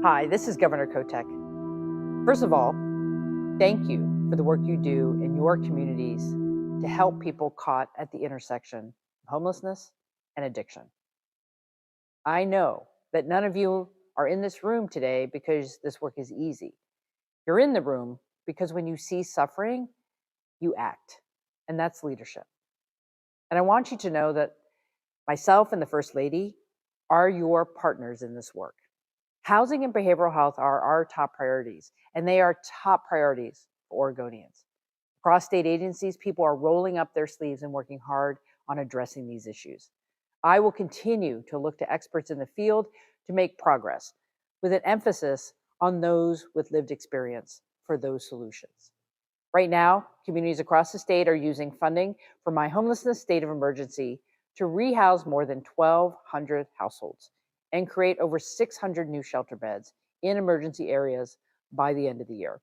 Hi, this is Governor Kotek. First of all, thank you for the work you do in your communities to help people caught at the intersection of homelessness and addiction. I know that none of you are in this room today because this work is easy. You're in the room because when you see suffering, you act, and that's leadership. And I want you to know that myself and the First Lady are your partners in this work. Housing and behavioral health are our top priorities, and they are top priorities for Oregonians. Across state agencies, people are rolling up their sleeves and working hard on addressing these issues. I will continue to look to experts in the field to make progress, with an emphasis on those with lived experience for those solutions. Right now, communities across the state are using funding from my homelessness state of emergency to rehouse more than 1,200 households and create over 600 new shelter beds in emergency areas by the end of the year.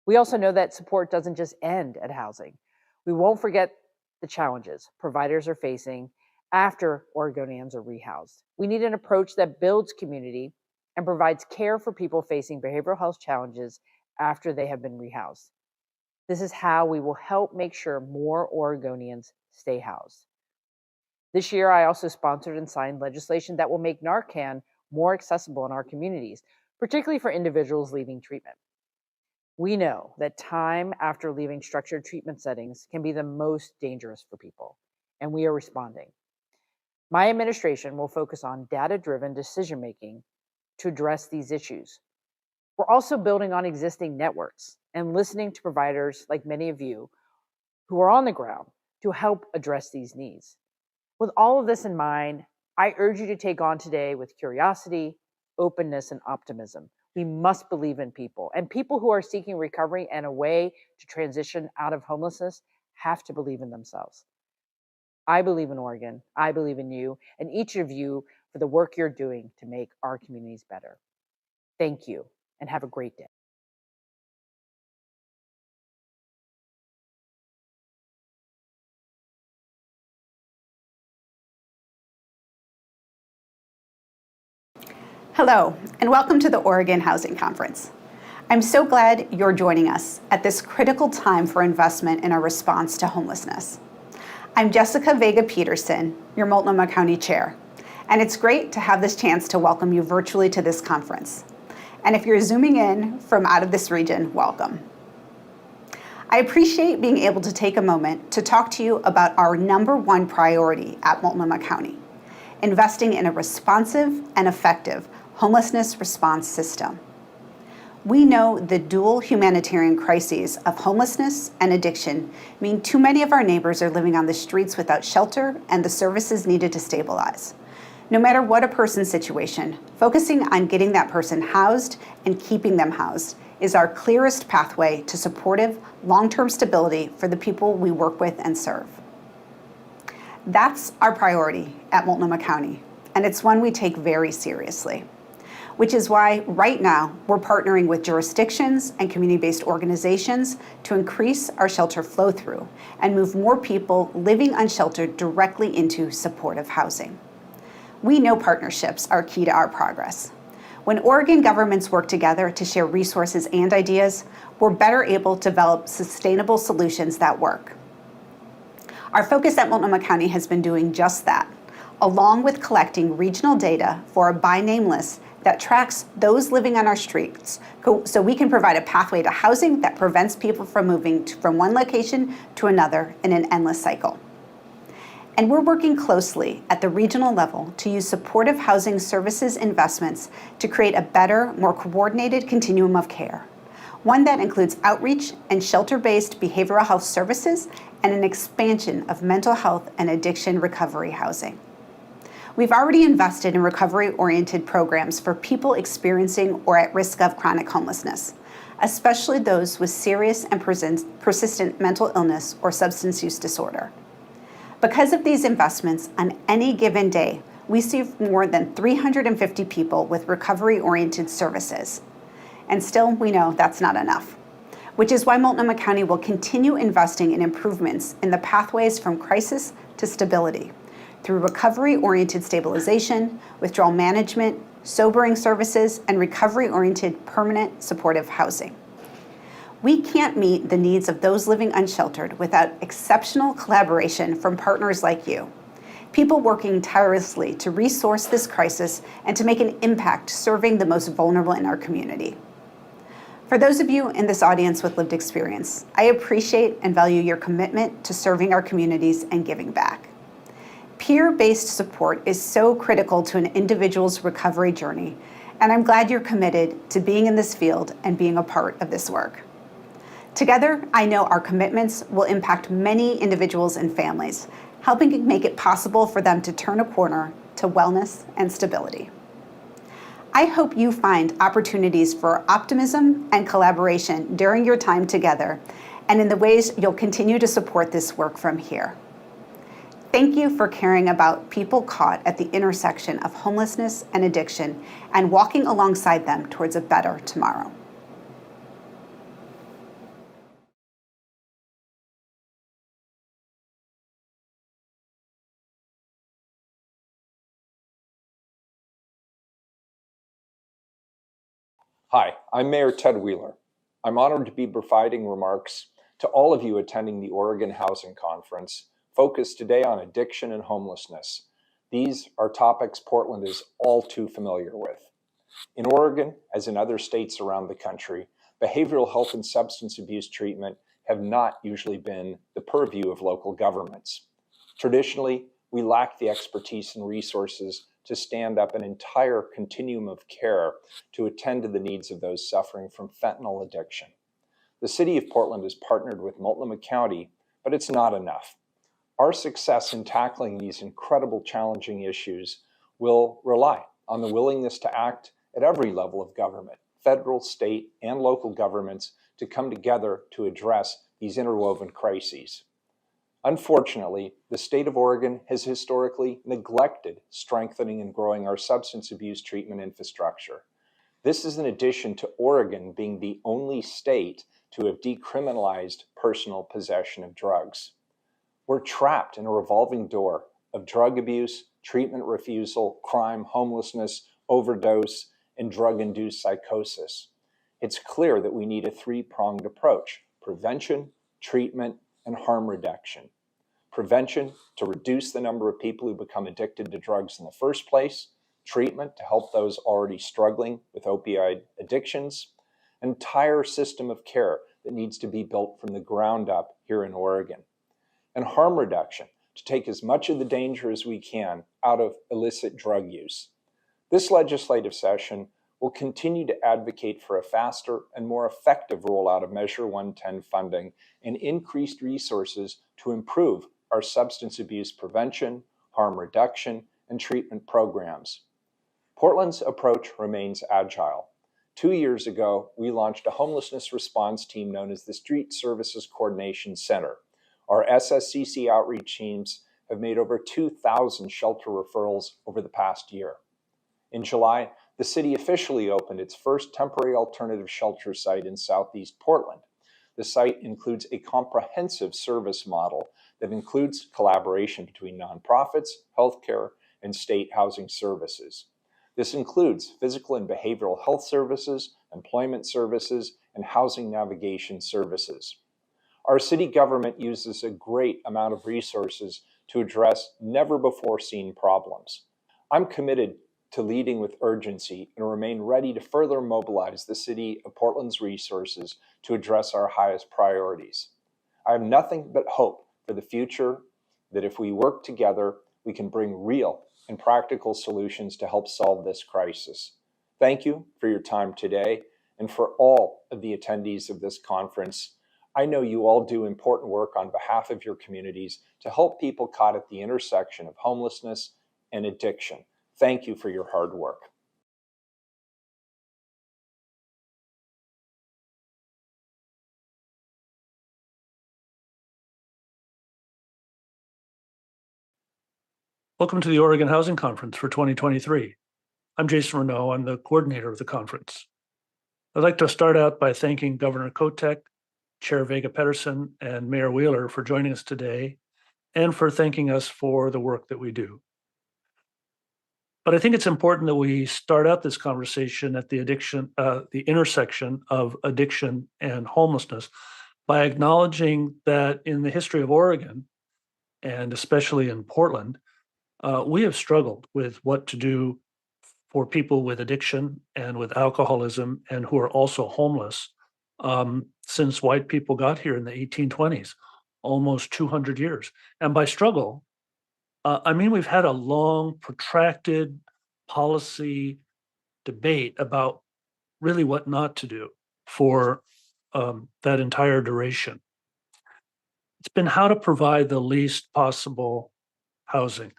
We also know that support doesn't just end at housing. We won't forget the challenges providers are facing after Oregonians are rehoused. We need an approach that builds community and provides care for people facing behavioral health challenges after they have been rehoused. This is how we will help make sure more Oregonians stay housed. This year, I also sponsored and signed legislation that will make Narcan more accessible in our communities, particularly for individuals leaving treatment. We know that time after leaving structured treatment settings can be the most dangerous for people, and we are responding. My administration will focus on data-driven decision-making to address these issues. We're also building on existing networks and listening to providers like many of you who are on the ground to help address these needs. With all of this in mind, I urge you to take on today with curiosity, openness, and optimism. We must believe in people, and people who are seeking recovery and a way to transition out of homelessness have to believe in themselves. I believe in Oregon, I believe in you, and each of you for the work you're doing to make our communities better. Thank you, and have a great day. Hello, and welcome to the Oregon Housing Conference. I'm so glad you're joining us at this critical time for investment in our response to homelessness. I'm Jessica Vega Pederson, your Multnomah County Chair, and it's great to have this chance to welcome you virtually to this conference. And if you're zooming in from out of this region, welcome. I appreciate being able to take a moment to talk to you about our #1 priority at Multnomah County, investing in a responsive and effective homelessness response system. We know the dual humanitarian crises of homelessness and addiction mean too many of our neighbors are living on the streets without shelter and the services needed to stabilize. No matter what a person's situation, focusing on getting that person housed and keeping them housed is our clearest pathway to supportive, long-term stability for the people we work with and serve. That's our priority at Multnomah County, and it's one we take very seriously, which is why right now we're partnering with jurisdictions and community-based organizations to increase our shelter flow-through and move more people living unsheltered directly into supportive housing. We know partnerships are key to our progress. When Oregon governments work together to share resources and ideas, we're better able to develop sustainable solutions that work. Our focus at Multnomah County has been doing just that, along with collecting regional data for a by name list that tracks those living on our streets so we can provide a pathway to housing that prevents people from moving from one location to another in an endless cycle. And we're working closely at the regional level to use supportive housing services investments to create a better, more coordinated continuum of care, one that includes outreach and shelter-based behavioral health services and an expansion of mental health and addiction recovery housing. We've already invested in recovery-oriented programs for people experiencing or at risk of chronic homelessness, especially those with serious and persistent mental illness or substance use disorder. Because of these investments, on any given day, we see more than 350 people with recovery-oriented services. And still, we know that's not enough, which is why Multnomah County will continue investing in improvements in the pathways from crisis to stability through recovery-oriented stabilization, withdrawal management, sobering services, and recovery-oriented permanent supportive housing. We can't meet the needs of those living unsheltered without exceptional collaboration from partners like you, people working tirelessly to resource this crisis and to make an impact serving the most vulnerable in our community. For those of you in this audience with lived experience, I appreciate and value your commitment to serving our communities and giving back. Peer-based support is so critical to an individual's recovery journey, and I'm glad you're committed to being in this field and being a part of this work. Together, I know our commitments will impact many individuals and families, helping make it possible for them to turn a corner to wellness and stability. I hope you find opportunities for optimism and collaboration during your time together and in the ways you'll continue to support this work from here. Thank you for caring about people caught at the intersection of homelessness and addiction and walking alongside them towards a better tomorrow. Hi, I'm Mayor Ted Wheeler. I'm honored to be providing remarks to all of you attending the Oregon Housing Conference, focused today on addiction and homelessness. These are topics Portland is all too familiar with. In Oregon, as in other states around the country, behavioral health and substance abuse treatment have not usually been the purview of local governments. Traditionally, we lack the expertise and resources to stand up an entire continuum of care to attend to the needs of those suffering from fentanyl addiction. The City of Portland has partnered with Multnomah County, but it's not enough. Our success in tackling these incredible challenging issues will rely on the willingness to act at every level of government, federal, state, and local governments, to come together to address these interwoven crises. Unfortunately, the state of Oregon has historically neglected strengthening and growing our substance abuse treatment infrastructure. This is in addition to Oregon being the only state to have decriminalized personal possession of drugs. We're trapped in a revolving door of drug abuse, treatment refusal, crime, homelessness, overdose, and drug-induced psychosis. It's clear that we need a three-pronged approach: prevention, treatment, and harm reduction. Prevention, to reduce the number of people who become addicted to drugs in the first place; treatment, to help those already struggling with opioid addictions; an entire system of care that needs to be built from the ground up here in Oregon; and harm reduction, to take as much of the danger as we can out of illicit drug use. This legislative session will continue to advocate for a faster and more effective rollout of Measure 110 funding and increased resources to improve our substance abuse prevention, harm reduction, and treatment programs. Portland's approach remains agile. 2 years ago, we launched a homelessness response team known as the Street Services Coordination Center. Our SSCC outreach teams have made over 2,000 shelter referrals over the past year. In July, the city officially opened its first temporary alternative shelter site in Southeast Portland. The site includes a comprehensive service model that includes collaboration between nonprofits, healthcare, and state housing services. This includes physical and behavioral health services, employment services, and housing navigation services. Our city government uses a great amount of resources to address never-before-seen problems. I'm committed to leading with urgency and remain ready to further mobilize the City of Portland's resources to address our highest priorities. I have nothing but hope for the future, that if we work together, we can bring real and practical solutions to help solve this crisis. Thank you for your time today, and for all of the attendees of this conference. I know you all do important work on behalf of your communities to help people caught at the intersection of homelessness and addiction. Thank you for your hard work. Welcome to the Oregon Housing Conference for 2023. I'm Jason Renaud. I'm the coordinator of the conference. I'd like to start out by thanking Governor Kotek, Chair Vega Pederson, and Mayor Wheeler for joining us today, and for thanking us for the work that we do. But I think it's important that we start out this conversation at the intersection of addiction and homelessness by acknowledging that in the history of Oregon, and especially in Portland, we have struggled with what to do for people with addiction and with alcoholism and who are also homeless since white people got here in the 1820s, almost 200 years. And by struggle, I mean we've had a long, protracted policy debate about really what not to do for that entire duration. It's been how to provide the least possible housing,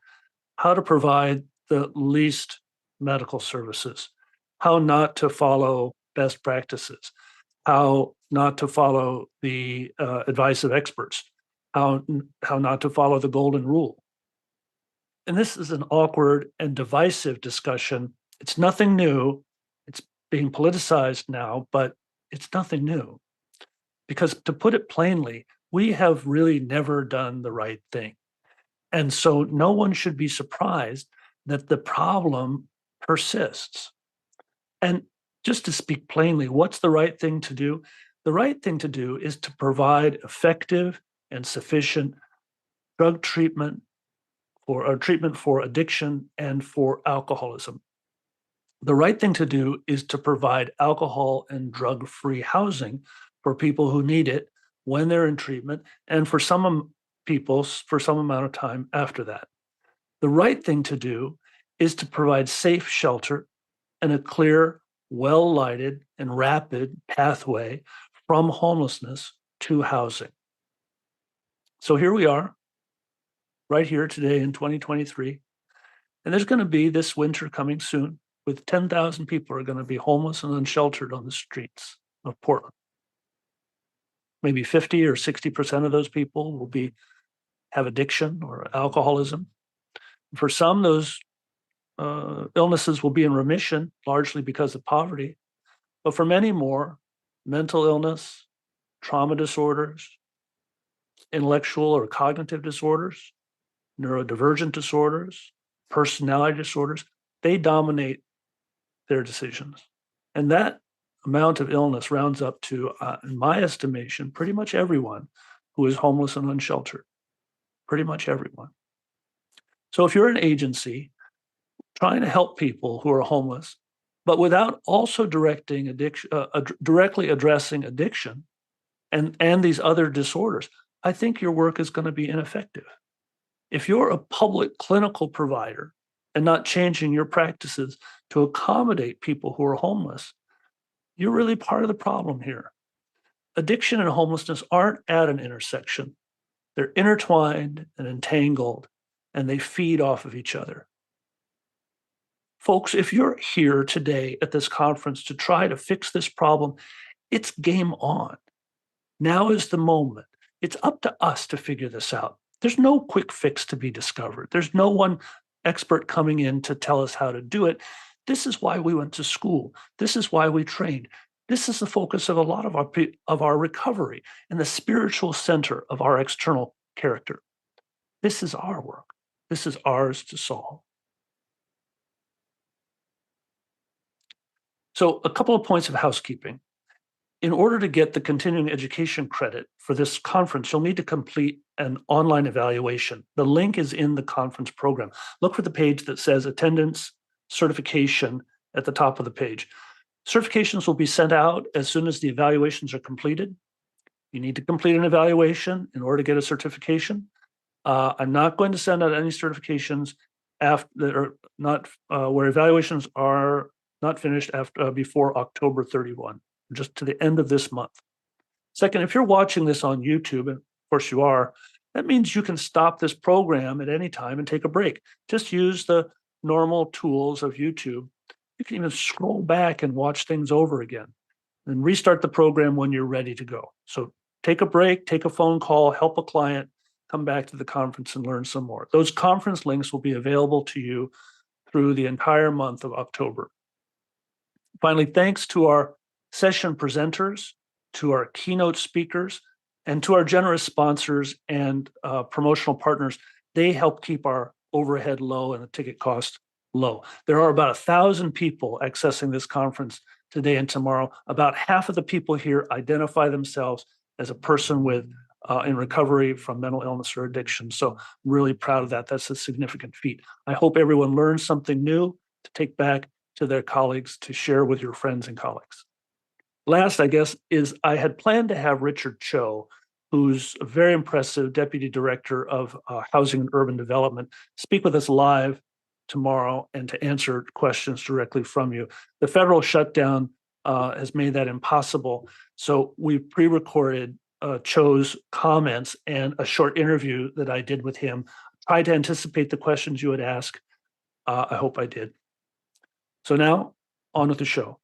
how to provide the least medical services, how not to follow best practices, how not to follow the advice of experts, how not to follow the golden rule. And this is an awkward and divisive discussion. It's nothing new. It's being politicized now, but it's nothing new. Because to put it plainly, we have really never done the right thing. And so no one should be surprised that the problem persists. And just to speak plainly, what's the right thing to do? The right thing to do is to provide effective and sufficient drug treatment for addiction and for alcoholism. The right thing to do is to provide alcohol and drug-free housing for people who need it when they're in treatment, and for some people for some amount of time after that. The right thing to do is to provide safe shelter and a clear, well-lighted, and rapid pathway from homelessness to housing. So here we are, right here today in 2023, and there's going to be this winter coming soon with 10,000 people are going to be homeless and unsheltered on the streets of Portland. Maybe 50 or 60% of those people will have addiction or alcoholism. For some, those illnesses will be in remission, largely because of poverty. But for many more, mental illness, trauma disorders, intellectual or cognitive disorders, neurodivergent disorders, personality disorders, they dominate their decisions. And that amount of illness rounds up to, in my estimation, pretty much everyone who is homeless and unsheltered. Pretty much everyone. So if you're an agency trying to help people who are homeless, but without also directly addressing addiction and these other disorders, I think your work is going to be ineffective. If you're a public clinical provider and not changing your practices to accommodate people who are homeless, you're really part of the problem here. Addiction and homelessness aren't at an intersection. They're intertwined and entangled, and they feed off of each other. Folks, if you're here today at this conference to try to fix this problem, it's game on. Now is the moment. It's up to us to figure this out. There's no quick fix to be discovered. There's no one expert coming in to tell us how to do it. This is why we went to school. This is why we trained. This is the focus of a lot of our recovery and the spiritual center of our external character. This is our work. This is ours to solve. So a couple of points of housekeeping. In order to get the continuing education credit for this conference, you'll need to complete an online evaluation. The link is in the conference program. Look for the page that says attendance certification at the top of the page. Certifications will be sent out as soon as the evaluations are completed. You need to complete an evaluation in order to get a certification. I'm not going to send out any certifications where evaluations are not finished before October 31, just to the end of this month. Second, if you're watching this on YouTube, and of course you are, that means you can stop this program at any time and take a break. Just use the normal tools of YouTube. You can even scroll back and watch things over again, and restart the program when you're ready to go. So take a break, take a phone call, help a client, come back to the conference and learn some more. Those conference links will be available to you through the entire month of October. Finally, thanks to our session presenters, to our keynote speakers, and to our generous sponsors and promotional partners. They help keep our overhead low and the ticket cost low. There are about 1,000 people accessing this conference today and tomorrow. About half of the people here identify themselves as a person with in recovery from mental illness or addiction. So I'm really proud of that. That's a significant feat. I hope everyone learns something new to take back to their colleagues, to share with your friends and colleagues. Last, I guess, is I had planned to have Richard Cho, who's a very impressive Deputy Director of Housing and Urban Development, speak with us live tomorrow and to answer questions directly from you. The federal shutdown has made that impossible. So we pre-recorded Cho's comments and a short interview that I did with him. Tried to anticipate the questions you would ask. I hope I did. So now, on with the show.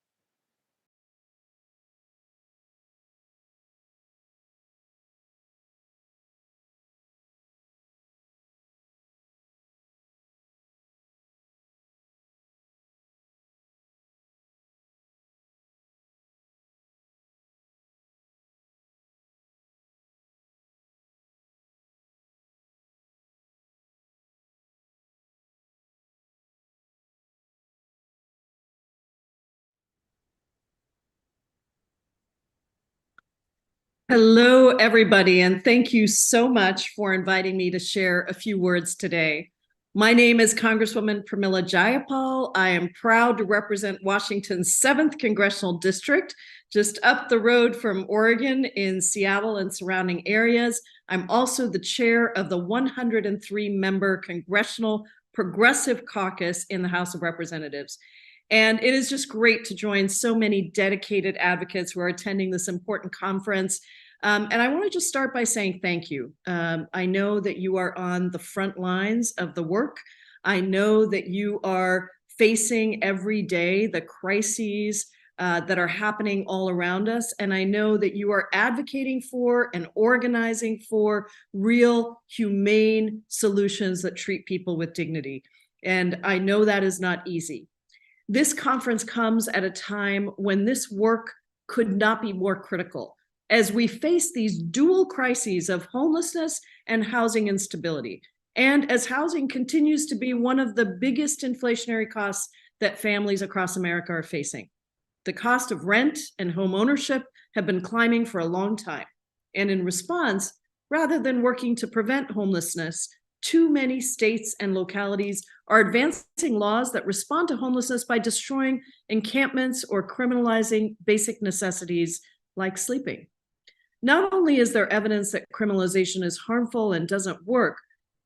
Hello, everybody, and thank you so much for inviting me to share a few words today. My name is Congresswoman Pramila Jayapal. I am proud to represent Washington's 7th Congressional District, just up the road from Oregon in Seattle and surrounding areas. I'm also the chair of the 103-member Congressional Progressive Caucus in the House of Representatives. And it is just great to join so many dedicated advocates who are attending this important conference. And I want to just start by saying thank you. I know that you are on the front lines of the work. I know that you are facing every day the crises that are happening all around us. And I know that you are advocating for and organizing for real humane solutions that treat people with dignity. And I know that is not easy. This conference comes at a time when this work could not be more critical, as we face these dual crises of homelessness and housing instability, and as housing continues to be one of the biggest inflationary costs that families across America are facing. The cost of rent and home ownership have been climbing for a long time, and in response, rather than working to prevent homelessness, too many states and localities are advancing laws that respond to homelessness by destroying encampments or criminalizing basic necessities like sleeping. Not only is there evidence that criminalization is harmful and doesn't work,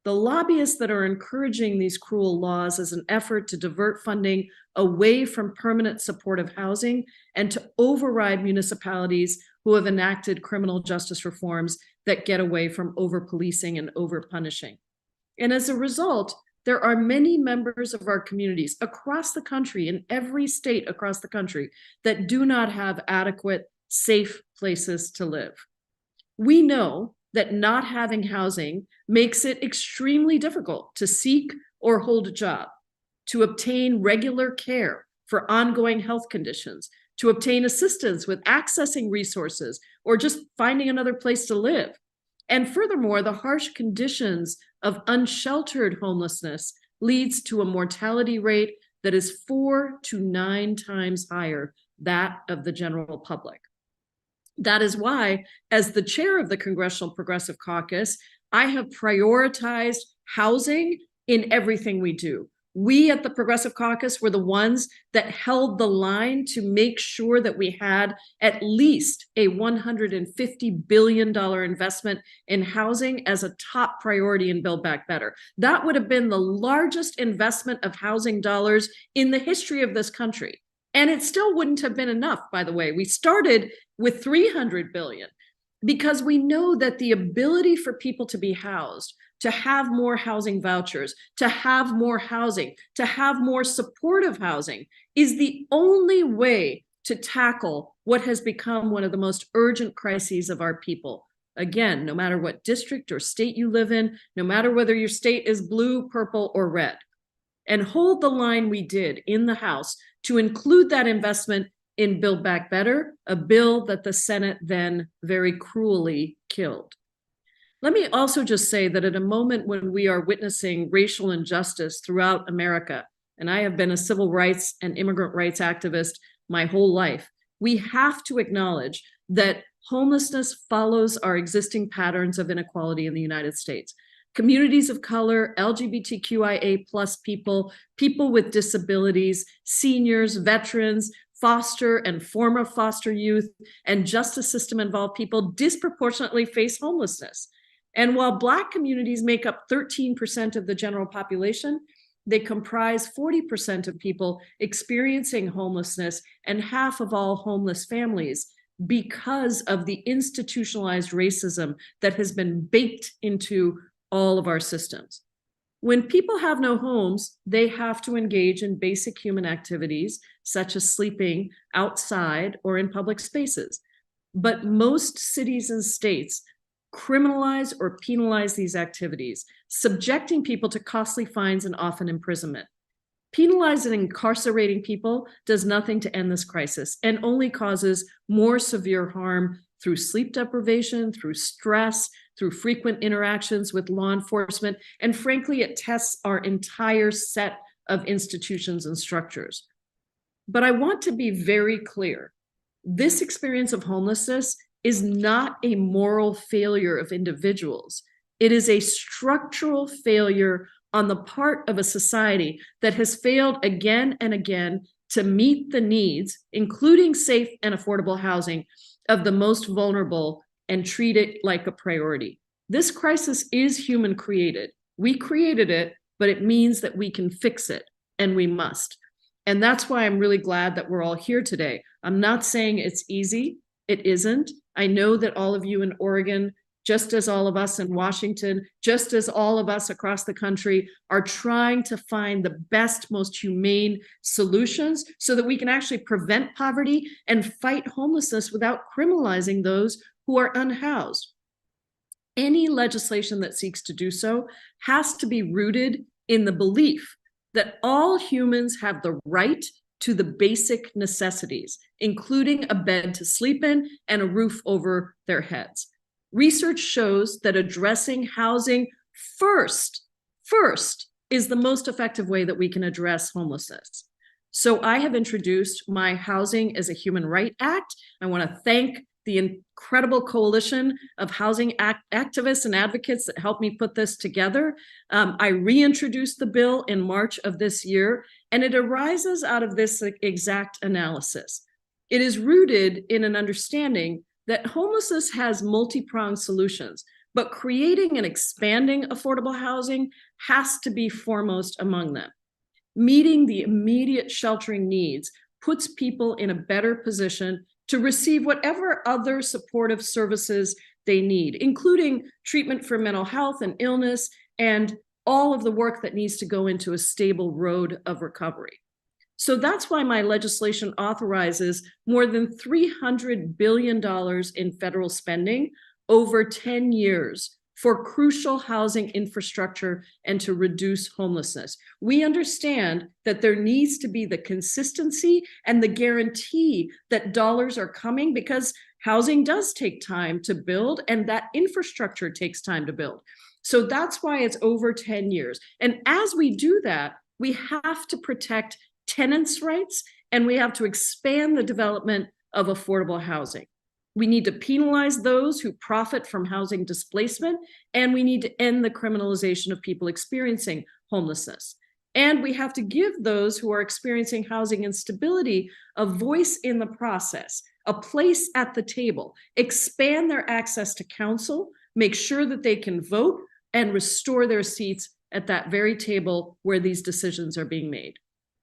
the lobbyists that are encouraging these cruel laws as an effort to divert funding away from permanent supportive housing and to override municipalities who have enacted criminal justice reforms that get away from over-policing and over-punishing. And as a result, there are many members of our communities across the country, in every state across the country, that do not have adequate, safe places to live. We know that not having housing makes it extremely difficult to seek or hold a job, to obtain regular care for ongoing health conditions, to obtain assistance with accessing resources, or just finding another place to live. And furthermore, the harsh conditions of unsheltered homelessness leads to a mortality rate that is 4 to 9 times higher than that of the general public. That is why, as the chair of the Congressional Progressive Caucus, I have prioritized housing in everything we do. We at the Progressive Caucus were the ones that held the line to make sure that we had at least a $150 billion investment in housing as a top priority in Build Back Better. That would have been the largest investment of housing dollars in the history of this country. And it still wouldn't have been enough, by the way. We started with $300 billion because we know that the ability for people to be housed, to have more housing vouchers, to have more housing, to have more supportive housing is the only way to tackle what has become one of the most urgent crises of our people. Again, no matter what district or state you live in, no matter whether your state is blue, purple, or red. And hold the line we did in the House to include that investment in Build Back Better, a bill that the Senate then very cruelly killed. Let me also just say that at a moment when we are witnessing racial injustice throughout America, and I have been a civil rights and immigrant rights activist my whole life, we have to acknowledge that homelessness follows our existing patterns of inequality in the United States. Communities of color, LGBTQIA+ people, people with disabilities, seniors, veterans, foster and former foster youth, and justice system involved people disproportionately face homelessness. And while Black communities make up 13% of the general population, they comprise 40% of people experiencing homelessness and half of all homeless families because of the institutionalized racism that has been baked into all of our systems. When people have no homes, they have to engage in basic human activities, such as sleeping outside or in public spaces. But most cities and states criminalize or penalize these activities, subjecting people to costly fines and often imprisonment. Penalizing and incarcerating people does nothing to end this crisis and only causes more severe harm through sleep deprivation, through stress, through frequent interactions with law enforcement, and frankly, it tests our entire set of institutions and structures. But I want to be very clear. This experience of homelessness is not a moral failure of individuals. It is a structural failure on the part of a society that has failed again and again to meet the needs, including safe and affordable housing, of the most vulnerable and treat it like a priority. This crisis is human created. We created it, but it means that we can fix it, and we must. And that's why I'm really glad that we're all here today. I'm not saying it's easy. It isn't. I know that all of you in Oregon, just as all of us in Washington, just as all of us across the country, are trying to find the best, most humane solutions so that we can actually prevent poverty and fight homelessness without criminalizing those who are unhoused. Any legislation that seeks to do so has to be rooted in the belief that all humans have the right to the basic necessities, including a bed to sleep in and a roof over their heads. Research shows that addressing housing first is the most effective way that we can address homelessness. So I have introduced my Housing as a Human Right Act. I want to thank the incredible coalition of housing activists and advocates that helped me put this together. I reintroduced the bill in March of this year, and it arises out of this exact analysis. It is rooted in an understanding that homelessness has multi-pronged solutions, but creating and expanding affordable housing has to be foremost among them. Meeting the immediate sheltering needs puts people in a better position to receive whatever other supportive services they need, including treatment for mental health and illness, and all of the work that needs to go into a stable road of recovery. So that's why my legislation authorizes more than $300 billion in federal spending over 10 years for crucial housing infrastructure and to reduce homelessness. We understand that there needs to be the consistency and the guarantee that dollars are coming, because housing does take time to build and that infrastructure takes time to build. So that's why it's over 10 years. And as we do that, we have to protect tenants' rights, and we have to expand the development of affordable housing. We need to penalize those who profit from housing displacement, and we need to end the criminalization of people experiencing homelessness. And we have to give those who are experiencing housing instability a voice in the process, a place at the table, expand their access to counsel, make sure that they can vote, and restore their seats at that very table where these decisions are being made.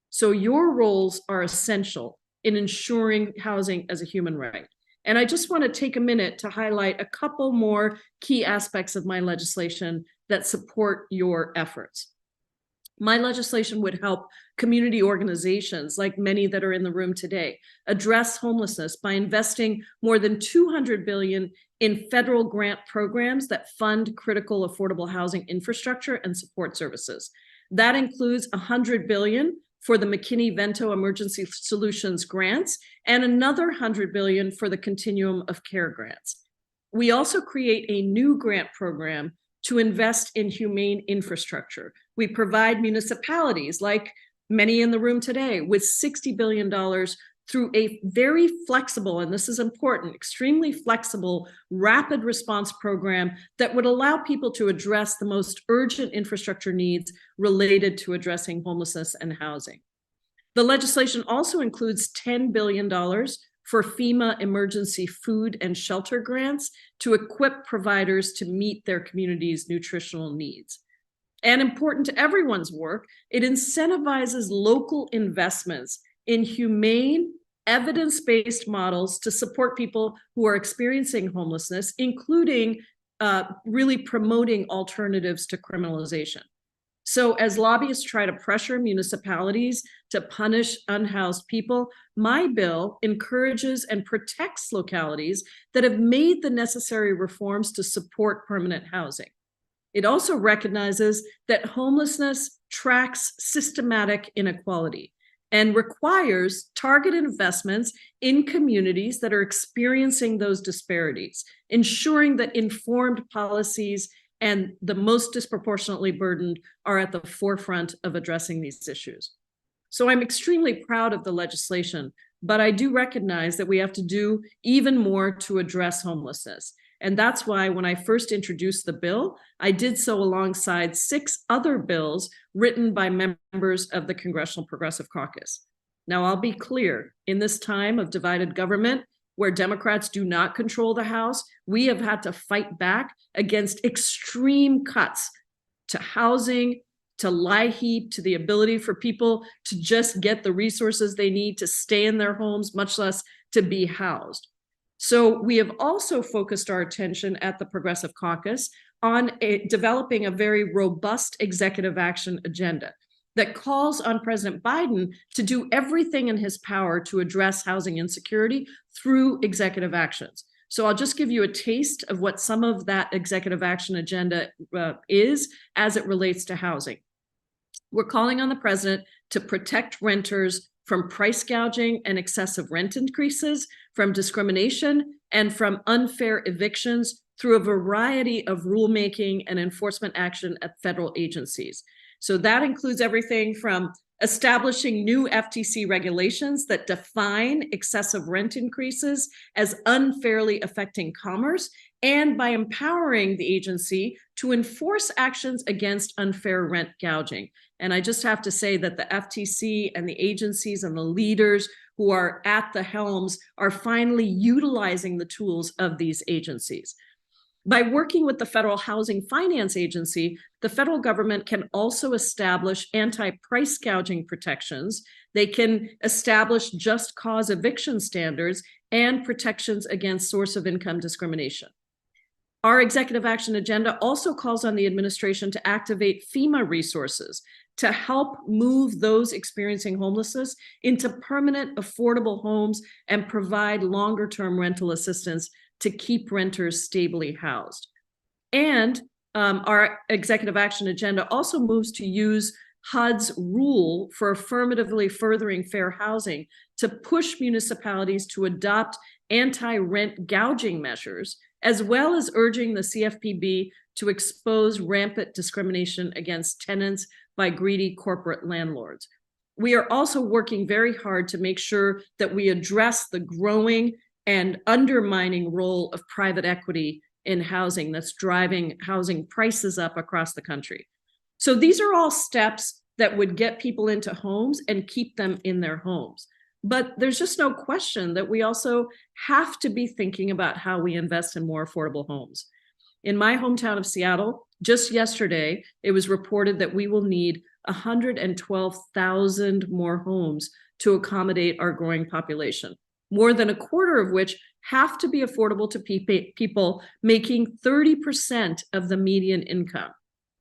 So your roles are essential in ensuring housing as a human right. And I just want to take a minute to highlight a couple more key aspects of my legislation that support your efforts. My legislation would help community organizations, like many that are in the room today, address homelessness by investing more than $200 billion in federal grant programs that fund critical affordable housing infrastructure and support services. That includes $100 billion for the McKinney-Vento Emergency Solutions grants, and another $100 billion for the Continuum of Care grants. We also create a new grant program to invest in humane infrastructure. We provide municipalities like many in the room today, with $60 billion through a very flexible, and this is important, extremely flexible, rapid response program that would allow people to address the most urgent infrastructure needs related to addressing homelessness and housing. The legislation also includes $10 billion for FEMA emergency food and shelter grants to equip providers to meet their community's nutritional needs. And important to everyone's work, it incentivizes local investments in humane, evidence-based models to support people who are experiencing homelessness, including really promoting alternatives to criminalization. So as lobbyists try to pressure municipalities to punish unhoused people, my bill encourages and protects localities that have made the necessary reforms to support permanent housing. It also recognizes that homelessness tracks systematic inequality and requires targeted investments in communities that are experiencing those disparities, ensuring that informed policies and the most disproportionately burdened are at the forefront of addressing these issues. So I'm extremely proud of the legislation, but I do recognize that we have to do even more to address homelessness. And that's why when I first introduced the bill, I did so alongside 6 other bills written by members of the Congressional Progressive Caucus. Now, I'll be clear, in this time of divided government, where Democrats do not control the House, we have had to fight back against extreme cuts to housing, to LIHEAP, to the ability for people to just get the resources they need to stay in their homes, much less to be housed. So we have also focused our attention at the Progressive Caucus on developing a very robust executive action agenda that calls on President Biden to do everything in his power to address housing insecurity through executive actions. So I'll just give you a taste of what some of that executive action agenda is as it relates to housing. We're calling on the president to protect renters from price gouging and excessive rent increases, from discrimination, and from unfair evictions through a variety of rulemaking and enforcement action at federal agencies. So that includes everything from establishing new FTC regulations that define excessive rent increases as unfairly affecting commerce, and by empowering the agency to enforce actions against unfair rent gouging. And I just have to say that the FTC and the agencies and the leaders who are at the helms are finally utilizing the tools of these agencies. By working with the Federal Housing Finance Agency, the federal government can also establish anti-price gouging protections. They can establish just cause eviction standards and protections against source of income discrimination. Our executive action agenda also calls on the administration to activate FEMA resources to help move those experiencing homelessness into permanent, affordable homes and provide longer-term rental assistance to keep renters stably housed. And our executive action agenda also moves to use HUD's rule for affirmatively furthering fair housing to push municipalities to adopt anti-rent gouging measures, as well as urging the CFPB to expose rampant discrimination against tenants by greedy corporate landlords. We are also working very hard to make sure that we address the growing and undermining role of private equity in housing that's driving housing prices up across the country. So these are all steps that would get people into homes and keep them in their homes. But there's just no question that we also have to be thinking about how we invest in more affordable homes. In my hometown of Seattle, just yesterday, it was reported that we will need 112,000 more homes to accommodate our growing population, more than a quarter of which have to be affordable to people making 30% of the median income.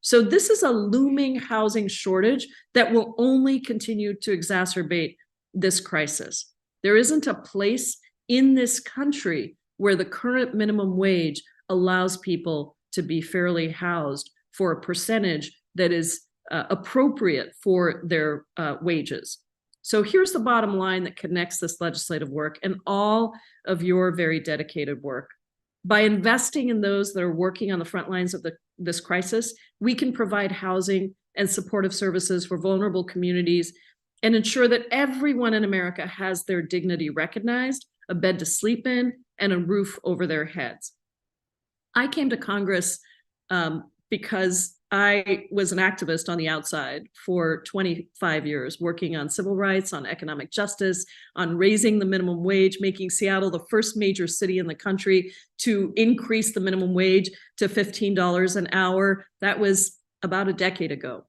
So this is a looming housing shortage that will only continue to exacerbate this crisis. There isn't a place in this country where the current minimum wage allows people to be fairly housed for a percentage that is appropriate for their wages. So here's the bottom line that connects this legislative work and all of your very dedicated work. By investing in those that are working on the front lines of this crisis, we can provide housing and supportive services for vulnerable communities and ensure that everyone in America has their dignity recognized, a bed to sleep in, and a roof over their heads. I came to Congress because I was an activist on the outside for 25 years, working on civil rights, on economic justice, on raising the minimum wage, making Seattle the first major city in the country to increase the minimum wage to $15 an hour. That was about a decade ago.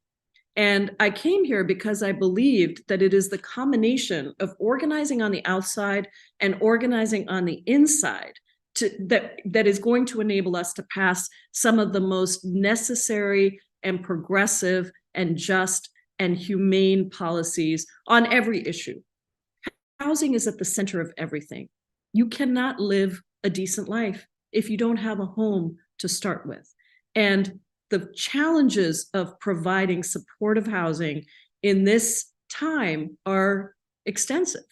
And I came here because I believed that it is the combination of organizing on the outside and organizing on the inside that is going to enable us to pass some of the most necessary and progressive and just and humane policies on every issue. Housing is at the center of everything. You cannot live a decent life if you don't have a home to start with. And the challenges of providing supportive housing in this time are extensive.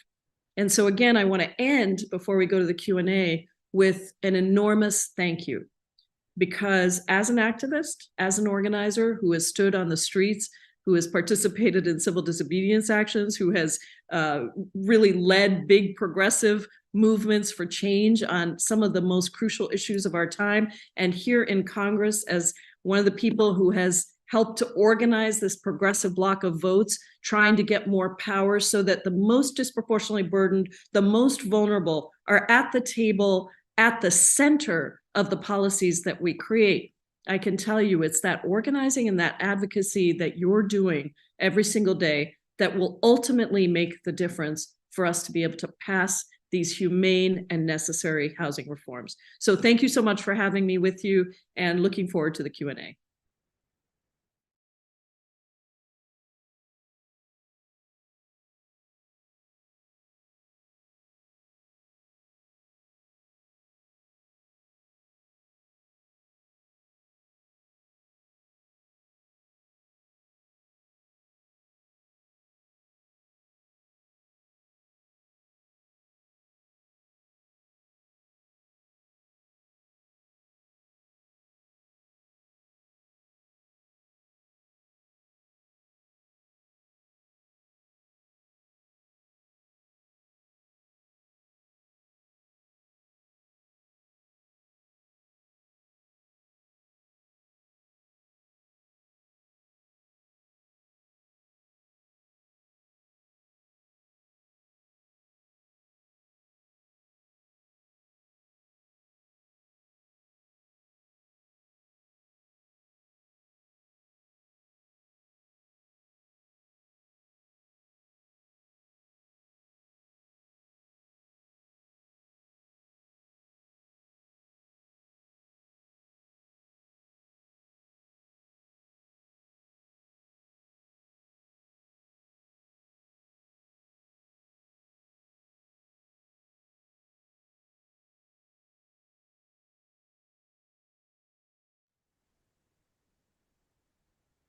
And so again, I want to end before we go to the Q&A with an enormous thank you, because as an activist, as an organizer who has stood on the streets, who has participated in civil disobedience actions, who has really led big progressive movements for change on some of the most crucial issues of our time, and here in Congress as one of the people who has helped to organize this progressive block of votes, trying to get more power so that the most disproportionately burdened, the most vulnerable are at the table, at the center of the policies that we create. I can tell you it's that organizing and that advocacy that you're doing every single day that will ultimately make the difference for us to be able to pass these humane and necessary housing reforms. So thank you so much for having me with you, and looking forward to the Q&A.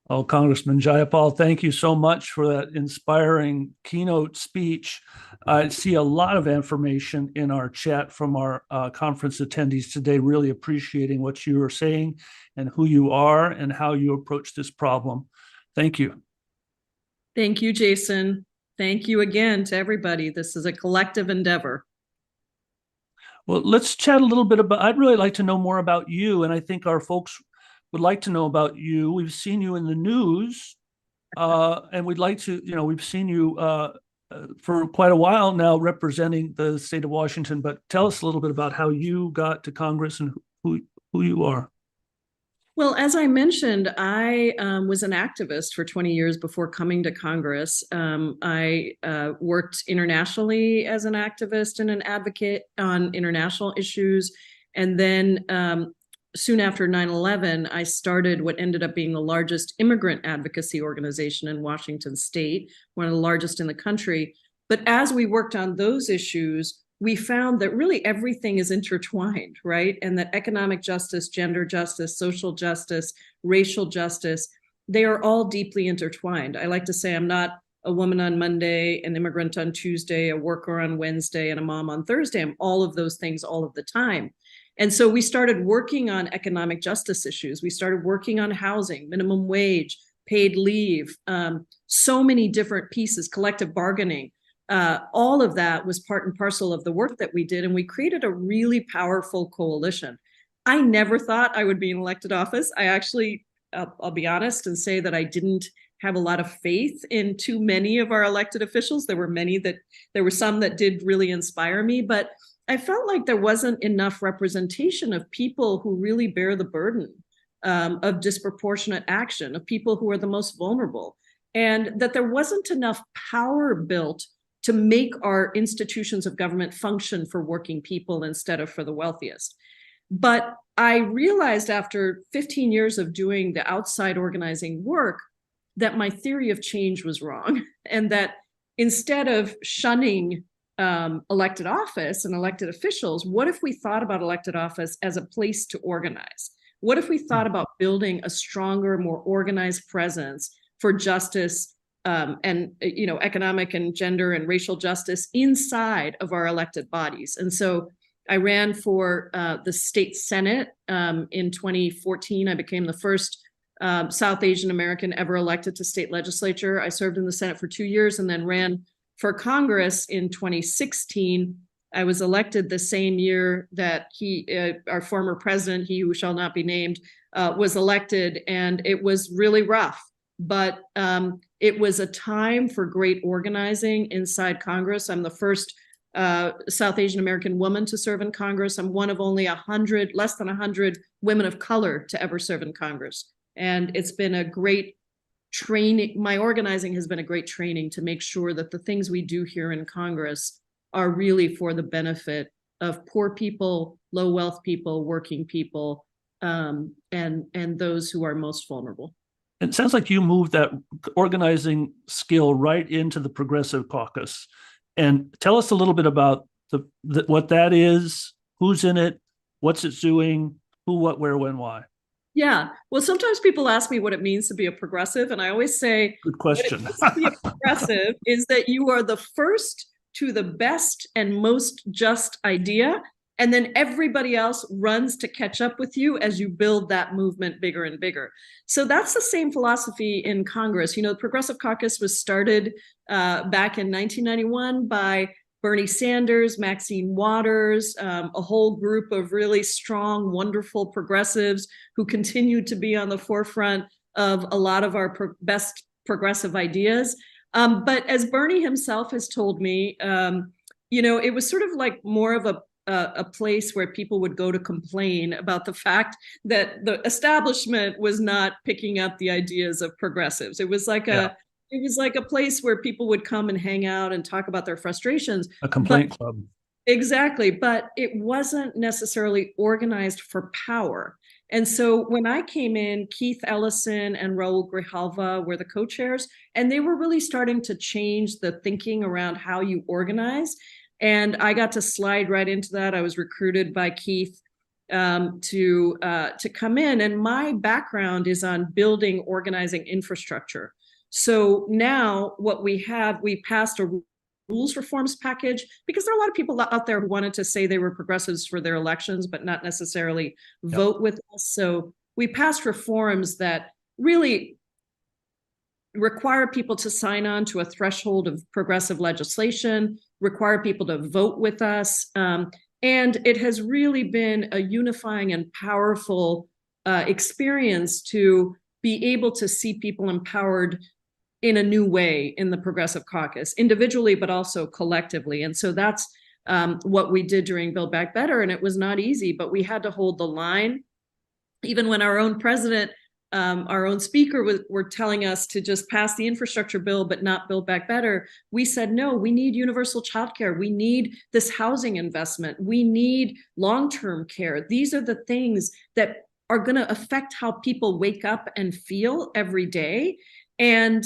Oh, Congressman Jayapal, thank you so much for that inspiring keynote speech. I see a lot of information in our chat from our conference attendees today, really appreciating what you are saying and who you are and how you approach this problem. Thank you. Thank you, Jason. Thank you again to everybody. This is a collective endeavor. Well, let's chat a little bit about, I'd really like to know more about you, and I think our folks would like to know about you. We've seen you in the news, and we'd like to, we've seen you for quite a while now representing the state of Washington, but tell us a little bit about how you got to Congress and who you are. Well, as I mentioned, I was an activist for 20 years before coming to Congress. I worked internationally as an activist and an advocate on international issues. And then soon after 9/11, I started what ended up being the largest immigrant advocacy organization in Washington state, one of the largest in the country. But as we worked on those issues, we found that really everything is intertwined, right? And that economic justice, gender justice, social justice, racial justice, they are all deeply intertwined. I like to say I'm not a woman on Monday, an immigrant on Tuesday, a worker on Wednesday, and a mom on Thursday. I'm all of those things all of the time. And so we started working on economic justice issues. We started working on housing, minimum wage, paid leave, so many different pieces, collective bargaining. All of that was part and parcel of the work that we did, and we created a really powerful coalition. I never thought I would be in elected office. I actually, I'll be honest and say that I didn't have a lot of faith in too many of our elected officials. There were some that did really inspire me, but I felt like there wasn't enough representation of people who really bear the burden of disproportionate action, of people who are the most vulnerable, and that there wasn't enough power built to make our institutions of government function for working people instead of for the wealthiest. But I realized after 15 years of doing the outside organizing work that my theory of change was wrong, and that instead of shunning elected office and elected officials, what if we thought about elected office as a place to organize? What if we thought about building a stronger, more organized presence for justice and economic and gender and racial justice inside of our elected bodies? And so I ran for the state Senate in 2014. I became the first South Asian American ever elected to state legislature. I served in the Senate for 2 years and then ran for Congress in 2016. I was elected the same year that our former president, he who shall not be named, was elected, and it was really rough. But it was a time for great organizing inside Congress. I'm the first South Asian American woman to serve in Congress. I'm one of only less than 100 women of color to ever serve in Congress. And it's been a great training. My organizing has been a great training to make sure that the things we do here in Congress are really for the benefit of poor people, low wealth people, working people, and those who are most vulnerable. It sounds like you moved that organizing skill right into the Progressive Caucus. And tell us a little bit about what that is, who's in it, what's it doing, who, what, where, when, why. Yeah. Well, sometimes people ask me what it means to be a progressive, and I always say, good question. What it means to be a progressive is that you are the first to the best and most just idea, and then everybody else runs to catch up with you as you build that movement bigger and bigger. So that's the same philosophy in Congress. The Progressive Caucus was started back in 1991 by Bernie Sanders, Maxine Waters, a whole group of really strong, wonderful progressives who continue to be on the forefront of a lot of our best progressive ideas. But as Bernie himself has told me, it was sort of like more of a place where people would go to complain about the fact that the establishment was not picking up the ideas of progressives. It was like a place where people would come and hang out and talk about their frustrations. A complaint club. Exactly. But it wasn't necessarily organized for power. And so when I came in, Keith Ellison and Raul Grijalva were the co-chairs, and they were really starting to change the thinking around how you organize. And I got to slide right into that. I was recruited by Keith to come in. And my background is on building organizing infrastructure. So now what we passed a rules reforms package, because there are a lot of people out there who wanted to say they were progressives for their elections, but not necessarily vote with us. So we passed reforms that really require people to sign on to a threshold of progressive legislation, require people to vote with us. And it has really been a unifying and powerful experience to be able to see people empowered in a new way in the Progressive Caucus, individually, but also collectively. And so that's what we did during Build Back Better. And it was not easy, but we had to hold the line. Even when our own president, our own speaker were telling us to just pass the infrastructure bill, but not Build Back Better, we said, no, we need universal childcare. We need this housing investment. We need long-term care. These are the things that are going to affect how people wake up and feel every day. And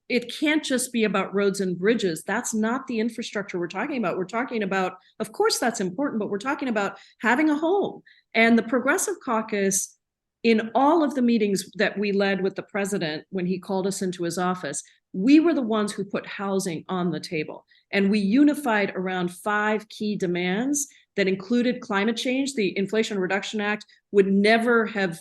it can't just be about roads and bridges. That's not the infrastructure we're talking about. We're talking about, of course, that's important, but we're talking about having a home. And the Progressive Caucus, in all of the meetings that we led with the president when he called us into his office, we were the ones who put housing on the table. And we unified around 5 key demands that included climate change. The Inflation Reduction Act would never have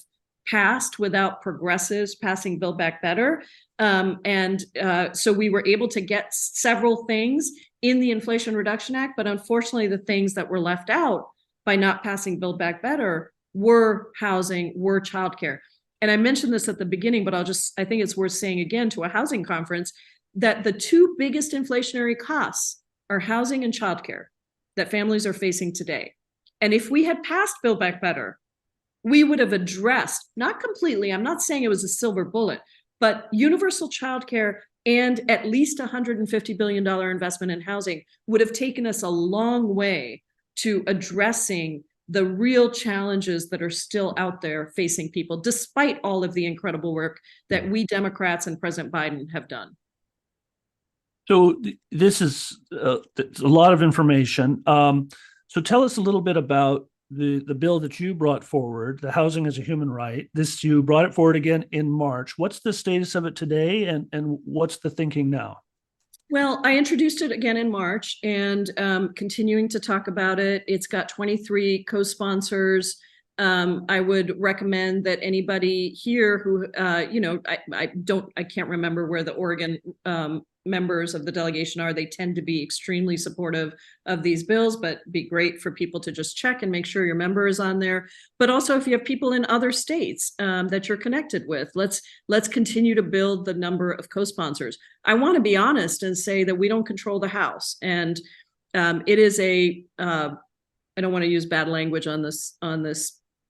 passed without progressives passing Build Back Better. So we were able to get several things in the Inflation Reduction Act, but unfortunately the things that were left out by not passing Build Back Better were housing, were childcare. And I mentioned this at the beginning, but I think it's worth saying again to a housing conference that the two biggest inflationary costs are housing and childcare that families are facing today. And if we had passed Build Back Better, we would have addressed, not completely, I'm not saying it was a silver bullet, but universal childcare and at least $150 billion investment in housing would have taken us a long way to addressing the real challenges that are still out there facing people, despite all of the incredible work that we Democrats and President Biden have done. So this is a lot of information. So tell us a little bit about the bill that you brought forward, the Housing as a Human Right. You brought it forward again in March. What's the status of it today, and what's the thinking now? Well, I introduced it again in March and continuing to talk about it. It's got 23 co-sponsors. I would recommend that anybody here who, I can't remember where the Oregon members of the delegation are. They tend to be extremely supportive of these bills, but be great for people to just check and make sure your member is on there. But also if you have people in other states that you're connected with, let's continue to build the number of co-sponsors. I want to be honest and say that we don't control the House. And it is I don't want to use bad language on this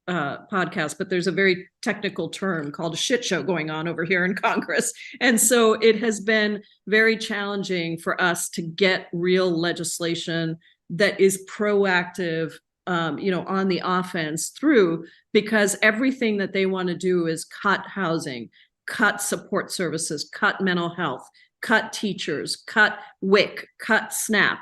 podcast, but there's a very technical term called a shit show going on over here in Congress. And so it has been very challenging for us to get real legislation that is proactive, on the offense through, because everything that they want to do is cut housing, cut support services, cut mental health, cut teachers, cut WIC, cut SNAP.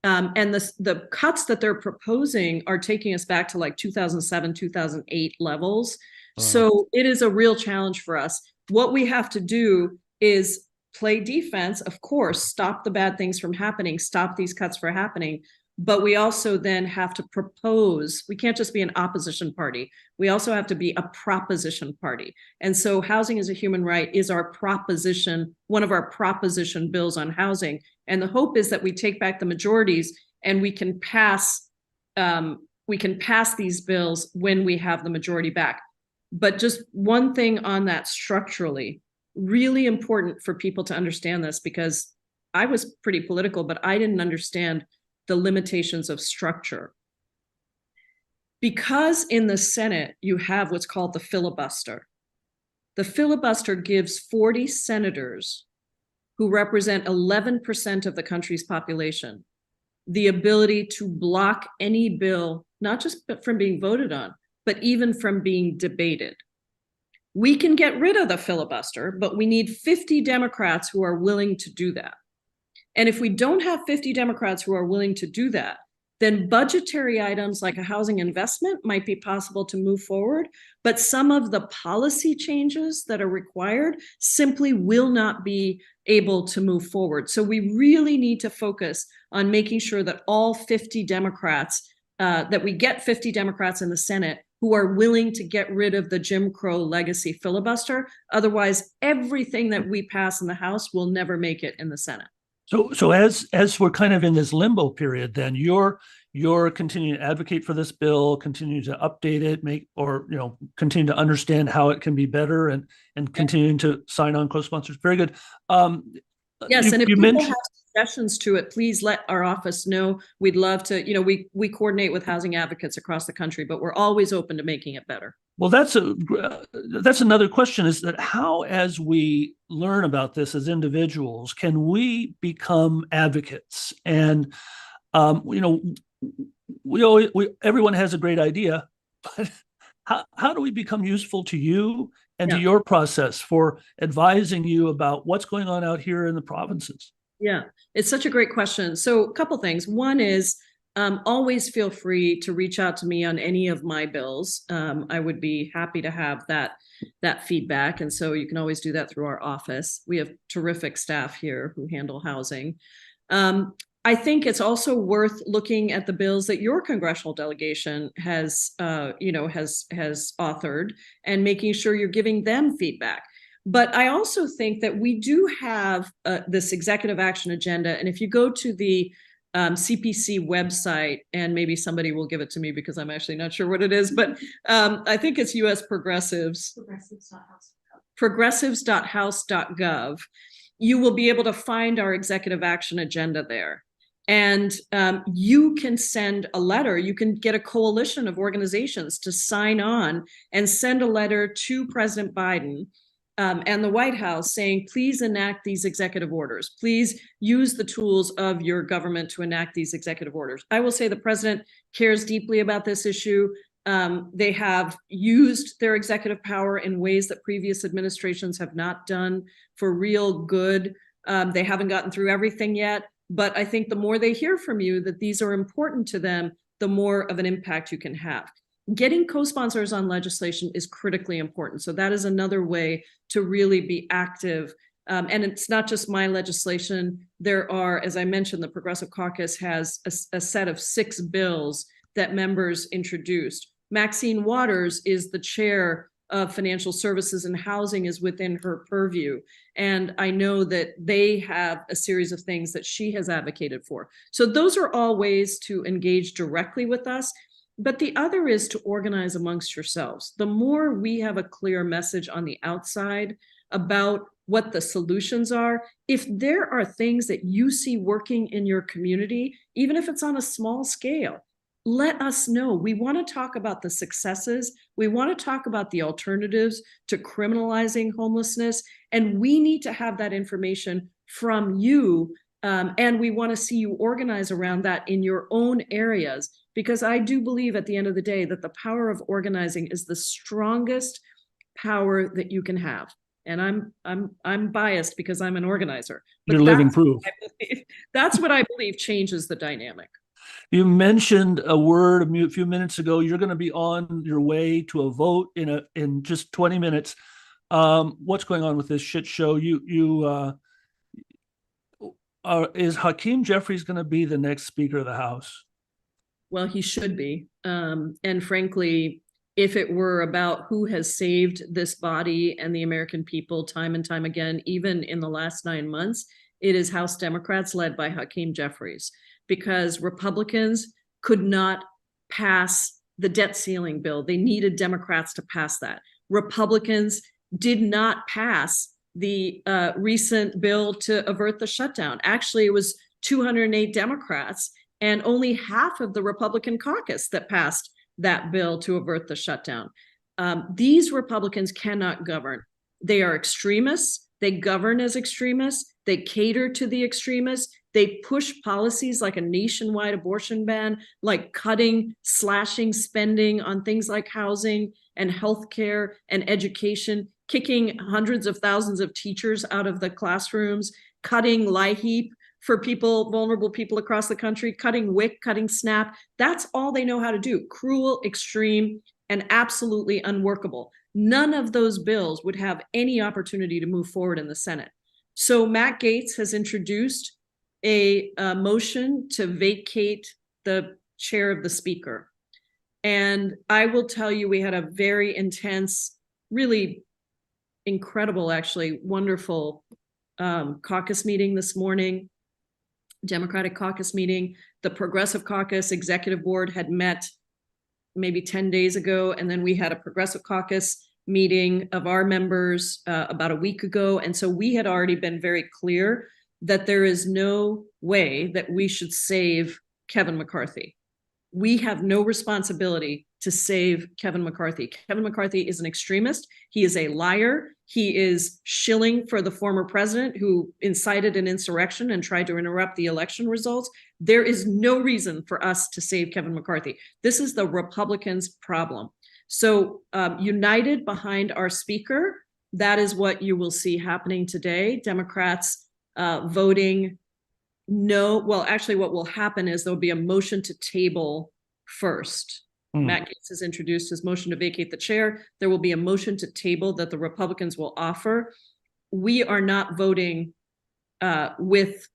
And the cuts that they're proposing are taking us back to like 2007, 2008 levels. So it is a real challenge for us. What we have to do is play defense, of course, stop the bad things from happening, stop these cuts from happening. But we also then have to propose. We can't just be an opposition party. We also have to be a proposition party. And so Housing as a Human Right is our proposition, one of our proposition bills on housing. And the hope is that we take back the majorities and we can pass these bills when we have the majority back. But just one thing on that structurally, really important for people to understand this, because I was pretty political, but I didn't understand the limitations of structure. Because in the Senate, you have what's called the filibuster. The filibuster gives 40 senators who represent 11% of the country's population the ability to block any bill, not just from being voted on, but even from being debated. We can get rid of the filibuster, but we need 50 Democrats who are willing to do that. And if we don't have 50 Democrats who are willing to do that, then budgetary items like a housing investment might be possible to move forward, but some of the policy changes that are required simply will not be able to move forward. So we really need to focus on making sure that all 50 Democrats, that we get 50 Democrats in the Senate who are willing to get rid of the Jim Crow legacy filibuster. Otherwise, everything that we pass in the House will never make it in the Senate. So as we're kind of in this limbo period, then you're continuing to advocate for this bill, continue to update it, continue to understand how it can be better, and continuing to sign on co-sponsors. Very good. Yes, and if people have suggestions to it, please let our office know. We'd love to. We coordinate with housing advocates across the country, but we're always open to making it better. Well, that's another question, is that how, as we learn about this as individuals, can we become advocates? And, everyone has a great idea, but how do we become useful to you and to your process for advising you about what's going on out here in the provinces? Yeah, it's such a great question. So a couple things. One is, always feel free to reach out to me on any of my bills. I would be happy to have that feedback. And so you can always do that through our office. We have terrific staff here who handle housing. I think it's also worth looking at the bills that your congressional delegation has authored and making sure you're giving them feedback. But I also think that we do have this executive action agenda. And if you go to the CPC website, and maybe somebody will give it to me because I'm actually not sure what it is, but I think it's US Progressives. Progressives.house.gov. You will be able to find our executive action agenda there. And you can send a letter. You can get a coalition of organizations to sign on and send a letter to President Biden and the White House saying, please enact these executive orders. Please use the tools of your government to enact these executive orders. I will say the president cares deeply about this issue. They have used their executive power in ways that previous administrations have not done for real good. They haven't gotten through everything yet. But I think the more they hear from you that these are important to them, the more of an impact you can have. Getting co-sponsors on legislation is critically important. So that is another way to really be active. And it's not just my legislation. There are, as I mentioned, the Progressive Caucus has a set of 6 bills that members introduced. Maxine Waters is the chair of Financial Services and Housing, is within her purview. And I know that they have a series of things that she has advocated for. So those are all ways to engage directly with us. But the other is to organize amongst yourselves. The more we have a clear message on the outside about what the solutions are, if there are things that you see working in your community, even if it's on a small scale, let us know. We want to talk about the successes. We want to talk about the alternatives to criminalizing homelessness. And we need to have that information from you. And we want to see you organize around that in your own areas, because I do believe at the end of the day that the power of organizing is the strongest power that you can have. And I'm biased because I'm an organizer. But You're living proof. That's what I believe changes the dynamic. You mentioned a word a few minutes ago. You're going to be on your way to a vote in just 20 minutes. What's going on with this shit show? Is Hakeem Jeffries going to be the next Speaker of the House? Well, he should be. And frankly, if it were about who has saved this body and the American people time and time again, even in the last 9 months, it is House Democrats led by Hakeem Jeffries, because Republicans could not pass the debt ceiling bill. They needed Democrats to pass that. Republicans did not pass the recent bill to avert the shutdown. Actually, it was 208 Democrats and only half of the Republican caucus that passed that bill to avert the shutdown. These Republicans cannot govern. They are extremists. They govern as extremists. They cater to the extremists. They push policies like a nationwide abortion ban, like cutting, slashing spending on things like housing and healthcare and education, kicking hundreds of thousands of teachers out of the classrooms, cutting LIHEAP for people, vulnerable people across the country, cutting WIC, cutting SNAP. That's all they know how to do. Cruel, extreme, and absolutely unworkable. None of those bills would have any opportunity to move forward in the Senate. So Matt Gaetz has introduced a motion to vacate the chair of the Speaker. And I will tell you, we had a very intense, really incredible, actually wonderful caucus meeting this morning, Democratic caucus meeting. The Progressive Caucus Executive Board had met maybe 10 days ago, and then we had a Progressive Caucus meeting of our members about a week ago. And so we had already been very clear that there is no way that we should save Kevin McCarthy. We have no responsibility to save Kevin McCarthy. Kevin McCarthy is an extremist. He is a liar. He is shilling for the former president who incited an insurrection and tried to interrupt the election results. There is no reason for us to save Kevin McCarthy. This is the Republicans' problem. So united behind our Speaker, that is what you will see happening today. Democrats voting no. Well, actually, what will happen is there'll be a motion to table first. Matt Gaetz has introduced his motion to vacate the chair. There will be a motion to table that the Republicans will offer. We are not voting with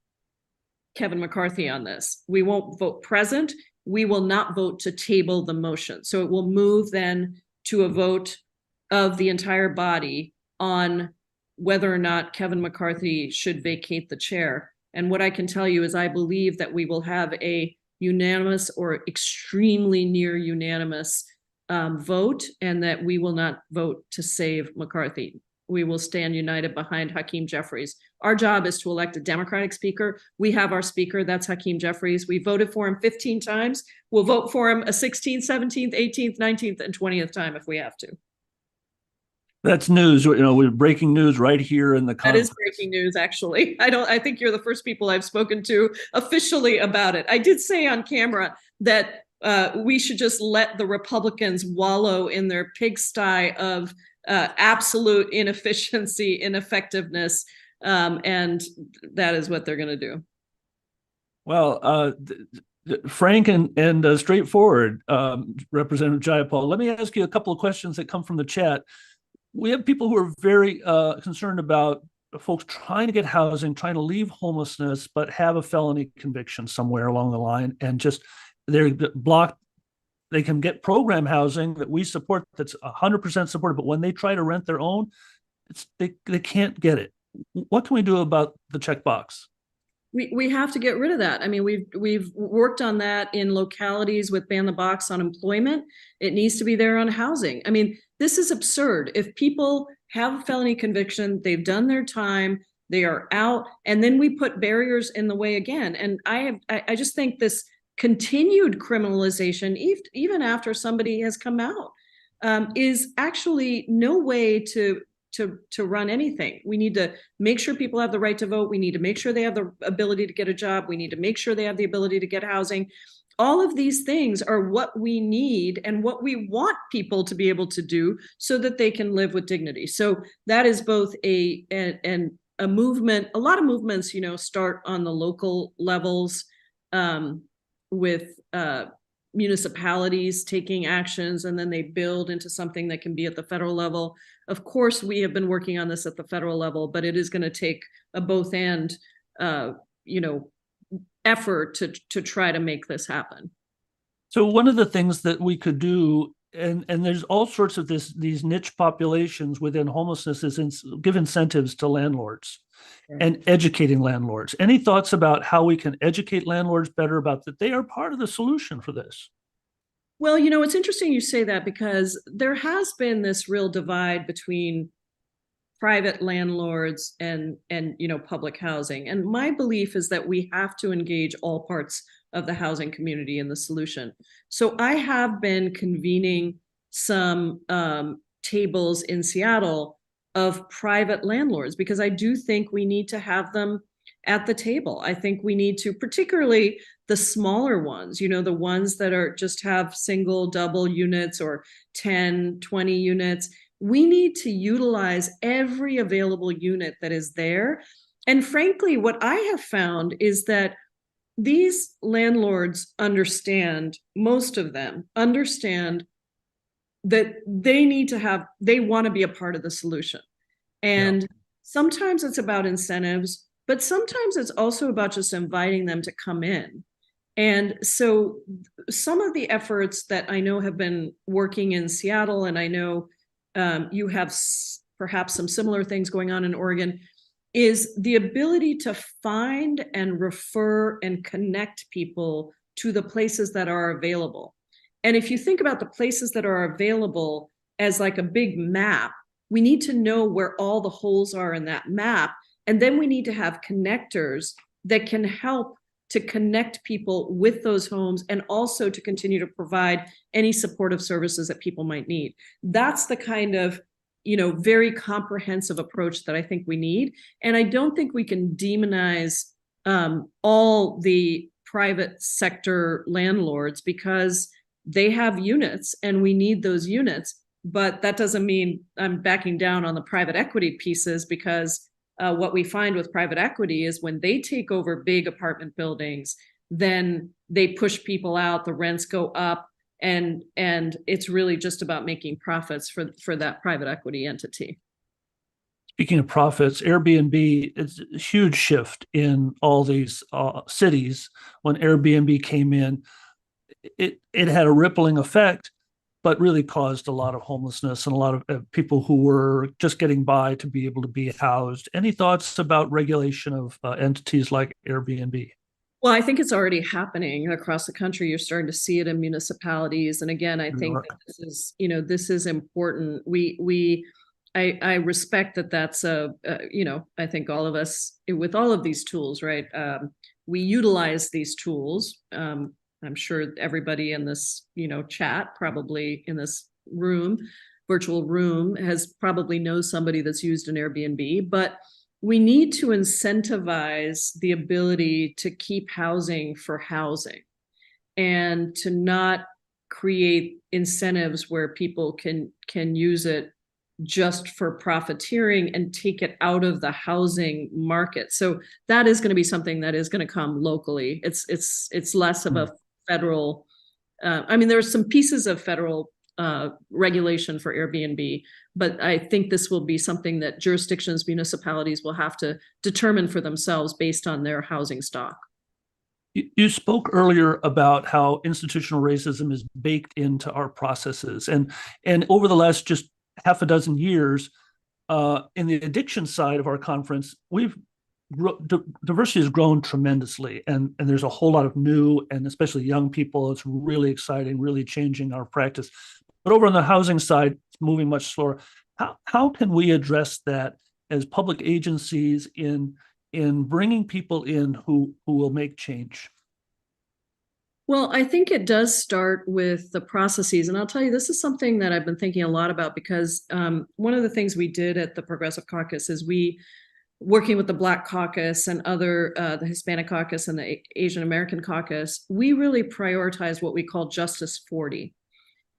Kevin McCarthy on this. We won't vote present. We will not vote to table the motion. So it will move then to a vote of the entire body on whether or not Kevin McCarthy should vacate the chair. And what I can tell you is I believe that we will have a unanimous or extremely near unanimous vote, and that we will not vote to save McCarthy. We will stand united behind Hakeem Jeffries. Our job is to elect a Democratic speaker. We have our speaker, that's Hakeem Jeffries. We voted for him 15 times. We'll vote for him a 16th, 17th, 18th, 19th, and 20th time if we have to. That's news. We're breaking news right here in the conference. That is breaking news, actually. I think you're the first people I've spoken to officially about it. I did say on camera that we should just let the Republicans wallow in their pigsty of absolute inefficiency, ineffectiveness, and that is what they're going to do. Well, frank and straightforward, Representative Jayapal. Let me ask you a couple of questions that come from the chat. We have people who are very concerned about folks trying to get housing, trying to leave homelessness, but have a felony conviction somewhere along the line, and just they're blocked. They can get program housing that we support, that's 100% supported, but when they try to rent their own, they can't get it. What can we do about the checkbox? We have to get rid of that. I mean, we've worked on that in localities with ban the box on employment. It needs to be there on housing. I mean, this is absurd. If people have a felony conviction, they've done their time, they are out, and then we put barriers in the way again. And I just think this continued criminalization, even after somebody has come out, is actually no way to run anything. We need to make sure people have the right to vote. We need to make sure they have the ability to get a job. We need to make sure they have the ability to get housing. All of these things are what we need and what we want people to be able to do so that they can live with dignity. So that is both a movement. A lot of movements, start on the local levels, with municipalities taking actions, and then they build into something that can be at the federal level. Of course, we have been working on this at the federal level, but it is going to take a both and, effort to try to make this happen. So one of the things that we could do, and there's all sorts of these niche populations within homelessness, is give incentives to landlords. And educating landlords. Any thoughts about how we can educate landlords better about that they are part of the solution for this? Well, it's interesting you say that, because there has been this real divide between private landlords and public housing. And my belief is that we have to engage all parts of the housing community in the solution. So I have been convening some tables in Seattle of private landlords, because I do think we need to have them at the table. I think we need to, particularly the smaller ones, the ones that are just have single, double units or 10, 20 units. We need to utilize every available unit that is there. And frankly, what I have found is that these landlords understand, most of them understand, that they want to be a part of the solution. And sometimes it's about incentives, but sometimes it's also about just inviting them to come in. And so some of the efforts that I know have been working in Seattle, and I know you have perhaps some similar things going on in Oregon, is the ability to find and refer and connect people to the places that are available. And if you think about the places that are available as like a big map, we need to know where all the holes are in that map. And then we need to have connectors that can help to connect people with those homes, and also to continue to provide any supportive services that people might need. That's the kind of, very comprehensive approach that I think we need. And I don't think we can demonize all the private sector landlords, because they have units and we need those units. But that doesn't mean I'm backing down on the private equity pieces, because what we find with private equity is when they take over big apartment buildings, then they push people out, the rents go up, and it's really just about making profits for that private equity entity. Speaking of profits, Airbnb is a huge shift in all these cities. When Airbnb came in, it had a rippling effect, but really caused a lot of homelessness and a lot of people who were just getting by to be able to be housed. Any thoughts about regulation of entities like Airbnb? Well, I think it's already happening across the country. You're starting to see it in municipalities. And again, I New think York. that this is important. I respect that that's I think all of us with all of these tools, right? We utilize these tools. I'm sure everybody in this, chat, probably in this room, virtual room, has probably knows somebody that's used an Airbnb, but we need to incentivize the ability to keep housing for housing and to not create incentives where people can use it just for profiteering and take it out of the housing market. So that is going to be something that is going to come locally. It's less of a federal, there are some pieces of federal regulation for Airbnb, but I think this will be something that jurisdictions, municipalities will have to determine for themselves based on their housing stock. You spoke earlier about how institutional racism is baked into our processes, and over the last just half a dozen years, in the addiction side of our conference, diversity has grown tremendously, and there's a whole lot of new and especially young people. It's really exciting, really changing our practice. But over on the housing side, it's moving much slower. How can we address that as public agencies in bringing people in who will make change? Well, I think it does start with the processes. And I'll tell you, this is something that I've been thinking a lot about because one of the things we did at the Progressive Caucus is working with the Black Caucus and the Hispanic Caucus and the Asian American Caucus, we really prioritized what we call Justice 40,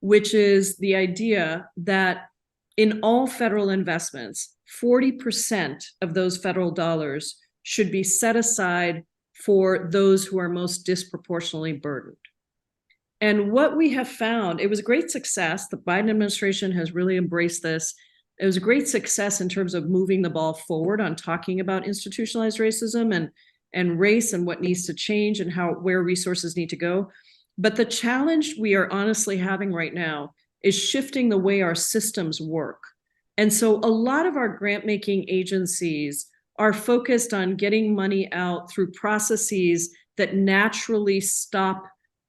which is the idea that in all federal investments, 40% of those federal dollars should be set aside for those who are most disproportionately burdened. And what we have found, it was a great success. The Biden administration has really embraced this. It was a great success in terms of moving the ball forward on talking about institutionalized racism and race and what needs to change and where resources need to go. But the challenge we are honestly having right now is shifting the way our systems work. And so a lot of our grant-making agencies are focused on getting money out through processes that naturally stop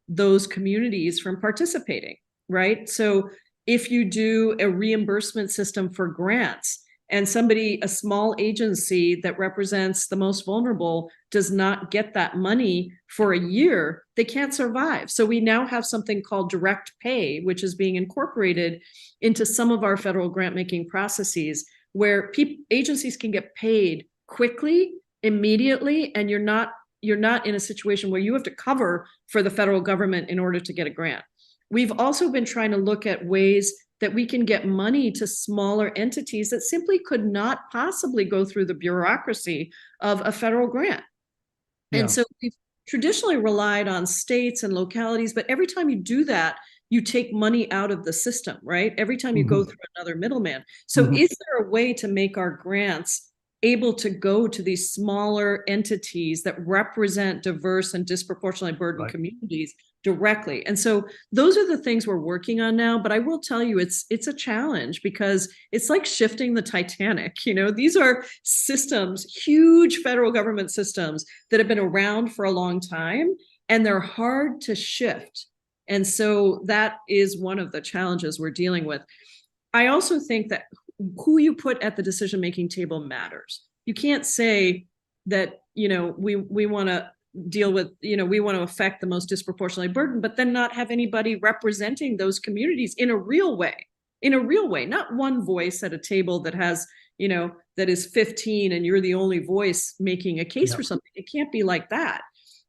those communities from participating, right? So if you do a reimbursement system for grants and a small agency that represents the most vulnerable does not get that money for a year, they can't survive. So we now have something called direct pay, which is being incorporated into some of our federal grant-making processes where agencies can get paid quickly, immediately, and you're not in a situation where you have to cover for the federal government in order to get a grant. We've also been trying to look at ways that we can get money to smaller entities that simply could not possibly go through the bureaucracy of a federal grant. Yeah. And so we've traditionally relied on states and localities, but every time you do that, you take money out of the system, right? Every time you go through another middleman. So is there a way to make our grants able to go to these smaller entities that represent diverse and disproportionately burdened communities directly? And so those are the things we're working on now. But I will tell you, it's a challenge because it's like shifting the Titanic. These are systems, huge federal government systems that have been around for a long time, and they're hard to shift. And so that is one of the challenges we're dealing with. I also think that who you put at the decision-making table matters. You can't say that, we want to deal with, we want to affect the most disproportionately burdened, but then not have anybody representing those communities in a real way, not one voice at a table that has, that is 15 and you're the only voice making a case for something. It can't be like that.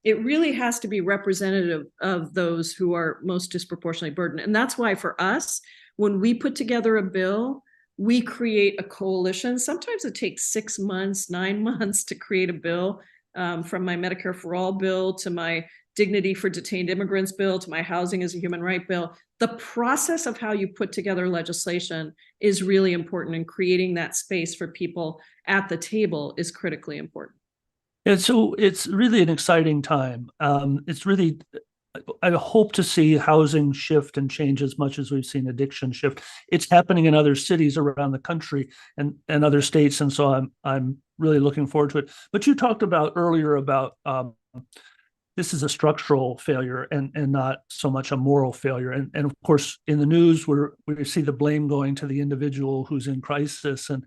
It really has to be representative of those who are most disproportionately burdened. And that's why for us, when we put together a bill, we create a coalition. Sometimes it takes 6 months, 9 months to create a bill, from my Medicare for All bill to my Dignity for Detained Immigrants bill to my Housing is a Human Right bill. The process of how you put together legislation is really important, and creating that space for people at the table is critically important. And so it's really an exciting time. I hope to see housing shift and change as much as we've seen addiction shift. It's happening in other cities around the country and other states, and so I'm really looking forward to it. But you talked about earlier about this is a structural failure and not so much a moral failure. And of course, in the news, we see the blame going to the individual who's in crisis, and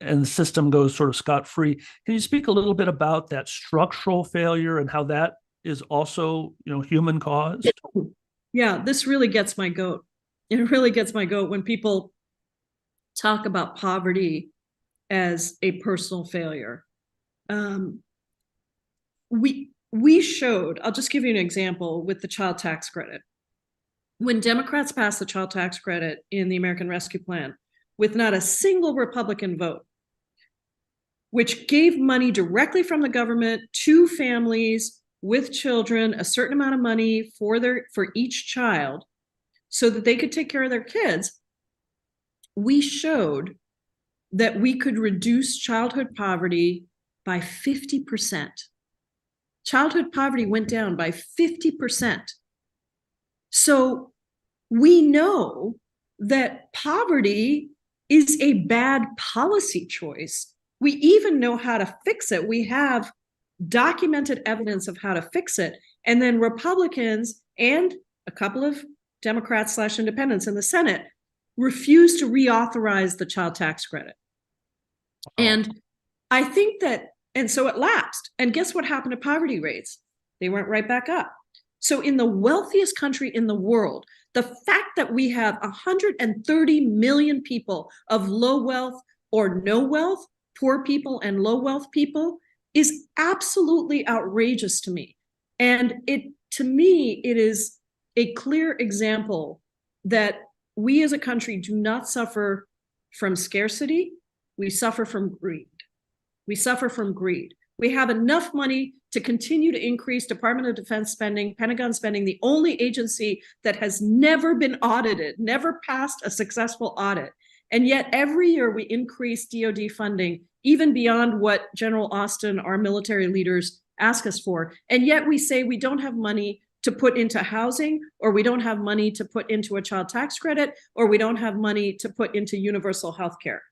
the system goes sort of scot-free. Can you speak a little bit about that structural failure and how that is also, human caused? Yeah, this really gets my goat. It really gets my goat when people talk about poverty as a personal failure. We showed, I'll just give you an example with the child tax credit. When Democrats passed the child tax credit in the American Rescue Plan with not a single Republican vote, which gave money directly from the government to families with children, a certain amount of money for each child so that they could take care of their kids, we showed that we could reduce childhood poverty by 50%. Childhood poverty went down by 50%. So we know that poverty is a bad policy choice. We even know how to fix it. We have documented evidence of how to fix it. And then Republicans and a couple of Democrats/independents in the Senate refused to reauthorize the child tax credit. And I think that, and so it lapsed. And guess what happened to poverty rates? They went right back up. So in the wealthiest country in the world, the fact that we have 130 million people of low wealth or no wealth, poor people and low wealth people, is absolutely outrageous to me. And to me, it is a clear example that we as a country do not suffer from scarcity. We suffer from greed. We suffer from greed. We have enough money to continue to increase Department of Defense spending, Pentagon spending, the only agency that has never been audited, never passed a successful audit. And yet every year we increase DoD funding, even beyond what General Austin, our military leaders, ask us for. And yet we say we don't have money to put into housing, or we don't have money to put into a child tax credit, or we don't have money to put into universal health care.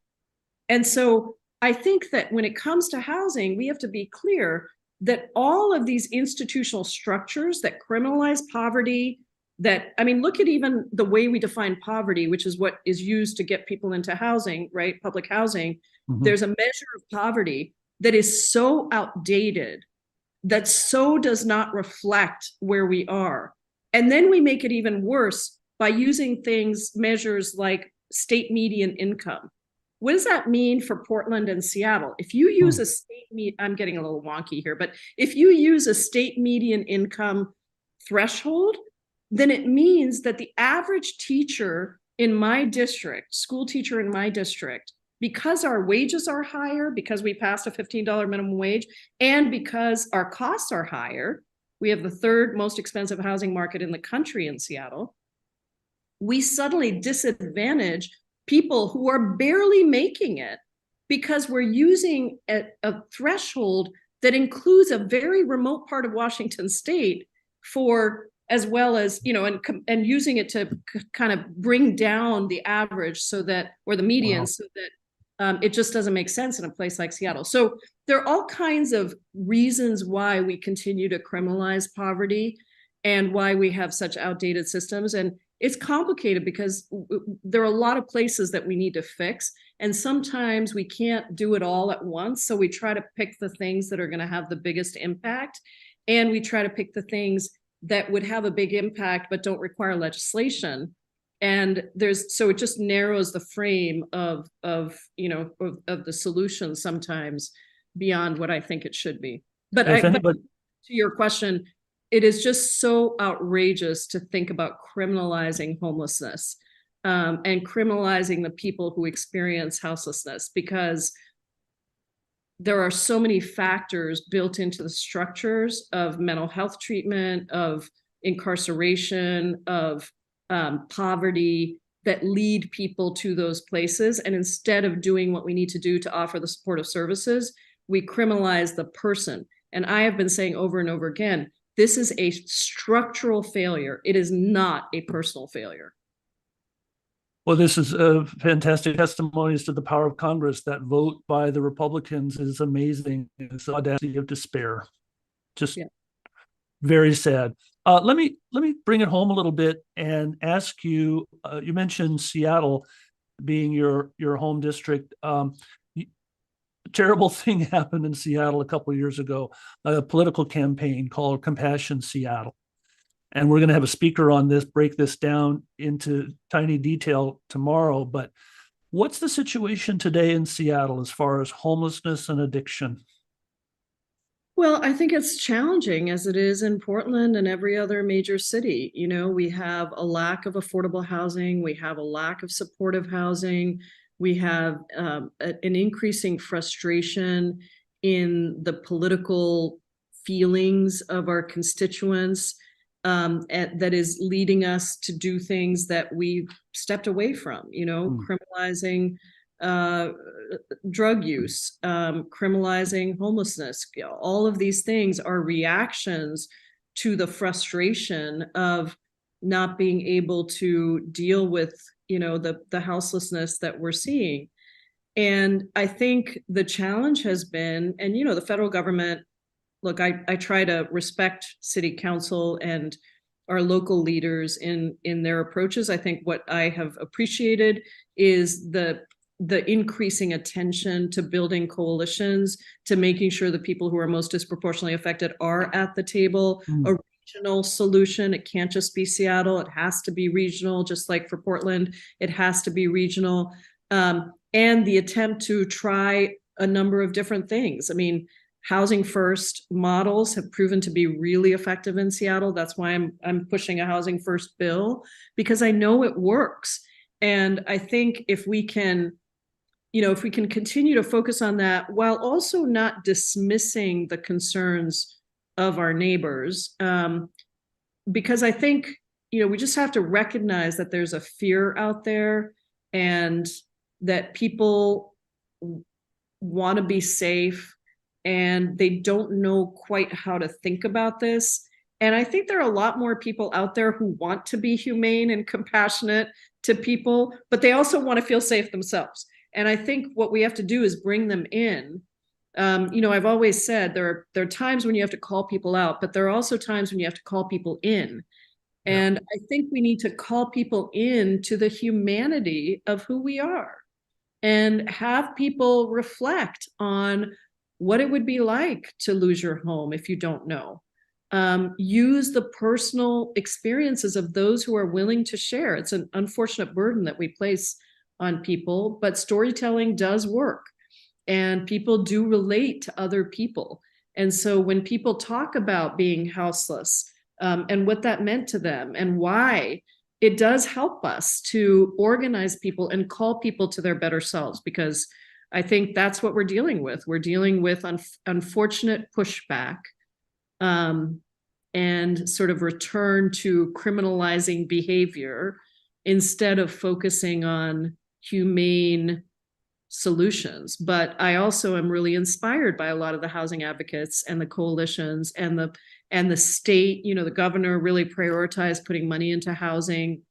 And so I think that when it comes to housing, we have to be clear that all of these institutional structures that criminalize poverty, look at even the way we define poverty, which is what is used to get people into housing, right? Public housing. Mm-hmm. There's a measure of poverty that is so outdated, that so does not reflect where we are. And then we make it even worse by using measures like state median income. What does that mean for Portland and Seattle? If you use I'm getting a little wonky here, but if you use a state median income threshold, then it means that the average teacher in my district, school teacher in my district, because our wages are higher, because we passed a $15 minimum wage, and because our costs are higher, we have the third most expensive housing market in the country in Seattle, we suddenly disadvantage people who are barely making it because we're using a threshold that includes a very remote part of Washington state for, as well as, and using it to kind of bring down the average or the median. Wow. So that it just doesn't make sense in a place like Seattle. So there are all kinds of reasons why we continue to criminalize poverty and why we have such outdated systems. And it's complicated because there are a lot of places that we need to fix. And sometimes we can't do it all at once. So we try to pick the things that are going to have the biggest impact. And we try to pick the things that would have a big impact, but don't require legislation. And so it just narrows the frame of the solution sometimes beyond what I think it should be. But to your question, it is just so outrageous to think about criminalizing homelessness and criminalizing the people who experience houselessness, because there are so many factors built into the structures of mental health treatment, of incarceration, of poverty that lead people to those places. And instead of doing what we need to do to offer the supportive services, we criminalize the person. And I have been saying over and over again, this is a structural failure. It is not a personal failure. Well, this is fantastic testimonies to the power of Congress. That vote by the Republicans is amazing. It's the audacity of despair. Just very sad. Let me bring it home a little bit and ask you. You mentioned Seattle being your home district. A terrible thing happened in Seattle a couple of years ago. A political campaign called Compassion Seattle. And we're going to have a speaker on this, break this down into tiny detail tomorrow. But what's the situation today in Seattle as far as homelessness and addiction? Well, I think it's challenging, as it is in Portland and every other major city. You know, we have a lack of affordable housing. We have a lack of supportive housing. We have an increasing frustration in the political feelings of our constituents. That is leading us to do things that we've stepped away from, criminalizing drug use, criminalizing homelessness. All of these things are reactions to the frustration of not being able to deal with, the houselessness that we're seeing. And I think the challenge has been, and, the federal government, look, I try to respect city council and our local leaders in their approaches. I think what I have appreciated is the increasing attention to building coalitions, to making sure the people who are most disproportionately affected are at the table. A regional solution. It can't just be Seattle. It has to be regional, just like for Portland. It has to be regional. And the attempt to try a number of different things. I mean, housing first models have proven to be really effective in Seattle. That's why I'm pushing a housing first bill, because I know it works. And I think if we can continue to focus on that while also not dismissing the concerns of our neighbors, because I think, we just have to recognize that there's a fear out there and that people want to be safe and they don't know quite how to think about this. And I think there are a lot more people out there who want to be humane and compassionate to people, but they also want to feel safe themselves. And I think what we have to do is bring them in. I've always said there are times when you have to call people out, but there are also times when you have to call people in. And I think we need to call people in to the humanity of who we are and have people reflect on what it would be like to lose your home if you don't know. Use the personal experiences of those who are willing to share. It's an unfortunate burden that we place on people, but storytelling does work and people do relate to other people. And so when people talk about being houseless and what that meant to them and why, it does help us to organize people and call people to their better selves, because I think that's what we're dealing with. We're dealing with unfortunate pushback and sort of return to criminalizing behavior instead of focusing on humane solutions. But I also am really inspired by a lot of the housing advocates and the coalitions and the state. The governor really prioritized putting money into housing.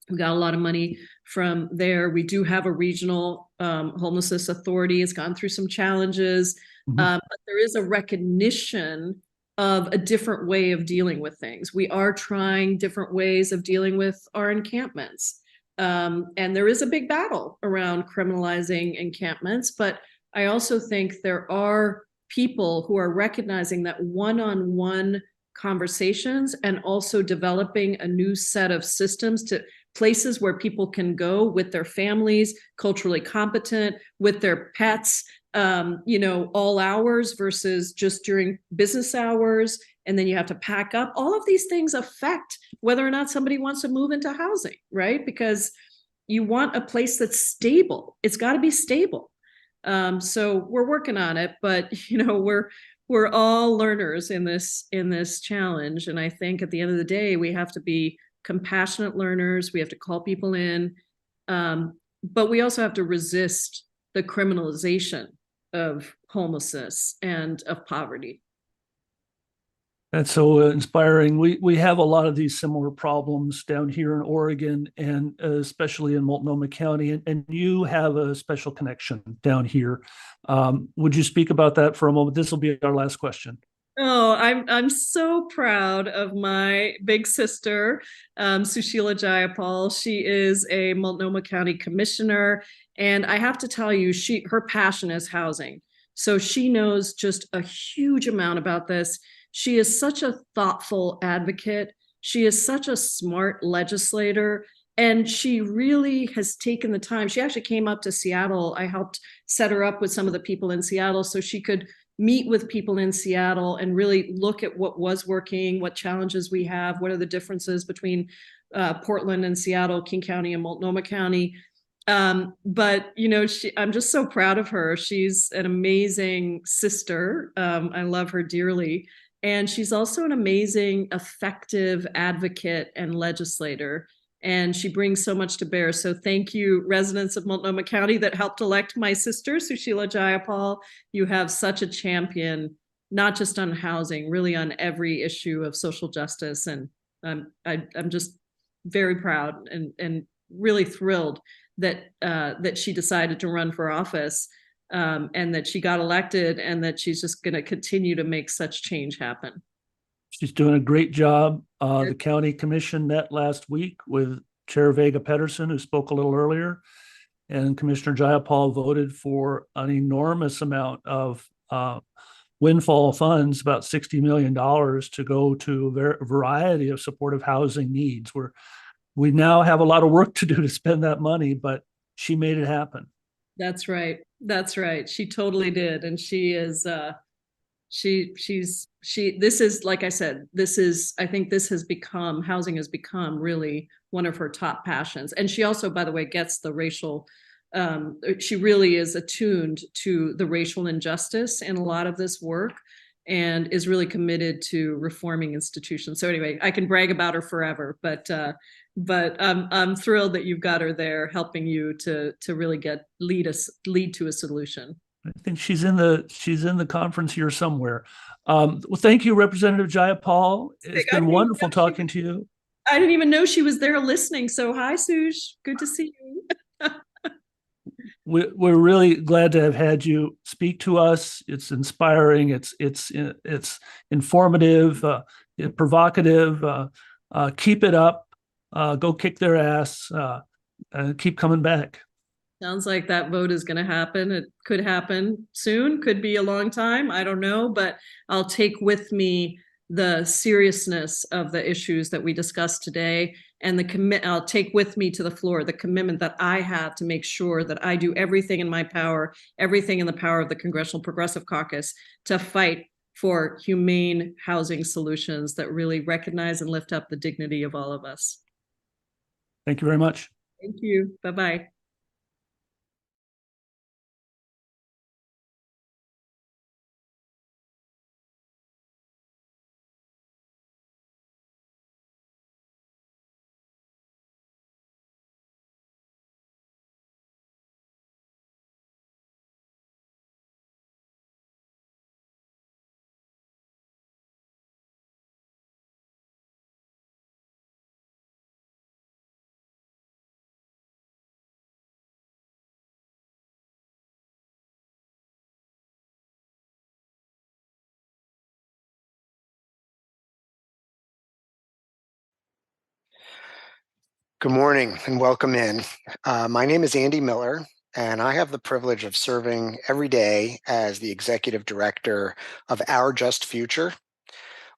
We got a lot of money from there. We do have a regional homelessness authority. It's gone through some challenges, but there is a recognition of a different way of dealing with things. We are trying different ways of dealing with our encampments. And there is a big battle around criminalizing encampments, but I also think there are people who are recognizing that one-on-one conversations and also developing a new set of systems to places where people can go with their families, culturally competent, with their pets, all hours versus just during business hours. And then you have to pack up. All of these things affect whether or not somebody wants to move into housing, right? Because you want a place that's stable. It's got to be stable. So we're working on it, but we're all learners in this challenge. And I think at the end of the day, we have to be compassionate learners. We have to call people in, but we also have to resist the criminalization of homelessness and of poverty. That's so inspiring. We have a lot of these similar problems down here in Oregon, and especially in Multnomah County. And you have a special connection down here. Would you speak about that for a moment? This will be our last question. Oh, I'm so proud of my big sister, Sushila Jayapal. She is a Multnomah County commissioner, and I have to tell you, her passion is housing. So she knows just a huge amount about this. She is such a thoughtful advocate. She is such a smart legislator, and she really has taken the time. She actually came up to Seattle. I helped set her up with some of the people in Seattle so she could meet with people in Seattle and really look at what was working, what challenges we have, what are the differences between Portland and Seattle, King County and Multnomah County. But I'm just so proud of her. She's an amazing sister. I love her dearly. And she's also an amazing, effective advocate and legislator. And she brings so much to bear. So thank you, residents of Multnomah County that helped elect my sister, Sushila Jayapal. You have such a champion, not just on housing, really on every issue of social justice. And I'm just very proud and really thrilled that she decided to run for office, and that she got elected, and that she's just going to continue to make such change happen. She's doing a great job. The county commission met last week with Chair Vega Pederson, who spoke a little earlier, and Commissioner Jayapal voted for an enormous amount of windfall funds, about $60 million, to go to a variety of supportive housing needs. We now have a lot of work to do to spend that money, but she made it happen. That's right. That's right. She totally did. And she is, this is, like I said, I think housing has become really one of her top passions. And she also, by the way, gets the racial, she really is attuned to the racial injustice in a lot of this work, and is really committed to reforming institutions. So anyway, I can brag about her forever, but I'm thrilled that you've got her there helping you to really lead to a solution. I think she's in the conference here somewhere. Well, thank you, Representative Jayapal. It's been wonderful talking to you. I didn't even know she was there listening. So hi, Sush. Good to see you. We're really glad to have had you speak to us. It's inspiring. It's informative, provocative. Keep it up. Go kick their ass. And keep coming back. Sounds like that vote is going to happen. It could happen soon, could be a long time. I don't know, but I'll take with me the seriousness of the issues that we discussed today, and I'll take with me to the floor the commitment that I have to make sure that I do everything in my power, everything in the power of the Congressional Progressive Caucus, to fight for humane housing solutions that really recognize and lift up the dignity of all of us. Thank you very much. Thank you. Bye-bye. Good morning and welcome in. My name is Andy Miller, and I have the privilege of serving every day as the executive director of Our Just Future.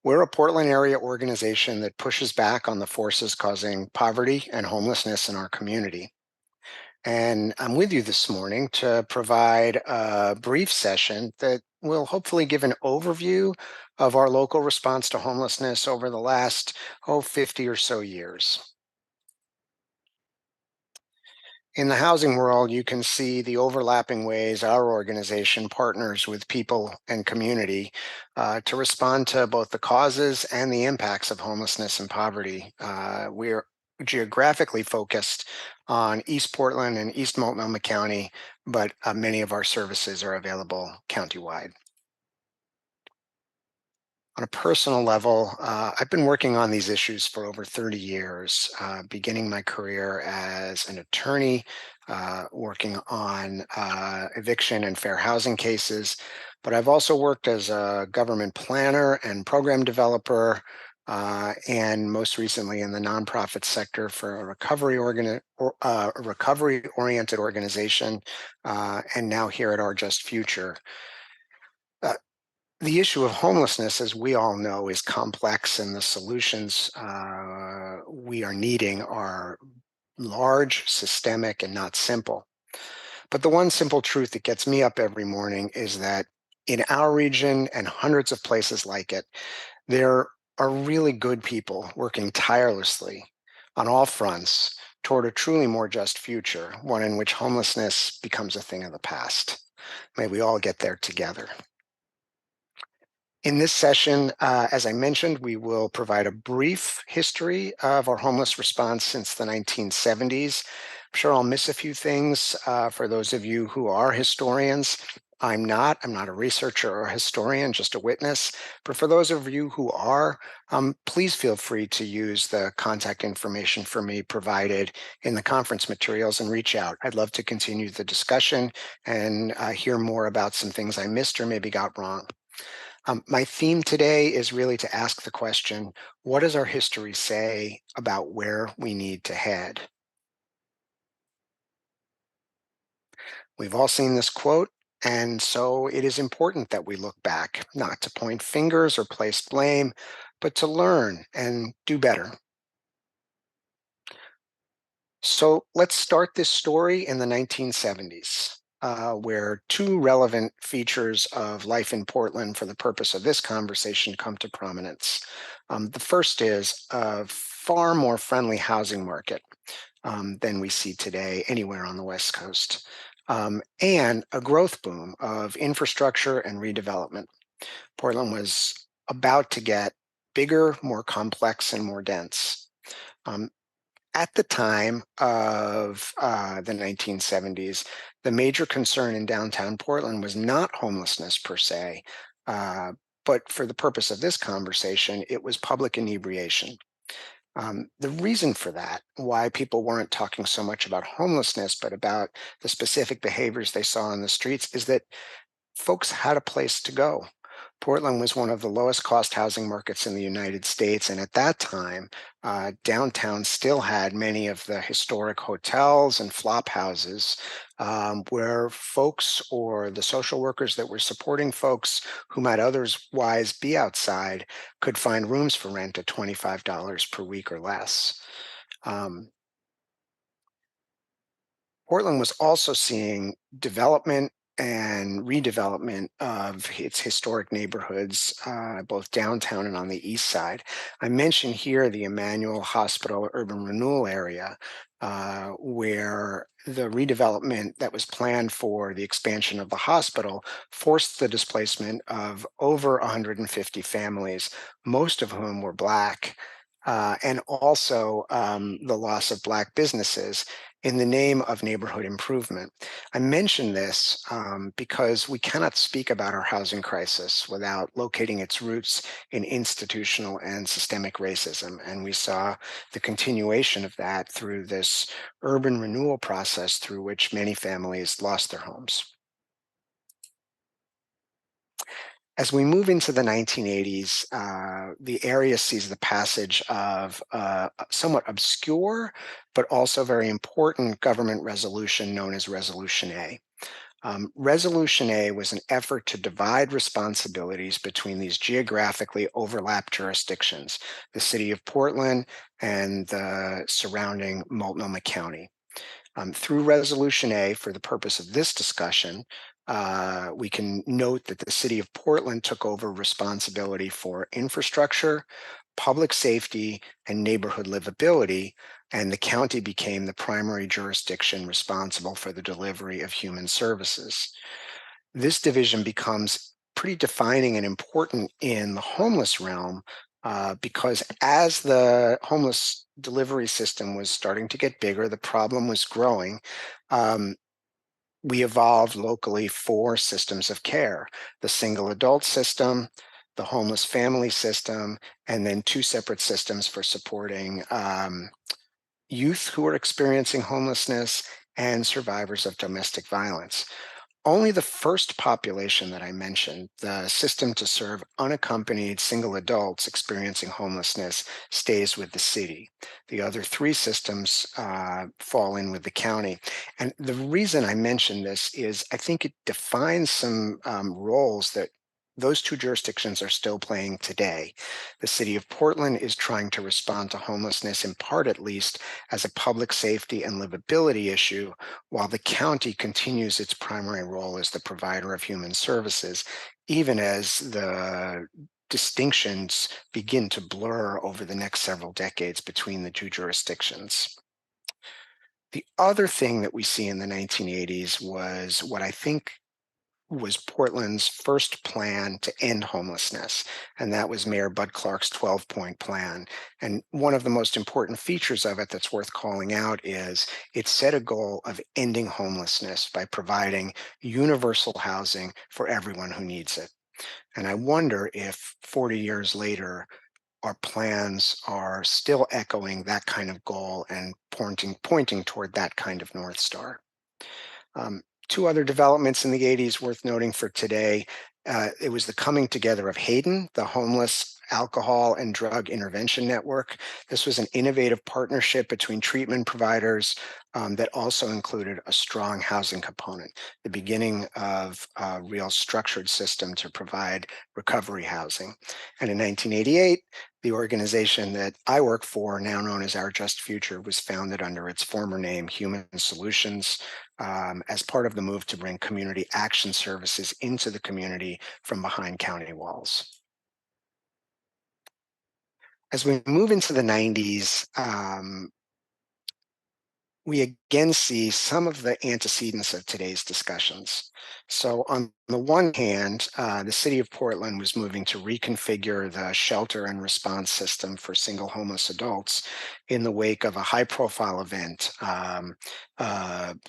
We're a Portland area organization that pushes back on the forces causing poverty and homelessness in our community. And I'm with you this morning to provide a brief session that will hopefully give an overview of our local response to homelessness over the last 50 or so years. In the housing world, you can see the overlapping ways our organization partners with people and community to respond to both the causes and the impacts of homelessness and poverty. We are geographically focused on East Portland and East Multnomah County, but many of our services are available countywide. On a personal level, I've been working on these issues for over 30 years, beginning my career as an attorney, working on eviction and fair housing cases. But I've also worked as a government planner and program developer, and most recently in the nonprofit sector for a recovery-oriented organization, and now here at Our Just Future. The issue of homelessness, as we all know, is complex, and the solutions we are needing are large, systemic, and not simple. But the one simple truth that gets me up every morning is that in our region and hundreds of places like it, there are really good people working tirelessly on all fronts toward a truly more just future, one in which homelessness becomes a thing of the past. May we all get there together. In this session, as I mentioned, we will provide a brief history of our homeless response since the 1970s. I'm sure I'll miss a few things for those of you who are historians. I'm not a researcher or a historian, just a witness. But for those of you who are, please feel free to use the contact information for me provided in the conference materials and reach out. I'd love to continue the discussion and hear more about some things I missed or maybe got wrong. My theme today is really to ask the question, what does our history say about where we need to head? We've all seen this quote, and so it is important that we look back, not to point fingers or place blame, but to learn and do better. So let's start this story in the 1970s. Where two relevant features of life in Portland for the purpose of this conversation come to prominence. The first is a far more friendly housing market than we see today anywhere on the West Coast, and a growth boom of infrastructure and redevelopment. Portland was about to get bigger, more complex, and more dense. At the time of the 1970s, the major concern in downtown Portland was not homelessness per se, but for the purpose of this conversation, it was public inebriation. The reason for that, why people weren't talking so much about homelessness, but about the specific behaviors they saw on the streets, is that folks had a place to go. Portland was one of the lowest cost housing markets in the United States. And at that time, downtown still had many of the historic hotels and flop houses where folks or the social workers that were supporting folks who might otherwise be outside could find rooms for rent at $25 per week or less. Portland was also seeing development and redevelopment of its historic neighborhoods, both downtown and on the east side. I mentioned here the Emmanuel Hospital urban renewal area, where the redevelopment that was planned for the expansion of the hospital forced the displacement of over 150 families, most of whom were Black, and also the loss of Black businesses in the name of neighborhood improvement. I mention this because we cannot speak about our housing crisis without locating its roots in institutional and systemic racism. And we saw the continuation of that through this urban renewal process through which many families lost their homes. As we move into the 1980s, the area sees the passage of a somewhat obscure, but also very important government resolution known as Resolution A. Resolution A was an effort to divide responsibilities between these geographically overlapped jurisdictions, the city of Portland and the surrounding Multnomah County. Through Resolution A, for the purpose of this discussion, We can note that the city of Portland took over responsibility for infrastructure, public safety, and neighborhood livability, and the county became the primary jurisdiction responsible for the delivery of human services. This division becomes pretty defining and important in the homeless realm because as the homeless delivery system was starting to get bigger, the problem was growing. We evolved locally 4 systems of care: the single adult system, the homeless family system, and then 2 separate systems for supporting youth who are experiencing homelessness and survivors of domestic violence. Only the first population that I mentioned, the system to serve unaccompanied single adults experiencing homelessness, stays with the city. The other 3 systems fall in with the county. And the reason I mention this is I think it defines some roles that those 2 jurisdictions are still playing today. The city of Portland is trying to respond to homelessness, in part at least, as a public safety and livability issue, while the county continues its primary role as the provider of human services, even as the distinctions begin to blur over the next several decades between the 2 jurisdictions. The other thing that we see in the 1980s was what I think was Portland's first plan to end homelessness, and that was Mayor Bud Clark's 12-point plan. And one of the most important features of it that's worth calling out is it set a goal of ending homelessness by providing universal housing for everyone who needs it. And I wonder if 40 years later, our plans are still echoing that kind of goal and pointing toward that kind of North Star. 2 other developments in the 80s worth noting for today. It was the coming together of Hayden, the homeless alcohol and drug intervention network. This was an innovative partnership between treatment providers that also included a strong housing component, the beginning of a real structured system to provide recovery housing. And in 1988, the organization that I work for, now known as Our Just Future, was founded under its former name, Human Solutions, as part of the move to bring community action services into the community from behind county walls. As we move into the 90s, we again see some of the antecedents of today's discussions. So on the one hand, the city of Portland was moving to reconfigure the shelter and response system for single homeless adults in the wake of a high-profile event.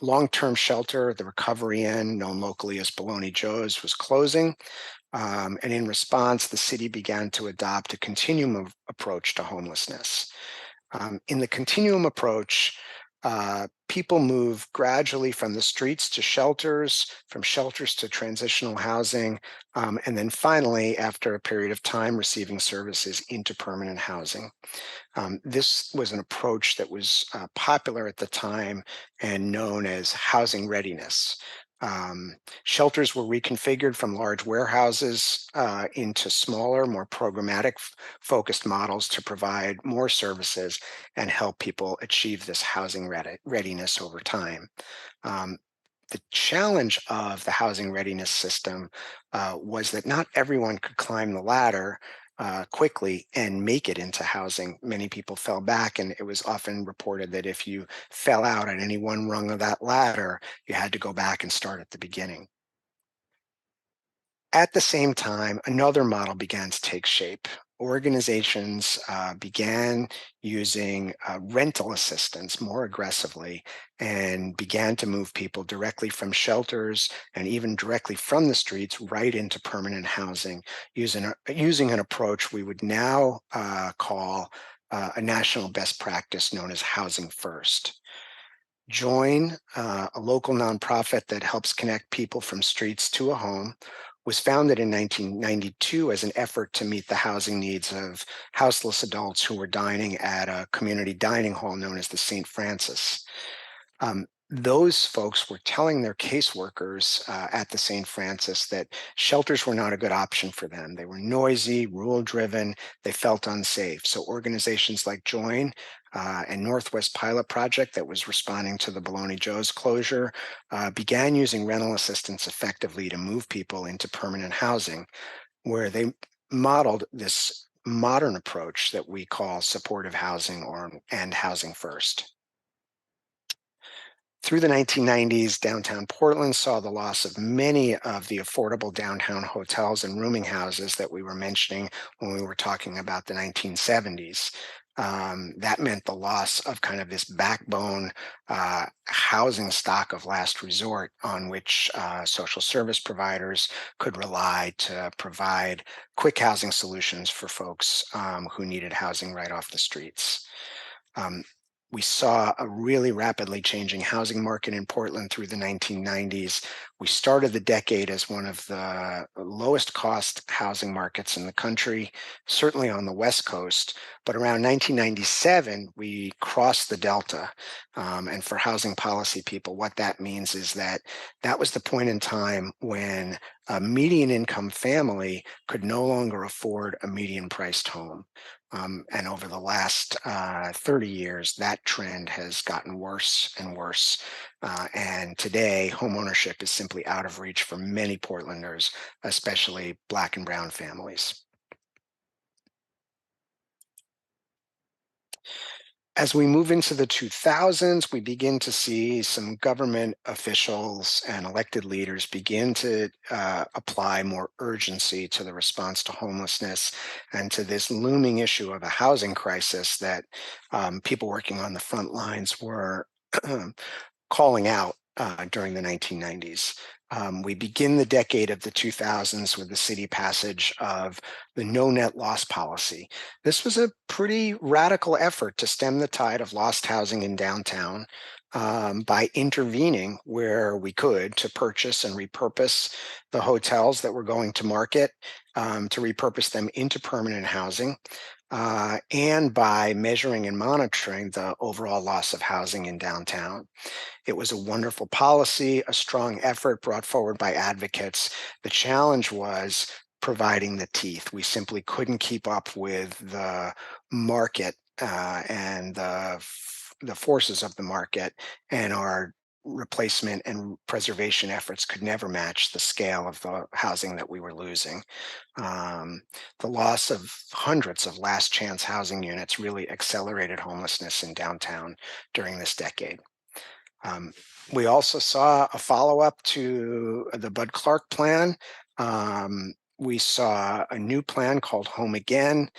Long-term shelter, the Recovery Inn, known locally as Bologna Joe's, was closing. And in response, the city began to adopt a continuum approach to homelessness. In the continuum approach, people move gradually from the streets to shelters, from shelters to transitional housing, and then finally, after a period of time, receiving services into permanent housing. This was an approach that was popular at the time and known as housing readiness. Shelters were reconfigured from large warehouses into smaller, more programmatic focused models to provide more services and help people achieve this housing readiness over time. The challenge of the housing readiness system was that not everyone could climb the ladder quickly and make it into housing. Many people fell back, and it was often reported that if you fell out at any one rung of that ladder, you had to go back and start at the beginning. At the same time, another model began to take shape. Organizations began using rental assistance more aggressively and began to move people directly from shelters and even directly from the streets right into permanent housing using an approach we would now call a national best practice known as Housing First. Join, a local nonprofit that helps connect people from streets to a home, was founded in 1992 as an effort to meet the housing needs of houseless adults who were dining at a community dining hall known as the St. Francis. those folks were telling their caseworkers at the St. Francis that shelters were not a good option for them. They were noisy, rule-driven, they felt unsafe. So organizations like Join and Northwest Pilot Project, that was responding to the Bologna Joe's closure, began using rental assistance effectively to move people into permanent housing, where they modeled this modern approach that we call supportive housing and housing first. Through the 1990s, downtown Portland saw the loss of many of the affordable downtown hotels and rooming houses that we were mentioning when we were talking about the 1970s. That meant the loss of kind of this backbone housing stock of last resort on which social service providers could rely to provide quick housing solutions for folks who needed housing right off the streets. We saw a really rapidly changing housing market in Portland through the 1990s. We started the decade as one of the lowest cost housing markets in the country, certainly on the West Coast. But around 1997, we crossed the Delta. And for housing policy people, what that means is that that was the point in time when a median income family could no longer afford a median priced home. And over the last 30 years, that trend has gotten worse and worse. And today, homeownership is simply out of reach for many Portlanders, especially Black and brown families. As we move into the 2000s, we begin to see some government officials and elected leaders begin to apply more urgency to the response to homelessness and to this looming issue of a housing crisis that people working on the front lines were calling out during the 1990s. We begin the decade of the 2000s with the city passage of the no net loss policy. This was a pretty radical effort to stem the tide of lost housing in downtown by intervening where we could to purchase and repurpose the hotels that were going to market, to repurpose them into permanent housing, and by measuring and monitoring the overall loss of housing in downtown. It was a wonderful policy, a strong effort brought forward by advocates. The challenge was providing the teeth. We simply couldn't keep up with the market and the forces of the market, and our replacement and preservation efforts could never match the scale of the housing that we were losing. The loss of hundreds of last chance housing units really accelerated homelessness in downtown during this decade. We also saw a follow-up to the Bud Clark plan. We saw a new plan called Home Again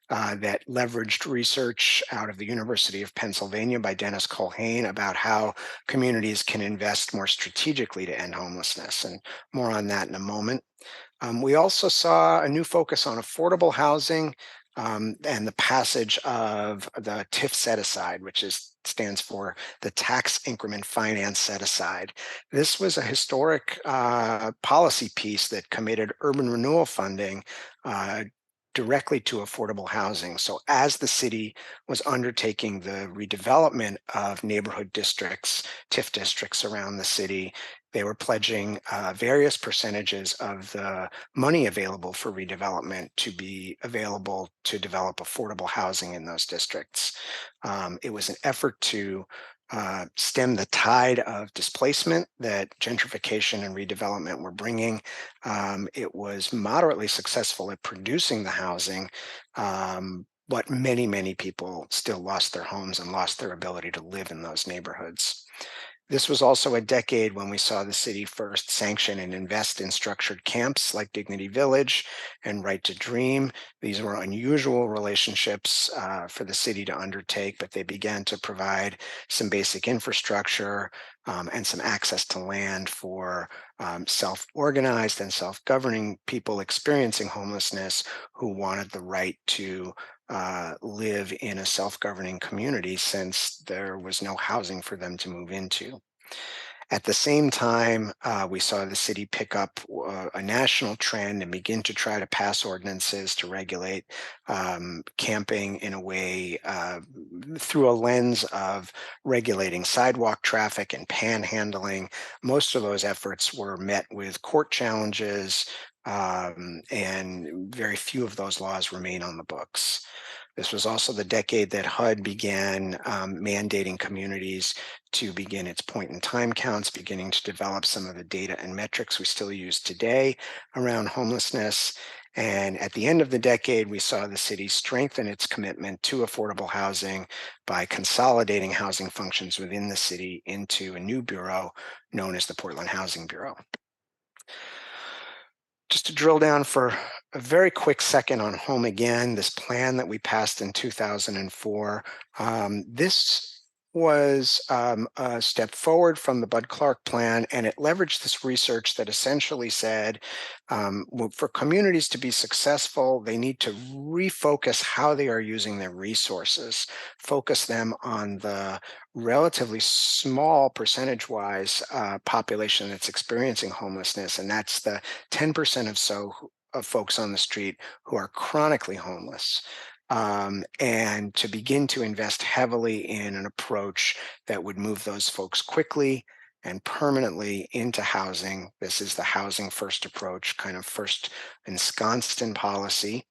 that leveraged research out of the University of Pennsylvania by Dennis Culhane about how communities can invest more strategically to end homelessness, and more on that in a moment. We also saw a new focus on affordable housing and the passage of the TIF set-aside, which stands for the Tax Increment Finance Set-Aside. This was a historic policy piece that committed urban renewal funding directly to affordable housing. So as the city was undertaking the redevelopment of neighborhood districts, TIF districts around the city, they were pledging various percentages of the money available for redevelopment to be available to develop affordable housing in those districts. It was an effort to stem the tide of displacement that gentrification and redevelopment were bringing. It was moderately successful at producing the housing, but many people still lost their homes and lost their ability to live in those neighborhoods. This was also a decade when we saw the city first sanction and invest in structured camps like Dignity Village and Right to Dream. These were unusual relationships for the city to undertake, but they began to provide some basic infrastructure and some access to land for self-organized and self-governing people experiencing homelessness who wanted the right to live in a self-governing community since there was no housing for them to move into. At the same time, we saw the city pick up a national trend and begin to try to pass ordinances to regulate camping in a way through a lens of regulating sidewalk traffic and panhandling. Most of those efforts were met with court challenges, and very few of those laws remain on the books. This was also the decade that HUD began mandating communities to begin its point-in-time counts, beginning to develop some of the data and metrics we still use today around homelessness. And at the end of the decade, we saw the city strengthen its commitment to affordable housing by consolidating housing functions within the city into a new bureau known as the Portland Housing Bureau. Just to drill down for a very quick second on Home Again, this plan that we passed in 2004, this was a step forward from the Bud Clark plan, and it leveraged this research that essentially said for communities to be successful, they need to refocus how they are using their resources, focus them on the relatively small percentage-wise population that's experiencing homelessness, and that's the 10% of folks on the street who are chronically homeless. And to begin to invest heavily in an approach that would move those folks quickly and permanently into housing. This is the housing first approach, kind of first ensconced in policy.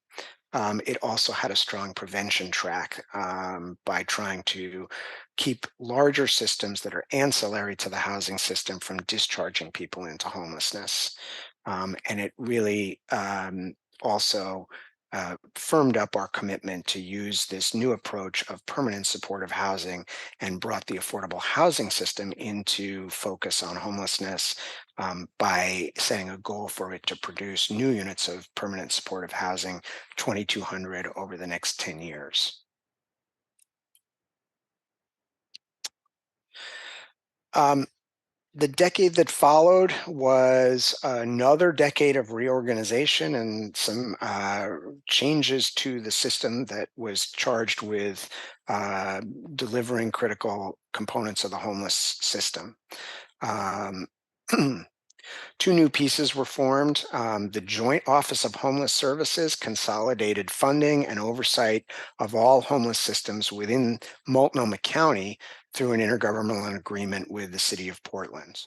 It also had a strong prevention track by trying to keep larger systems that are ancillary to the housing system from discharging people into homelessness. And it really also firmed up our commitment to use this new approach of permanent supportive housing and brought the affordable housing system into focus on homelessness by setting a goal for it to produce new units of permanent supportive housing, 2,200 over the next 10 years. The decade that followed was another decade of reorganization and some changes to the system that was charged with delivering critical components of the homeless system. Two new pieces were formed. The Joint Office of Homeless Services consolidated funding and oversight of all homeless systems within Multnomah County through an intergovernmental agreement with the City of Portland.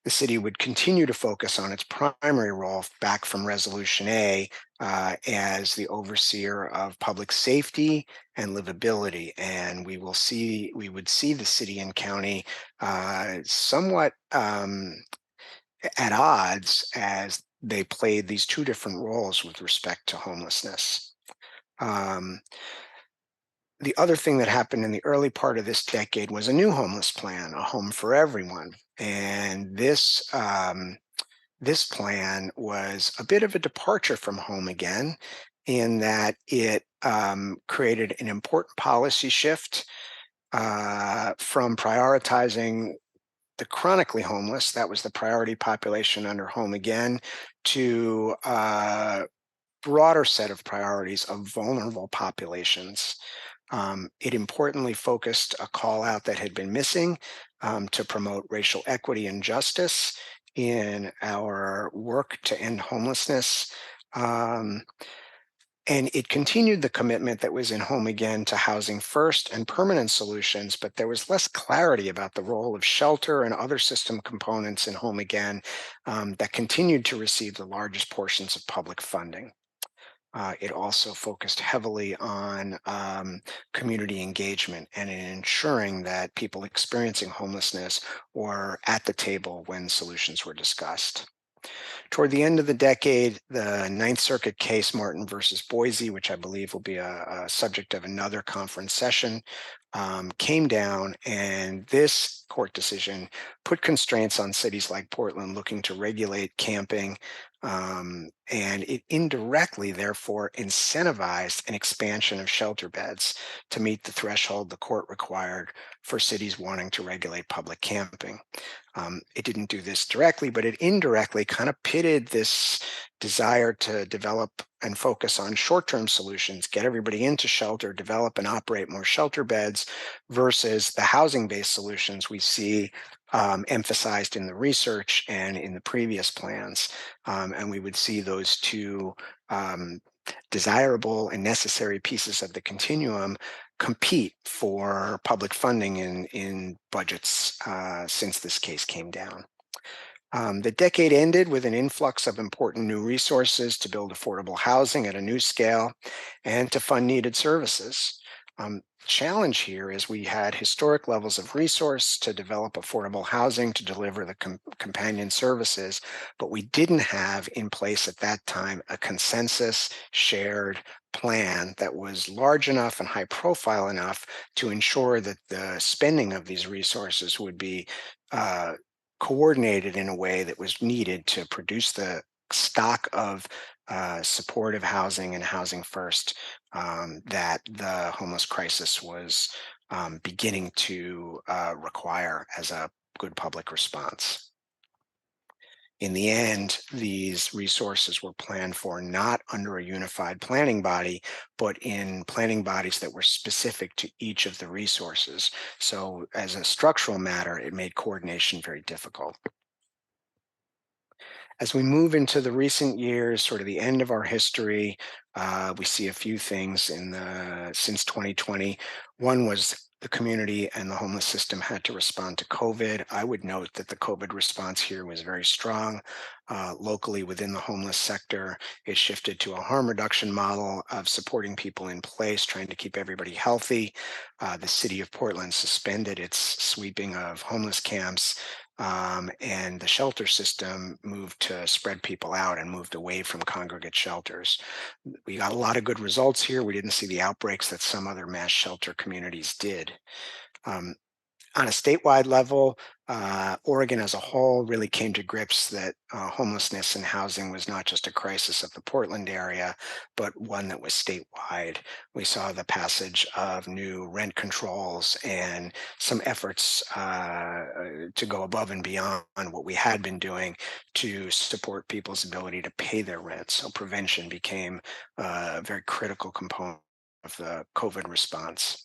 The city would continue to focus on its primary role back from Resolution A as the overseer of public safety and livability. And we would see the city and county somewhat at odds as they played these two different roles with respect to homelessness. The other thing that happened in the early part of this decade was a new homeless plan, a home for everyone. And this plan was a bit of a departure from Home Again in that it created an important policy shift from prioritizing the chronically homeless, that was the priority population under Home Again, to a broader set of priorities of vulnerable populations. It importantly focused a call out that had been missing to promote racial equity and justice in our work to end homelessness. And it continued the commitment that was in Home Again to housing first and permanent solutions, but there was less clarity about the role of shelter and other system components in Home Again that continued to receive the largest portions of public funding. It also focused heavily on community engagement and in ensuring that people experiencing homelessness were at the table when solutions were discussed. Toward the end of the decade, the Ninth Circuit case, Martin versus Boise, which I believe will be a subject of another conference session, came down, and this court decision put constraints on cities like Portland looking to regulate camping, and it indirectly, therefore, incentivized an expansion of shelter beds to meet the threshold the court required for cities wanting to regulate public camping. It didn't do this directly, but it indirectly kind of pitted this desire to develop and focus on short-term solutions, get everybody into shelter, develop and operate more shelter beds versus the housing-based solutions we see emphasized in the research and in the previous plans. And we would see those two desirable and necessary pieces of the continuum compete for public funding in budgets since this case came down. The decade ended with an influx of important new resources to build affordable housing at a new scale and to fund needed services. Challenge here is we had historic levels of resource to develop affordable housing to deliver the companion services, but we didn't have in place at that time a consensus shared plan that was large enough and high profile enough to ensure that the spending of these resources would be coordinated in a way that was needed to produce the stock of supportive housing and housing first that the homeless crisis was beginning to require as a good public response. In the end, these resources were planned for not under a unified planning body, but in planning bodies that were specific to each of the resources. So as a structural matter, it made coordination very difficult. As we move into the recent years, sort of the end of our history, we see a few things since 2020. One was the community and the homeless system had to respond to COVID. I would note that the COVID response here was very strong. Locally within the homeless sector, it shifted to a harm reduction model of supporting people in place, trying to keep everybody healthy. The city of Portland suspended its sweeping of homeless camps. And the shelter system moved to spread people out and moved away from congregate shelters. We got a lot of good results here. We didn't see the outbreaks that some other mass shelter communities did. On a statewide level, Oregon as a whole really came to grips that homelessness and housing was not just a crisis of the Portland area, but one that was statewide. We saw the passage of new rent controls and some efforts to go above and beyond what we had been doing to support people's ability to pay their rent. So prevention became a very critical component of the COVID response.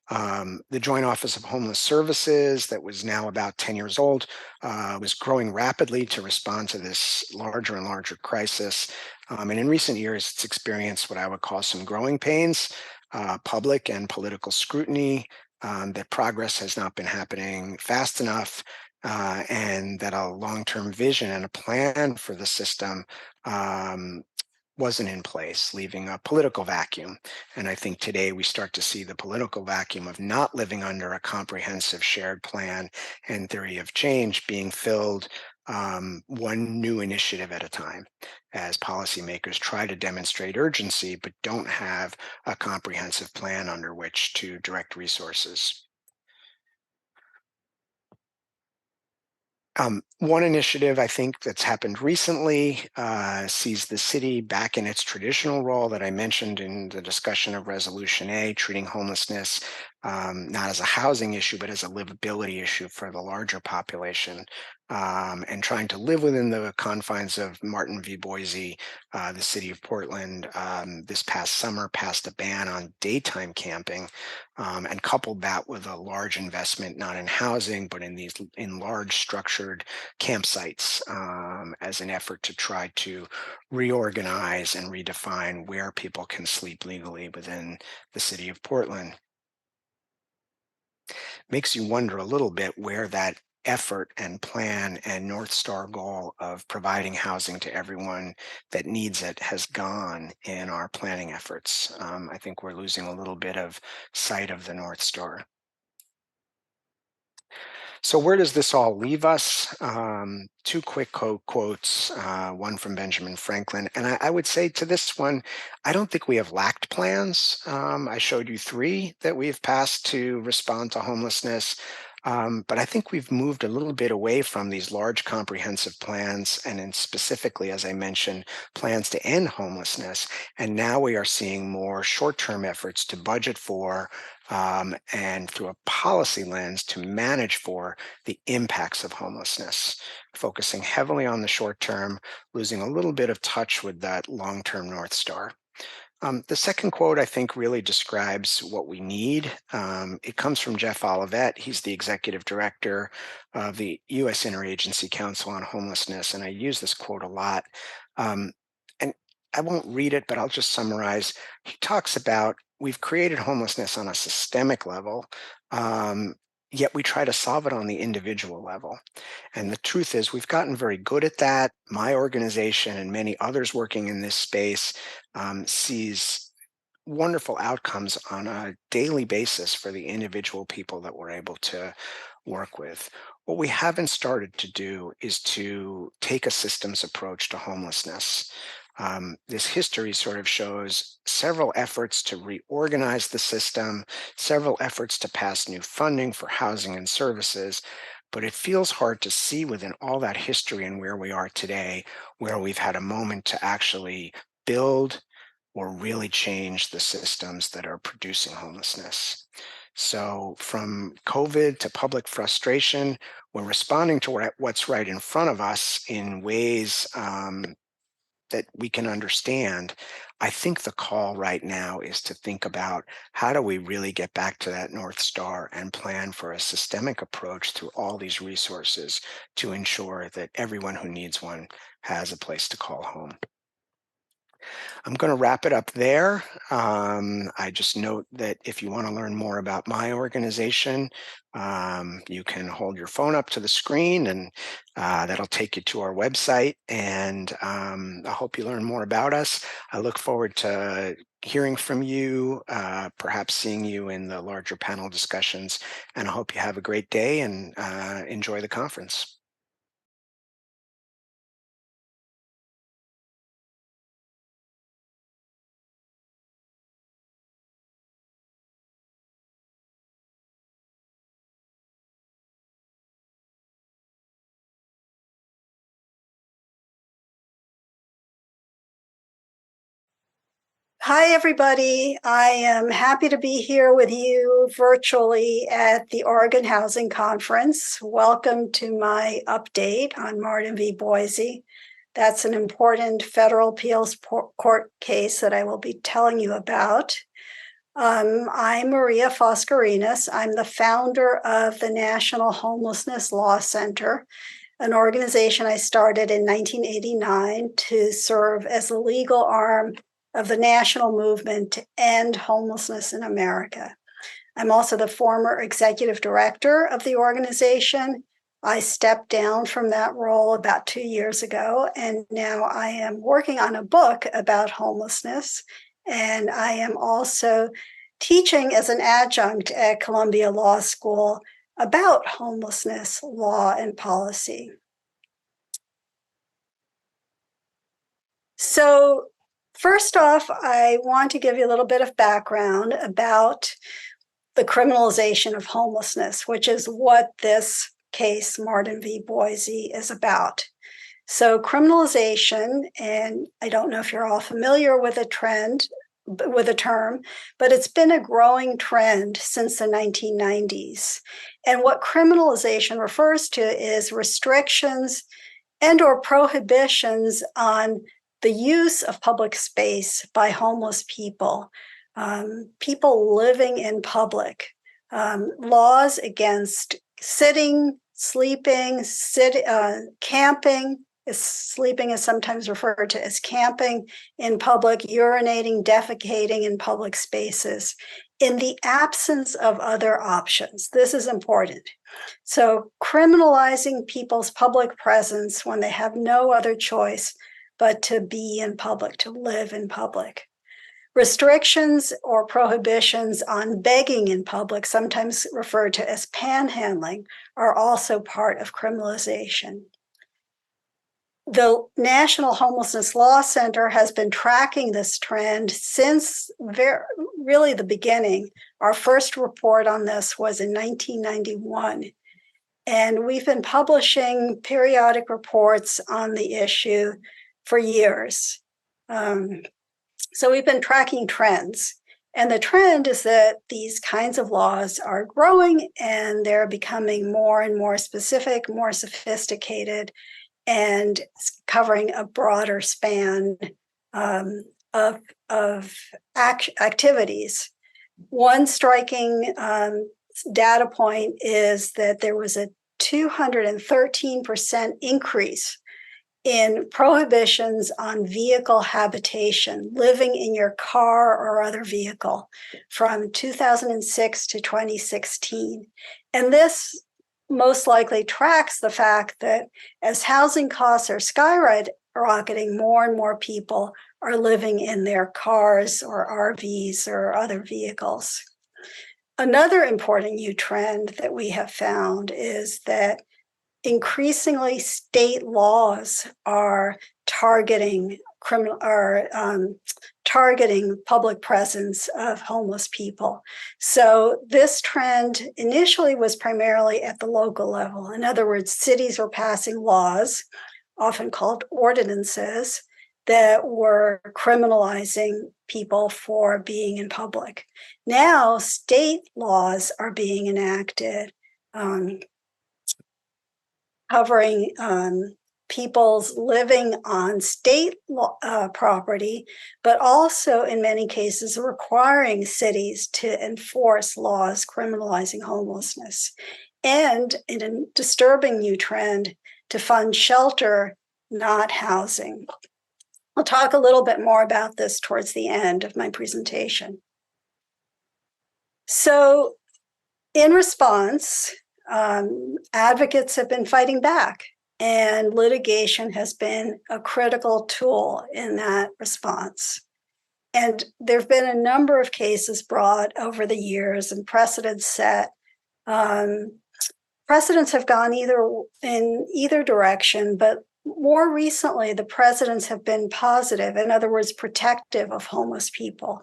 The Joint Office of Homeless Services, that was now about 10 years old, was growing rapidly to respond to this larger and larger crisis. And in recent years, it's experienced what I would call some growing pains, public and political scrutiny, that progress has not been happening fast enough, and that a long-term vision and a plan for the system wasn't in place, leaving a political vacuum. And I think today we start to see the political vacuum of not living under a comprehensive shared plan and theory of change being filled one new initiative at a time, as policymakers try to demonstrate urgency, but don't have a comprehensive plan under which to direct resources. One initiative I think that's happened recently sees the city back in its traditional role that I mentioned in the discussion of Resolution A, treating homelessness not as a housing issue, but as a livability issue for the larger population, and trying to live within the confines of Martin v. Boise. The city of Portland this past summer passed a ban on daytime camping, and coupled that with a large investment not in housing but in large structured campsites as an effort to try to reorganize and redefine where people can sleep legally within the city of Portland. Makes you wonder a little bit where that effort and plan and North Star goal of providing housing to everyone that needs it has gone in our planning efforts. I think we're losing a little bit of sight of the North Star. So where does this all leave us? Two quick quotes, one from Benjamin Franklin. And I would say to this one, I don't think we have lacked plans. I showed you 3 that we've passed to respond to homelessness. But I think we've moved a little bit away from these large comprehensive plans and then specifically, as I mentioned, plans to end homelessness. And now we are seeing more short-term efforts to budget for and through a policy lens to manage for the impacts of homelessness, focusing heavily on the short term, losing a little bit of touch with that long-term North Star. The second quote, I think, really describes what we need. It comes from Jeff Olivet. He's the executive director of the U.S. Interagency Council on Homelessness, and I use this quote a lot. And I won't read it, but I'll just summarize. He talks about we've created homelessness on a systemic level, yet we try to solve it on the individual level. And the truth is, we've gotten very good at that. My organization and many others working in this space sees wonderful outcomes on a daily basis for the individual people that we're able to work with. What we haven't started to do is to take a systems approach to homelessness. This history sort of shows several efforts to reorganize the system, several efforts to pass new funding for housing and services, but it feels hard to see within all that history and where we are today, where we've had a moment to actually build or really change the systems that are producing homelessness. So from COVID to public frustration, we're responding to what's right in front of us in ways that we can understand. I think the call right now is to think about how do we really get back to that North Star and plan for a systemic approach through all these resources to ensure that everyone who needs one has a place to call home. I'm going to wrap it up there. I just note that if you want to learn more about my organization, you can hold your phone up to the screen and that'll take you to our website. And I hope you learn more about us. I look forward to hearing from you, perhaps seeing you in the larger panel discussions. And I hope you have a great day and enjoy the conference. Hi, everybody. I am happy to be here with you virtually at the Oregon Housing Conference. Welcome to my update on Martin v. Boise. That's an important federal appeals court case that I will be telling you about. I'm Maria Foscarinis. I'm the founder of the National Homelessness Law Center, an organization I started in 1989 to serve as the legal arm of the national movement to end homelessness in America. I'm also the former executive director of the organization. I stepped down from that role about 2 years ago, and now I am working on a book about homelessness, and I am also teaching as an adjunct at Columbia Law School about homelessness law and policy. So, first off, I want to give you a little bit of background about the criminalization of homelessness, which is what this case, Martin v. Boise, is about. So criminalization, and I don't know if you're all familiar with the term, but it's been a growing trend since the 1990s. And what criminalization refers to is restrictions and or prohibitions on the use of public space by homeless people, people living in public, laws against sitting, sleeping, camping. Sleeping is sometimes referred to as camping in public, urinating, defecating in public spaces, in the absence of other options. This is important. So criminalizing people's public presence when they have no other choice but to be in public, to live in public. Restrictions or prohibitions on begging in public, sometimes referred to as panhandling, are also part of criminalization. The National Homelessness Law Center has been tracking this trend since really the beginning. Our first report on this was in 1991. And we've been publishing periodic reports on the issue for years. So we've been tracking trends. And the trend is that these kinds of laws are growing and they're becoming more and more specific, more sophisticated, and covering a broader span activities. One striking data point is that there was a 213% increase in prohibitions on vehicle habitation, living in your car or other vehicle, from 2006 to 2016. And this most likely tracks the fact that as housing costs are skyrocketing, more and more people are living in their cars or RVs or other vehicles. Another important new trend that we have found is that increasingly state laws are targeting public presence of homeless people. So this trend initially was primarily at the local level. In other words, cities were passing laws, often called ordinances, that were criminalizing people for being in public. Now, state laws are being enacted, covering people's living on state property, but also in many cases requiring cities to enforce laws criminalizing homelessness. And in a disturbing new trend, to fund shelter, not housing. I'll talk a little bit more about this towards the end of my presentation. So in response, advocates have been fighting back, and litigation has been a critical tool in that response. And there have been a number of cases brought over the years and precedents set. Precedents have gone in either direction, but more recently, the precedents have been positive, in other words, protective of homeless people.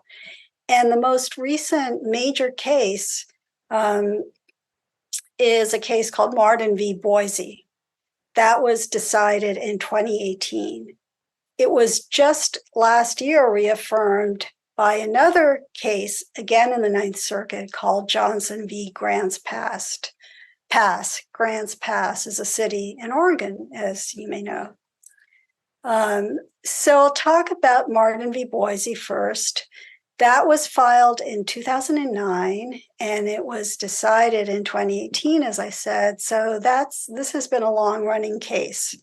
And the most recent major case is a case called Martin v. Boise. That was decided in 2018. It was just last year reaffirmed by another case, again in the Ninth Circuit, called Johnson v. Grants Pass. Grants Pass is a city in Oregon, as you may know. So I'll talk about Martin v. Boise first. That was filed in 2009, and it was decided in 2018, as I said. So this has been a long-running case.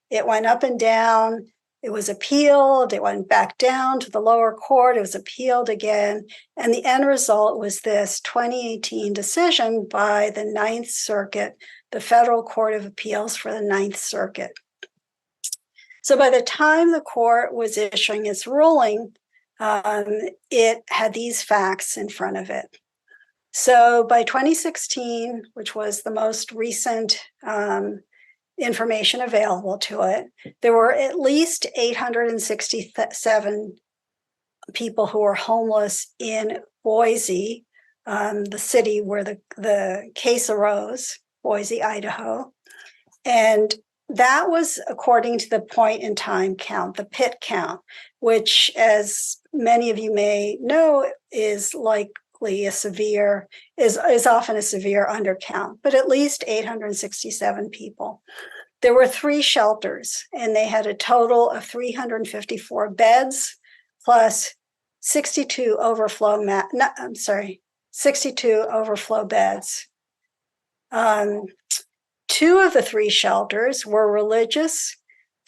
It went up and down. It was appealed. It went back down to the lower court. It was appealed again. And the end result was this 2018 decision by the Ninth Circuit, the Federal Court of Appeals for the Ninth Circuit. So by the time the court was issuing its ruling, it had these facts in front of it. So by 2016, which was the most recent information available to it, there were at least 867 people who were homeless in Boise, the city where the case arose, Boise, Idaho. And that was according to the point in time count, the PIT count, which, as many of you may know, is likely is often a severe undercount, but at least 867 people. There were 3 shelters, and they had a total of 354 beds plus 62 overflow 62 overflow beds. 2 of the 3 shelters were religious.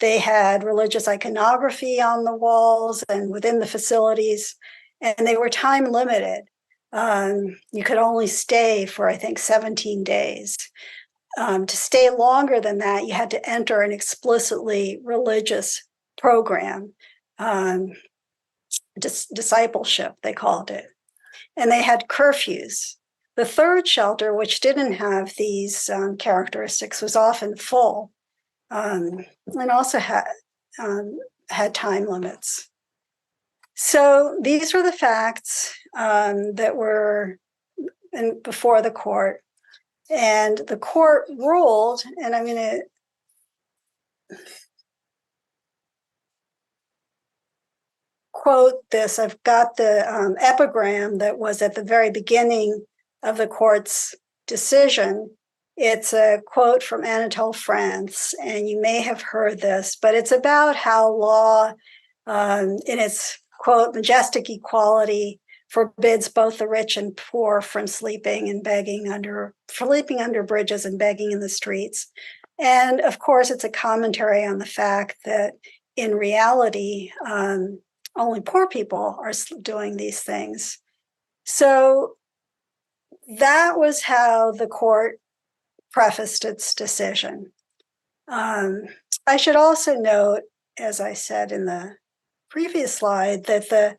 They had religious iconography on the walls and within the facilities, and they were time limited. You could only stay for, I think, 17 days. To stay longer than that, you had to enter an explicitly religious program, discipleship, they called it. And they had curfews. The 3rd shelter, which didn't have these characteristics, was often full, and also had time limits. So these were the facts that were before the court. And the court ruled, and I'm going to quote this. I've got the epigram that was at the very beginning of the court's decision. It's a quote from Anatole France, and you may have heard this, but it's about how law, in its quote, majestic equality forbids both the rich and poor from sleeping under bridges and begging in the streets. And of course, it's a commentary on the fact that in reality, only poor people are doing these things. So that was how the court prefaced its decision. I should also note, as I said in the previous slide, that the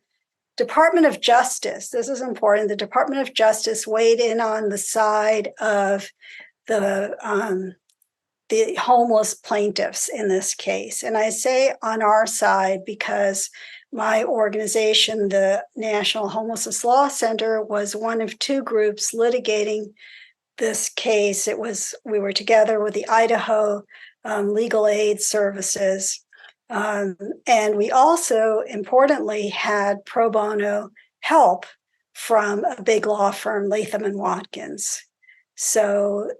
Department of Justice, this is important, the Department of Justice weighed in on the side of the homeless plaintiffs in this case. And I say on our side because my organization, the National Homelessness Law Center, was one of two groups litigating this case. We were together with the Idaho Legal Aid Services. And we also, importantly, had pro bono help from a big law firm, Latham and Watkins. So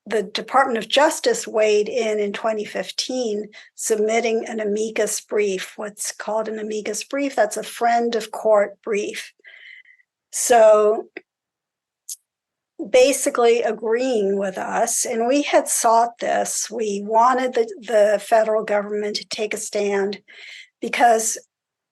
the Department of Justice weighed in 2015, submitting an amicus brief, what's called an amicus brief. That's a friend of court brief. So basically agreeing with us, and we had sought this. We wanted the federal government to take a stand, because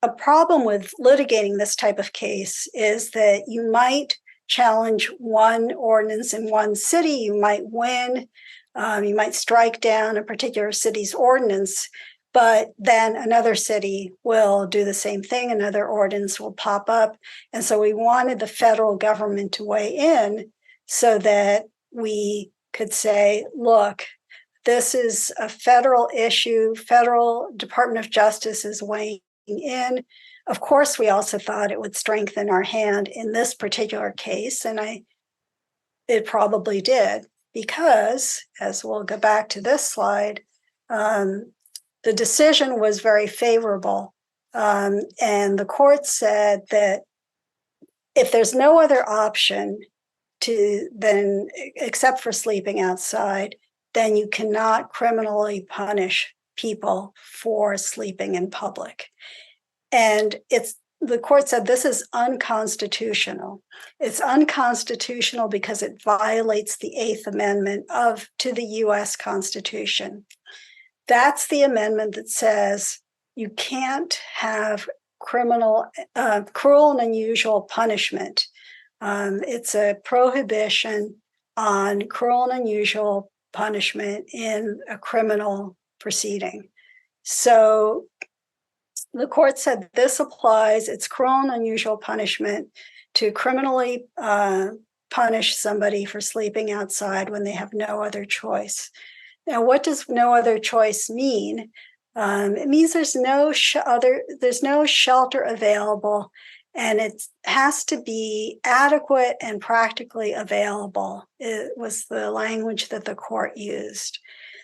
a problem with litigating this type of case is that you might challenge one ordinance in one city, you might win, you might strike down a particular city's ordinance, but then another city will do the same thing, another ordinance will pop up. And so we wanted the federal government to weigh in so that we could say, look, this is a federal issue, federal Department of Justice is weighing in. Of course, we also thought it would strengthen our hand in this particular case, and it probably did, because, as we'll go back to this slide, the decision was very favorable. And the court said that if there's no other option except for sleeping outside, then you cannot criminally punish people for sleeping in public. And the court said this is unconstitutional. It's unconstitutional because it violates the 8th Amendment to the US Constitution. That's the amendment that says you can't have cruel and unusual punishment. It's a prohibition on cruel and unusual punishment in a criminal proceeding. So the court said this applies, it's cruel and unusual punishment to criminally punish somebody for sleeping outside when they have no other choice. Now, what does no other choice mean? It means there's no shelter available, and it has to be adequate and practically available. It was the language that the court used.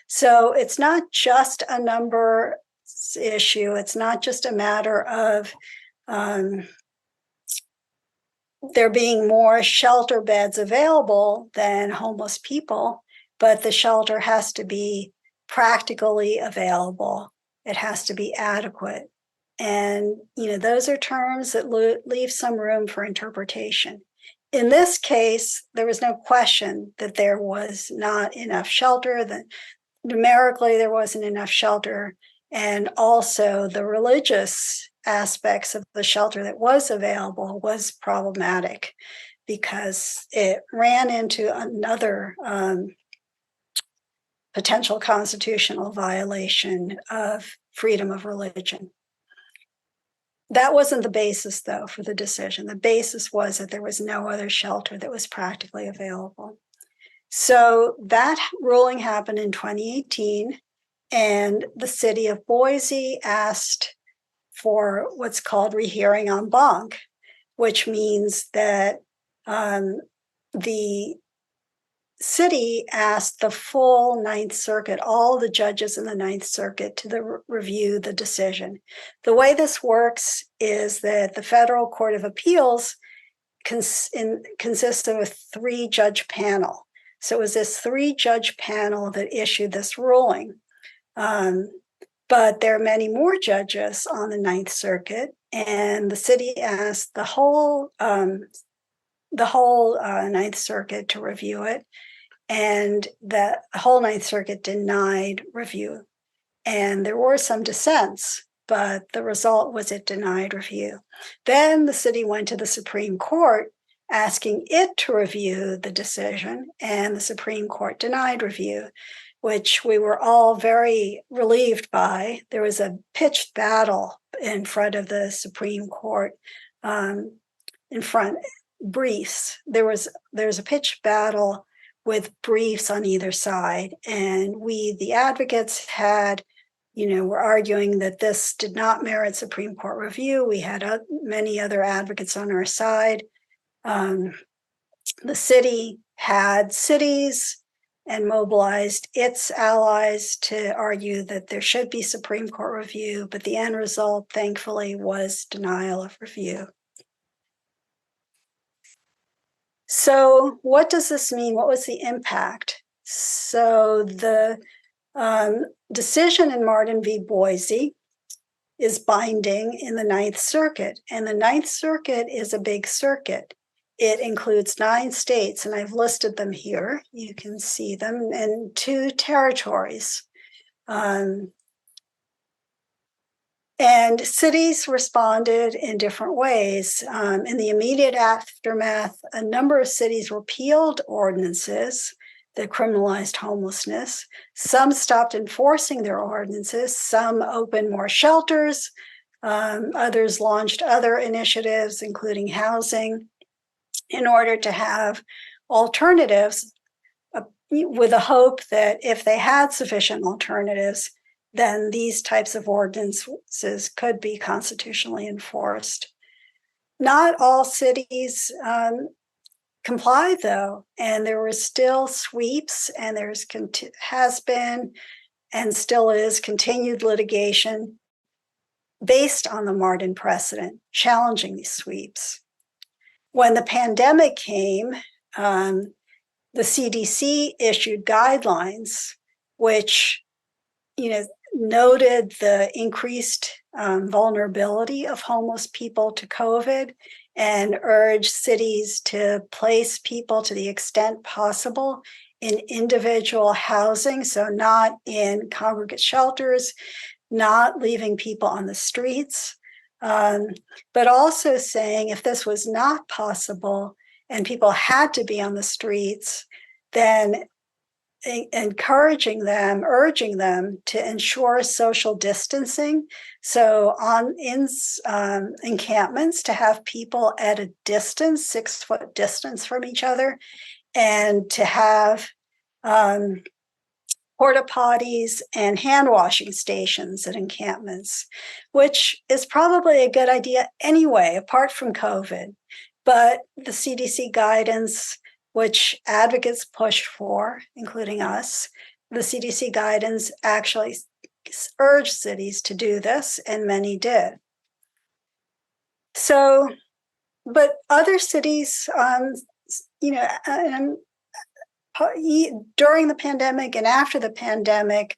So it's not just a number issue. It's not just a matter of there being more shelter beds available than homeless people, but the shelter has to be practically available. It has to be adequate. And, those are terms that leave some room for interpretation. In this case, there was no question that there was not enough shelter, that numerically there wasn't enough shelter. And also the religious aspects of the shelter that was available was problematic because it ran into another potential constitutional violation of freedom of religion. That wasn't the basis, though, for the decision. The basis was that there was no other shelter that was practically available. So that ruling happened in 2018, and the city of Boise asked for what's called rehearing en banc, which means that the city asked the full Ninth Circuit, all the judges in the Ninth Circuit, to review the decision. The way this works is that the Federal Court of Appeals consists of a 3-judge panel. So it was this 3-judge panel that issued this ruling. But there are many more judges on the Ninth Circuit, and the city asked the whole Ninth Circuit to review it, and the whole Ninth Circuit denied review. And there were some dissents, but the result was it denied review. Then the city went to the Supreme Court asking it to review the decision, and the Supreme Court denied review, which we were all very relieved by. There was a pitched battle in front of the Supreme Court, briefs. There's a pitched battle with briefs on either side, and we, the advocates, were arguing that this did not merit Supreme Court review. We had many other advocates on our side. The city had cities and mobilized its allies to argue that there should be Supreme Court review, but the end result, thankfully, was denial of review. So what does this mean? What was the impact? So the decision in Martin v. Boise is binding in the Ninth Circuit, and the Ninth Circuit is a big circuit. It includes 9 states, and I've listed them here. You can see them, and 2 territories. And cities responded in different ways. In the immediate aftermath, a number of cities repealed ordinances that criminalized homelessness. Some stopped enforcing their ordinances. Some opened more shelters. Others launched other initiatives, including housing, in order to have alternatives, with the hope that if they had sufficient alternatives, then these types of ordinances could be constitutionally enforced. Not all cities complied, though, and there were still sweeps, and has been and still is continued litigation based on the Martin precedent, challenging these sweeps. When the pandemic came, the CDC issued guidelines which, noted the increased vulnerability of homeless people to COVID and urged cities to place people to the extent possible in individual housing, so not in congregate shelters, not leaving people on the streets, but also saying if this was not possible and people had to be on the streets, then encouraging them, urging them to ensure social distancing. So in encampments, to have people at a distance, 6-foot distance from each other, and to have porta potties and hand washing stations at encampments, which is probably a good idea anyway, apart from COVID. But the CDC guidance, which advocates pushed for, including us, the CDC guidance actually urged cities to do this, and many did. So, but other cities, during the pandemic and after the pandemic,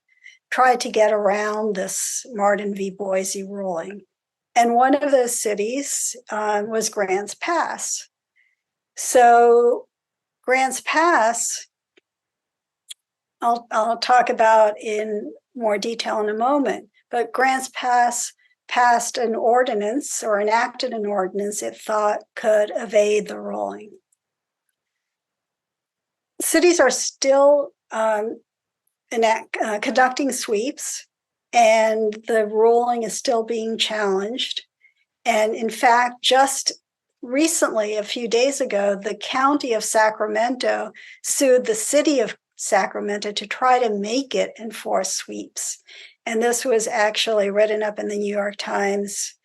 tried to get around this Martin v. Boise ruling. And one of those cities was Grants Pass. So Grants Pass, I'll talk about in more detail in a moment, but Grants Pass passed an ordinance or enacted an ordinance it thought could evade the ruling. Cities are still conducting sweeps, and the ruling is still being challenged. And in fact, just recently, a few days ago, the county of Sacramento sued the city of Sacramento to try to make it enforce sweeps. And this was actually written up in the New York Times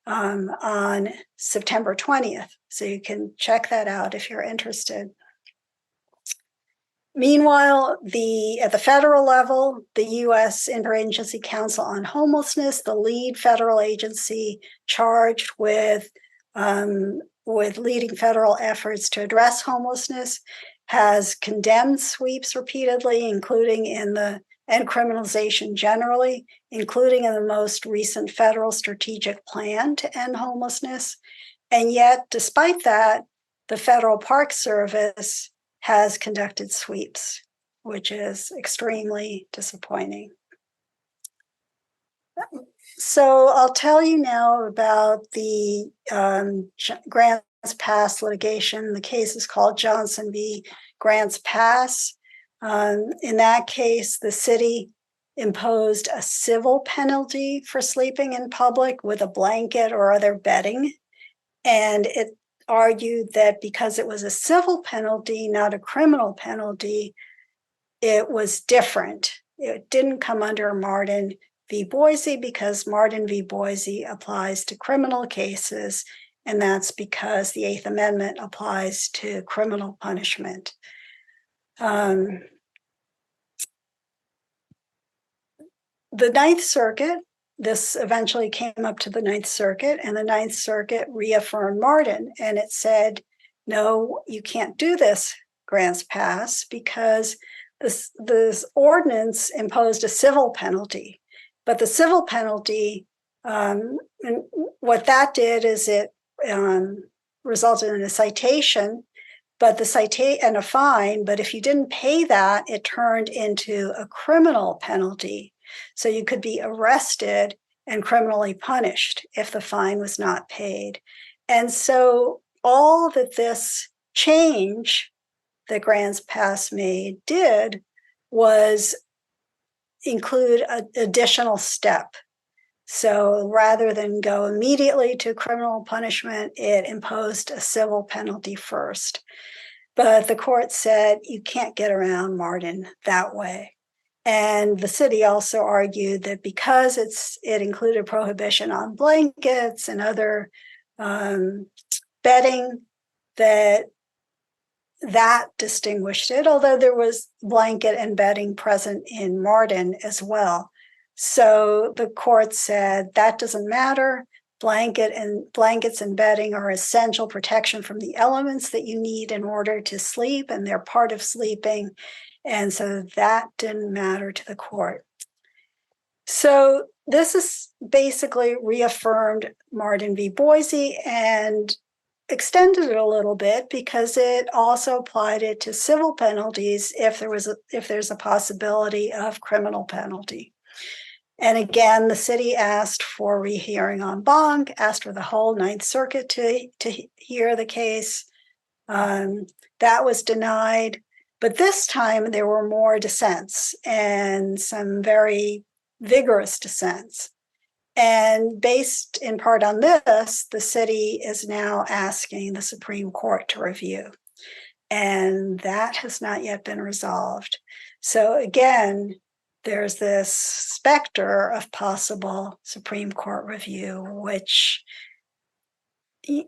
on September 20th. So you can check that out if you're interested. Meanwhile, at the federal level, the U.S. Interagency Council on Homelessness, the lead federal agency charged with leading federal efforts to address homelessness, has condemned sweeps repeatedly, including in the and criminalization generally, including in the most recent federal strategic plan to end homelessness. And yet, despite that, the Federal Park Service has conducted sweeps, which is extremely disappointing. So I'll tell you now about the Grants Pass litigation. The case is called Johnson v. Grants Pass. In that case, the city imposed a civil penalty for sleeping in public with a blanket or other bedding. And it argued that because it was a civil penalty, not a criminal penalty, it was different. It didn't come under Martin v. Boise because Martin v. Boise applies to criminal cases, and that's because the Eighth Amendment applies to criminal punishment. The Ninth Circuit, this eventually came up to the Ninth Circuit, and the Ninth Circuit reaffirmed Martin, and it said, no, you can't do this, Grants Pass, because this ordinance imposed a civil penalty. But the civil penalty, and what that did is it resulted in a citation, but and a fine. But if you didn't pay that, it turned into a criminal penalty. So you could be arrested and criminally punished if the fine was not paid. And so all that this change that Grants Pass made did was include an additional step. So rather than go immediately to criminal punishment, it imposed a civil penalty first. But the court said you can't get around Martin that way. And the city also argued that because it included prohibition on blankets and other bedding, that distinguished it, although there was blanket and bedding present in Martin as well. So the court said that doesn't matter. Blankets and bedding are essential protection from the elements that you need in order to sleep, and they're part of sleeping. And so that didn't matter to the court. So this is basically reaffirmed Martin v. Boise and extended it a little bit because it also applied it to civil penalties if there's a possibility of criminal penalty. And again, the city asked for rehearing en banc, asked for the whole Ninth Circuit to hear the case. That was denied. But this time there were more dissents and some very vigorous dissents. And based in part on this, the city is now asking the Supreme Court to review. And that has not yet been resolved. So again, there's this specter of possible Supreme Court review, which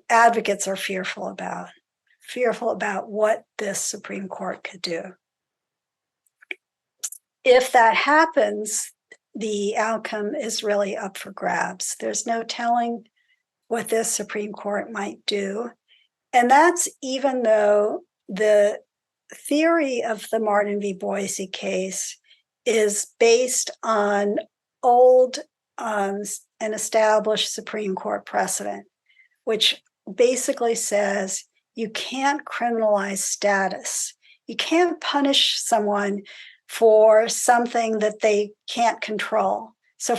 advocates are fearful about what this Supreme Court could do. If that happens, the outcome is really up for grabs. There's no telling what this Supreme Court might do. And that's even though the theory of the Martin v. Boise case is based on old and established Supreme Court precedent, which basically says you can't criminalize status. You can't punish someone for something that they can't control. So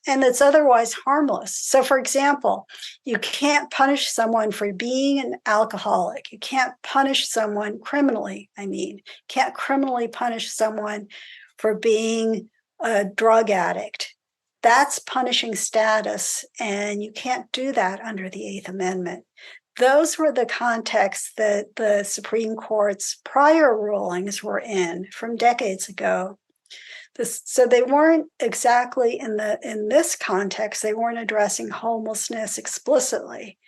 and it's otherwise harmless. So for example, you can't punish someone for being an alcoholic. You can't punish someone criminally, can't criminally punish someone for being a drug addict. That's punishing status, and you can't do that under the Eighth Amendment. Those were the contexts that the Supreme Court's prior rulings were in from decades ago. So they weren't exactly in this context, they weren't addressing homelessness explicitly.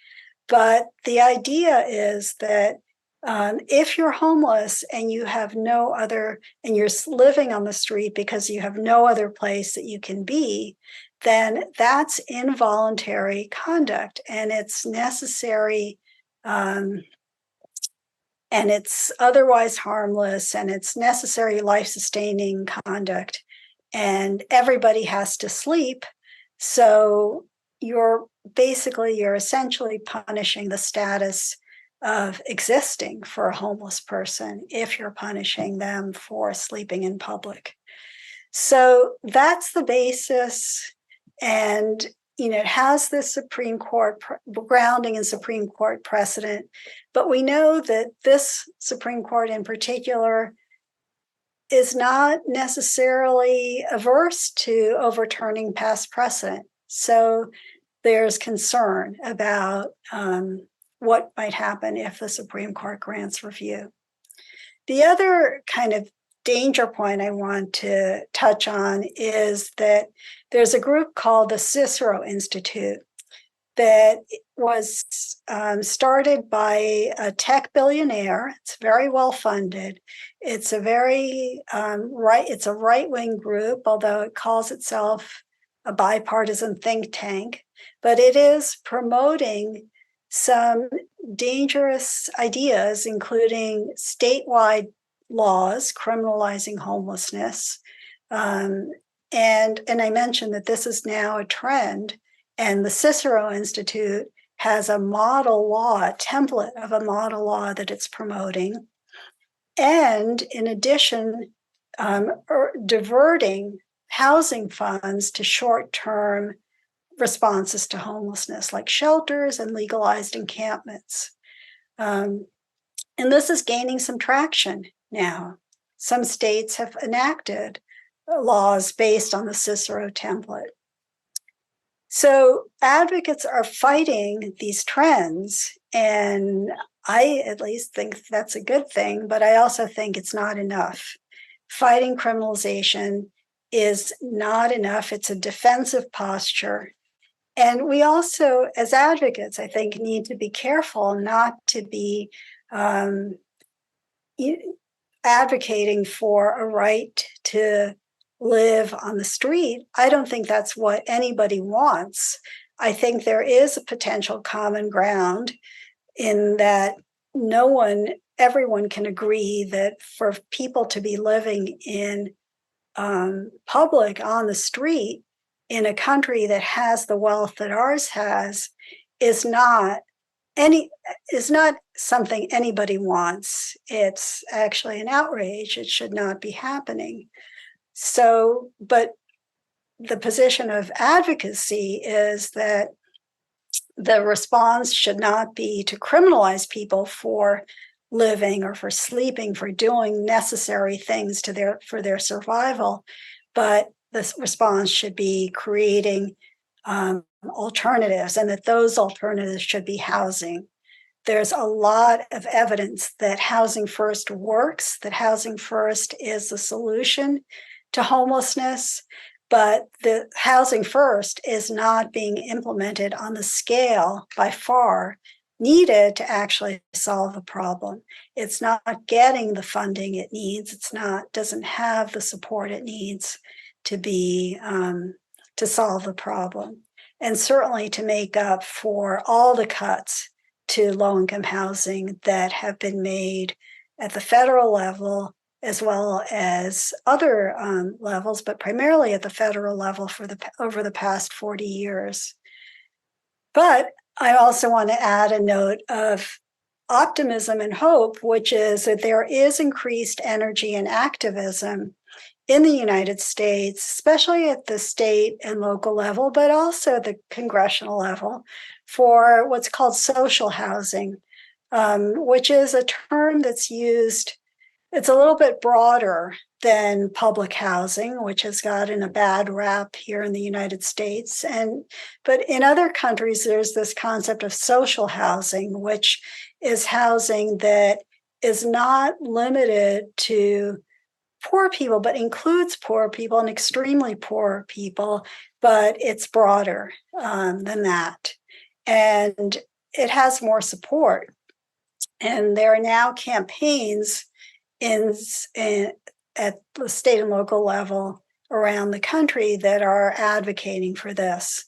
But the idea is that if you're homeless and you have no other, and you're living on the street because you have no other place that you can be, then that's involuntary conduct, and it's necessary, and it's otherwise harmless, and it's necessary life-sustaining conduct and everybody has to sleep. So you're essentially punishing the status of existing for a homeless person if you're punishing them for sleeping in public. So that's the basis. And, it has this Supreme Court grounding in Supreme Court precedent. But we know that this Supreme Court in particular is not necessarily averse to overturning past precedent. So there's concern about what might happen if the Supreme Court grants review. The other kind of danger point I want to touch on is that there's a group called the Cicero Institute that was started by a tech billionaire. It's very well funded. It's a very it's a right-wing group, although it calls itself a bipartisan think tank, but it is promoting some dangerous ideas, including statewide laws criminalizing homelessness. And I mentioned that this is now a trend, and the Cicero Institute has a model law, a template of a model law that it's promoting. And in addition, diverting housing funds to short-term responses to homelessness, like shelters and legalized encampments. And this is gaining some traction now. Some states have enacted laws based on the Cicero template. So advocates are fighting these trends, and I at least think that's a good thing, but I also think it's not enough. Fighting criminalization is not enough. It's a defensive posture. And we also, as advocates, I think, need to be careful not to be advocating for a right to live on the street. I don't think that's what anybody wants. I think there is a potential common ground in that everyone can agree that for people to be living in public on the street in a country that has the wealth that ours has is not something anybody wants. It's actually an outrage. It should not be happening. So, but the position of advocacy is that the response should not be to criminalize people for living or for sleeping, for doing necessary things for their survival, but the response should be creating alternatives, and that those alternatives should be housing. There's a lot of evidence that Housing First works, that Housing First is the solution to homelessness, but the Housing First is not being implemented on the scale by far needed to actually solve the problem. It's not getting the funding it needs. Doesn't have the support it needs to be to solve the problem, and certainly to make up for all the cuts to low-income housing that have been made at the federal level, as well as other levels, but primarily at the federal level over the past 40 years. But I also want to add a note of optimism and hope, which is that there is increased energy and activism in the United States, especially at the state and local level, but also the congressional level, for what's called social housing, which is a term that's used. It's a little bit broader than public housing, which has gotten a bad rap here in the United States. But in other countries, there's this concept of social housing, which is housing that is not limited to poor people, but includes poor people and extremely poor people, but it's broader than that. And it has more support. And there are now campaigns at the state and local level around the country that are advocating for this.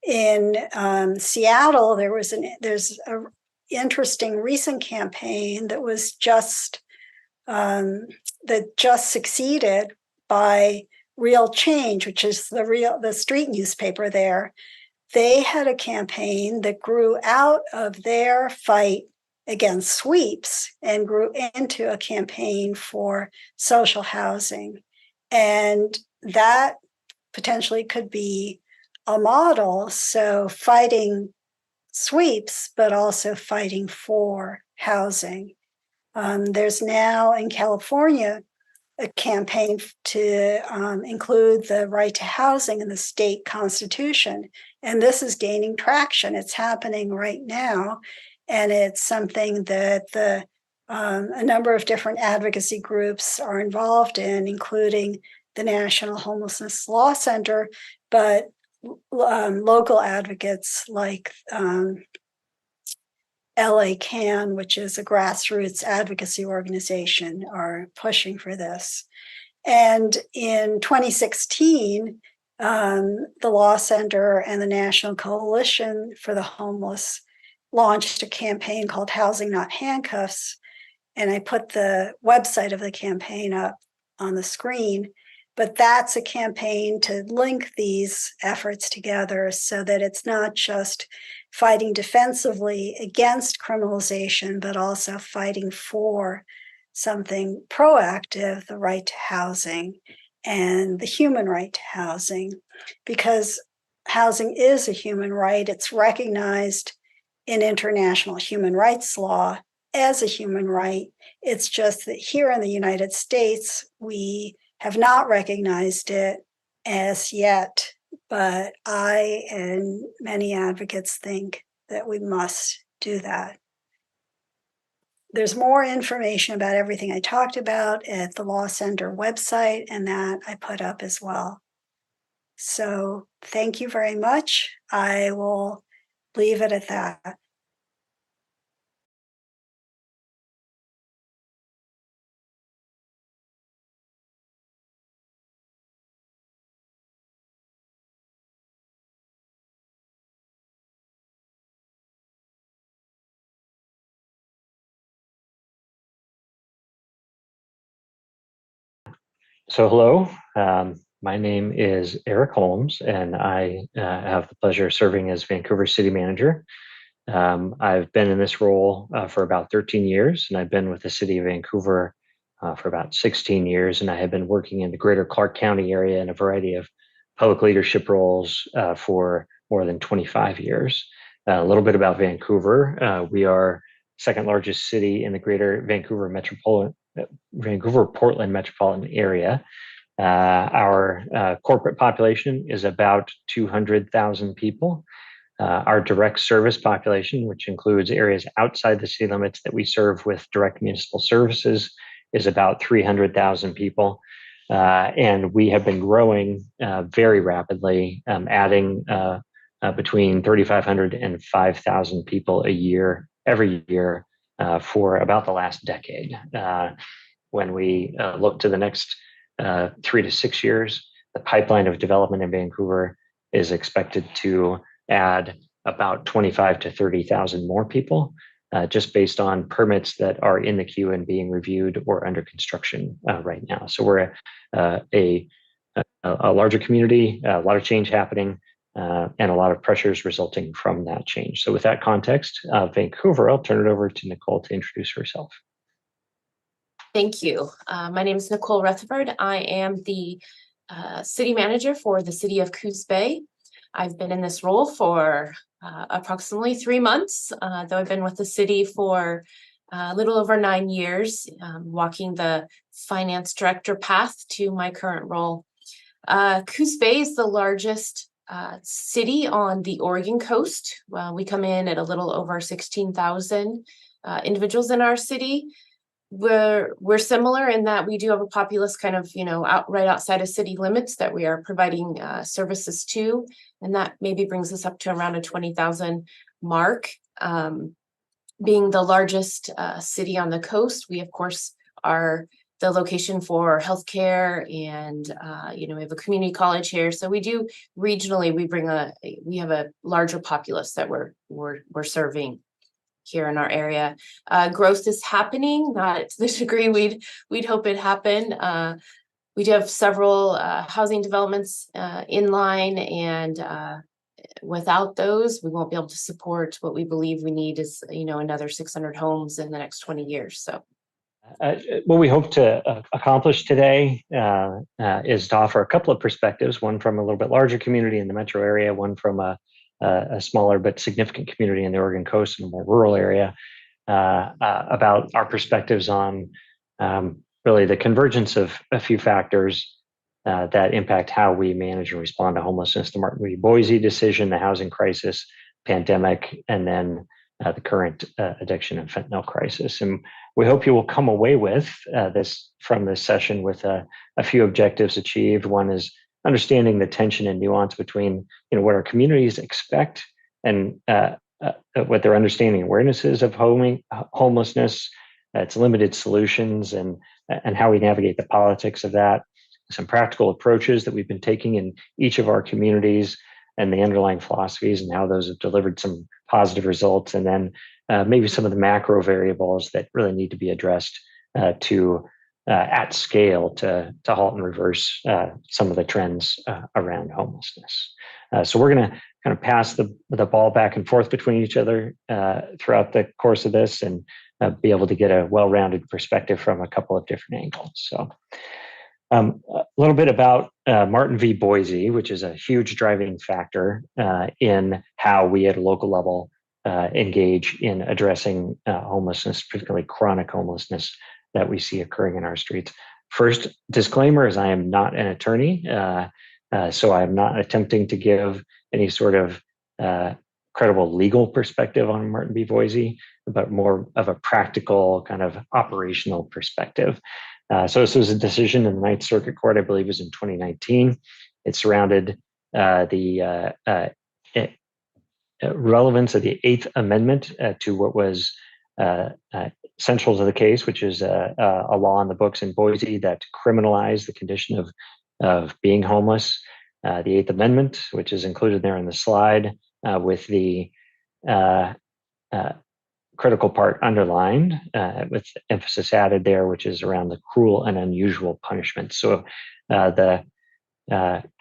In Seattle, there's a interesting recent campaign that was just succeeded by Real Change, which is the street newspaper there, they had a campaign that grew out of their fight against sweeps and grew into a campaign for social housing. And that potentially could be a model. So fighting sweeps, but also fighting for housing. There's now in California a campaign to include the right to housing in the state constitution. And this is gaining traction. It's happening right now. And it's something that a number of different advocacy groups are involved in, including the National Homelessness Law Center, but local advocates like LA CAN, which is a grassroots advocacy organization, are pushing for this. And in 2016, the Law Center and the National Coalition for the Homeless launched a campaign called Housing Not Handcuffs. And I put the website of the campaign up on the screen. But that's a campaign to link these efforts together so that it's not just fighting defensively against criminalization, but also fighting for something proactive, the right to housing and the human right to housing, because housing is a human right. It's recognized in international human rights law as a human right. It's just that here in the United States, we have not recognized it as yet, but I and many advocates think that we must do that. There's more information about everything I talked about at the Law Center website, and that I put up as well. So thank you very much. I will leave it at that. So hello, my name is Eric Holmes, and I have the pleasure of serving as Vancouver City Manager. I've been in this role for about 13 years, and I've been with the City of Vancouver for about 16 years, and I have been working in the greater Clark County area in a variety of public leadership roles for more than 25 years. A little bit about Vancouver. We are second largest city in the greater Vancouver-Portland metropolitan area. Our corporate population is about 200,000 people. Our direct service population, which includes areas outside the city limits that we serve with direct municipal services, is about 300,000 people. And we have been growing very rapidly, adding between 3,500 and 5,000 people a year, every year, for about the last decade. When we look to the next 3 to 6 years, the pipeline of development in Vancouver is expected to add about 25 to 30,000 more people, just based on permits that are in the queue and being reviewed or under construction right now. So we're a larger community, a lot of change happening, and a lot of pressures resulting from that change. So with that context, Vancouver, I'll turn it over to Nicole to introduce herself. Thank you. My name is Nicole Rutherford. I am the city manager for the city of Coos Bay. I've been in this role for approximately 3 months, though I've been with the city for a little over 9 years, walking the finance director path to my current role. Coos Bay is the largest city on the Oregon coast. We come in at a little over 16,000 individuals in our city. We're similar in that we do have a populace kind of, right outside of city limits that we are providing services to. And that maybe brings us up to around a 20,000 mark. Being the largest city on the coast, we of course are the location for healthcare, and we have a community college here. So we do regionally, we have a larger populace that we're serving here in our area. Growth is happening, not to the degree we'd hope it happened. We do have several housing developments in line, and without those, we won't be able to support what we believe we need is, another 600 homes in the next 20 years. So. What we hope to accomplish today is to offer a couple of perspectives, one from a little bit larger community in the metro area, one from a smaller but significant community in the Oregon coast and a more rural area, about our perspectives on really the convergence of a few factors that impact how we manage and respond to homelessness: the Martin v. Boise decision, the housing crisis, pandemic, and then the current addiction and fentanyl crisis. And we hope you will come away with from this session with a few objectives achieved. One is understanding the tension and nuance between what our communities expect and what their understanding awareness is of homelessness, its limited solutions, and how we navigate the politics of that. Some practical approaches that we've been taking in each of our communities and the underlying philosophies and how those have delivered some positive results, and then maybe some of the macro variables that really need to be addressed at scale to halt and reverse some of the trends around homelessness. So we're going to kind of pass the ball back and forth between each other throughout the course of this, and be able to get a well-rounded perspective from a couple of different angles. So a little bit about Martin v. Boise, which is a huge driving factor in how we at a local level engage in addressing homelessness, particularly chronic homelessness that we see occurring in our streets. First disclaimer is I am not an attorney, so I'm not attempting to give any sort of credible legal perspective on Martin v. Boise, but more of a practical kind of operational perspective. So this was a decision in the Ninth Circuit Court, I believe it was in 2019. It surrounded the relevance of the Eighth Amendment to what was central to the case, which is a law in the books in Boise that criminalized the condition of being homeless. The Eighth Amendment, which is included there in the slide, with the critical part underlined, with emphasis added there, which is around the cruel and unusual punishment. So the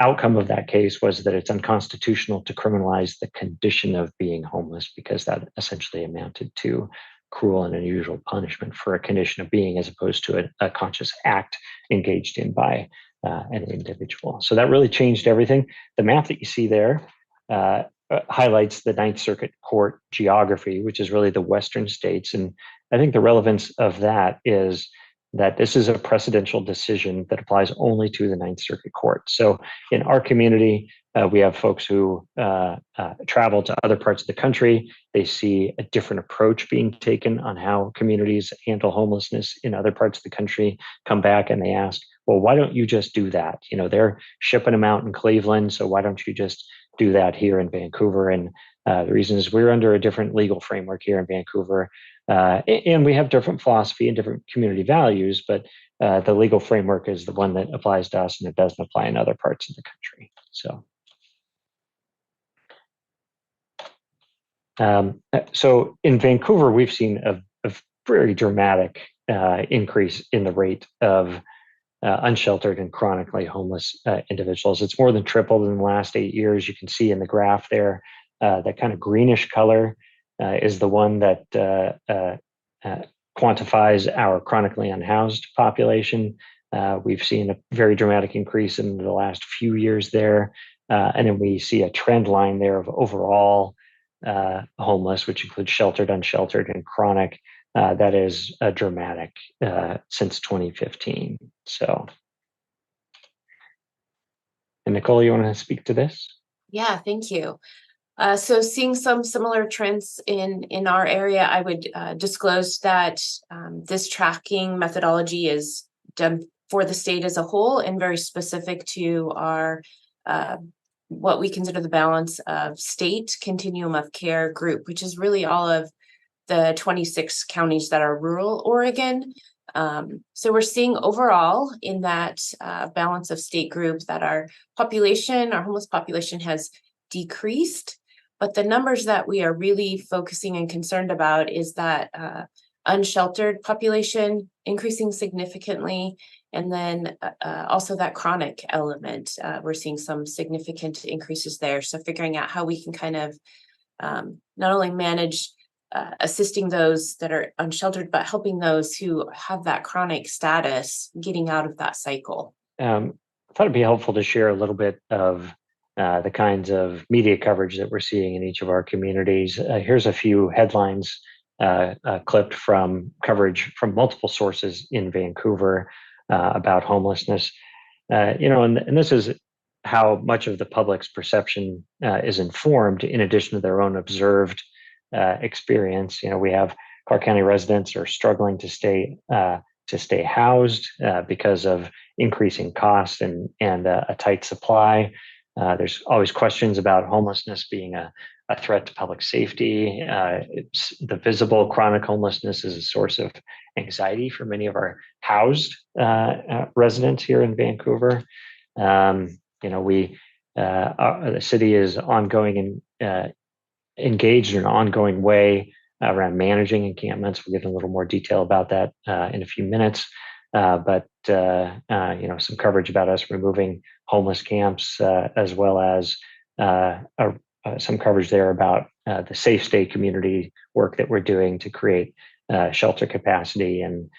outcome of that case was that it's unconstitutional to criminalize the condition of being homeless, because that essentially amounted to cruel and unusual punishment for a condition of being, as opposed to a conscious act engaged in by an individual. So that really changed everything. The map that you see there highlights the Ninth Circuit Court geography, which is really the Western states. And I think the relevance of that is that this is a precedential decision that applies only to the Ninth Circuit Court. So in our community, we have folks who travel to other parts of the country. They see a different approach being taken on how communities handle homelessness in other parts of the country, come back and they ask, well, why don't you just do that? They're shipping them out in Cleveland, so why don't you just do that here in Vancouver? And the reason is we're under a different legal framework here in Vancouver, and we have different philosophy and different community values, but the legal framework is the one that applies to us, and it doesn't apply in other parts of the country. So in Vancouver, we've seen a very dramatic increase in the rate of unsheltered and chronically homeless individuals. It's more than tripled in the last 8 years. You can see in the graph there, that kind of greenish color is the one that quantifies our chronically unhoused population. We've seen a very dramatic increase in the last few years there. And then we see a trend line there of overall homeless, which includes sheltered, unsheltered, and chronic. That is dramatic since 2015. So, and Nicole, you want to speak to this? Yeah, thank you. So seeing some similar trends in our area, I would disclose that this tracking methodology is done for the state as a whole and very specific to our what we consider the balance of state continuum of care group, which is really all of the 26 counties that are rural Oregon. So we're seeing overall in that balance of state groups that our homeless population has decreased. But the numbers that we are really focusing and concerned about is that unsheltered population increasing significantly, And then also that chronic element, we're seeing some significant increases there. So figuring out how we can kind of not only manage assisting those that are unsheltered, but helping those who have that chronic status getting out of that cycle. I thought it'd be helpful to share a little bit of the kinds of media coverage that we're seeing in each of our communities. Here's a few headlines clipped from coverage from multiple sources in Vancouver about homelessness. And this is how much of the public's perception is informed in addition to their own observed experience. We have Clark County residents are struggling to stay housed because of increasing costs and a tight supply. There's always questions about homelessness being a threat to public safety. The visible chronic homelessness is a source of anxiety for many of our housed residents here in Vancouver. The city is ongoing and engaged in an ongoing way around managing encampments. We'll get a little more detail about that in a few minutes. But some coverage about us removing homeless camps, as well as some coverage there about the Safe Stay community work that we're doing to create shelter capacity and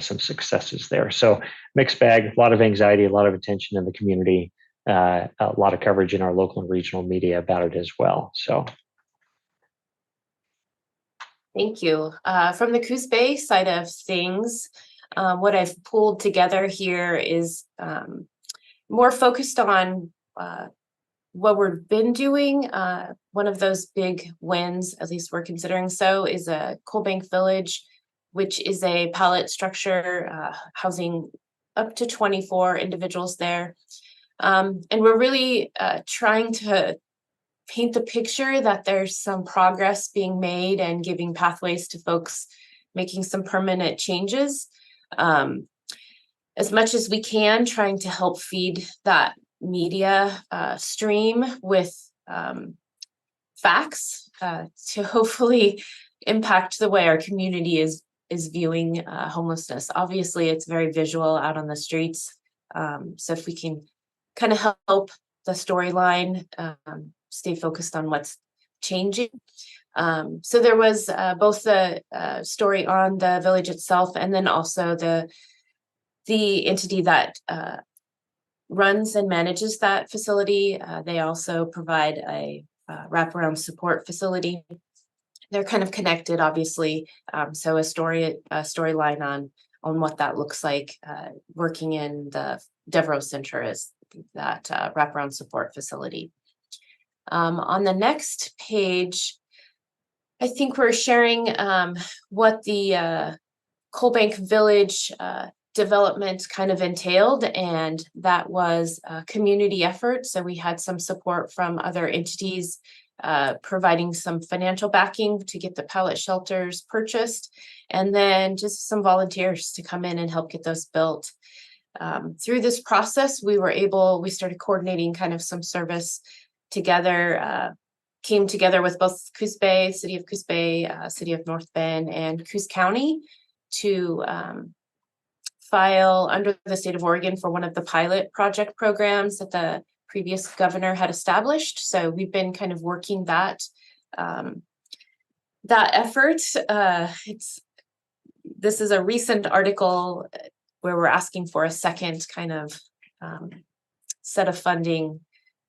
some successes there. So mixed bag, a lot of anxiety, a lot of attention in the community, a lot of coverage in our local and regional media about it as well. So. Thank you. From the Coos Bay side of things, what I've pulled together here is more focused on what we've been doing. One of those big wins, at least we're considering so, is a Coal Bank Village, which is a pallet structure housing up to 24 individuals there. And we're really trying to paint the picture that there's some progress being made and giving pathways to folks making some permanent changes. As much as we can, trying to help feed that media stream with facts to hopefully impact the way our community is viewing homelessness. Obviously, it's very visual out on the streets. So if we can kind of help the storyline stay focused on what's changing. So there was both the story on the village itself, and then also the entity that runs and manages that facility. They also provide a wraparound support facility. They're kind of connected, obviously. So a storyline on what that looks like working in the Devereaux Center is that wraparound support facility. On the next page, I think we're sharing what the Coal Bank Village development kind of entailed, and that was a community effort. So we had some support from other entities providing some financial backing to get the pallet shelters purchased, and then just some volunteers to come in and help get those built. Through this process, we started coordinating kind of some service together, came together with both Coos Bay, City of Coos Bay, City of North Bend, and Coos County to file under the state of Oregon for one of the pilot project programs that the previous governor had established. So we've been kind of working that effort. This is a recent article where we're asking for a second kind of set of funding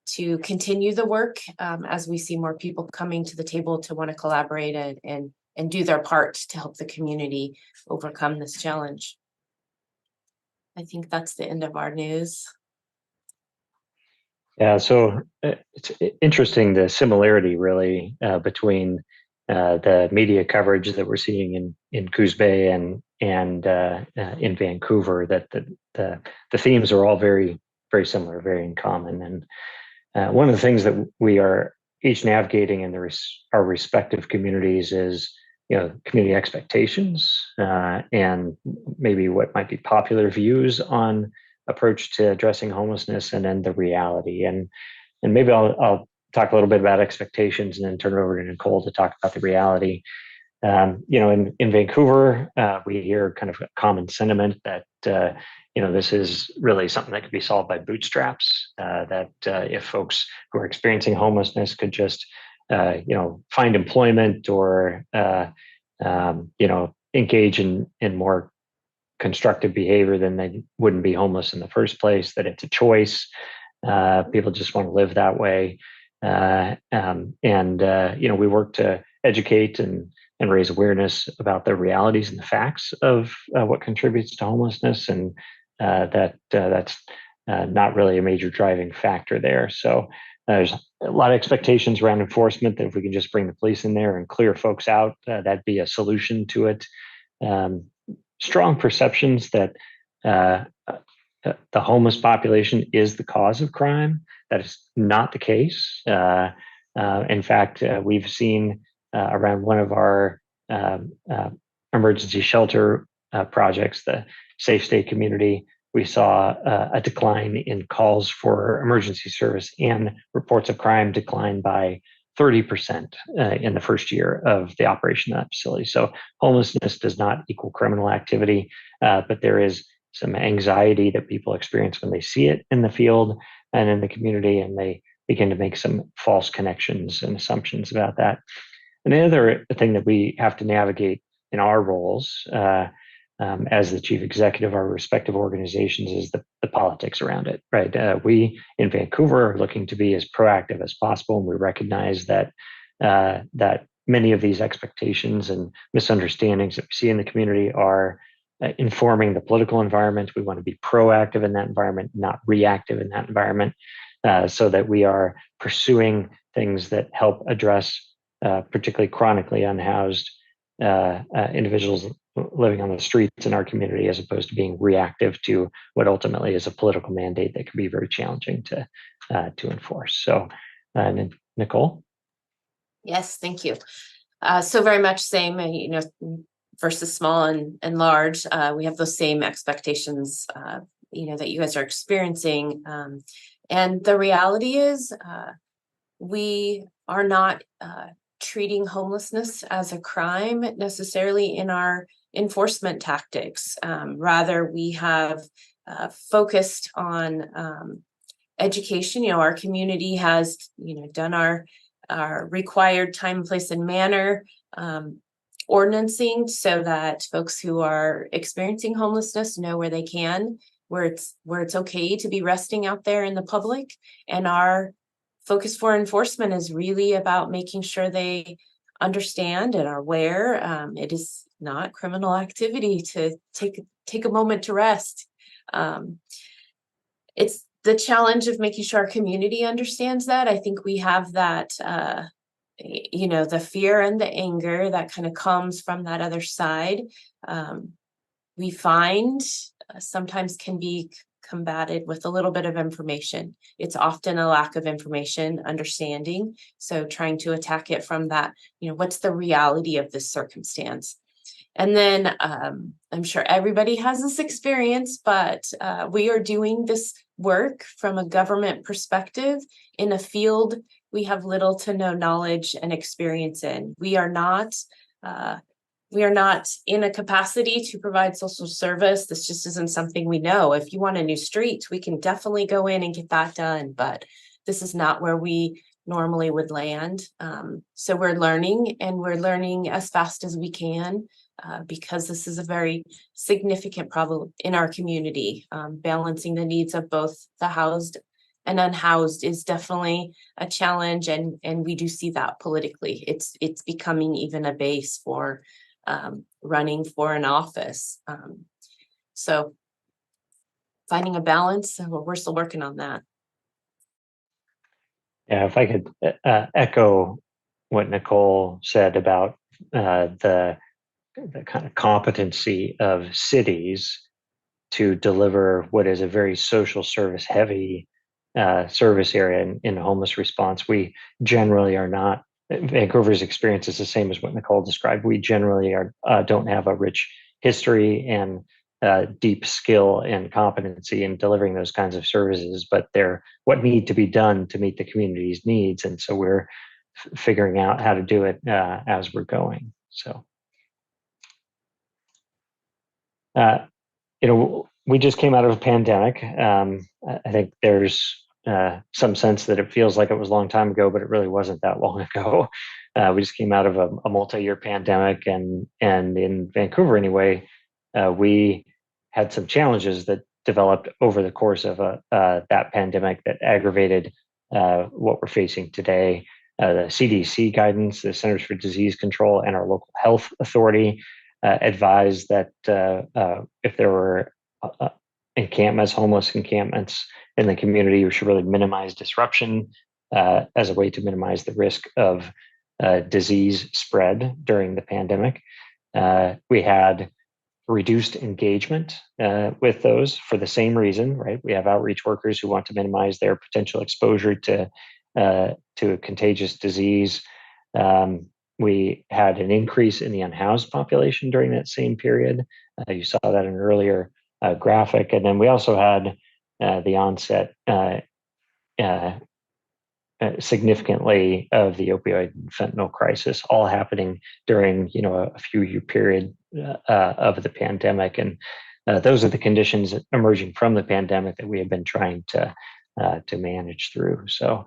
to continue the work as we see more people coming to the table to want to collaborate and do their part to help the community overcome this challenge. I think that's the end of our news. Yeah, so it's interesting, the similarity really between the media coverage that we're seeing in Coos Bay and in Vancouver, that the themes are all very, very similar, very in common. And one of the things that we are each navigating in our respective communities is, community expectations and maybe what might be popular views on approach to addressing homelessness, and then the reality. And maybe I'll talk a little bit about expectations and then turn it over to Nicole to talk about the reality. In Vancouver, we hear kind of a common sentiment that this is really something that could be solved by bootstraps. That if folks who are experiencing homelessness could just find employment or engage in more constructive behavior, then they wouldn't be homeless in the first place. That it's a choice. People just want to live that way. We work to educate and raise awareness about the realities and the facts of what contributes to homelessness, and that's not really a major driving factor there. So there's a lot of expectations around enforcement, that if we can just bring the police in there and clear folks out, that'd be a solution to it. Strong perceptions that the homeless population is the cause of crime. That is not the case. In fact, we've seen around one of our emergency shelter projects, the Safe State community, we saw a decline in calls for emergency service, and reports of crime declined by 30% in the first year of the operation of that facility. So homelessness does not equal criminal activity, but there is some anxiety that people experience when they see it in the field and in the community, and they begin to make some false connections and assumptions about that. And the other thing that we have to navigate in our roles as the chief executive of our respective organizations is the politics around it, right? We in Vancouver are looking to be as proactive as possible, and we recognize that that many of these expectations and misunderstandings that we see in the community are informing the political environment. We want to be proactive in that environment, not reactive in that environment, so that we are pursuing things that help address particularly chronically unhoused individuals living on the streets in our community, as opposed to being reactive to what ultimately is a political mandate that can be very challenging to enforce. So, Nicole? Yes, thank you. So very much same, versus small and large. We have those same expectations, that you guys are experiencing. And the reality is, we are not treating homelessness as a crime necessarily in our enforcement tactics. Rather, we have focused on education. Our community has, done our required time, place, and manner ordinancing, so that folks who are experiencing homelessness know where they can, where it's okay to be resting out there in the public. And our focus for enforcement is really about making sure they understand and are aware it is not criminal activity to take a moment to rest. It's the challenge of making sure our community understands that. I think we have that, the fear and the anger that kind of comes from that other side. We find sometimes can be combated with a little bit of information. It's often a lack of information, understanding. So trying to attack it from that, what's the reality of this circumstance? And then I'm sure everybody has this experience, but we are doing this work from a government perspective in a field we have little to no knowledge and experience in. We are not in a capacity to provide social service. This just isn't something we know. If you want a new street, we can definitely go in and get that done, but this is not where we normally would land. So we're learning, and we're learning as fast as we can, because this is a very significant problem in our community. Balancing the needs of both the housed and unhoused is definitely a challenge, and we do see that politically. It's becoming even a base for running for an office. So finding a balance, we're still working on that. Yeah, if I could echo what Nicole said about the kind of competency of cities to deliver what is a very social service heavy service area in homeless response. We generally are not. Vancouver's experience is the same as what Nicole described. We generally don't have a rich history and deep skill and competency in delivering those kinds of services, but they're what need to be done to meet the community's needs. And so we're figuring out how to do it as we're going. So, we just came out of a pandemic. I think there's some sense that it feels like it was a long time ago, but it really wasn't that long ago. We just came out of a multi-year pandemic, and in Vancouver anyway, we had some challenges that developed over the course of that pandemic that aggravated what we're facing today. The CDC guidance, the Centers for Disease Control, and our local health authority advised that if there were encampments, homeless encampments in the community, we should really minimize disruption as a way to minimize the risk of disease spread during the pandemic. We had reduced engagement with those for the same reason, right? We have outreach workers who want to minimize their potential exposure to a contagious disease. We had an increase in the unhoused population during that same period. You saw that in an earlier graphic. And then we also had the onset significantly of the opioid and fentanyl crisis, all happening during a few year period of the pandemic. And those are the conditions emerging from the pandemic that we have been trying to manage through. So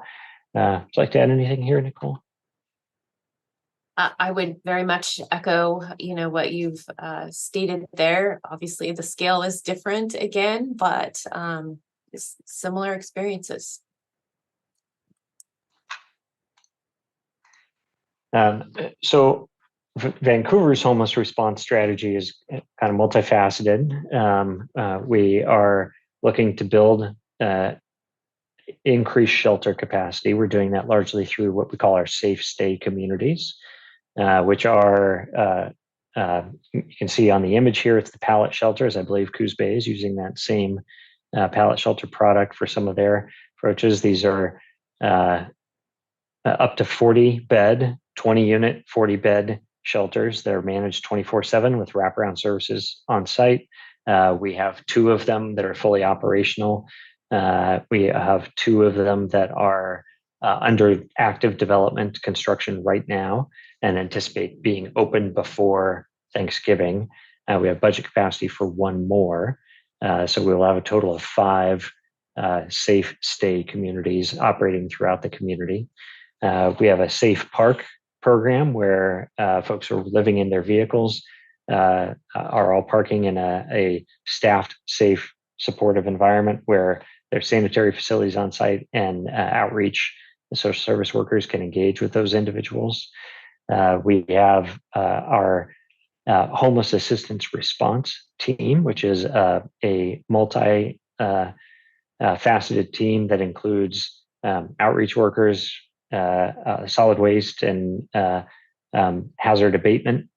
would you like to add anything here, Nicole? I would very much echo, what you've stated there. Obviously, the scale is different again, but similar experiences. So Vancouver's homeless response strategy is kind of multifaceted. We are looking to build increased shelter capacity. We're doing that largely through what we call our safe stay communities, which are, you can see on the image here, it's the pallet shelters. I believe Coos Bay is using that same pallet shelter product for some of their approaches. These are up to 40 bed, 20 unit, 40 bed shelters. They're managed 24/7 with wraparound services on site. We have 2 of them that are fully operational. We have 2 of them that are under active development construction right now and anticipate being open before Thanksgiving. We have budget capacity for 1 more. So we'll have a total of 5 safe stay communities operating throughout the community. We have a safe park program where folks who are living in their vehicles are all parking in a staffed, safe, supportive environment where there's sanitary facilities on site and outreach. The social service workers can engage with those individuals. We have our homeless assistance response team, which is a multi-faceted team that includes outreach workers, solid waste and hazard abatement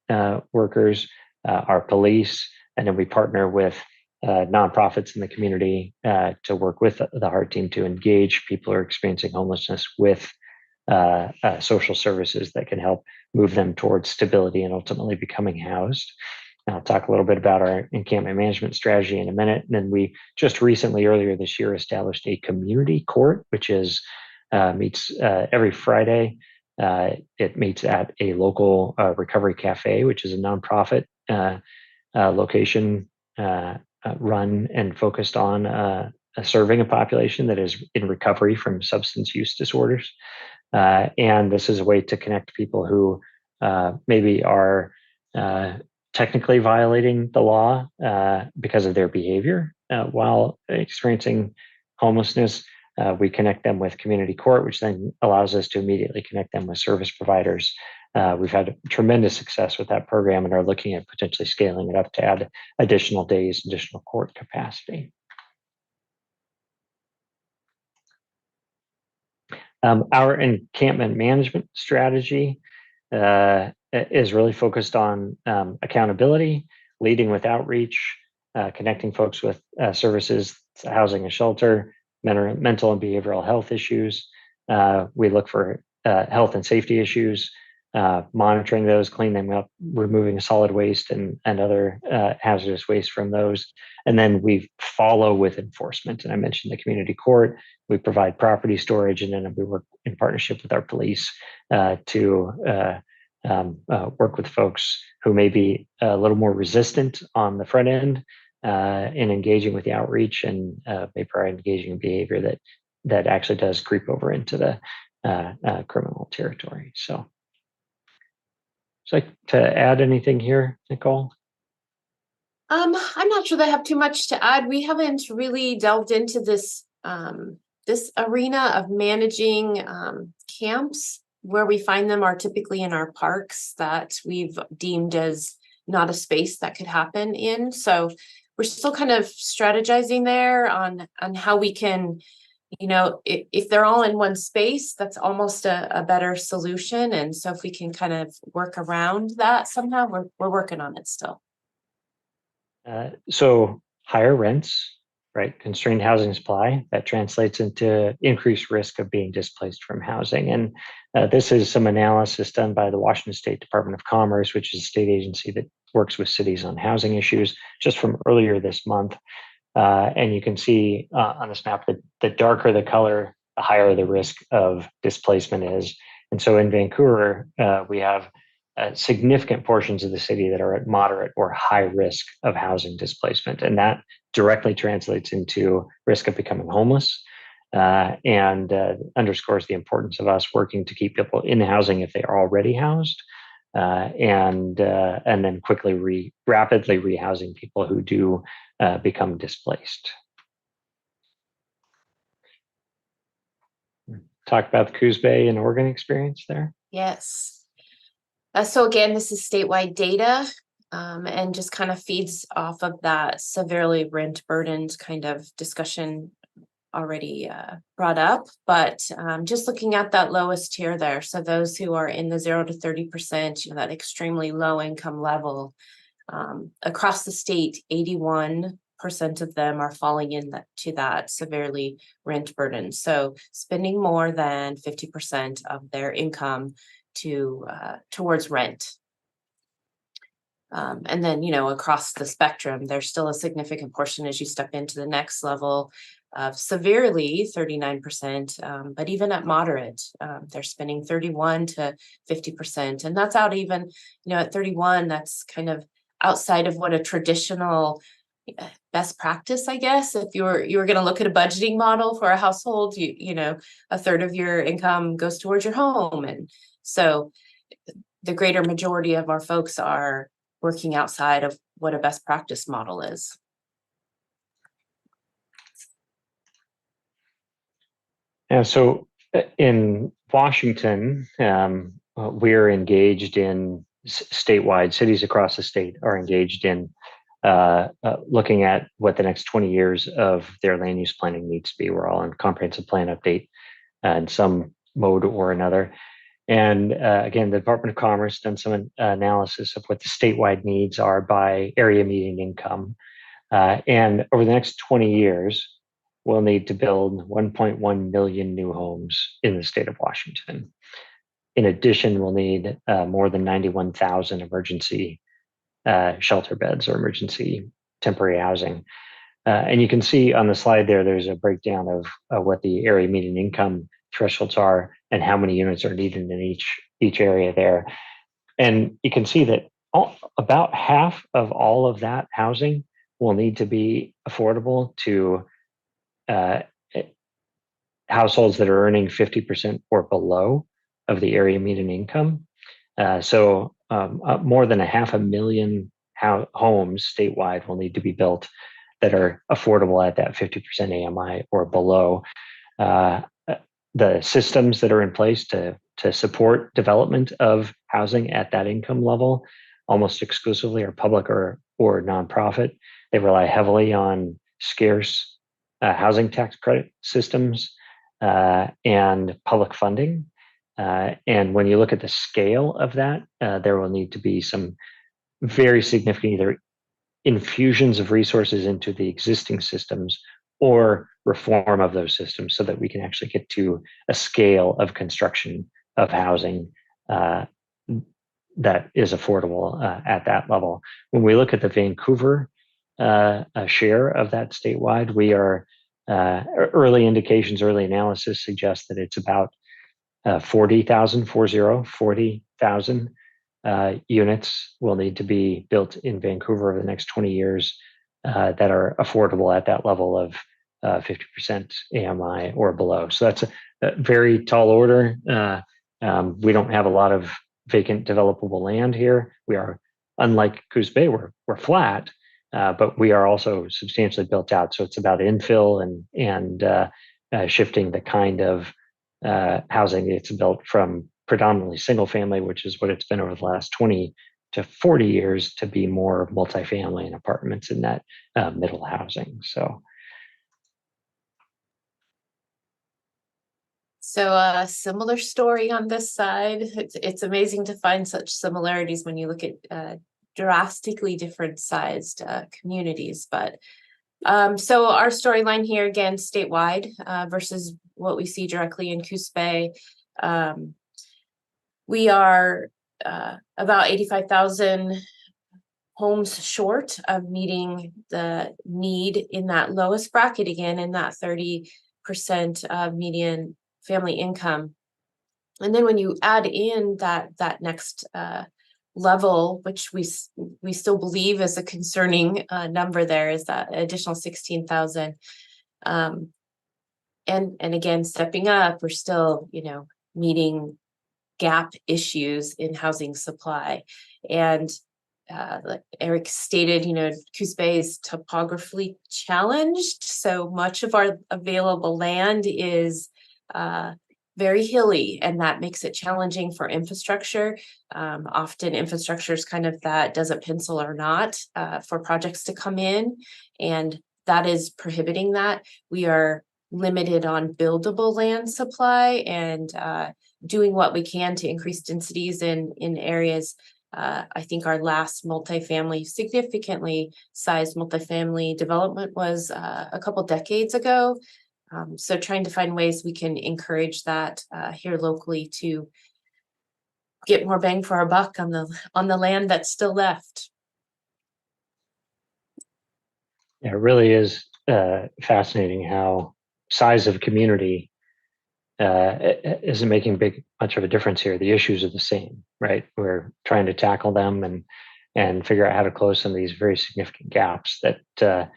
workers, our police, and then we partner with nonprofits in the community to work with the HEART team to engage people who are experiencing homelessness with social services that can help move them towards stability and ultimately becoming housed. I'll talk a little bit about our encampment management strategy in a minute. And then we just recently, earlier this year, established a community court, which meets every Friday. It meets at a local recovery cafe, which is a nonprofit location run and focused on serving a population that is in recovery from substance use disorders. And this is a way to connect people who maybe are technically violating the law because of their behavior while experiencing homelessness. We connect them with community court, which then allows us to immediately connect them with service providers. We've had tremendous success with that program and are looking at potentially scaling it up to add additional days, additional court capacity. Our encampment management strategy is really focused on accountability, leading with outreach, connecting folks with services, housing and shelter, mental and behavioral health issues. We look for health and safety issues, monitoring those, cleaning them up, removing solid waste and other hazardous waste from those. And then we follow with enforcement. And I mentioned the community court. We provide property storage, and then we work in partnership with our police to work with folks who may be a little more resistant on the front end in engaging with the outreach and may provide engaging behavior that actually does creep over into the criminal territory. So, would you like to add anything here, Nicole? I'm not sure that I have too much to add. We haven't really delved into this this arena of managing camps. Where we find them are typically in our parks that we've deemed as not a space that could happen in. So we're still kind of strategizing there on how we can, you know, if they're all in one space, that's almost a better solution. And so if we can kind of work around that somehow, we're working on it still. So higher rents, right? Constrained housing supply, that translates into increased risk of being displaced from housing. And this is some analysis done by the Washington State Department of Commerce, which is a state agency that works with cities on housing issues, just from earlier this month. And you can see on this map that the darker the color, the higher the risk of displacement is. And so in Vancouver, we have significant portions of the city that are at moderate or high risk of housing displacement. And that directly translates into risk of becoming homeless and underscores the importance of us working to keep people in housing if they are already housed. And then rapidly rehousing people who do become displaced. Talk about the Coos Bay and Oregon experience there. Yes. So again, this is statewide data and just kind of feeds off of that severely rent burdened kind of discussion already brought up, but just looking at that lowest tier there. So those who are in the 0 to 30%, you know, that extremely low income level across the state, 81% of them are falling into that severely rent burden. So spending more than 50% of their income towards rent. And then, you know, across the spectrum, there's still a significant portion as you step into the next level of severely 39%, but even at moderate, they're spending 31 to 50%. And that's out even, you know, at 31, that's kind of outside of what a traditional best practice, I guess. If you're going to look at a budgeting model for a household, you know, a third of your income goes towards your home. And so the greater majority of our folks are working outside of what a best practice model is. Yeah, so in Washington, we're engaged in statewide, cities across the state are engaged in looking at what the next 20 years of their land use planning needs to be. We're all in comprehensive plan update in some mode or another. And again, the Department of Commerce done some analysis of what the statewide needs are by area median income. And over the next 20 years, we'll need to build 1.1 million new homes in the state of Washington. In addition, we'll need more than 91,000 emergency shelter beds or emergency temporary housing. And you can see on the slide there's a breakdown of what the area median income thresholds are and how many units are needed in each area there. And you can see that about half of all of that housing will need to be affordable to households that are earning 50% or below of the area median income. So more than 500,000 homes statewide will need to be built that are affordable at that 50% AMI or below. The systems that are in place to support development of housing at that income level almost exclusively are public or nonprofit. They rely heavily on scarce housing tax credit systems and public funding. And when you look at the scale of that, there will need to be some very significant either infusions of resources into the existing systems or reform of those systems so that we can actually get to a scale of construction of housing that is affordable at that level. When we look at the Vancouver share of that statewide, we are early indications, early analysis suggests that it's about 40,000 units will need to be built in Vancouver over the next 20 years that are affordable at that level of 50% AMI or below. So that's a very tall order. We don't have a lot of vacant developable land here. We are, unlike Coos Bay, we're flat, but we are also substantially built out. So it's about infill and shifting the kind of housing that's built from predominantly single family, which is what it's been over the last 20 to 40 years, to be more multifamily and apartments in that middle housing. So a similar story on this side. It's amazing to find such similarities when you look at drastically different sized communities. But so our storyline here, again, statewide versus what we see directly in Coos Bay. We are about 85,000 homes short of meeting the need in that lowest bracket, again, in that 30% of median family income. And then when you add in that next level, which we still believe is a concerning number, there is that additional 16,000. And again, stepping up, we're still, meeting gap issues in housing supply. And like Eric stated, Coos Bay is topographically challenged. So much of our available land is very hilly, and that makes it challenging for infrastructure. Often infrastructure is kind of that doesn't pencil or not for projects to come in, and that is prohibiting that. We are limited on buildable land supply and doing what we can to increase densities in areas. I think our last multifamily, significantly sized multifamily development was a couple decades ago. So trying to find ways we can encourage that here locally to get more bang for our buck on the land that's still left. Yeah, it really is fascinating how size of community isn't making much of a difference here. The issues are the same, right? We're trying to tackle them and figure out how to close some of these very significant gaps that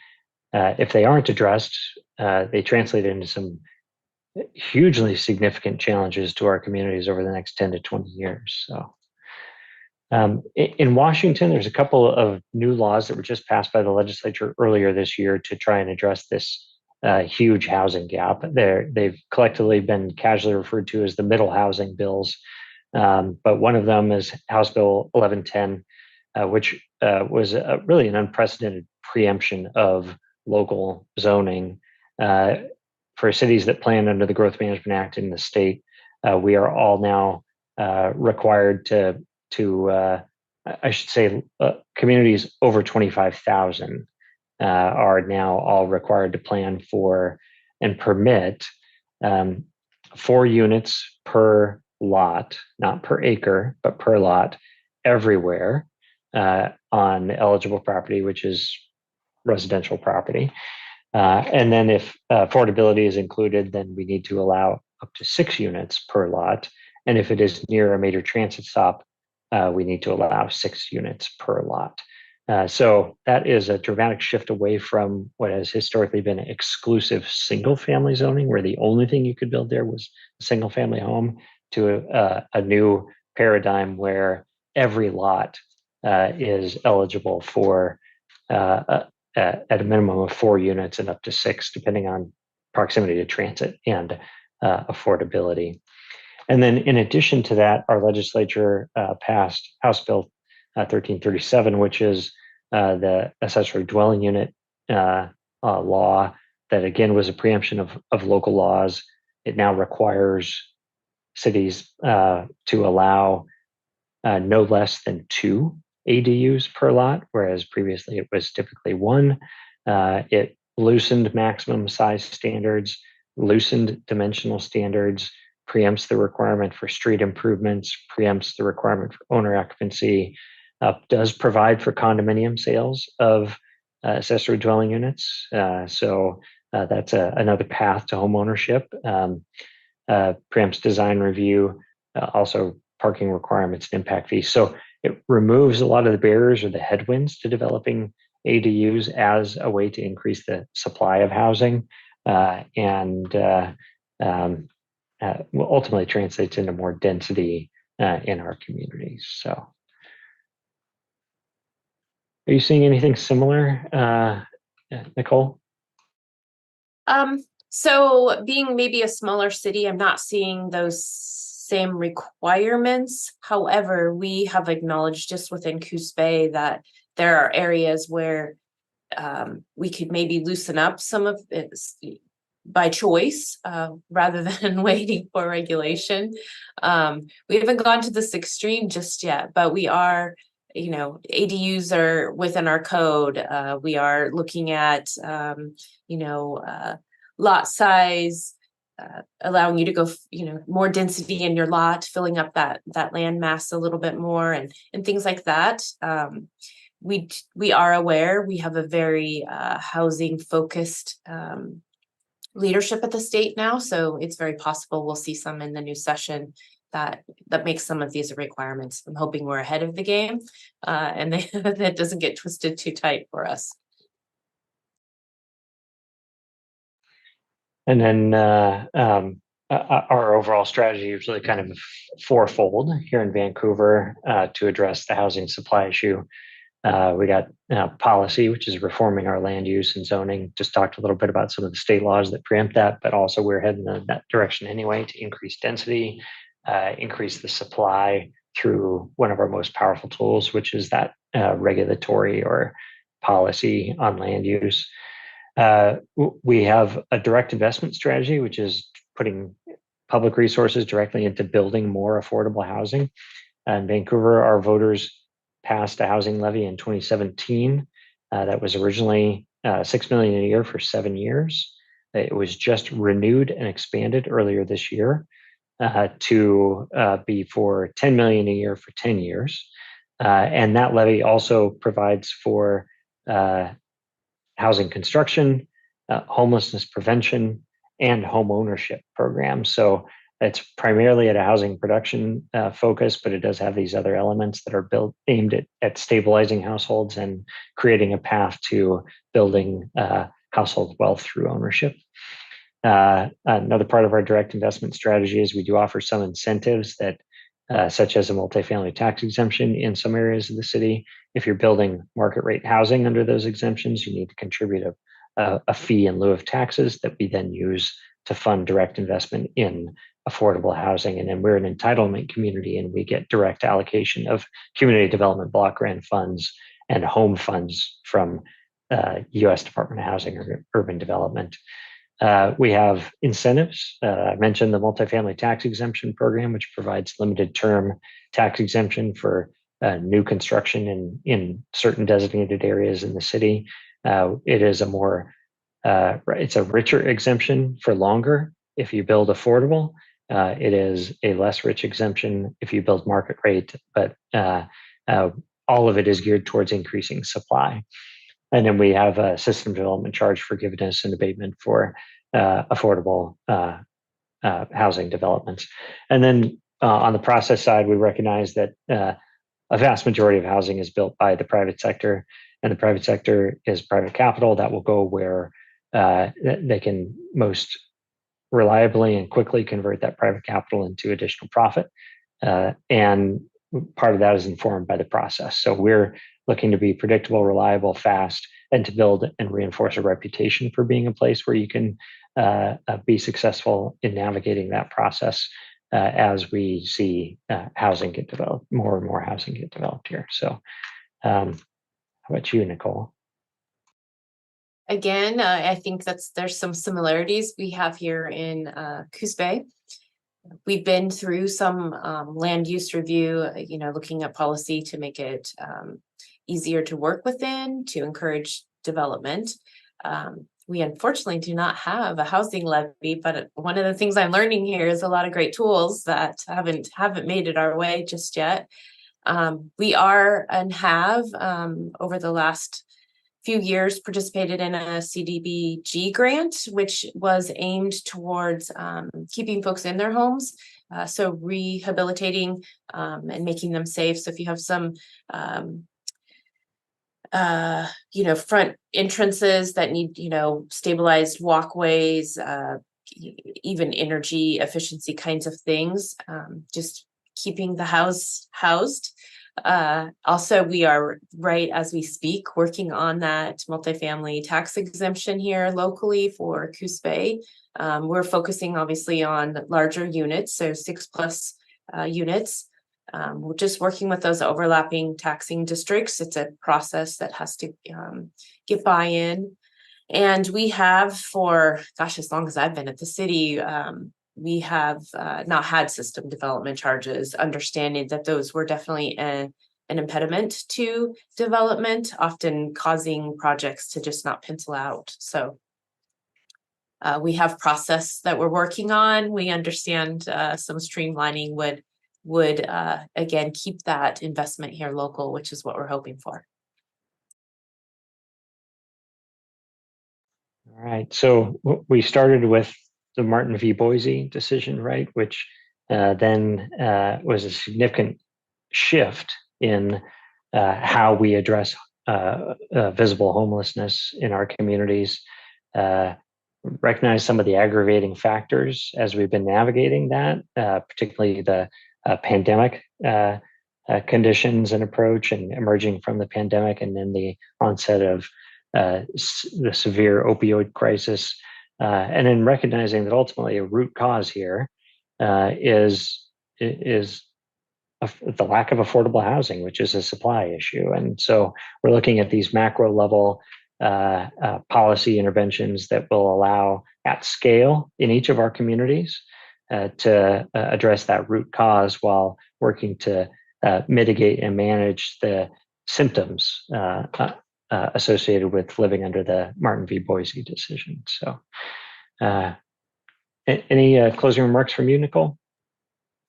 if they aren't addressed, they translate into some hugely significant challenges to our communities over the next 10 to 20 years. So in Washington, there's a couple of new laws that were just passed by the legislature earlier this year to try and address this huge housing gap. They've collectively been casually referred to as the middle housing bills. But one of them is House Bill 1110, which was really an unprecedented preemption of local zoning for cities that plan under the Growth Management Act in the state. We are all now required to I should say, communities over 25,000 are now all required to plan for and permit 4 units per lot, not per acre, but per lot, everywhere on eligible property, which is residential property. And then if affordability is included, then we need to allow up to 6 units per lot. And if it is near a major transit stop, we need to allow 6 units per lot. So that is a dramatic shift away from what has historically been exclusive single family zoning, where the only thing you could build there was a single family home, to a new paradigm where every lot is eligible for at a minimum of 4 units and up to 6, depending on proximity to transit and affordability. And then in addition to that, our legislature passed House Bill 1337, which is the accessory dwelling unit law that, again, was a preemption of local laws. It now requires cities to allow no less than 2 ADUs per lot, whereas previously it was typically 1. It loosened maximum size standards, loosened dimensional standards, preempts the requirement for street improvements, preempts the requirement for owner occupancy, does provide for condominium sales of accessory dwelling units. So that's another path to home ownership. Preempts design review, also parking requirements and impact fees. So it removes a lot of the barriers or the headwinds to developing ADUs as a way to increase the supply of housing and ultimately translates into more density in our communities. So, are you seeing anything similar, Nicole? So being maybe a smaller city, I'm not seeing those same requirements. However, we have acknowledged just within Coos Bay that there are areas where we could maybe loosen up some of it by choice rather than waiting for regulation. We haven't gone to this extreme just yet, but we are, ADUs are within our code. We are looking at, lot size, allowing you to go, more density in your lot, filling up that land mass a little bit more, and things like that. We are aware we have a very housing focused leadership at the state now, so it's very possible we'll see some in the new session that makes some of these requirements. I'm hoping we're ahead of the game and that doesn't get twisted too tight for us. And then our overall strategy is really kind of fourfold here in Vancouver to address the housing supply issue. We got policy, which is reforming our land use and zoning. Just talked a little bit about some of the state laws that preempt that, but also we're heading in that direction anyway to increase density, increase the supply through one of our most powerful tools, which is that regulatory or policy on land use. We have a direct investment strategy, which is putting public resources directly into building more affordable housing. In Vancouver, our voters passed a housing levy in 2017 that was originally $6 million a year for 7 years. It was just renewed and expanded earlier this year to be for $10 million a year for 10 years. And that levy also provides for housing construction, homelessness prevention, and home ownership programs. So it's primarily at a housing production focus, but it does have these other elements that are aimed at stabilizing households and creating a path to building household wealth through ownership. Another part of our direct investment strategy is we do offer some incentives that, such as a multifamily tax exemption in some areas of the city. If you're building market rate housing under those exemptions, you need to contribute a fee in lieu of taxes that we then use to fund direct investment in affordable housing. And then we're an entitlement community, and we get direct allocation of community development block grant funds and home funds from U.S. Department of Housing and Urban Development. We have incentives. I mentioned the multifamily tax exemption program, which provides limited term tax exemption for new construction in certain designated areas in the city. It is it's a richer exemption for longer if you build affordable. It is a less rich exemption if you build market rate, but all of it is geared towards increasing supply. And then we have a system development charge forgiveness and abatement for affordable housing developments. And then on the process side, we recognize that a vast majority of housing is built by the private sector, and the private sector is private capital that will go where they can most reliably and quickly convert that private capital into additional profit. And part of that is informed by the process. So we're looking to be predictable, reliable, fast, and to build and reinforce a reputation for being a place where you can be successful in navigating that process as we see housing get developed, more and more housing get developed here. So how about you, Nicole? Again, I think there's some similarities we have here in Coos Bay. We've been through some land use review, looking at policy to make it easier to work within, to encourage development. We unfortunately do not have a housing levy, but one of the things I'm learning here is a lot of great tools that haven't made it our way just yet. We are and have over the last few years participated in a CDBG grant, which was aimed towards keeping folks in their homes. So rehabilitating and making them safe. So if you have some front entrances that need, stabilized walkways, even energy efficiency kinds of things, just keeping the house housed. Also, we are right as we speak working on that multifamily tax exemption here locally for Coos Bay. We're focusing obviously on larger units, so 6+ units. We're just working with those overlapping taxing districts. It's a process that has to get buy-in. And we have for, as long as I've been at the city, we have not had system development charges, understanding that those were definitely an impediment to development, often causing projects to just not pencil out. So we have process that we're working on. We understand some streamlining would again keep that investment here local, which is what we're hoping for. All right. So we started with the Martin v. Boise decision, right, which then was a significant shift in how we address visible homelessness in our communities. Recognize some of the aggravating factors as we've been navigating that, particularly the pandemic conditions and approach, and emerging from the pandemic, and then the onset of the severe opioid crisis, and then recognizing that ultimately a root cause here is the lack of affordable housing, which is a supply issue. And so we're looking at these macro level policy interventions that will allow at scale in each of our communities to address that root cause while working to mitigate and manage the symptoms associated with living under the Martin v. Boise decision. So any closing remarks from you, Nicole?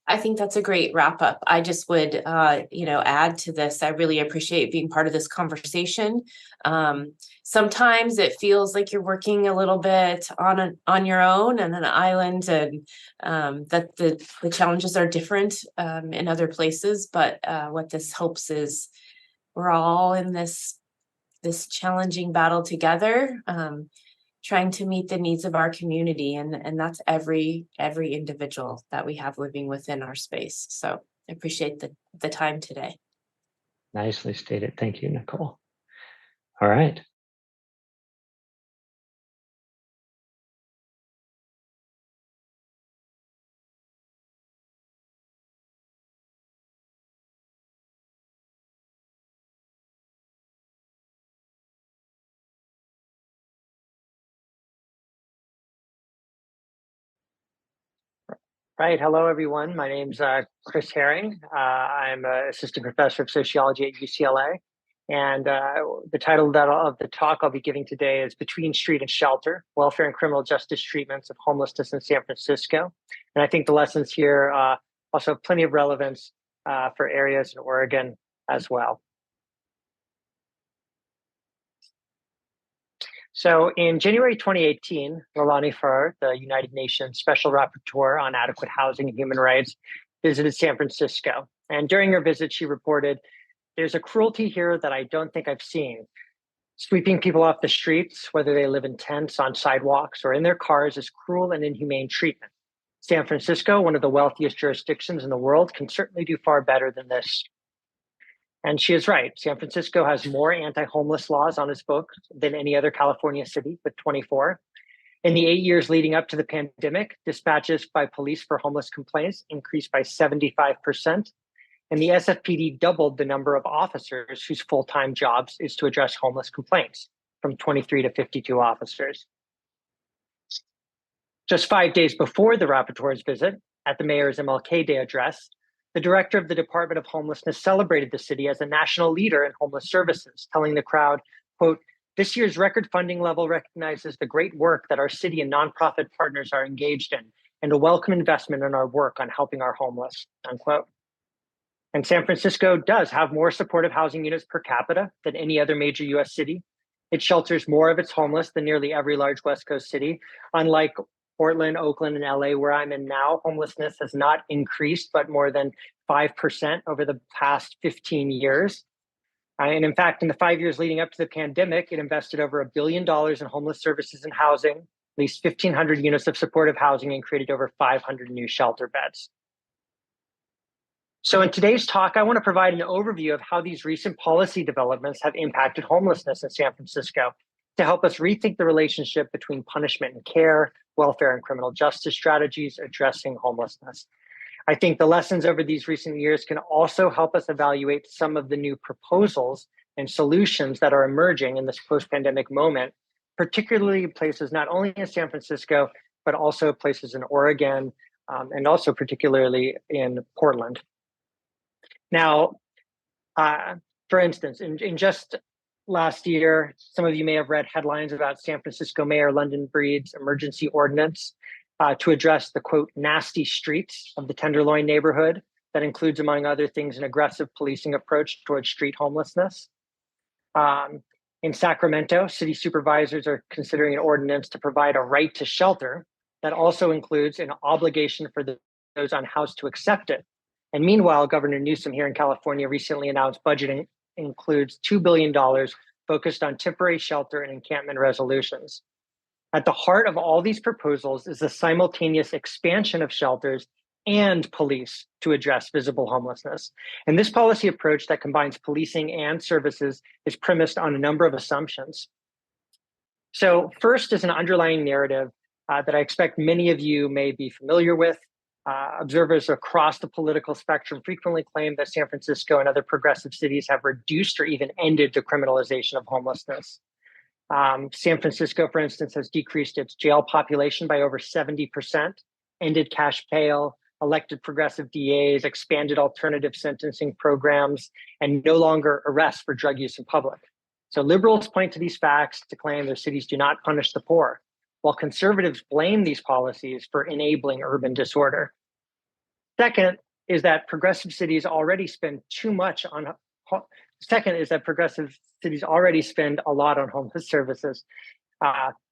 I think that's a great wrap up. I just would, add to this. I really appreciate being part of this conversation. Sometimes it feels like you're working a little bit on your own and an island, and that the challenges are different in other places. But what this hopes is we're all in this challenging battle together, trying to meet the needs of our community, and that's every individual that we have living within our space. So I appreciate the time today. Nicely stated. Thank you, Nicole. All right. Right. Hello, everyone. My name's Chris Herring. I'm an assistant professor of sociology at UCLA. And the title of the talk I'll be giving today is Between Street and Shelter, Welfare and Criminal Justice Treatments of Homelessness in San Francisco. And I think the lessons here also have plenty of relevance for areas in Oregon as well. So in January 2018, Rolani Farr, the United Nations Special Rapporteur on Adequate Housing and Human Rights, visited San Francisco. And during her visit, she reported, "There's a cruelty here that I don't think I've seen. Sweeping people off the streets, whether they live in tents, on sidewalks, or in their cars, is cruel and inhumane treatment. San Francisco, one of the wealthiest jurisdictions in the world, can certainly do far better than this." And she is right. San Francisco has more anti-homeless laws on its books than any other California city, with 24. In the 8 years leading up to the pandemic, dispatches by police for homeless complaints increased by 75%. And the SFPD doubled the number of officers whose full-time jobs is to address homeless complaints, from 23 to 52 officers. Just 5 days before the rapporteur's visit, at the mayor's MLK Day address, the director of the Department of Homelessness celebrated the city as a national leader in homeless services, telling the crowd, quote, "This year's record funding level recognizes the great work that our city and nonprofit partners are engaged in, and a welcome investment in our work on helping our homeless," unquote. And San Francisco does have more supportive housing units per capita than any other major US city. It shelters more of its homeless than nearly every large West Coast city. Unlike Portland, Oakland, and LA, where I'm in now, homelessness has not increased, but more than 5% over the past 15 years. And in fact, in the 5 years leading up to the pandemic, it invested over $1 billion in homeless services and housing, leased 1,500 units of supportive housing, and created over 500 new shelter beds. So in today's talk, I want to provide an overview of how these recent policy developments have impacted homelessness in San Francisco to help us rethink the relationship between punishment and care, welfare and criminal justice strategies addressing homelessness. I think the lessons over these recent years can also help us evaluate some of the new proposals and solutions that are emerging in this post-pandemic moment, particularly in places not only in San Francisco, but also places in Oregon, and also particularly in Portland. Now, for instance, in just last year, some of you may have read headlines about San Francisco Mayor London Breed's emergency ordinance to address the, quote, nasty streets of the Tenderloin neighborhood. That includes, among other things, an aggressive policing approach towards street homelessness. In Sacramento, city supervisors are considering an ordinance to provide a right to shelter that also includes an obligation for those unhoused to accept it. And meanwhile, Governor Newsom here in California recently announced budgeting includes $2 billion focused on temporary shelter and encampment resolutions. At the heart of all these proposals is the simultaneous expansion of shelters and police to address visible homelessness. And this policy approach that combines policing and services is premised on a number of assumptions. So first is an underlying narrative that I expect many of you may be familiar with. Observers across the political spectrum frequently claim that San Francisco and other progressive cities have reduced or even ended the criminalization of homelessness. San Francisco, for instance, has decreased its jail population by over 70%, ended cash bail, elected progressive DAs, expanded alternative sentencing programs, and no longer arrests for drug use in public. So liberals point to these facts to claim their cities do not punish the poor, while conservatives blame these policies for enabling urban disorder. Second is that progressive cities already spend a lot on homeless services.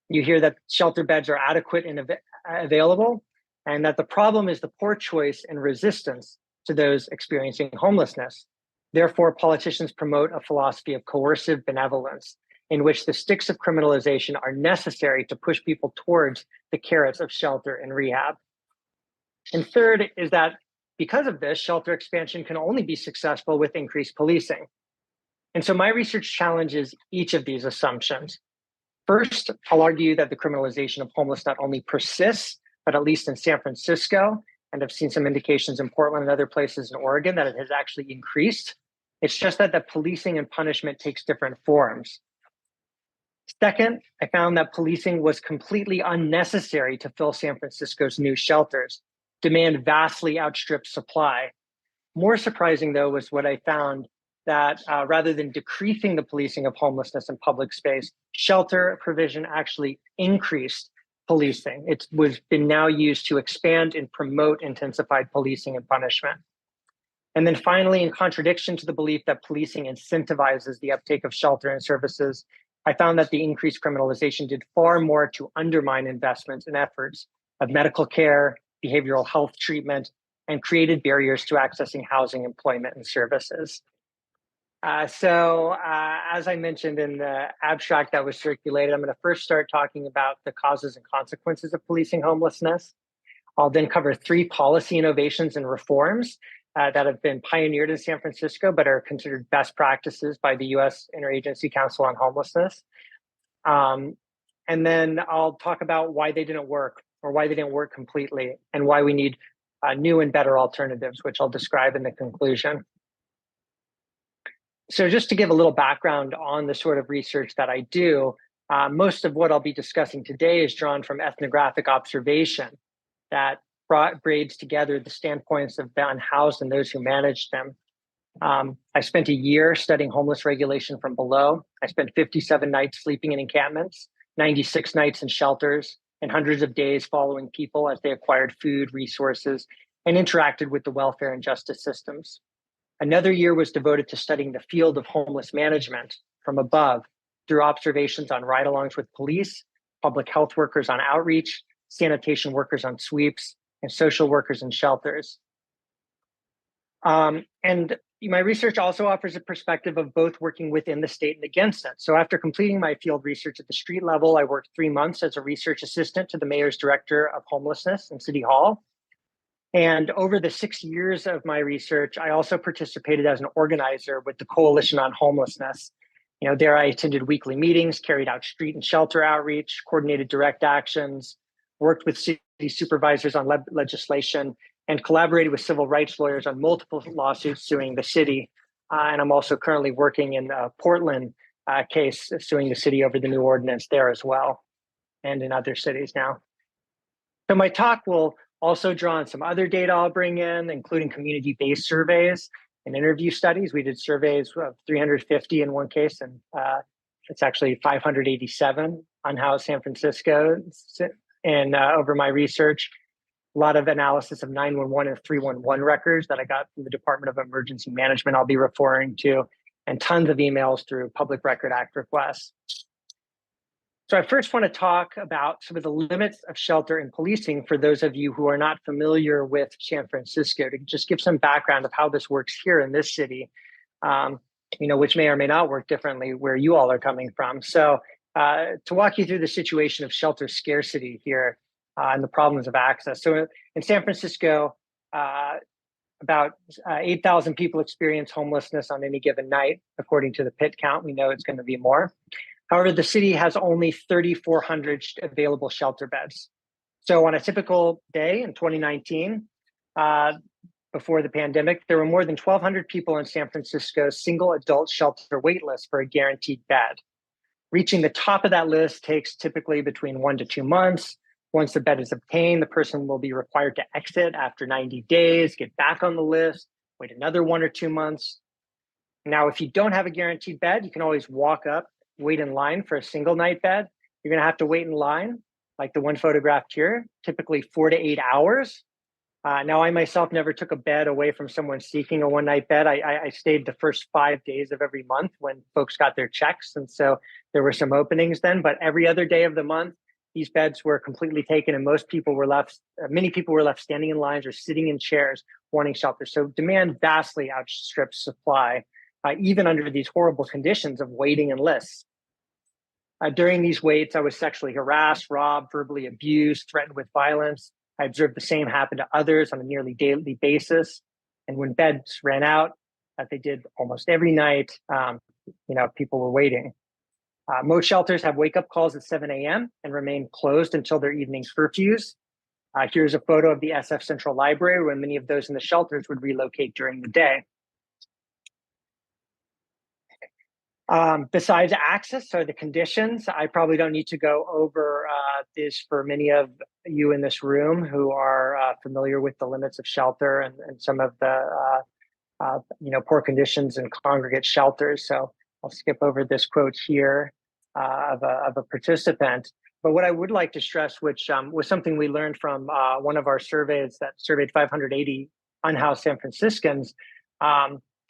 You hear that shelter beds are adequate and available, and that the problem is the poor choice and resistance to those experiencing homelessness. Therefore, politicians promote a philosophy of coercive benevolence, in which the sticks of criminalization are necessary to push people towards the carrots of shelter and rehab. And third is that because of this, shelter expansion can only be successful with increased policing. And so my research challenges each of these assumptions. First, I'll argue that the criminalization of homeless not only persists, but at least in San Francisco, and I've seen some indications in Portland and other places in Oregon that it has actually increased. It's just that the policing and punishment takes different forms. Second, I found that policing was completely unnecessary to fill San Francisco's new shelters. Demand vastly outstripped supply. More surprising, though, was what I found that rather than decreasing the policing of homelessness in public space, shelter provision actually increased policing. It was been now used to expand and promote intensified policing and punishment. And then finally, in contradiction to the belief that policing incentivizes the uptake of shelter and services, I found that the increased criminalization did far more to undermine investments and efforts of medical care, behavioral health treatment, and created barriers to accessing housing, employment, and services. So as I mentioned in the abstract that was circulated, I'm going to first start talking about the causes and consequences of policing homelessness. I'll then cover 3 policy innovations and reforms that have been pioneered in San Francisco, but are considered best practices by the U.S. Interagency Council on Homelessness. And then I'll talk about why they didn't work, or why they didn't work completely, and why we need new and better alternatives, which I'll describe in the conclusion. So just to give a little background on the sort of research that I do, most of what I'll be discussing today is drawn from ethnographic observation that braids together the standpoints of the unhoused and those who manage them. I spent a year studying homeless regulation from below. I spent 57 nights sleeping in encampments, 96 nights in shelters, and hundreds of days following people as they acquired food, resources, and interacted with the welfare and justice systems. Another year was devoted to studying the field of homeless management from above through observations on ride-alongs with police, public health workers on outreach, sanitation workers on sweeps, and social workers in shelters. And My research also offers a perspective of both working within the state and against it. So after completing my field research at the street level, I worked 3 months as a research assistant to the mayor's director of homelessness in City Hall. And over the 6 years of my research, I also participated as an organizer with the Coalition on Homelessness. There I attended weekly meetings, carried out street and shelter outreach, coordinated direct actions, worked with city supervisors on legislation, and collaborated with civil rights lawyers on multiple lawsuits suing the city. And I'm also currently working in a Portland case suing the city over the new ordinance there as well, and in other cities now. So my talk will also draw on some other data I'll bring in, including community-based surveys and interview studies. We did surveys of 350 in one case, and it's actually 587 unhoused San Francisco. And over my research, a lot of analysis of 911 and 311 records that I got from the Department of Emergency Management I'll be referring to, and tons of emails through Public Record Act requests. So I first want to talk about some of the limits of shelter and policing for those of you who are not familiar with San Francisco, to just give some background of how this works here in this city, which may or may not work differently where you all are coming from. So to walk you through the situation of shelter scarcity here, and the problems of access. So in San Francisco, about 8,000 people experience homelessness on any given night, according to the PIT count. We know it's going to be more. However, the city has only 3,400 available shelter beds. So on a typical day in 2019, before the pandemic, there were more than 1,200 people in San Francisco's single adult shelter waitlist for a guaranteed bed. Reaching the top of that list takes typically between 1 to 2 months. Once the bed is obtained, the person will be required to exit after 90 days, get back on the list, wait another 1 or 2 months. Now, if you don't have a guaranteed bed, you can always walk up, wait in line for a single night bed. You're going to have to wait in line, like the one photographed here, typically 4 to 8 hours. Now, I myself never took a bed away from someone seeking a one-night bed. I stayed the first 5 days of every month when folks got their checks. And so there were some openings then, but every other day of the month, these beds were completely taken, and many people were left standing in lines or sitting in chairs wanting shelter. So demand vastly outstrips supply, even under these horrible conditions of waiting in lists. During these waits, I was sexually harassed, robbed, verbally abused, threatened with violence. I observed the same happen to others on a nearly daily basis. And when beds ran out, as they did almost every night, people were waiting. Most shelters have wake-up calls at 7 a.m. and remain closed until their evening curfews. Here's a photo of the SF Central Library, where many of those in the shelters would relocate during the day. Besides access, so the conditions, I probably don't need to go over this for many of you in this room who are familiar with the limits of shelter and some of the poor conditions in congregate shelters. So I'll skip over this quote here of a participant. But what I would like to stress, which was something we learned from one of our surveys that surveyed 580 unhoused San Franciscans,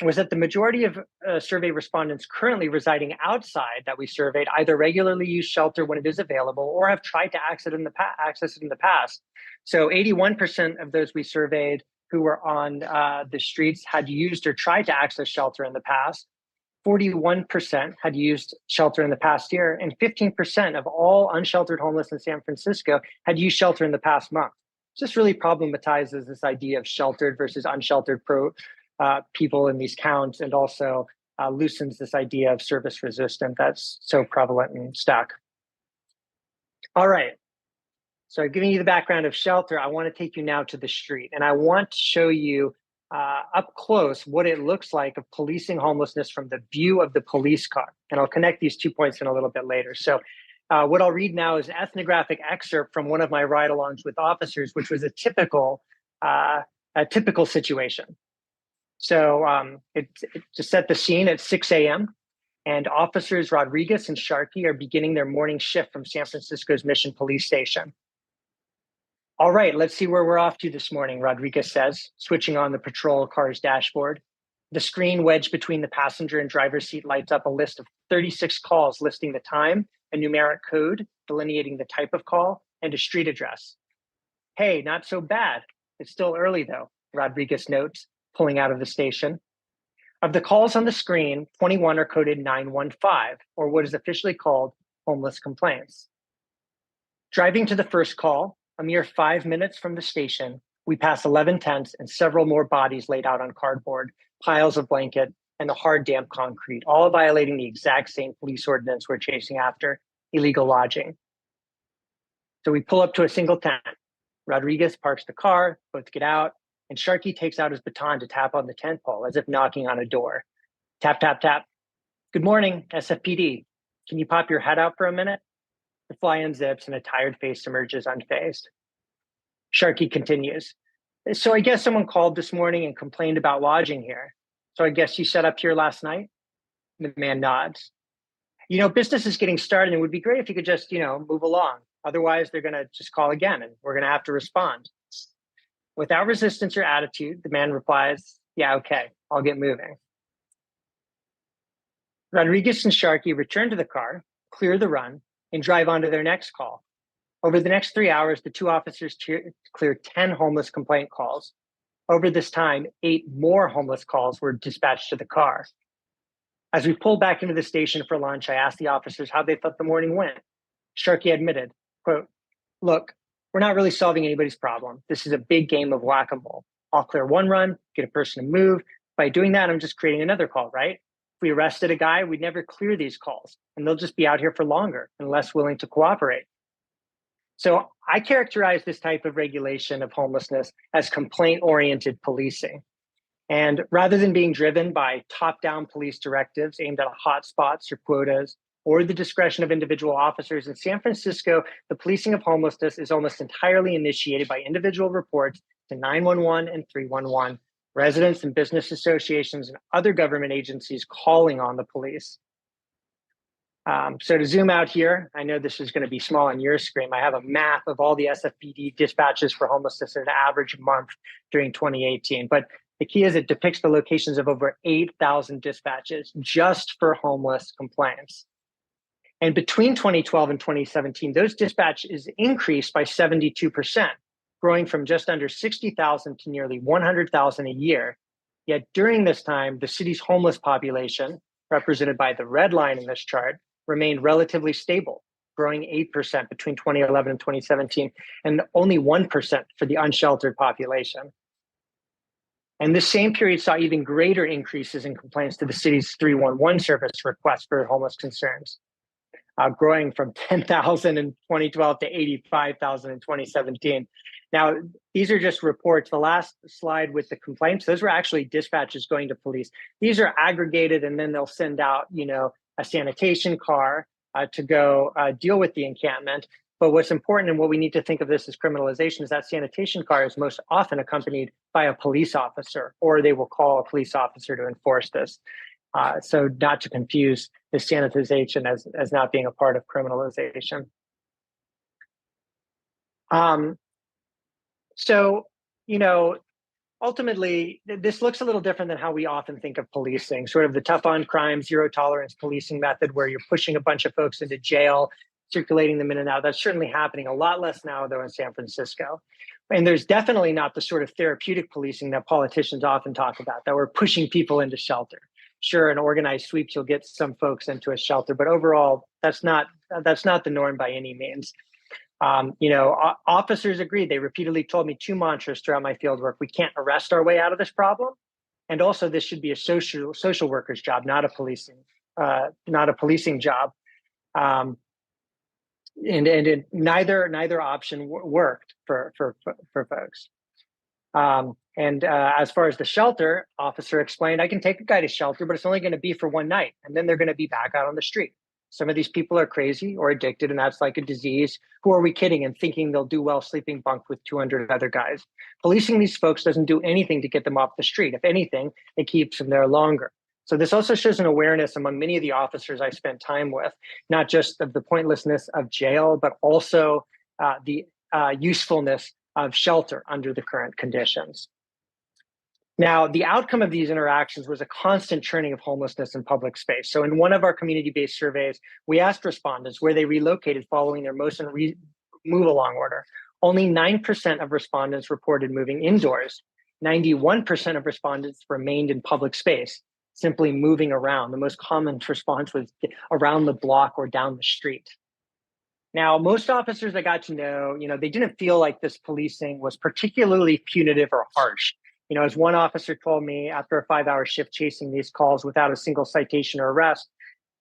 was that the majority of survey respondents currently residing outside that we surveyed either regularly use shelter when it is available or have tried to access it in the past. So 81% of those we surveyed who were on the streets had used or tried to access shelter in the past. 41% had used shelter in the past year, and 15% of all unsheltered homeless in San Francisco had used shelter in the past month. This really problematizes this idea of sheltered versus unsheltered people in these counts, and also loosens this idea of service resistant that's so prevalent and stuck. All right. So giving you the background of shelter, I want to take you now to the street, and I want to show you up close what it looks like of policing homelessness from the view of the police car. And I'll connect these 2 points in a little bit later. So what I'll read now is an ethnographic excerpt from one of my ride-alongs with officers, which was a typical situation. So to set the scene, at 6 a.m., and officers Rodriguez and Sharkey are beginning their morning shift from San Francisco's Mission Police Station. All right, let's see where we're off to this morning, Rodriguez says, switching on the patrol car's dashboard. The screen wedged between the passenger and driver's seat lights up a list of 36 calls listing the time, a numeric code delineating the type of call, and a street address. Hey, not so bad. It's still early though, Rodriguez notes, pulling out of the station. Of the calls on the screen, 21 are coded 915, or what is officially called homeless complaints. Driving to the first call, a mere 5 minutes from the station, we pass 11 tents and several more bodies laid out on cardboard, piles of blanket, and the hard, damp concrete, all violating the exact same police ordinance we're chasing after, illegal lodging. So we pull up to a single tent. Rodriguez parks the car, both get out, and Sharkey takes out his baton to tap on the tent pole as if knocking on a door. Tap, tap, tap. Good morning, SFPD. Can you pop your head out for a minute? The fly unzips and a tired face emerges unfazed. Sharkey continues. So I guess someone called this morning and complained about lodging here. So I guess you set up here last night? The man nods. You know, business is getting started and it would be great if you could just, move along. Otherwise, they're going to just call again and we're going to have to respond. Without resistance or attitude, the man replies, yeah, okay, I'll get moving. Rodriguez and Sharkey return to the car, clear the run, and drive on to their next call. Over the next 3 hours, the two officers cleared 10 homeless complaint calls. Over this time, 8 more homeless calls were dispatched to the car. As we pulled back into the station for lunch, I asked the officers how they thought the morning went. Sharkey admitted, quote, look, we're not really solving anybody's problem. This is a big game of whack-a-mole. I'll clear one run, get a person to move. By doing that, I'm just creating another call, right? If we arrested a guy, we'd never clear these calls, and they'll just be out here for longer and less willing to cooperate. So I characterize this type of regulation of homelessness as complaint-oriented policing. And rather than being driven by top-down police directives aimed at hotspots or quotas, or the discretion of individual officers in San Francisco, the policing of homelessness is almost entirely initiated by individual reports to 911 and 311, residents and business associations and other government agencies calling on the police. So to zoom out here, I know this is going to be small on your screen. I have a map of all the SFPD dispatches for homelessness in an average month during 2018. But the key is it depicts the locations of over 8,000 dispatches just for homeless complaints. And between 2012 and 2017, those dispatches increased by 72%, growing from just under 60,000 to nearly 100,000 a year. Yet during this time, the city's homeless population, represented by the red line in this chart, remained relatively stable, growing 8% between 2011 and 2017, and only 1% for the unsheltered population. And this same period saw even greater increases in complaints to the city's 311 service requests for homeless concerns, growing from 10,000 in 2012 to 85,000 in 2017. Now, these are just reports. The last slide with the complaints, those were actually dispatches going to police. These are aggregated, and then they'll send out, a sanitation car to go deal with the encampment. But what's important, and what we need to think of this as criminalization, is that sanitation car is most often accompanied by a police officer, or they will call a police officer to enforce this. So not to confuse the sanitization as not being a part of criminalization. So, ultimately, this looks a little different than how we often think of policing, sort of the tough on crime, zero tolerance policing method where you're pushing a bunch of folks into jail, circulating them in and out. That's certainly happening a lot less now, though, in San Francisco. And there's definitely not the sort of therapeutic policing that politicians often talk about, that we're pushing people into shelter. Sure, in organized sweeps, you'll get some folks into a shelter, but overall, that's not the norm by any means. Officers agreed. They repeatedly told me 2 mantras throughout my field work. We can't arrest our way out of this problem. And also this should be a social worker's job, not a policing job. And neither option worked for folks. As far as the shelter, officer explained, I can take a guy to shelter, but it's only going to be for one night. And then they're going to be back out on the street. Some of these people are crazy or addicted, and that's like a disease. Who are we kidding and thinking they'll do well sleeping bunk with 200 other guys? Policing these folks doesn't do anything to get them off the street. If anything, it keeps them there longer. So this also shows an awareness among many of the officers I spent time with, not just of the pointlessness of jail, but also the usefulness of shelter under the current conditions. Now, the outcome of these interactions was a constant churning of homelessness in public space. So in one of our community-based surveys, we asked respondents where they relocated following their motion move-along order. Only 9% of respondents reported moving indoors. 91% of respondents remained in public space. simply moving around. The most common response was around the block or down the street. Now, most officers I got to know, they didn't feel like this policing was particularly punitive or harsh. As one officer told me after a 5-hour shift chasing these calls without a single citation or arrest,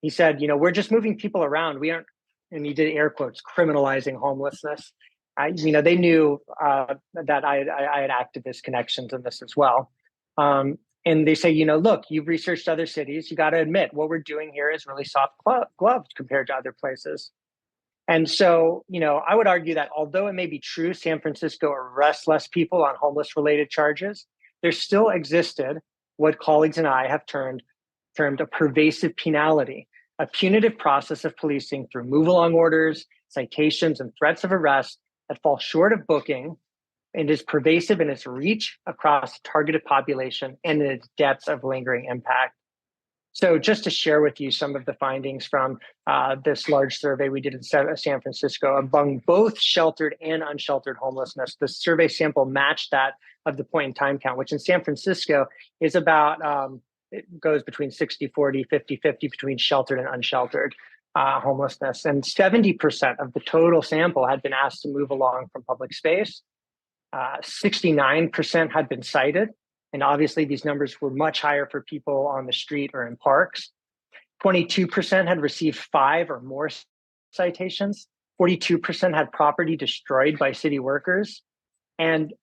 he said, we're just moving people around. We aren't, and he did air quotes, criminalizing homelessness. They knew that I had activist connections in this as well. And they say, look, you've researched other cities. You got to admit what we're doing here is really soft gloved compared to other places. And so, I would argue that although it may be true San Francisco arrests less people on homeless related charges, there still existed what colleagues and I have termed a pervasive penality, a punitive process of policing through move-along orders, citations, and threats of arrest that fall short of booking and is pervasive in its reach across a targeted population and in its depths of lingering impact. So just to share with you some of the findings from this large survey we did in San Francisco among both sheltered and unsheltered homelessness, the survey sample matched that of the point in time count, which in San Francisco is about, it goes between 60-40, 50-50 between sheltered and unsheltered homelessness. And 70% of the total sample had been asked to move along from public space. 69% had been cited. And obviously, these numbers were much higher for people on the street or in parks. 22% had received 5 or more citations. 42% had property destroyed by city workers. And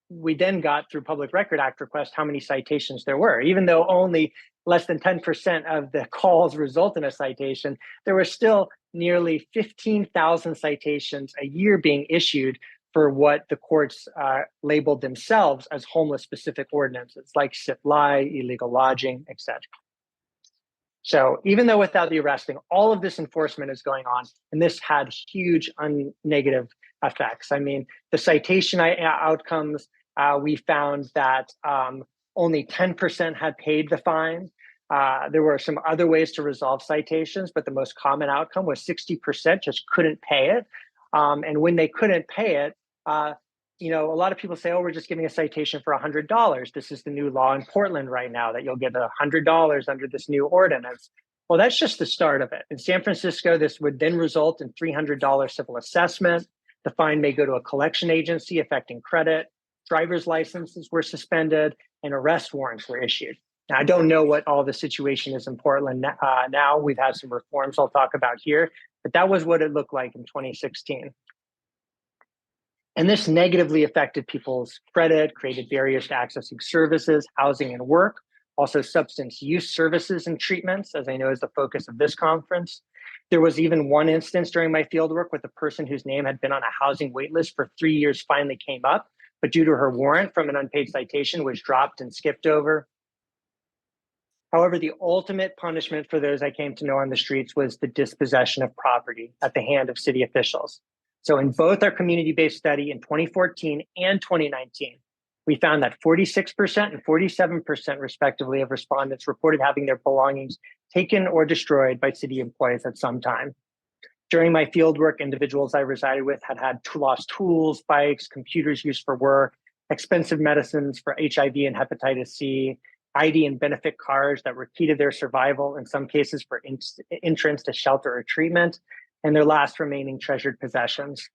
we then got through Public Record Act request how many citations there were. Even though only less than 10% of the calls result in a citation, there were still nearly 15,000 citations a year being issued for what the courts labeled themselves as homeless-specific ordinances, like sit-lie, illegal lodging, etc. So even though without the arresting, all of this enforcement is going on, and this had huge negative effects. I mean, the citation outcomes, we found that only 10% had paid the fine. There were some other ways to resolve citations, but the most common outcome was 60% just couldn't pay it. And when they couldn't pay it, a lot of people say, oh, we're just giving a citation for $100. This is the new law in Portland right now that you'll get $100 under this new ordinance. Well, that's just the start of it. In San Francisco, this would then result in $300 civil assessment. The fine may go to a collection agency affecting credit. Driver's licenses were suspended and arrest warrants were issued. Now, I don't know what all the situation is in Portland now. We've had some reforms I'll talk about here, but that was what it looked like in 2016. And this negatively affected people's credit, created barriers to accessing services, housing, and work, also substance use services and treatments, as I know is the focus of this conference. There was even one instance during my fieldwork with a person whose name had been on a housing waitlist for 3 years finally came up, but due to her warrant from an unpaid citation was dropped and skipped over. However, the ultimate punishment for those I came to know on the streets was the dispossession of property at the hand of city officials. So in both our community-based study in 2014 and 2019, we found that 46% and 47% respectively of respondents reported having their belongings taken or destroyed by city employees at some time. During my fieldwork, individuals I resided with had lost tools, bikes, computers used for work, expensive medicines for HIV and hepatitis C, ID and benefit cards that were key to their survival, in some cases for entrance to shelter or treatment, and their last remaining treasured possessions.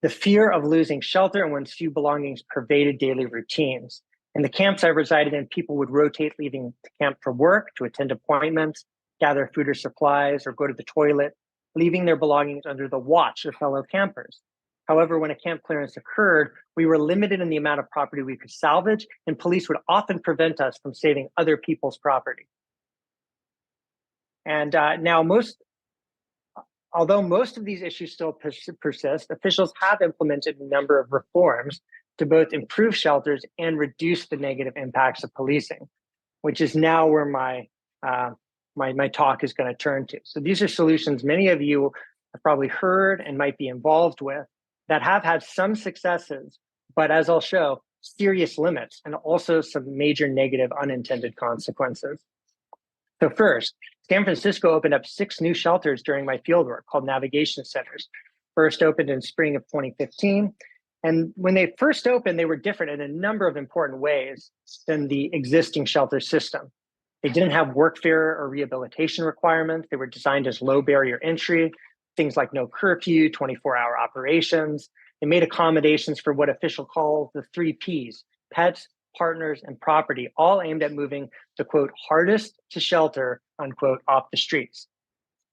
The fear of losing shelter and one's few belongings pervaded daily routines. In the camps I resided in, people would rotate leaving the camp for work, to attend appointments, gather food or supplies, or go to the toilet, leaving their belongings under the watch of fellow campers. However, when a camp clearance occurred, we were limited in the amount of property we could salvage, and police would often prevent us from saving other people's property. And now although most of these issues still persist, officials have implemented a number of reforms to both improve shelters and reduce the negative impacts of policing, which is now where my talk is going to turn to. So these are solutions many of you have probably heard and might be involved with that have had some successes, but as I'll show, serious limits and also some major negative unintended consequences. So first, San Francisco opened up 6 new shelters during my fieldwork called navigation centers. First opened in spring of 2015. And when they first opened, they were different in a number of important ways than the existing shelter system. They didn't have workfare or rehabilitation requirements. They were designed as low barrier entry, things like no curfew, 24-hour operations. They made accommodations for what official calls the 3 Ps, pets, partners, and property, all aimed at moving the, quote, hardest to shelter, unquote, off the streets.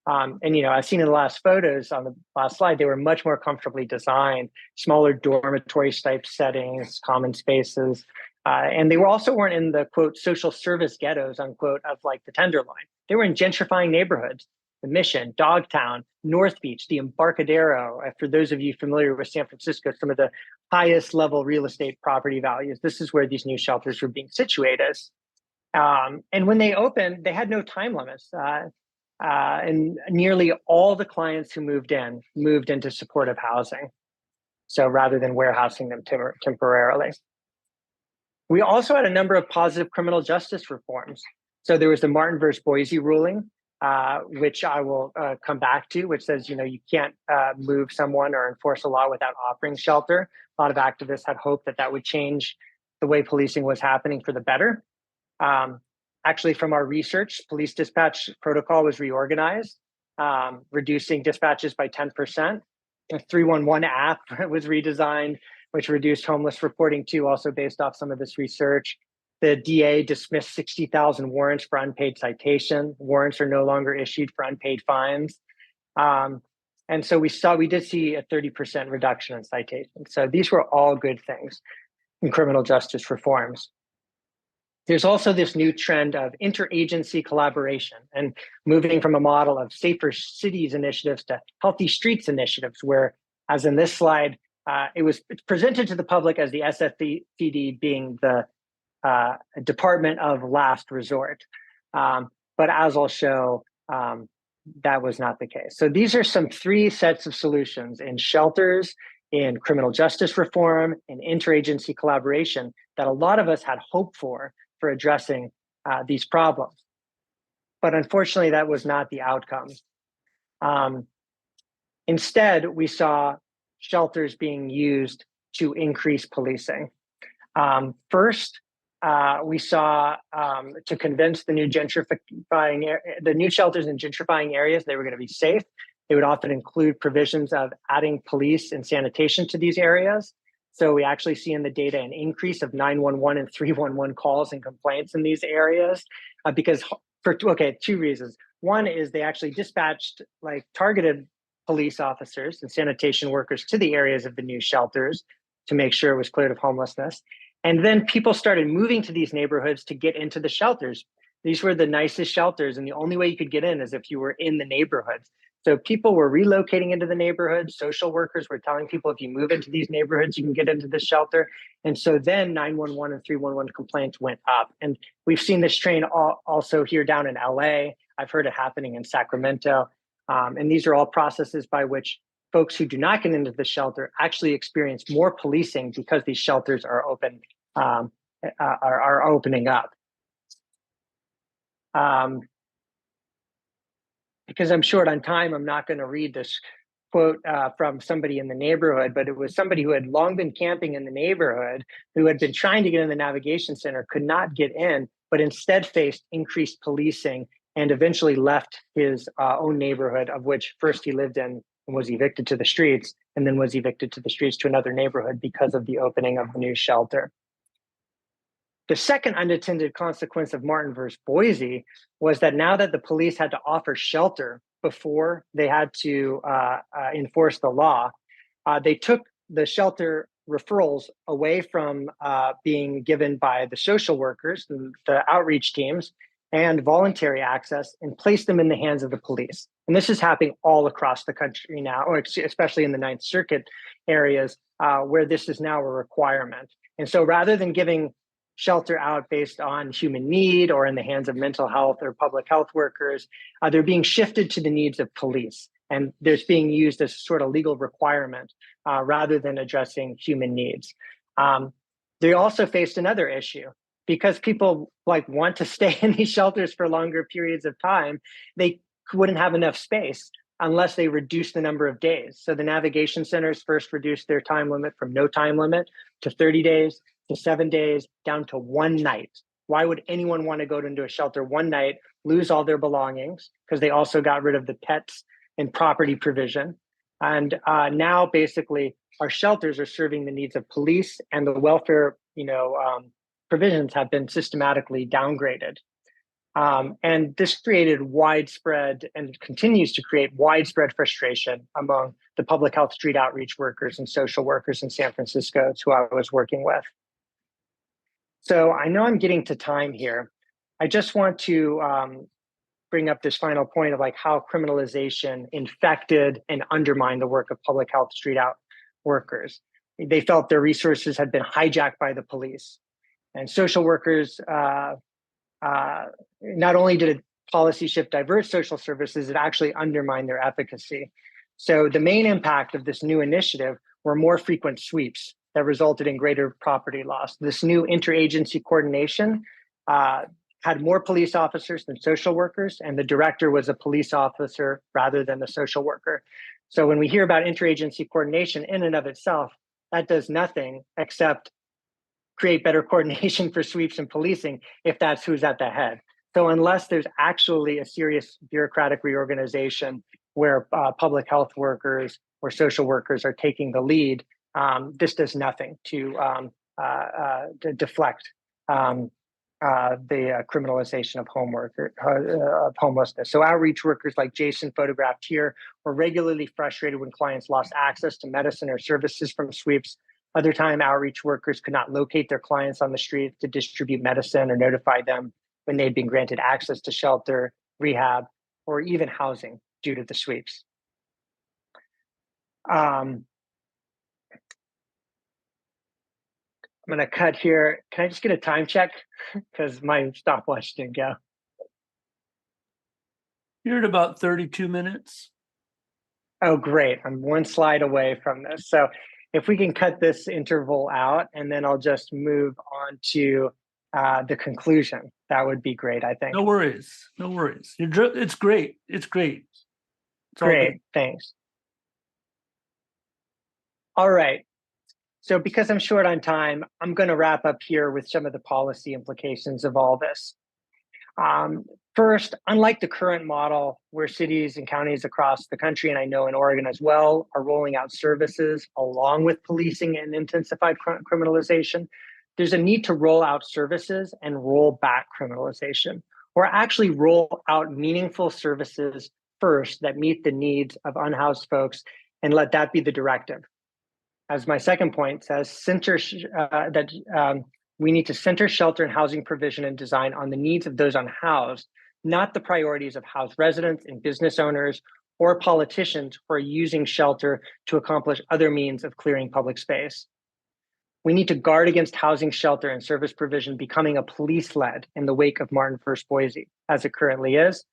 And, you know, I've seen in the last photos on the last slide, they were much more comfortably designed, smaller dormitory type settings, common spaces. And they were also weren't in the, quote, social service ghettos, unquote, of like the Tenderloin. They were in gentrifying neighborhoods, the Mission, Dogtown, North Beach, the Embarcadero. For those of you familiar with San Francisco, some of the highest level real estate property values. This is where these new shelters were being situated. And when they opened, they had no time limits. And nearly all the clients who moved into supportive housing. So rather than warehousing them temporarily. We also had a number of positive criminal justice reforms. So there was the Martin versus Boise ruling, which I will come back to, which says, you know, you can't move someone or enforce a law without offering shelter. A lot of activists had hoped that that would change the way policing was happening for the better. Actually, from our research, police dispatch protocol was reorganized, reducing dispatches by 10%. The 311 app was redesigned, which reduced homeless reporting too, also based off some of this research. The DA dismissed 60,000 warrants for unpaid citation. Warrants are no longer issued for unpaid fines. And so we did see a 30% reduction in citations. So these were all good things in criminal justice reforms. There's also this new trend of interagency collaboration and moving from a model of safer cities initiatives to healthy streets initiatives, where, as in this slide, it's presented to the public as the SFPD being the department of last resort. But as I'll show, that was not the case. So these are some 3 sets of solutions in shelters, in criminal justice reform, and interagency collaboration that a lot of us had hoped for addressing these problems. But unfortunately, that was not the outcome. Instead, we saw shelters being used to increase policing. First, we saw to convince the new shelters in gentrifying areas they were going to be safe. They would often include provisions of adding police and sanitation to these areas. So we actually see in the data an increase of 911 and 311 calls and complaints in these areas because for 2 reasons. One is they actually dispatched like targeted police officers and sanitation workers to the areas of the new shelters to make sure it was cleared of homelessness. And then people started moving to these neighborhoods to get into the shelters. These were the nicest shelters, and the only way you could get in is if you were in the neighborhoods. So people were relocating into the neighborhoods. Social workers were telling people, if you move into these neighborhoods, you can get into the shelter. And so then 911 and 311 complaints went up. And we've seen this trend also here down in LA. I've heard it happening in Sacramento. And these are all processes by which folks who do not get into the shelter actually experience more policing because these shelters are open, are opening up. Because I'm short on time, I'm not going to read this quote from somebody in the neighborhood, but it was somebody who had long been camping in the neighborhood, who had been trying to get in the navigation center, could not get in, but instead faced increased policing and eventually left his own neighborhood, of which first he lived in and was evicted to the streets, and then was evicted to the streets to another neighborhood because of the opening of the new shelter. The second unintended consequence of Martin versus Boise was that now that the police had to offer shelter before they had to enforce the law, they took the shelter referrals away from being given by the social workers, the outreach teams, and voluntary access, and placed them in the hands of the police. And this is happening all across the country now, or especially in the Ninth Circuit areas where this is now a requirement. And so rather than giving shelter out based on human need or in the hands of mental health or public health workers, they're being shifted to the needs of police. And there's being used as a sort of legal requirement rather than addressing human needs. They also faced another issue. Because people want to stay in these shelters for longer periods of time, they wouldn't have enough space unless they reduce the number of days. So the navigation centers first reduced their time limit from no time limit to 30 days, to 7 days, down to 1 night. Why would anyone want to go into a shelter one night, lose all their belongings, because they also got rid of the pets and property provision? And now basically our shelters are serving the needs of police, and the welfare, provisions have been systematically downgraded. And this created widespread and continues to create widespread frustration among the public health street outreach workers and social workers in San Francisco who I was working with. So I know I'm getting to time here. I just want to bring up this final point of like how criminalization infected and undermined the work of public health street out workers. They felt their resources had been hijacked by the police. And social workers, not only did a policy shift divert social services, it actually undermined their efficacy. So the main impact of this new initiative were more frequent sweeps that resulted in greater property loss. This new interagency coordination had more police officers than social workers, and the director was a police officer rather than the social worker. So when we hear about interagency coordination in and of itself, that does nothing except create better coordination for sweeps and policing if that's who's at the head. So unless there's actually a serious bureaucratic reorganization where public health workers or social workers are taking the lead, this does nothing to deflect the criminalization of homelessness. So outreach workers like Jason photographed here were regularly frustrated when clients lost access to medicine or services from sweeps. Other time, outreach workers could not locate their clients on the street to distribute medicine or notify them when they'd been granted access to shelter, rehab, or even housing due to the sweeps. I'm going to cut here. Can I just get a time check? Because my stopwatch didn't go. You're at about 32 minutes. Oh, great. I'm one slide away from this. So if we can cut this interval out, and then I'll just move on to the conclusion, that would be great, I think. No worries. No worries. It's great. It's great. It's great. Thanks. All right. So because I'm short on time, I'm going to wrap up here with some of the policy implications of all this. First, unlike the current model where cities and counties across the country, and I know in Oregon as well, are rolling out services along with policing and intensified criminalization, there's a need to roll out services and roll back criminalization, or actually roll out meaningful services first that meet the needs of unhoused folks and let that be the directive. As my second point says, we need to center shelter and housing provision and design on the needs of those unhoused, not the priorities of housed residents and business owners or politicians who are using shelter to accomplish other means of clearing public space. We need to guard against housing, shelter, and service provision becoming a police-led in the wake of Martin First Boise, as it currently is.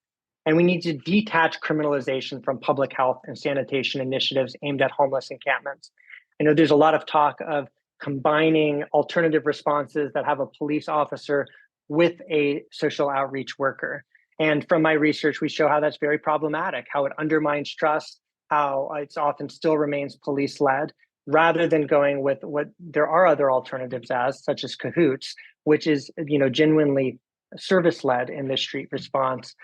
And we need to detach criminalization from public health and sanitation initiatives aimed at homeless encampments. I know there's a lot of talk of combining alternative responses that have a police officer with a social outreach worker. And from my research, we show how that's very problematic, how it undermines trust, how it's often still remains police-led, rather than going with what there are other alternatives such as Cahoots, which is genuinely service-led in this street response.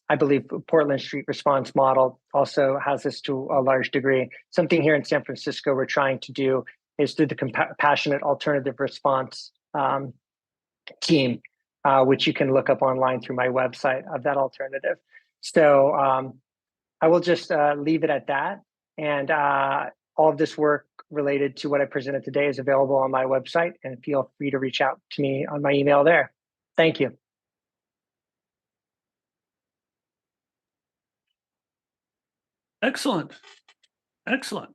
I believe Portland Street Response model also has this to a large degree. Something here in San Francisco we're trying to do is through the Compassionate Alternative Response team, which you can look up online through my website of that alternative. So I will just leave it at that. And all of this work related to what I presented today is available on my website, and feel free to reach out to me on my email there. Thank you. Excellent. Excellent.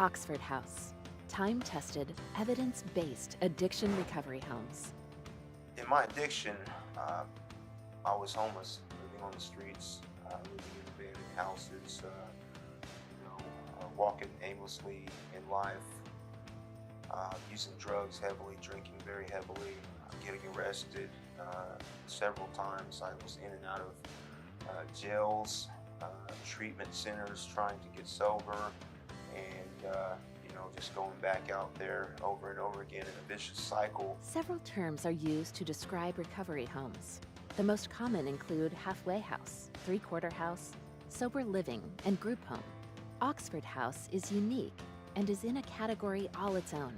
Oxford House, time-tested, evidence-based addiction recovery homes. In my addiction, I was homeless, living on the streets, living in abandoned houses, walking aimlessly in life, using drugs heavily, drinking very heavily, getting arrested several times. I was in and out of jails, treatment centers, trying to get sober, and just going back out there over and over again in a vicious cycle. Several terms are used to describe recovery homes. The most common include halfway house, three-quarter house, sober living, and group home. Oxford House is unique and is in a category all its own.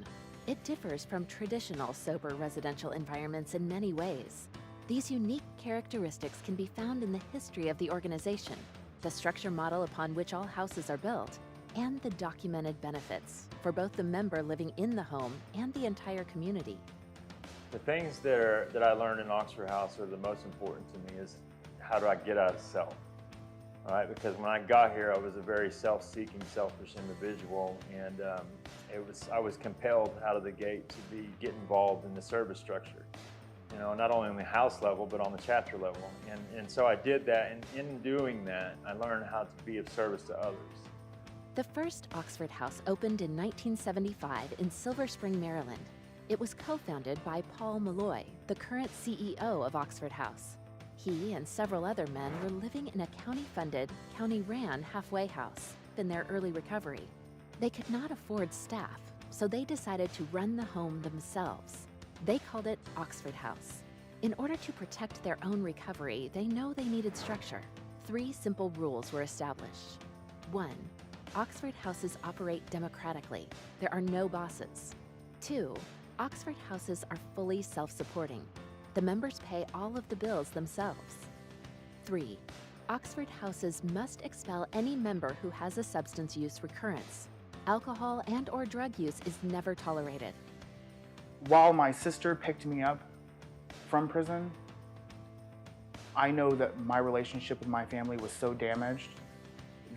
It differs from traditional sober residential environments in many ways. These unique characteristics can be found in the history of the organization, the structure model upon which all houses are built, and the documented benefits for both the member living in the home and the entire community. The things that I learned in Oxford House are the most important to me is how do I get out of self? All right, because when I got here, I was a very self-seeking, selfish individual, and I was compelled out of the gate to get involved in the service structure. Not only on the house level, but on the chapter level. And so I did that, and in doing that, I learned how to be of service to others. The first Oxford House opened in 1975 in Silver Spring, Maryland. It was co-founded by Paul Malloy, the current CEO of Oxford House. He and several other men were living in a county-funded, county-ran halfway house in their early recovery. They could not afford staff, so they decided to run the home themselves. They called it Oxford House. In order to protect their own recovery, they know they needed structure. 3 simple rules were established. 1, Oxford Houses operate democratically. There are no bosses. 2, Oxford Houses are fully self-supporting. The members pay all of the bills themselves. 3, Oxford Houses must expel any member who has a substance use recurrence. Alcohol and/or drug use is never tolerated. While my sister picked me up from prison, I know that my relationship with my family was so damaged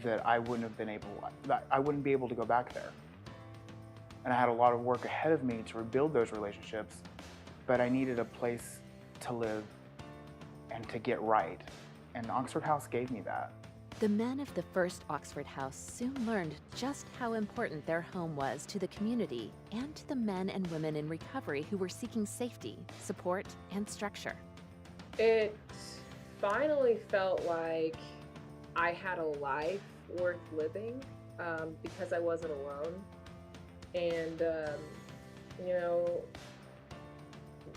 that I wouldn't be able to go back there. And I had a lot of work ahead of me to rebuild those relationships, but I needed a place to live and to get right. And Oxford House gave me that. The men of the first Oxford House soon learned just how important their home was to the community and to the men and women in recovery who were seeking safety, support, and structure. It finally felt like I had a life worth living because I wasn't alone. And,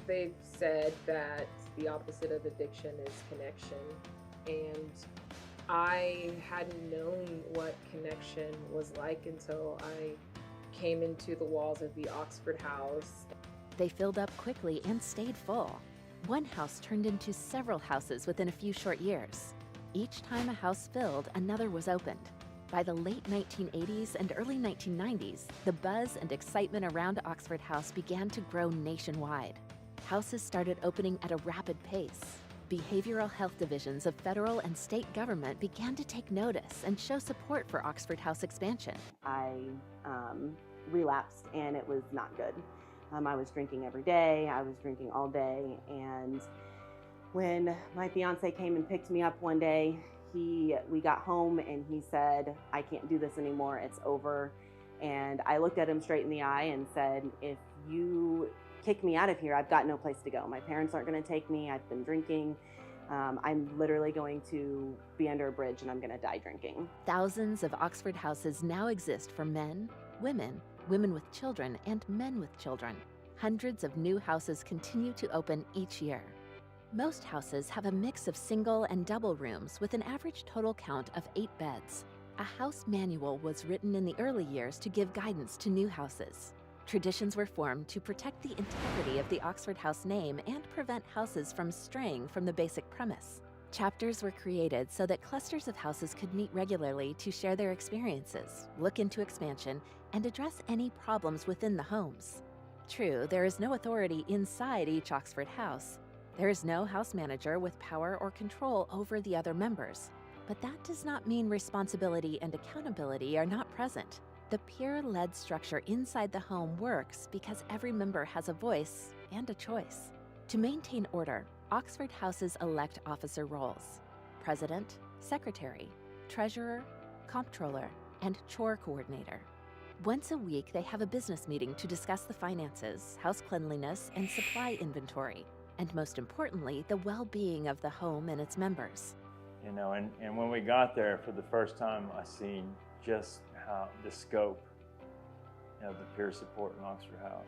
they've said that the opposite of addiction is connection. And I hadn't known what connection was like until I came into the walls of the Oxford House. They filled up quickly and stayed full. One house turned into several houses within a few short years. Each time a house filled, another was opened. By the late 1980s and early 1990s, the buzz and excitement around Oxford House began to grow nationwide. Houses started opening at a rapid pace. Behavioral health divisions of federal and state government began to take notice and show support for Oxford House expansion. I relapsed, and it was not good. I was drinking every day. I was drinking all day. And when my fiance came and picked me up one day, we got home and he said, "I can't do this anymore. It's over." And I looked at him straight in the eye and said, "If you kick me out of here, I've got no place to go. My parents aren't going to take me. I've been drinking. I'm literally going to be under a bridge and I'm going to die drinking." Thousands of Oxford Houses now exist for men, women, women with children, and men with children. Hundreds of new houses continue to open each year. Most houses have a mix of single and double rooms with an average total count of 8 beds. A house manual was written in the early years to give guidance to new houses. Traditions were formed to protect the integrity of the Oxford House name and prevent houses from straying from the basic premise. Chapters were created so that clusters of houses could meet regularly to share their experiences, look into expansion, and address any problems within the homes. True, there is no authority inside each Oxford House. There is no house manager with power or control over the other members. But that does not mean responsibility and accountability are not present. The peer-led structure inside the home works because every member has a voice and a choice. To maintain order, Oxford houses elect officer roles: president, secretary, treasurer, comptroller, and chore coordinator. Once a week, they have a business meeting to discuss the finances, house cleanliness, and supply inventory, and most importantly, the well-being of the home and its members. You know, and when we got there for the first time, I seen just how the scope of the peer support in Oxford House.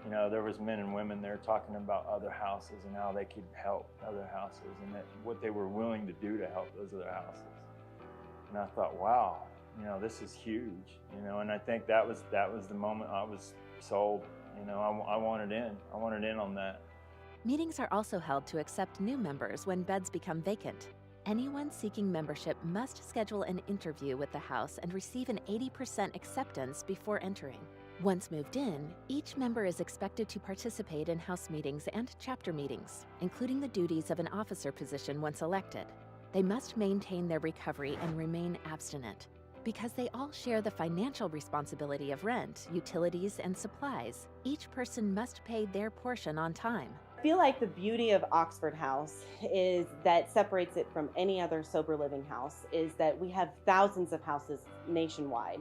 You know, there was men and women there talking about other houses and how they could help other houses and that what they were willing to do to help those other houses. And I thought, wow, you know, this is huge, you know, and I think that was the moment I was sold. You know, I wanted in on that. Meetings are also held to accept new members when beds become vacant. Anyone seeking membership must schedule an interview with the house and receive an 80% acceptance before entering. Once moved in, each member is expected to participate in house meetings and chapter meetings, including the duties of an officer position once elected. They must maintain their recovery and remain abstinent. Because they all share the financial responsibility of rent, utilities, and supplies, each person must pay their portion on time. I feel like the beauty of Oxford House is that separates it from any other sober living house is that we have thousands of houses nationwide,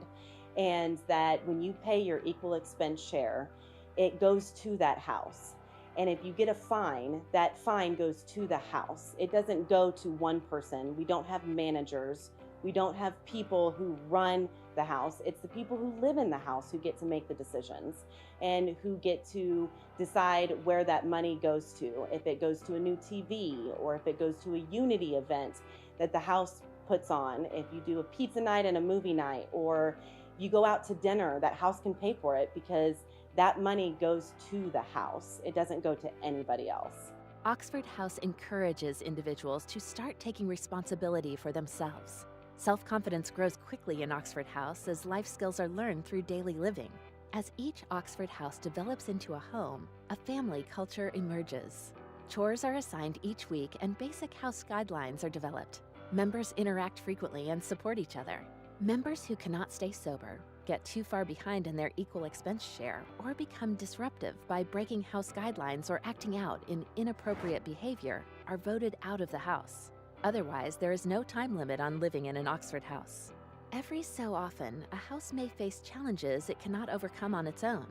and that when you pay your equal expense share, it goes to that house. And if you get a fine, that fine goes to the house. It doesn't go to one person. We don't have managers. We don't have people who run the house. It's the people who live in the house who get to make the decisions and who get to decide where that money goes to. If it goes to a new TV or if it goes to a unity event that the house puts on. If you do a pizza night and a movie night, or you go out to dinner, that house can pay for it because that money goes to the house. It doesn't go to anybody else. Oxford House encourages individuals to start taking responsibility for themselves. Self-confidence grows quickly in Oxford House as life skills are learned through daily living. As each Oxford House develops into a home, a family culture emerges. Chores are assigned each week and basic house guidelines are developed. Members interact frequently and support each other. Members who cannot stay sober, get too far behind in their equal expense share, or become disruptive by breaking house guidelines or acting out in inappropriate behavior are voted out of the house. Otherwise, there is no time limit on living in an Oxford house. Every so often, a house may face challenges it cannot overcome on its own.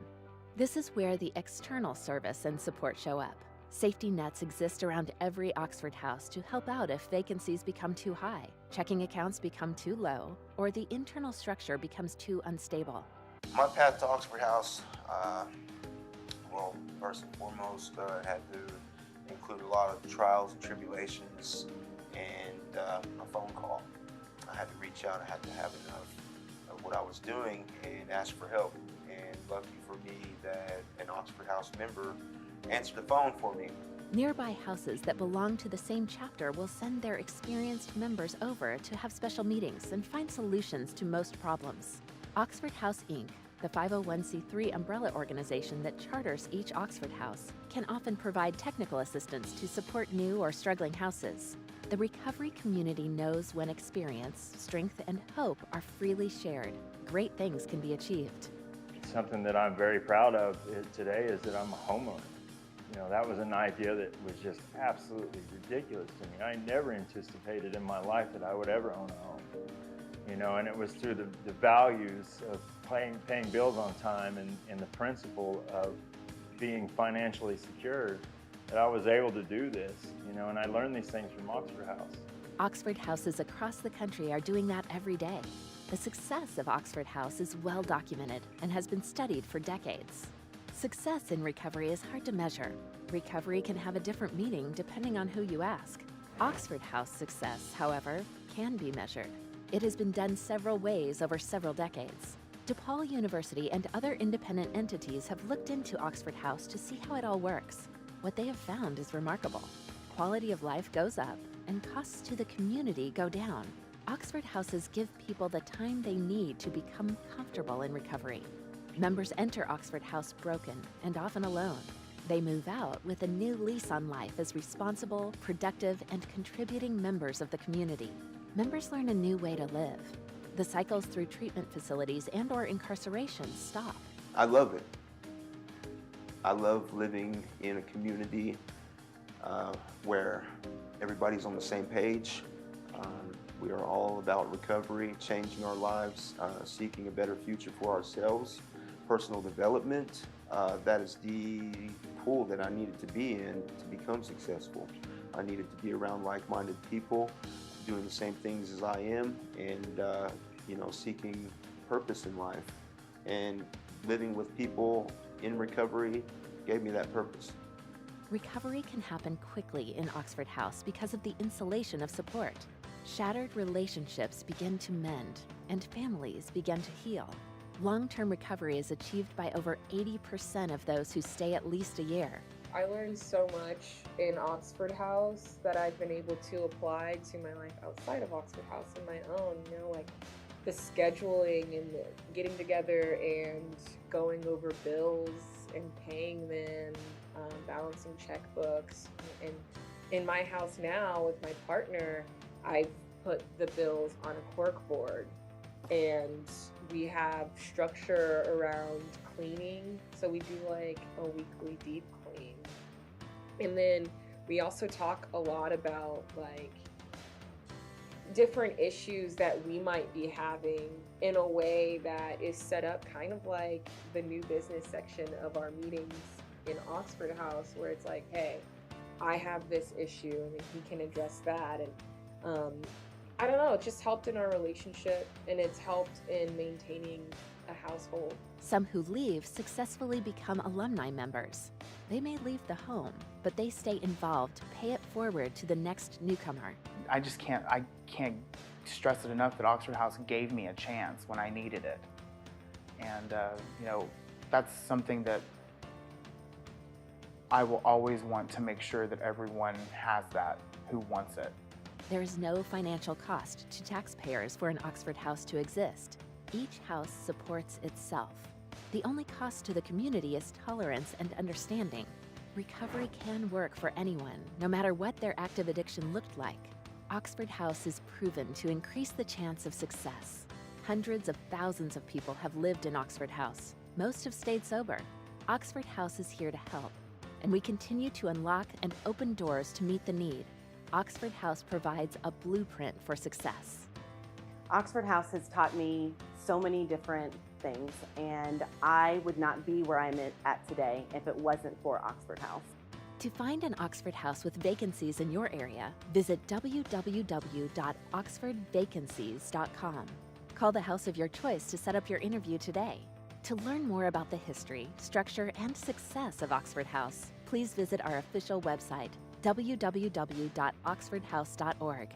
This is where the external service and support show up. Safety nets exist around every Oxford house to help out if vacancies become too high, checking accounts become too low, or the internal structure becomes too unstable. My path to Oxford House, well, first and foremost, had to include a lot of trials and tribulations and a phone call. I had to reach out, I had to have enough of what I was doing and ask for help. And lucky for me that an Oxford House member answered the phone for me. Nearby houses that belong to the same chapter will send their experienced members over to have special meetings and find solutions to most problems. Oxford House Inc., the 501c3 umbrella organization that charters each Oxford House, can often provide technical assistance to support new or struggling houses. The recovery community knows when experience, strength, and hope are freely shared, great things can be achieved. Something that I'm very proud of today is that I'm a homeowner. You know, that was an idea that was just absolutely ridiculous to me. I never anticipated in my life that I would ever own a home. You know, and it was through the values of paying bills on time and the principle of being financially secured that I was able to do this, you know, and I learned these things from Oxford House. Oxford houses across the country are doing that every day. The success of Oxford House is well documented and has been studied for decades. Success in recovery is hard to measure. Recovery can have a different meaning depending on who you ask. Oxford House success, however, can be measured. It has been done several ways over several decades. DePaul University and other independent entities have looked into Oxford House to see how it all works. What they have found is remarkable. Quality of life goes up and costs to the community go down. Oxford houses give people the time they need to become comfortable in recovery. Members enter Oxford House broken and often alone. They move out with a new lease on life as responsible, productive, and contributing members of the community. Members learn a new way to live. the cycles through treatment facilities and/or incarceration stop. I love it. I love living in a community where everybody's on the same page. We are all about recovery, changing our lives, seeking a better future for ourselves, personal development. That is the pool that I needed to be in to become successful. I needed to be around like-minded people, doing the same things as I am, and seeking purpose in life. And living with people in recovery gave me that purpose. Recovery can happen quickly in Oxford House because of the insulation of support. Shattered relationships begin to mend, and families begin to heal. Long-term recovery is achieved by over 80% of those who stay at least a year. I learned so much in Oxford House that I've been able to apply to my life outside of Oxford House and my own, like the scheduling and the getting together and going over bills and paying them, balancing checkbooks. And in my house now with my partner, I've put the bills on a cork board, and we have structure around cleaning. So we do like a weekly deep clean. And then we also talk a lot about like different issues that we might be having in a way that is set up kind of like the new business section of our meetings in Oxford House, where it's like, hey, I have this issue and he can address that. And I don't know, it just helped in our relationship, and it's helped in maintaining a household. Some who leave successfully become alumni members. They may leave the home, but they stay involved, pay it forward to the next newcomer. I can't stress it enough that Oxford House gave me a chance when I needed it. And, that's something that I will always want to make sure that everyone has that who wants it. There is no financial cost to taxpayers for an Oxford House to exist. Each house supports itself. The only cost to the community is tolerance and understanding. Recovery can work for anyone, no matter what their active addiction looked like. Oxford House is proven to increase the chance of success. Hundreds of thousands of people have lived in Oxford House. Most have stayed sober. Oxford House is here to help, and we continue to unlock and open doors to meet the need. Oxford House provides a blueprint for success. Oxford House has taught me so many different things, and I would not be where I'm at today if it wasn't for Oxford House. To find an Oxford House with vacancies in your area, visit www.oxfordvacancies.com. Call the house of your choice to set up your interview today. To learn more about the history, structure, and success of Oxford House, please visit our official website, www.oxfordhouse.org.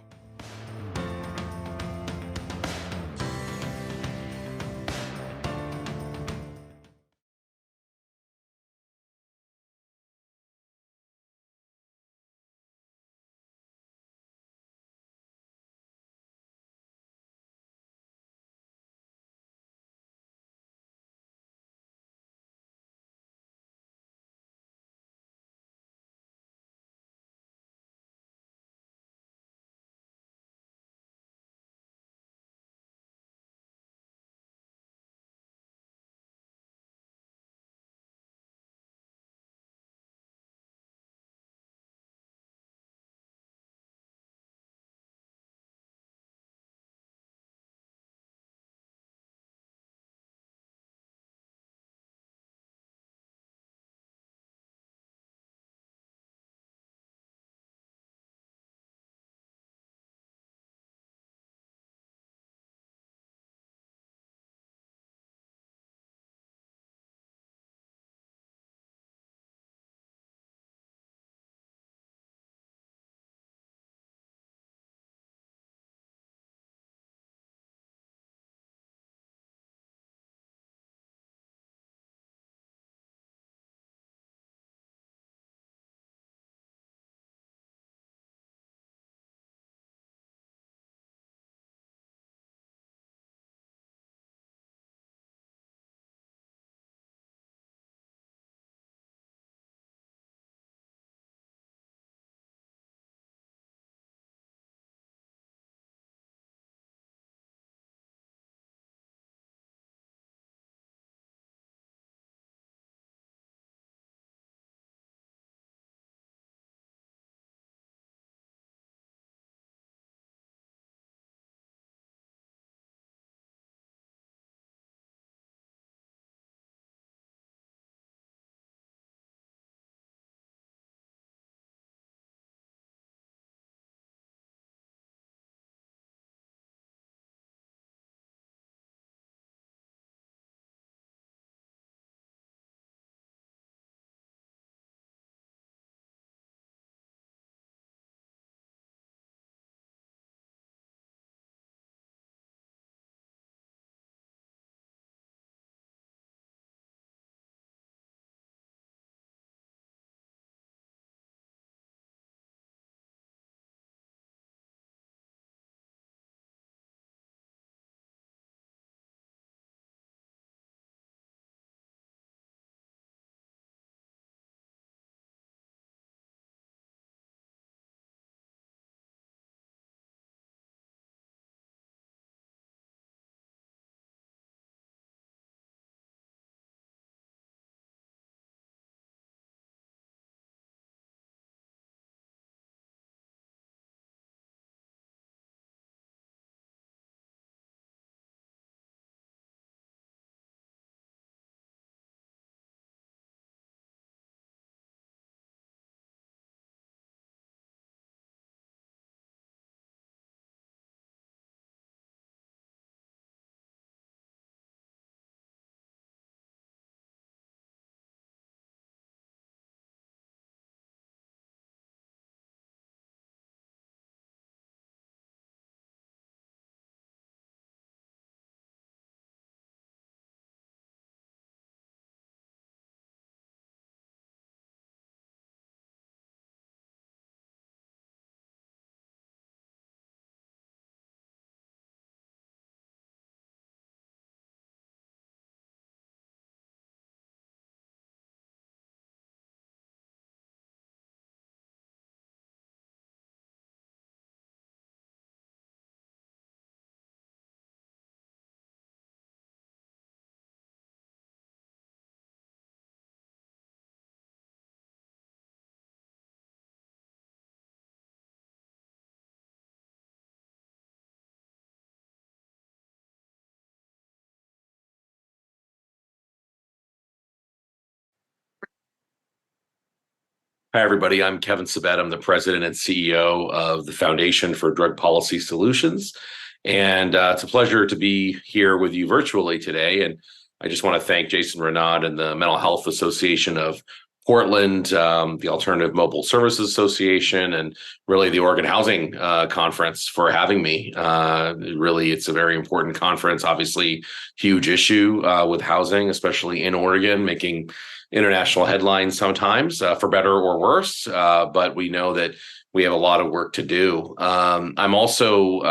Hi, everybody. I'm Kevin Sabet. I'm the president and CEO of the Foundation for Drug Policy Solutions. And it's a pleasure to be here with you virtually today. And I just want to thank Jason Renaud and the Mental Health Association of Portland, the Alternative Mobile Services Association, and really the Oregon Housing Conference for having me. Really, it's a very important conference, obviously huge issue with housing, especially in Oregon, making international headlines sometimes, for better or worse. But we know that we have a lot of work to do. I'm also,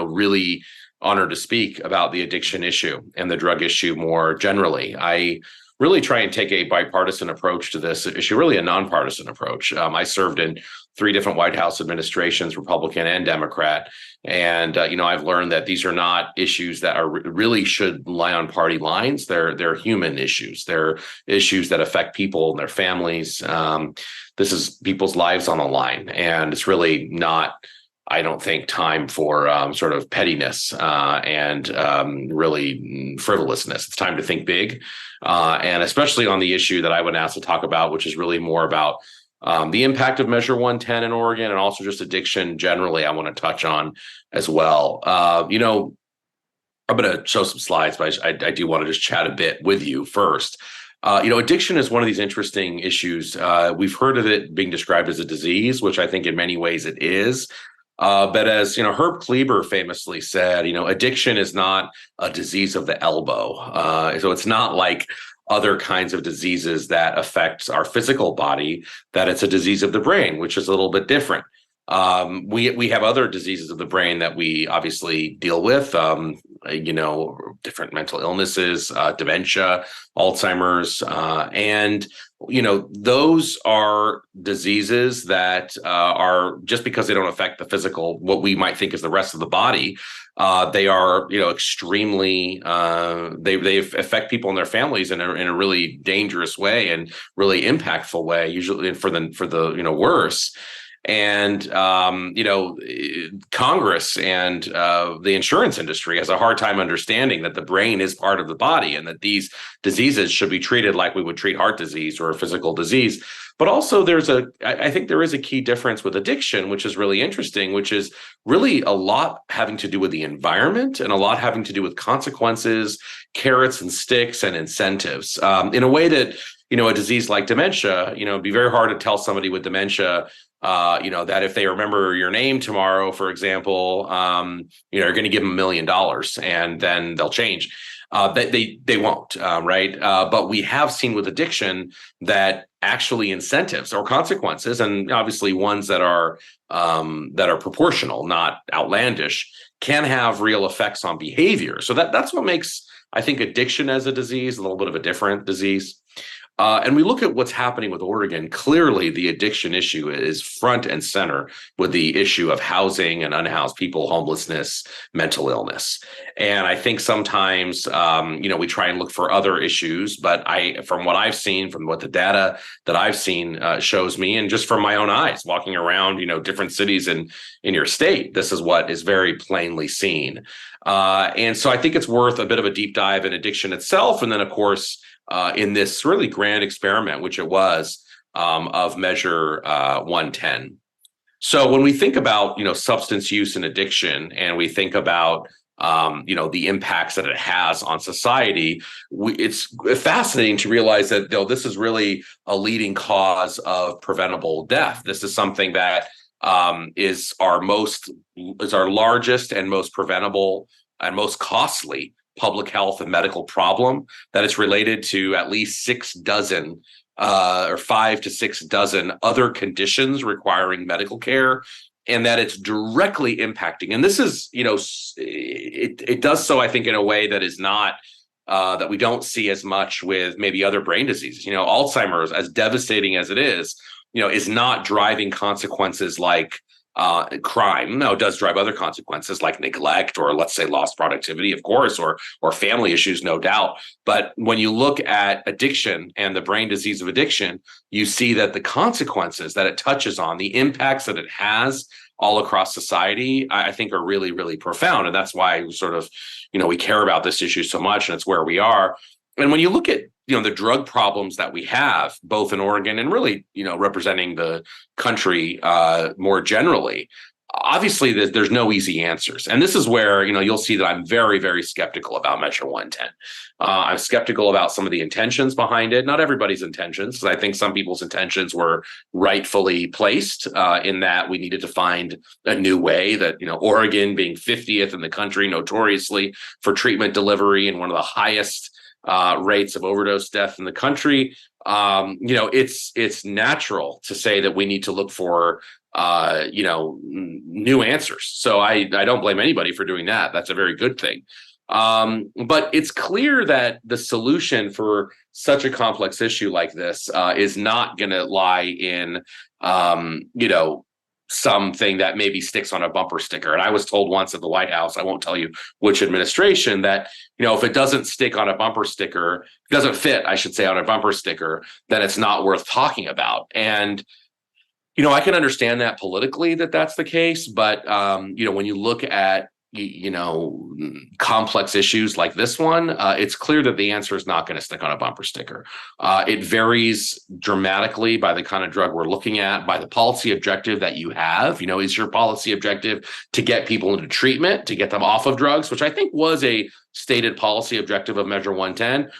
really honored to speak about the addiction issue and the drug issue more generally. I really try and take a bipartisan approach to this issue, really a nonpartisan approach. I served in 3 different White House administrations, Republican and Democrat. And, I've learned that these are not issues that are really should lie on party lines. They're human issues. They're issues that affect people and their families. This is people's lives on the line. And it's really not, I don't think, time for sort of pettiness and really frivolousness. It's time to think big. And especially on the issue that I would ask to talk about, which is really more about the impact of Measure 110 in Oregon and also just addiction generally, I want to touch on as well. I'm going to show some slides, but I do want to just chat a bit with you first. Addiction is one of these interesting issues. We've heard of it being described as a disease, which I think in many ways it is. But as Herb Kleber famously said, addiction is not a disease of the elbow. So it's not like other kinds of diseases that affect our physical body, that it's a disease of the brain, which is a little bit different. We have other diseases of the brain that we obviously deal with, different mental illnesses, dementia, Alzheimer's, and those are diseases that are, just because they don't affect the physical, what we might think is the rest of the body, they are, extremely, they affect people and their families in a really dangerous way and really impactful way, usually for the worse. And, Congress and the insurance industry has a hard time understanding that the brain is part of the body and that these diseases should be treated like we would treat heart disease or a physical disease. But also I think there is a key difference with addiction, which is really interesting, which is really a lot having to do with the environment and a lot having to do with consequences, carrots and sticks and incentives, in a way that, a disease like dementia, it'd be very hard to tell somebody with dementia, that if they remember your name tomorrow, for example, you're going to give them $1 million and then they'll change. They won't, right? But we have seen with addiction that actually incentives or consequences, and obviously ones that are proportional, not outlandish, can have real effects on behavior. So that's what makes, I think, addiction as a disease a little bit of a different disease. And we look at what's happening with Oregon. Clearly, the addiction issue is front and center with the issue of housing and unhoused people, homelessness, mental illness. And I think sometimes, we try and look for other issues. But from what I've seen, from what the data that I've seen shows me, and just from my own eyes, walking around, different cities in your state, this is what is very plainly seen. And so I think it's worth a bit of a deep dive in addiction itself. And then, of course, in this really grand experiment, which it was, of Measure 110. So when we think about, substance use and addiction, and we think about, the impacts that it has on society, it's fascinating to realize that this is really a leading cause of preventable death. This is something that is our largest and most preventable and most costly public health and medical problem, that it's related to at least 6 dozen or 5 to 6 dozen other conditions requiring medical care, and that it's directly impacting. And this is, it does so, I think, in a way that is not, that we don't see as much with maybe other brain diseases. Alzheimer's, as devastating as it is not driving consequences like crime. No, it does drive other consequences like neglect, or let's say lost productivity, of course, or family issues, no doubt. But when you look at addiction and the brain disease of addiction, you see that the consequences that it touches on, the impacts that it has all across society, I think are really, really profound. And that's why we sort of, we care about this issue so much, and it's where we are. And when you look at, the drug problems that we have, both in Oregon and really, representing the country more generally. Obviously, there's no easy answers. And this is where, you'll see that I'm very, very skeptical about Measure 110. I'm skeptical about some of the intentions behind it. Not everybody's intentions, because I think some people's intentions were rightfully placed in that we needed to find a new way that, Oregon being 50th in the country notoriously for treatment delivery and one of the highest rates of overdose death in the country. It's natural to say that we need to look for new answers. So I don't blame anybody for doing that. That's a very good thing. But it's clear that the solution for such a complex issue like this is not going to lie in, something that maybe sticks on a bumper sticker. And I was told once at the White House, I won't tell you which administration, that, if it doesn't stick on a bumper sticker, doesn't fit, I should say, on a bumper sticker, then it's not worth talking about. And I can understand that politically that that's the case, but when you look at complex issues like this one, it's clear that the answer is not going to stick on a bumper sticker. It varies dramatically by the kind of drug we're looking at, by the policy objective that you have. Is your policy objective to get people into treatment, to get them off of drugs, which I think was a stated policy objective of Measure 110?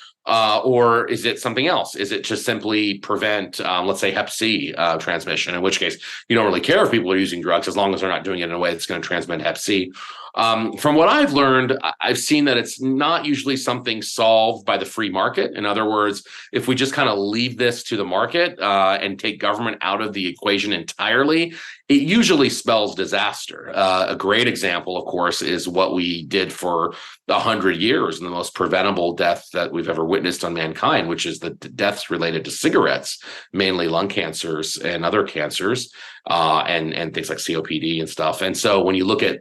Or is it something else? Is it just simply prevent, let's say, Hep C transmission, in which case you don't really care if people are using drugs as long as they're not doing it in a way that's going to transmit Hep C. From what I've learned, I've seen that it's not usually something solved by the free market. In other words, if we just kind of leave this to the market and take government out of the equation entirely, it usually spells disaster. A great example, of course, is what we did for 100 years and the most preventable death that we've ever witnessed on mankind, which is the deaths related to cigarettes, mainly lung cancers and other cancers, and things like COPD and stuff. And so when you look at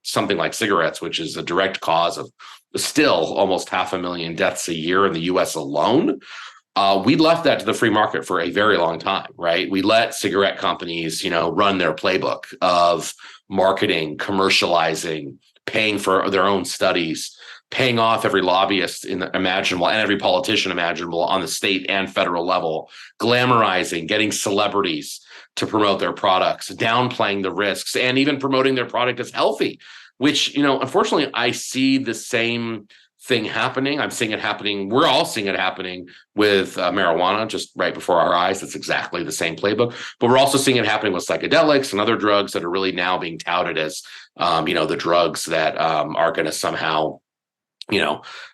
something like cigarettes, which is a direct cause of still almost 500,000 deaths a year in the US alone, we left that to the free market for a very long time, right? We let cigarette companies, run their playbook of marketing, commercializing, paying for their own studies, paying off every lobbyist imaginable and every politician imaginable on the state and federal level, glamorizing, getting celebrities to promote their products, downplaying the risks, and even promoting their product as healthy, which, unfortunately, I see the same thing happening. I'm seeing it happening. We're all seeing it happening with marijuana just right before our eyes. It's exactly the same playbook. But we're also seeing it happening with psychedelics and other drugs that are really now being touted as, the drugs that are going to somehow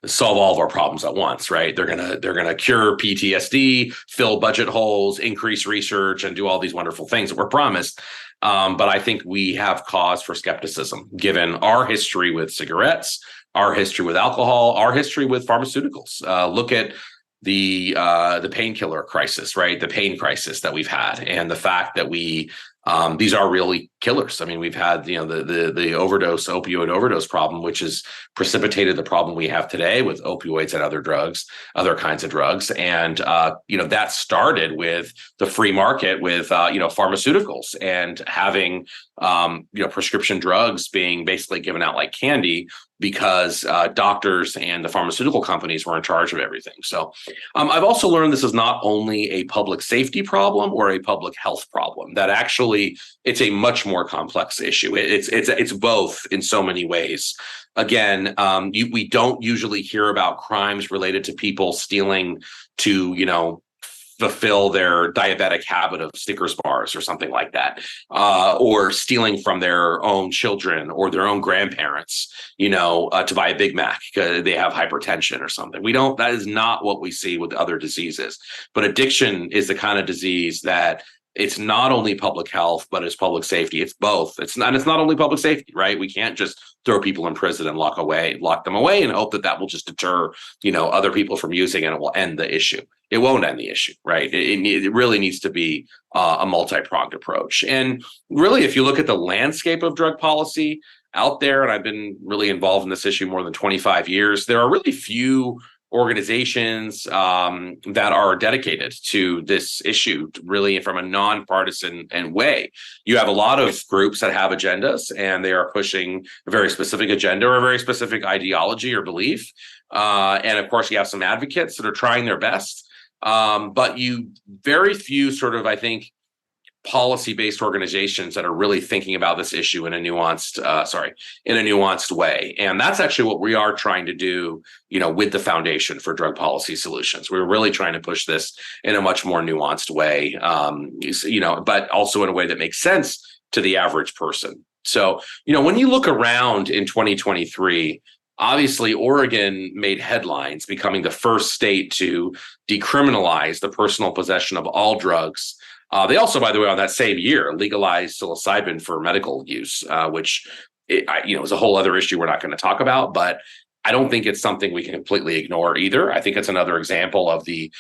solve all of our problems at once, right? They're gonna cure PTSD, fill budget holes, increase research, and do all these wonderful things that were promised. But I think we have cause for skepticism, given our history with cigarettes, our history with alcohol, our history with pharmaceuticals. Look at the painkiller crisis, right? The pain crisis that we've had, and the fact that these are really killers. I mean, we've had, the opioid overdose problem, which has precipitated the problem we have today with opioids and other drugs, other kinds of drugs. And, that started with the free market with, pharmaceuticals and having, prescription drugs being basically given out like candy because doctors and the pharmaceutical companies were in charge of everything. So I've also learned this is not only a public safety problem or a public health problem, that actually it's a much more complex issue. It's both in so many ways. Again, we don't usually hear about crimes related to people stealing to, fulfill their diabetic habit of Snickers bars or something like that, or stealing from their own children or their own grandparents, to buy a Big Mac because they have hypertension or something. That is not what we see with other diseases. But addiction is the kind of disease that it's not only public health, but it's public safety. It's both. It's not only public safety, right? We can't just throw people in prison and lock them away and hope that will just deter, other people from using it and it will end the issue. It won't end the issue, right? It really needs to be a multi-pronged approach. And really, if you look at the landscape of drug policy out there, and I've been really involved in this issue more than 25 years, there are really few organizations that are dedicated to this issue, really from a nonpartisan way. You have a lot of groups that have agendas, and they are pushing a very specific agenda or a very specific ideology or belief. And of course, you have some advocates that are trying their best. But very few sort of, I think, policy-based organizations that are really thinking about this issue in a nuanced way. And that's actually what we are trying to do, with the Foundation for Drug Policy Solutions. We're really trying to push this in a much more nuanced way, but also in a way that makes sense to the average person. So, when you look around in 2023, obviously, Oregon made headlines, becoming the first state to decriminalize the personal possession of all drugs. They also, by the way, on that same year, legalized psilocybin for medical use, which is a whole other issue we're not going to talk about. But I don't think it's something we can completely ignore either. I think it's another example of the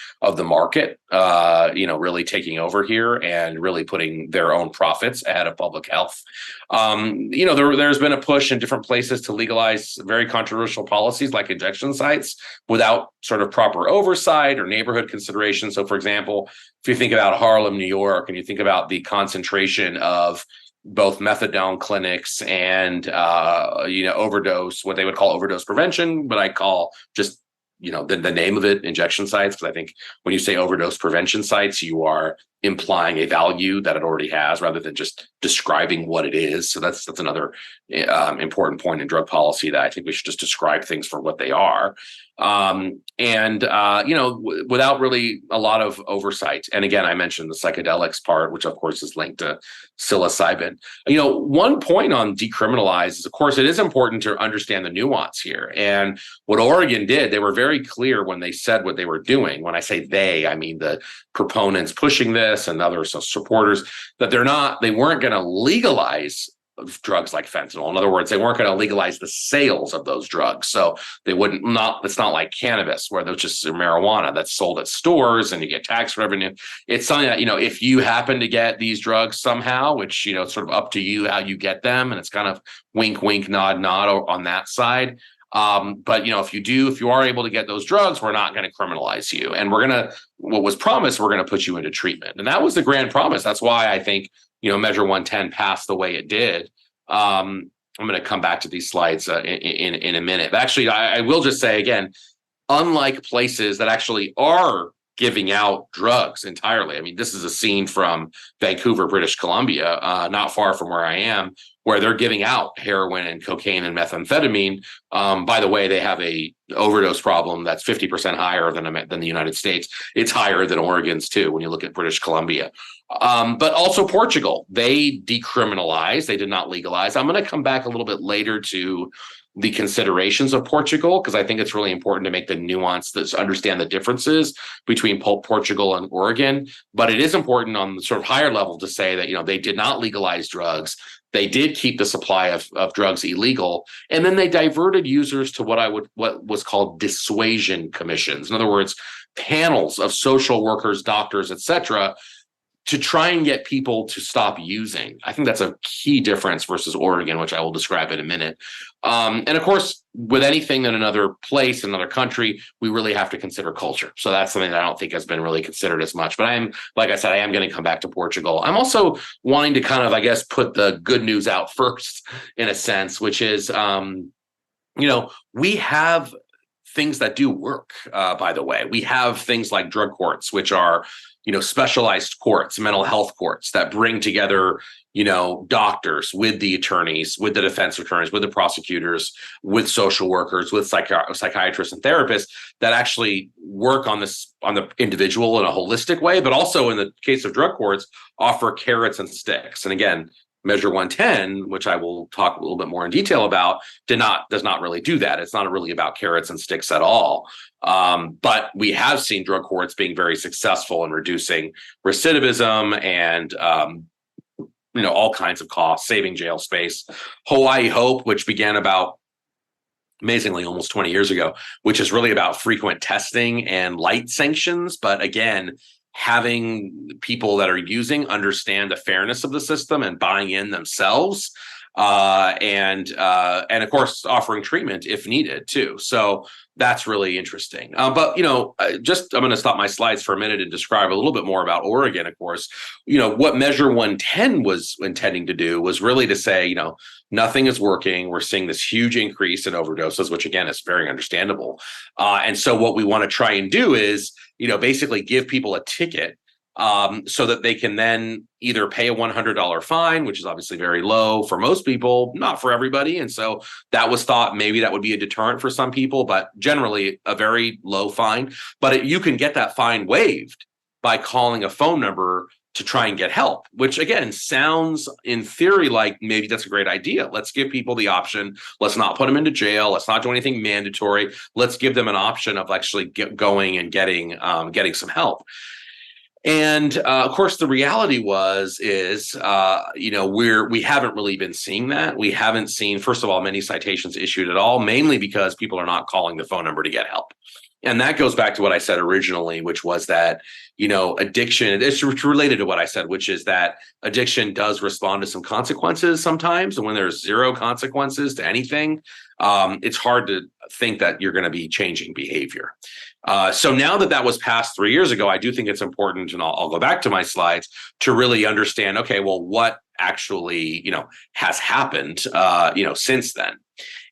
market, really taking over here and really putting their own profits ahead of public health. There's been a push in different places to legalize very controversial policies like injection sites without sort of proper oversight or neighborhood consideration. So, for example, if you think about Harlem, New York, and you think about the concentration of both methadone clinics and, overdose, what they would call overdose prevention, but I call just, the name of it, injection sites, because I think when you say overdose prevention sites, you are implying a value that it already has rather than just describing what it is. So that's another important point in drug policy, that I think we should just describe things for what they are. Without really a lot of oversight. And again, I mentioned the psychedelics part, which of course is linked to psilocybin. One point on decriminalize is, of course, it is important to understand the nuance here. And what Oregon did, they were very clear when they said what they were doing. When I say they, I mean the proponents pushing this and other supporters, that they weren't going to legalize of drugs like fentanyl. In other words, they weren't going to legalize the sales of those drugs. So it's not like cannabis, where there's just marijuana that's sold at stores and you get tax revenue. It's something that, if you happen to get these drugs somehow, which, it's sort of up to you how you get them. And it's kind of wink, wink, nod, nod on that side. But if you are able to get those drugs, we're not going to criminalize you. And what was promised, we're going to put you into treatment. And that was the grand promise. That's why I think, Measure 110 passed the way it did. I'm going to come back to these slides in a minute. But actually, I will just say again, unlike places that actually are giving out drugs entirely. I mean, this is a scene from Vancouver, British Columbia, not far from where I am, where they're giving out heroin and cocaine and methamphetamine. By the way, they have a overdose problem that's 50% higher than the United States. It's higher than Oregon's too, when you look at British Columbia. But also Portugal, they decriminalized, they did not legalize. I'm going to come back a little bit later to the considerations of Portugal, because I think it's really important to make the nuance, to understand the differences between Portugal and Oregon. But it is important on the sort of higher level to say that, they did not legalize drugs. They did keep the supply of drugs illegal. And then they diverted users to what was called dissuasion commissions. In other words, panels of social workers, doctors, et cetera, to try and get people to stop using. I think that's a key difference versus Oregon, which I will describe in a minute. And of course, with anything in another place, another country, we really have to consider culture. So that's something that I don't think has been really considered as much. But like I said, I am going to come back to Portugal. I'm also wanting to kind of, put the good news out first, in a sense, which is, we have things that do work, by the way. We have things like drug courts, which are specialized courts, mental health courts that bring together, doctors with the attorneys, with the defense attorneys, with the prosecutors, with social workers, with psychiatrists and therapists that actually work on the individual in a holistic way, but also in the case of drug courts, offer carrots and sticks. And again, Measure 110, which I will talk a little bit more in detail about, does not really do that. It's not really about carrots and sticks at all. But we have seen drug courts being very successful in reducing recidivism and all kinds of costs, saving jail space. Hawaii Hope, which began about, amazingly, almost 20 years ago, which is really about frequent testing and light sanctions. But again, having people that are using understand the fairness of the system and buying in themselves. and of course offering treatment if needed too. So that's really interesting. But I'm going to stop my slides for a minute and describe a little bit more about Oregon. Of course, what Measure 110 was intending to do was really to say, nothing is working. We're seeing this huge increase in overdoses, which again is very understandable. And so what we want to try and do is, basically give people a ticket so that they can then either pay a $100 fine, which is obviously very low for most people, not for everybody. And so that was thought maybe that would be a deterrent for some people, but generally a very low fine. But you can get that fine waived by calling a phone number to try and get help, which again sounds in theory like maybe that's a great idea. Let's give people the option. Let's not put them into jail. Let's not do anything mandatory. Let's give them an option of actually going and getting some help. And of course, the reality is we haven't really been seeing that. We haven't seen, first of all, many citations issued at all, mainly because people are not calling the phone number to get help. And that goes back to what I said originally, which was that, addiction, it's related to what I said, which is that addiction does respond to some consequences sometimes. And when there's zero consequences to anything, it's hard to think that you're going to be changing behavior. So now that was passed 3 years ago, I do think it's important, and I'll go back to my slides to really understand, okay, well, what actually, has happened, since then.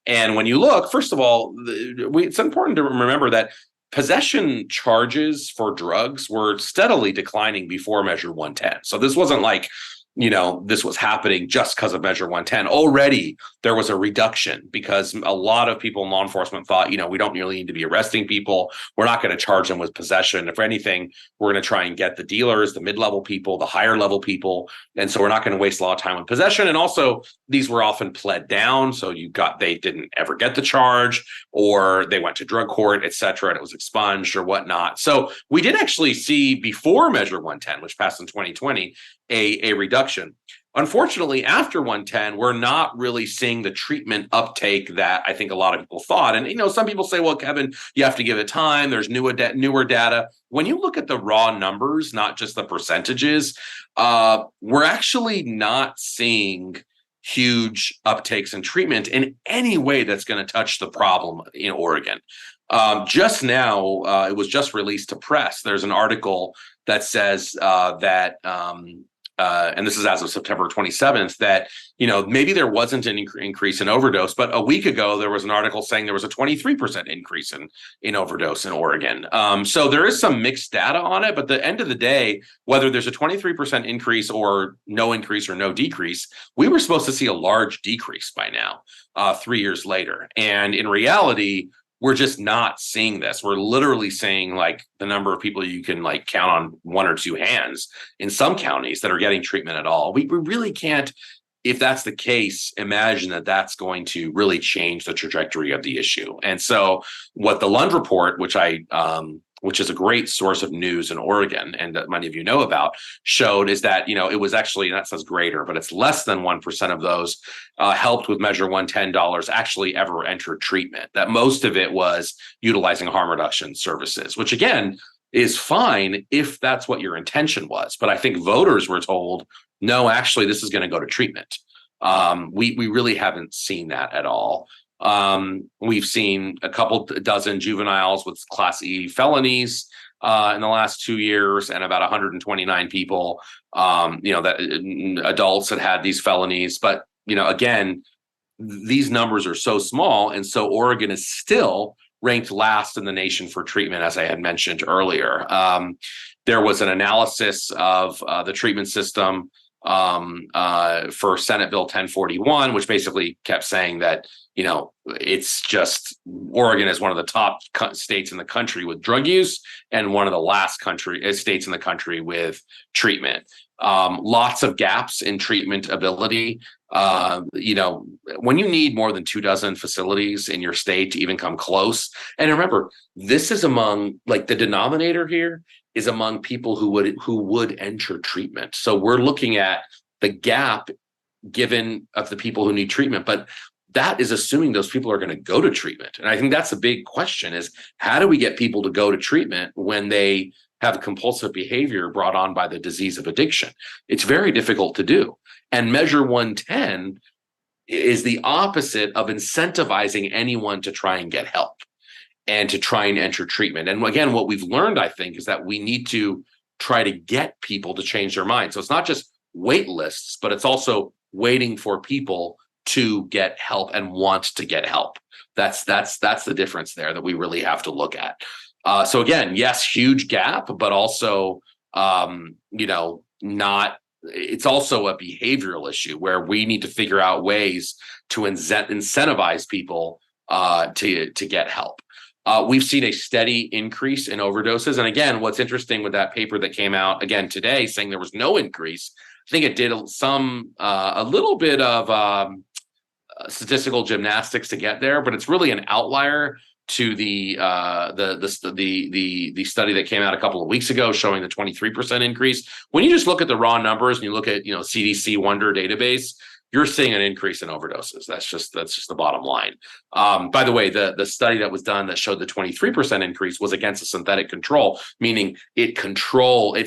And when you look, first of all, it's important to remember that possession charges for drugs were steadily declining before Measure 110. So this wasn't like, this was happening just because of Measure 110. Already there was a reduction because a lot of people in law enforcement thought, we don't really need to be arresting people. We're not going to charge them with possession. If anything, we're going to try and get the dealers, the mid-level people, the higher level people. And so we're not going to waste a lot of time on possession. And also these were often pled down. So they didn't ever get the charge, or they went to drug court, et cetera, and it was expunged or whatnot. So we did actually see before Measure 110, which passed in 2020, a reduction. Unfortunately, after 110, we're not really seeing the treatment uptake that I think a lot of people thought. And, some people say, well, Kevin, you have to give it time. There's newer data. When you look at the raw numbers, not just the percentages, we're actually not seeing huge uptakes in treatment in any way that's going to touch the problem in Oregon. Just now, it was just released to press. There's an article that says that and this is as of September 27th, that, maybe there wasn't an increase in overdose, but a week ago, there was an article saying there was a 23% increase in overdose in Oregon. So there is some mixed data on it, but at the end of the day, whether there's a 23% increase or no decrease, we were supposed to see a large decrease by now, 3 years later. And in reality, we're just not seeing this. We're literally seeing like the number of people you can like count on one or two hands in some counties that are getting treatment at all. We really can't, if that's the case, imagine that that's going to really change the trajectory of the issue. And so what the Lund report, which is a great source of news in Oregon, and that many of you know about, showed is that, it was actually, that says greater, but it's less than 1% of those helped with Measure 110 dollars actually ever entered treatment. That most of it was utilizing harm reduction services, which again is fine if that's what your intention was. But I think voters were told, no, actually, this is going to go to treatment. We really haven't seen that at all. We've seen a couple dozen juveniles with Class E felonies in the last 2 years, and about 129 people, that adults had these felonies. But, again, these numbers are so small. And so Oregon is still ranked last in the nation for treatment, as I had mentioned earlier. There was an analysis of the treatment system for Senate Bill 1041, which basically kept saying that, it's just Oregon is one of the top states in the country with drug use and one of the last states in the country with treatment. Lots of gaps in treatment ability. When you need more than 24 facilities in your state to even come close. And remember, this is among, like, the denominator here is among people who would enter treatment. So we're looking at the gap given of the people who need treatment, but that is assuming those people are going to go to treatment. And I think that's a big question, is how do we get people to go to treatment when they have compulsive behavior brought on by the disease of addiction? It's very difficult to do. And Measure 110 is the opposite of incentivizing anyone to try and get help and to try and enter treatment. And again, what we've learned, I think, is that we need to try to get people to change their mind. So it's not just wait lists, but it's also waiting for people to get help and want to get help. That's the difference there that we really have to look at. So again, yes, huge gap, but also, not. It's also a behavioral issue where we need to figure out ways to incentivize people to get help. We've seen a steady increase in overdoses. And again, what's interesting with that paper that came out again today saying there was no increase, I think it did a little bit of statistical gymnastics to get there, but it's really an outlier to the study that came out a couple of weeks ago showing the 23% increase. When you just look at the raw numbers and you look at CDC Wonder database, you're seeing an increase in overdoses. That's just the bottom line. By the way, the study that was done that showed the 23% increase was against a synthetic control, meaning it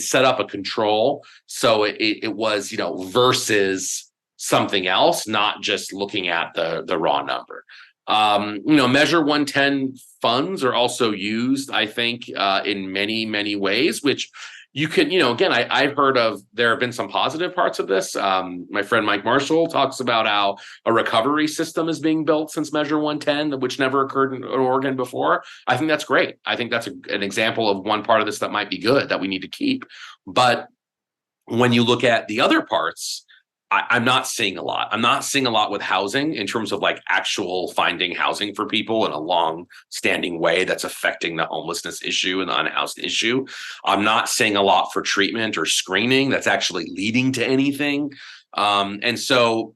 set up a control. So it was, versus something else, not just looking at the raw number. Measure 110 funds are also used, I think, in many, many ways, which you can, again, I've heard of, there have been some positive parts of this. My friend Mike Marshall talks about how a recovery system is being built since Measure 110, which never occurred in Oregon before. I think that's great. I think that's an example of one part of this that might be good, that we need to keep. But when you look at the other parts, I'm not seeing a lot. I'm not seeing a lot with housing in terms of like actual finding housing for people in a long-standing way that's affecting the homelessness issue and the unhoused issue. I'm not seeing a lot for treatment or screening that's actually leading to anything. And so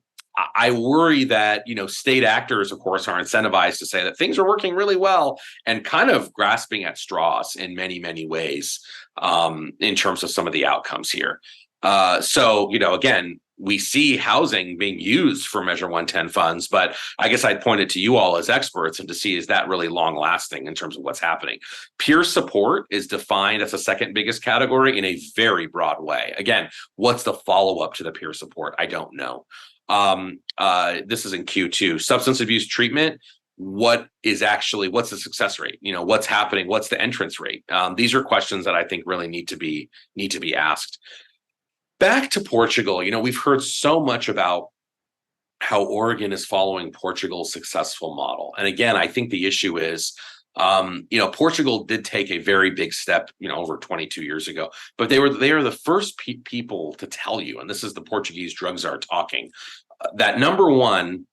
I worry that, state actors, of course, are incentivized to say that things are working really well and kind of grasping at straws in many, many ways in terms of some of the outcomes here. So, again, we see housing being used for Measure 110 funds, but I guess I'd point it to you all as experts and to see, is that really long lasting in terms of what's happening? Peer support is defined as the second biggest category in a very broad way. Again, what's the follow-up to the peer support? I don't know. This is in Q2. Substance abuse treatment. What's the success rate? What's happening? What's the entrance rate? These are questions that I think really need to be asked. Back to Portugal, we've heard so much about how Oregon is following Portugal's successful model. And again, I think the issue is, Portugal did take a very big step, over 22 years ago, but they are the first people to tell you, and this is the Portuguese drug czar talking, that number one,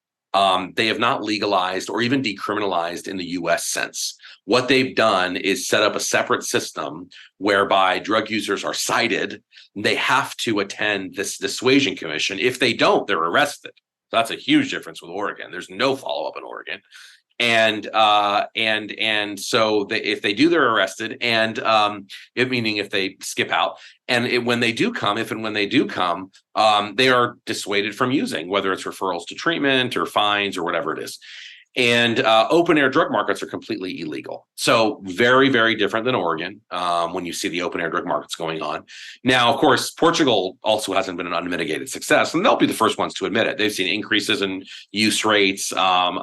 they have not legalized or even decriminalized in the US sense. What they've done is set up a separate system whereby drug users are cited. They have to attend this dissuasion commission. If they don't, they're arrested. So that's a huge difference with Oregon. There's no follow-up in Oregon. And so if they do, they're arrested. And meaning if they skip out, and when they do come, they are dissuaded from using, whether it's referrals to treatment or fines or whatever it is. And open air drug markets are completely illegal. So very, very different than Oregon when you see the open air drug markets going on. Now, of course, Portugal also hasn't been an unmitigated success, and they'll be the first ones to admit it. They've seen increases in use rates.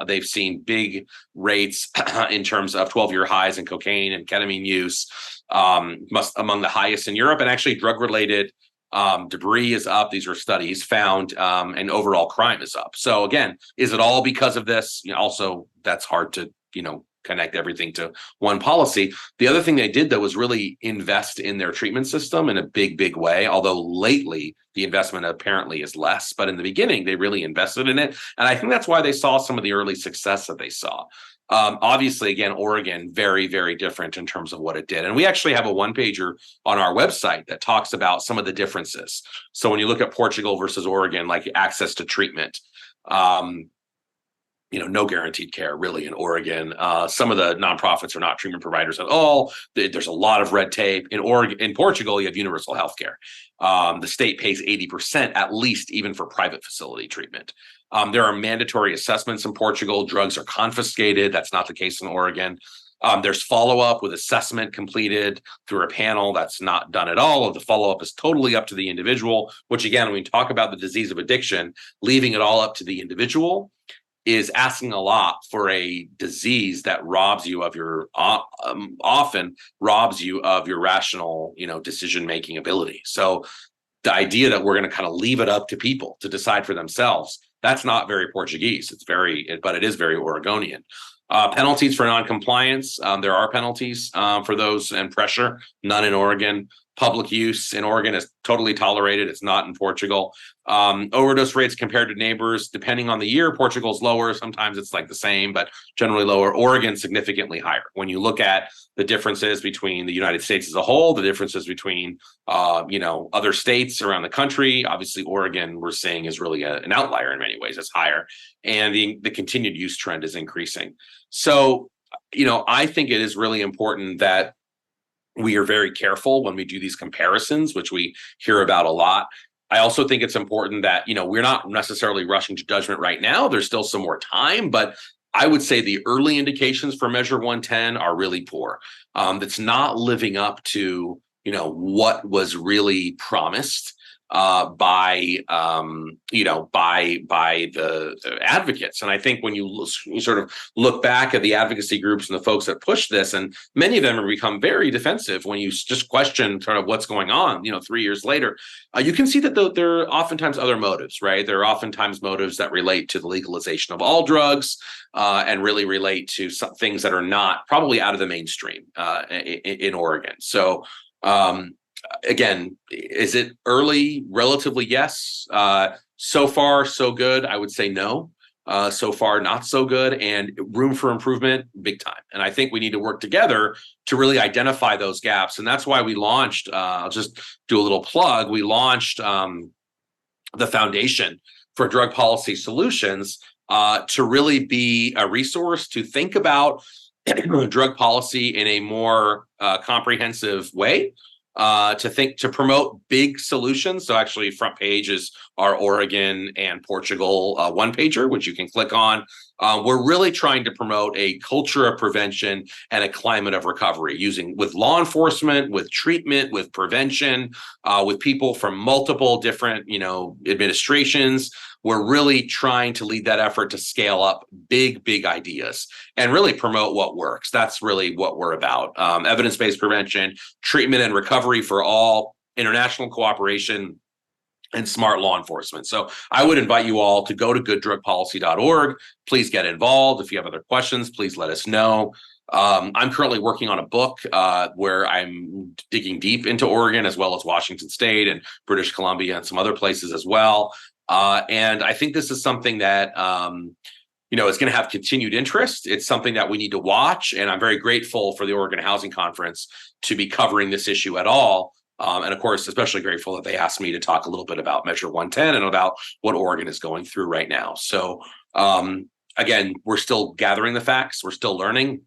They've seen big rates in terms of 12-year highs in cocaine and ketamine use, among the highest in Europe, and actually drug-related debris is up. These are studies found, and overall crime is up. So again, is it all because of this? Also, that's hard to, connect everything to one policy. The other thing they did, though, was really invest in their treatment system in a big, big way. Although lately the investment apparently is less, but in the beginning they really invested in it. And I think that's why they saw some of the early success that they saw. Obviously, again, Oregon, very, very different in terms of what it did. And we actually have a one-pager on our website that talks about some of the differences. So when you look at Portugal versus Oregon, like access to treatment, no guaranteed care really in Oregon. Some of the nonprofits are not treatment providers at all. There's a lot of red tape. In Portugal, you have universal health care. The state pays 80% at least, even for private facility treatment. There are mandatory assessments in Portugal. Drugs are confiscated. That's not the case in Oregon. There's follow-up with assessment completed through a panel. That's not done at all. The follow-up is totally up to the individual, which again, when we talk about the disease of addiction, leaving it all up to the individual is asking a lot for a disease that robs you of your often robs you of your rational, decision-making ability. So the idea that we're going to kind of leave it up to people to decide for themselves, that's not very Portuguese. But it is very Oregonian. Penalties for noncompliance. There are penalties for those, and pressure. None in Oregon. Public use in Oregon is totally tolerated. It's not in Portugal. Overdose rates compared to neighbors, depending on the year, Portugal's lower. Sometimes it's like the same, but generally lower. Oregon significantly higher. When you look at the differences between the United States as a whole, the differences between other states around the country, obviously Oregon we're seeing is really an outlier in many ways. It's higher, and the continued use trend is increasing. So, I think it is really important that we are very careful when we do these comparisons, which we hear about a lot. I also think it's important that, we're not necessarily rushing to judgment right now. There's still some more time, but I would say the early indications for Measure 110 are really poor. It's not living up to, what was really promised by the advocates. And I think when you sort of look back at the advocacy groups and the folks that push this, and many of them have become very defensive when you just question sort of what's going on, 3 years later, you can see that there are oftentimes other motives, right? There are oftentimes motives that relate to the legalization of all drugs and really relate to some things that are not probably out of the mainstream in Oregon. So, again, is it early? Relatively, yes. So far, so good. I would say no. So far, not so good, and room for improvement, big time. And I think we need to work together to really identify those gaps. And that's why we launched, I'll just do a little plug. We launched the Foundation for Drug Policy Solutions to really be a resource to think about drug policy in a more comprehensive way. To promote big solutions. So actually front page is our Oregon and Portugal one pager, which you can click on. We're really trying to promote a culture of prevention and a climate of recovery with law enforcement, with treatment, with prevention, with people from multiple different, administrations. We're really trying to lead that effort to scale up big ideas and really promote what works. That's really what we're about. Evidence-based prevention, treatment and recovery for all, international cooperation, and smart law enforcement. So I would invite you all to go to gooddrugpolicy.org. Please get involved. If you have other questions, please let us know. I'm currently working on a book where I'm digging deep into Oregon as well as Washington State and British Columbia and some other places as well. And I think this is something that, is going to have continued interest. It's something that we need to watch. And I'm very grateful for the Oregon Housing Conference to be covering this issue at all. And of course, especially grateful that they asked me to talk a little bit about Measure 110 and about what Oregon is going through right now. So again, we're still gathering the facts. We're still learning.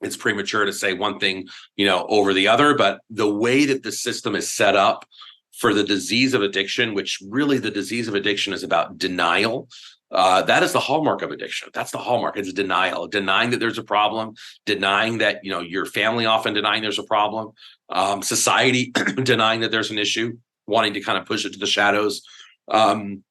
It's premature to say one thing, over the other, but the way that the system is set up for the disease of addiction, which really the disease of addiction is about denial. That is the hallmark of addiction. That's the hallmark. It's denial, denying that there's a problem, denying that, your family often denying there's a problem, society denying that there's an issue, wanting to kind of push it to the shadows. And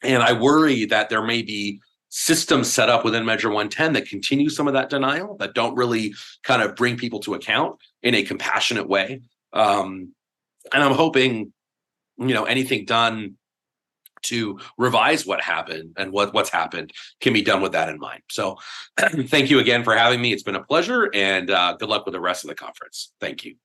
I worry that there may be systems set up within Measure 110 that continue some of that denial, that don't really kind of bring people to account in a compassionate way. And I'm hoping, anything done to revise what happened and what's happened can be done with that in mind. So thank you again for having me. It's been a pleasure, and good luck with the rest of the conference. Thank you.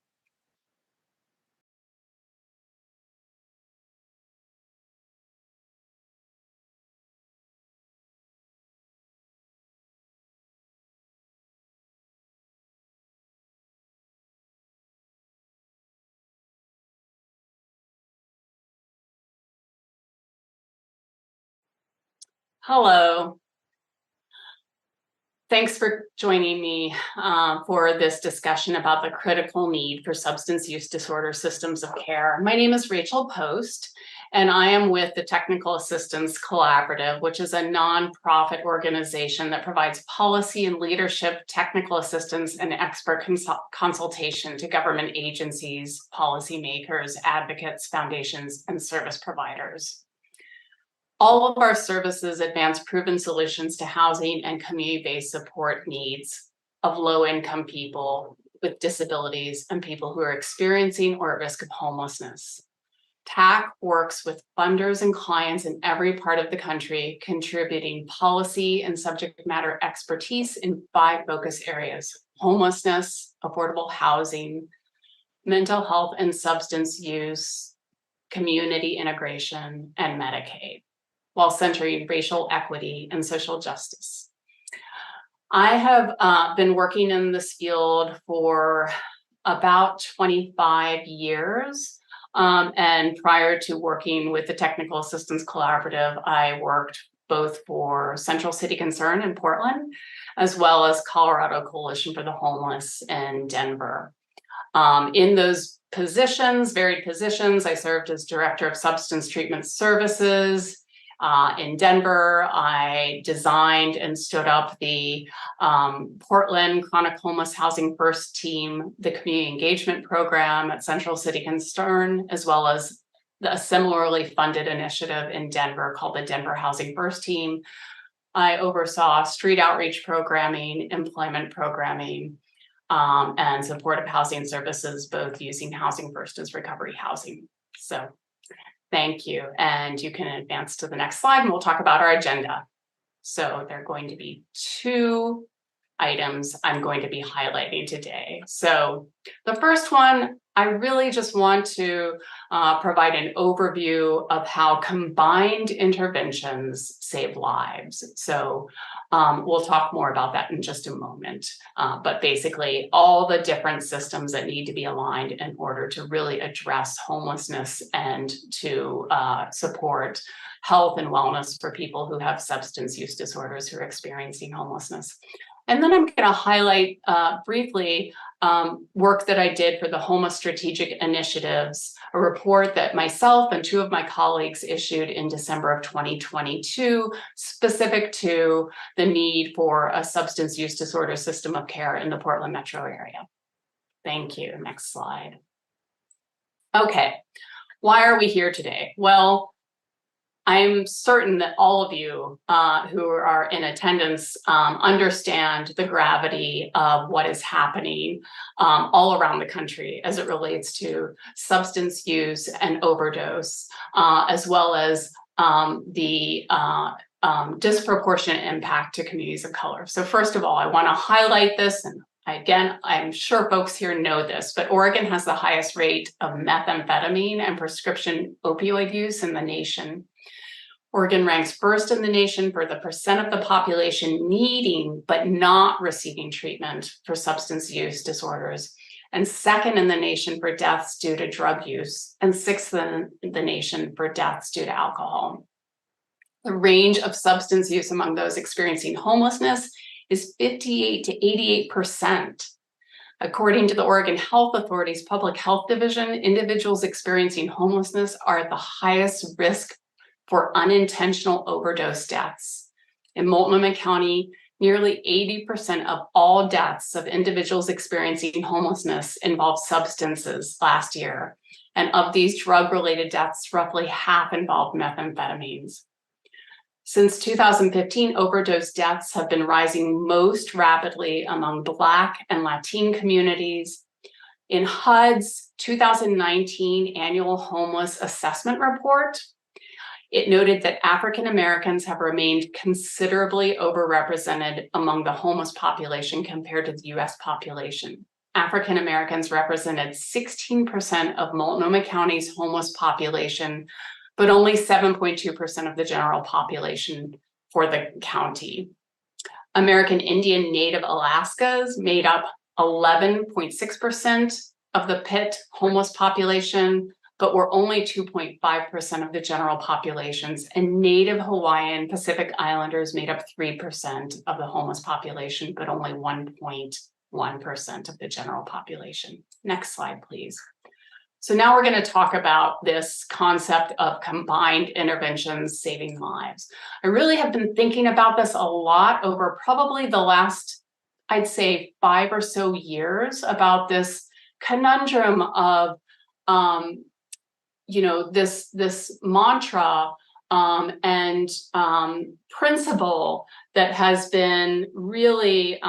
Hello. Thanks for joining me for this discussion about the critical need for substance use disorder systems of care. My name is Rachel Post, and I am with the Technical Assistance Collaborative, which is a nonprofit organization that provides policy and leadership, technical assistance, and expert consultation to government agencies, policymakers, advocates, foundations, and service providers. All of our services advance proven solutions to housing and community-based support needs of low-income people with disabilities and people who are experiencing or at risk of homelessness. TAC works with funders and clients in every part of the country, contributing policy and subject matter expertise in 5 focus areas: homelessness, affordable housing, mental health and substance use, community integration, and Medicaid, while centering racial equity and social justice. I have been working in this field for about 25 years. And prior to working with the Technical Assistance Collaborative, I worked both for Central City Concern in Portland, as well as Colorado Coalition for the Homeless in Denver. In those positions, varied positions, I served as Director of Substance Treatment Services. In Denver, I designed and stood up the Portland Chronic Homeless Housing First Team, the Community Engagement Program at Central City Concern, as well as a similarly funded initiative in Denver called the Denver Housing First Team. I oversaw street outreach programming, employment programming, and supportive housing services, both using Housing First as recovery housing. So thank you. And you can advance to the next slide and we'll talk about our agenda. So there are going to be 2 items I'm going to be highlighting today. So the first one, I really just want to provide an overview of how combined interventions save lives. So we'll talk more about that in just a moment. But basically, all the different systems that need to be aligned in order to really address homelessness and to support health and wellness for people who have substance use disorders who are experiencing homelessness. And then I'm going to highlight briefly work that I did for the Homeless Strategic Initiatives, a report that myself and 2 of my colleagues issued in December of 2022, specific to the need for a substance use disorder system of care in the Portland metro area. Thank you. Next slide. Okay, why are we here today? Well, I'm certain that all of you who are in attendance understand the gravity of what is happening all around the country as it relates to substance use and overdose, as well as the disproportionate impact to communities of color. So first of all, I want to highlight this, and again, I'm sure folks here know this, but Oregon has the highest rate of methamphetamine and prescription opioid use in the nation. Oregon ranks first in the nation for the percent of the population needing but not receiving treatment for substance use disorders, and second in the nation for deaths due to drug use, and 6th in the nation for deaths due to alcohol. The range of substance use among those experiencing homelessness is 58 to 88%. According to the Oregon Health Authority's Public Health Division, individuals experiencing homelessness are at the highest risk for unintentional overdose deaths. In Multnomah County, nearly 80% of all deaths of individuals experiencing homelessness involved substances last year. And of these drug-related deaths, roughly half involved methamphetamines. Since 2015, overdose deaths have been rising most rapidly among Black and Latin communities. In HUD's 2019 annual homeless assessment report, it noted that African Americans have remained considerably overrepresented among the homeless population compared to the US population. African Americans represented 16% of Multnomah County's homeless population, but only 7.2% of the general population for the county. American Indian Native Alaskas made up 11.6% of the PIT homeless population, but were only 2.5% of the general populations, and Native Hawaiian Pacific Islanders made up 3% of the homeless population, but only 1.1% of the general population. Next slide, please. So now we're going to talk about this concept of combined interventions saving lives. I really have been thinking about this a lot over probably the last, I'd say, 5 or so years, about this conundrum of, this mantra and principle that has been really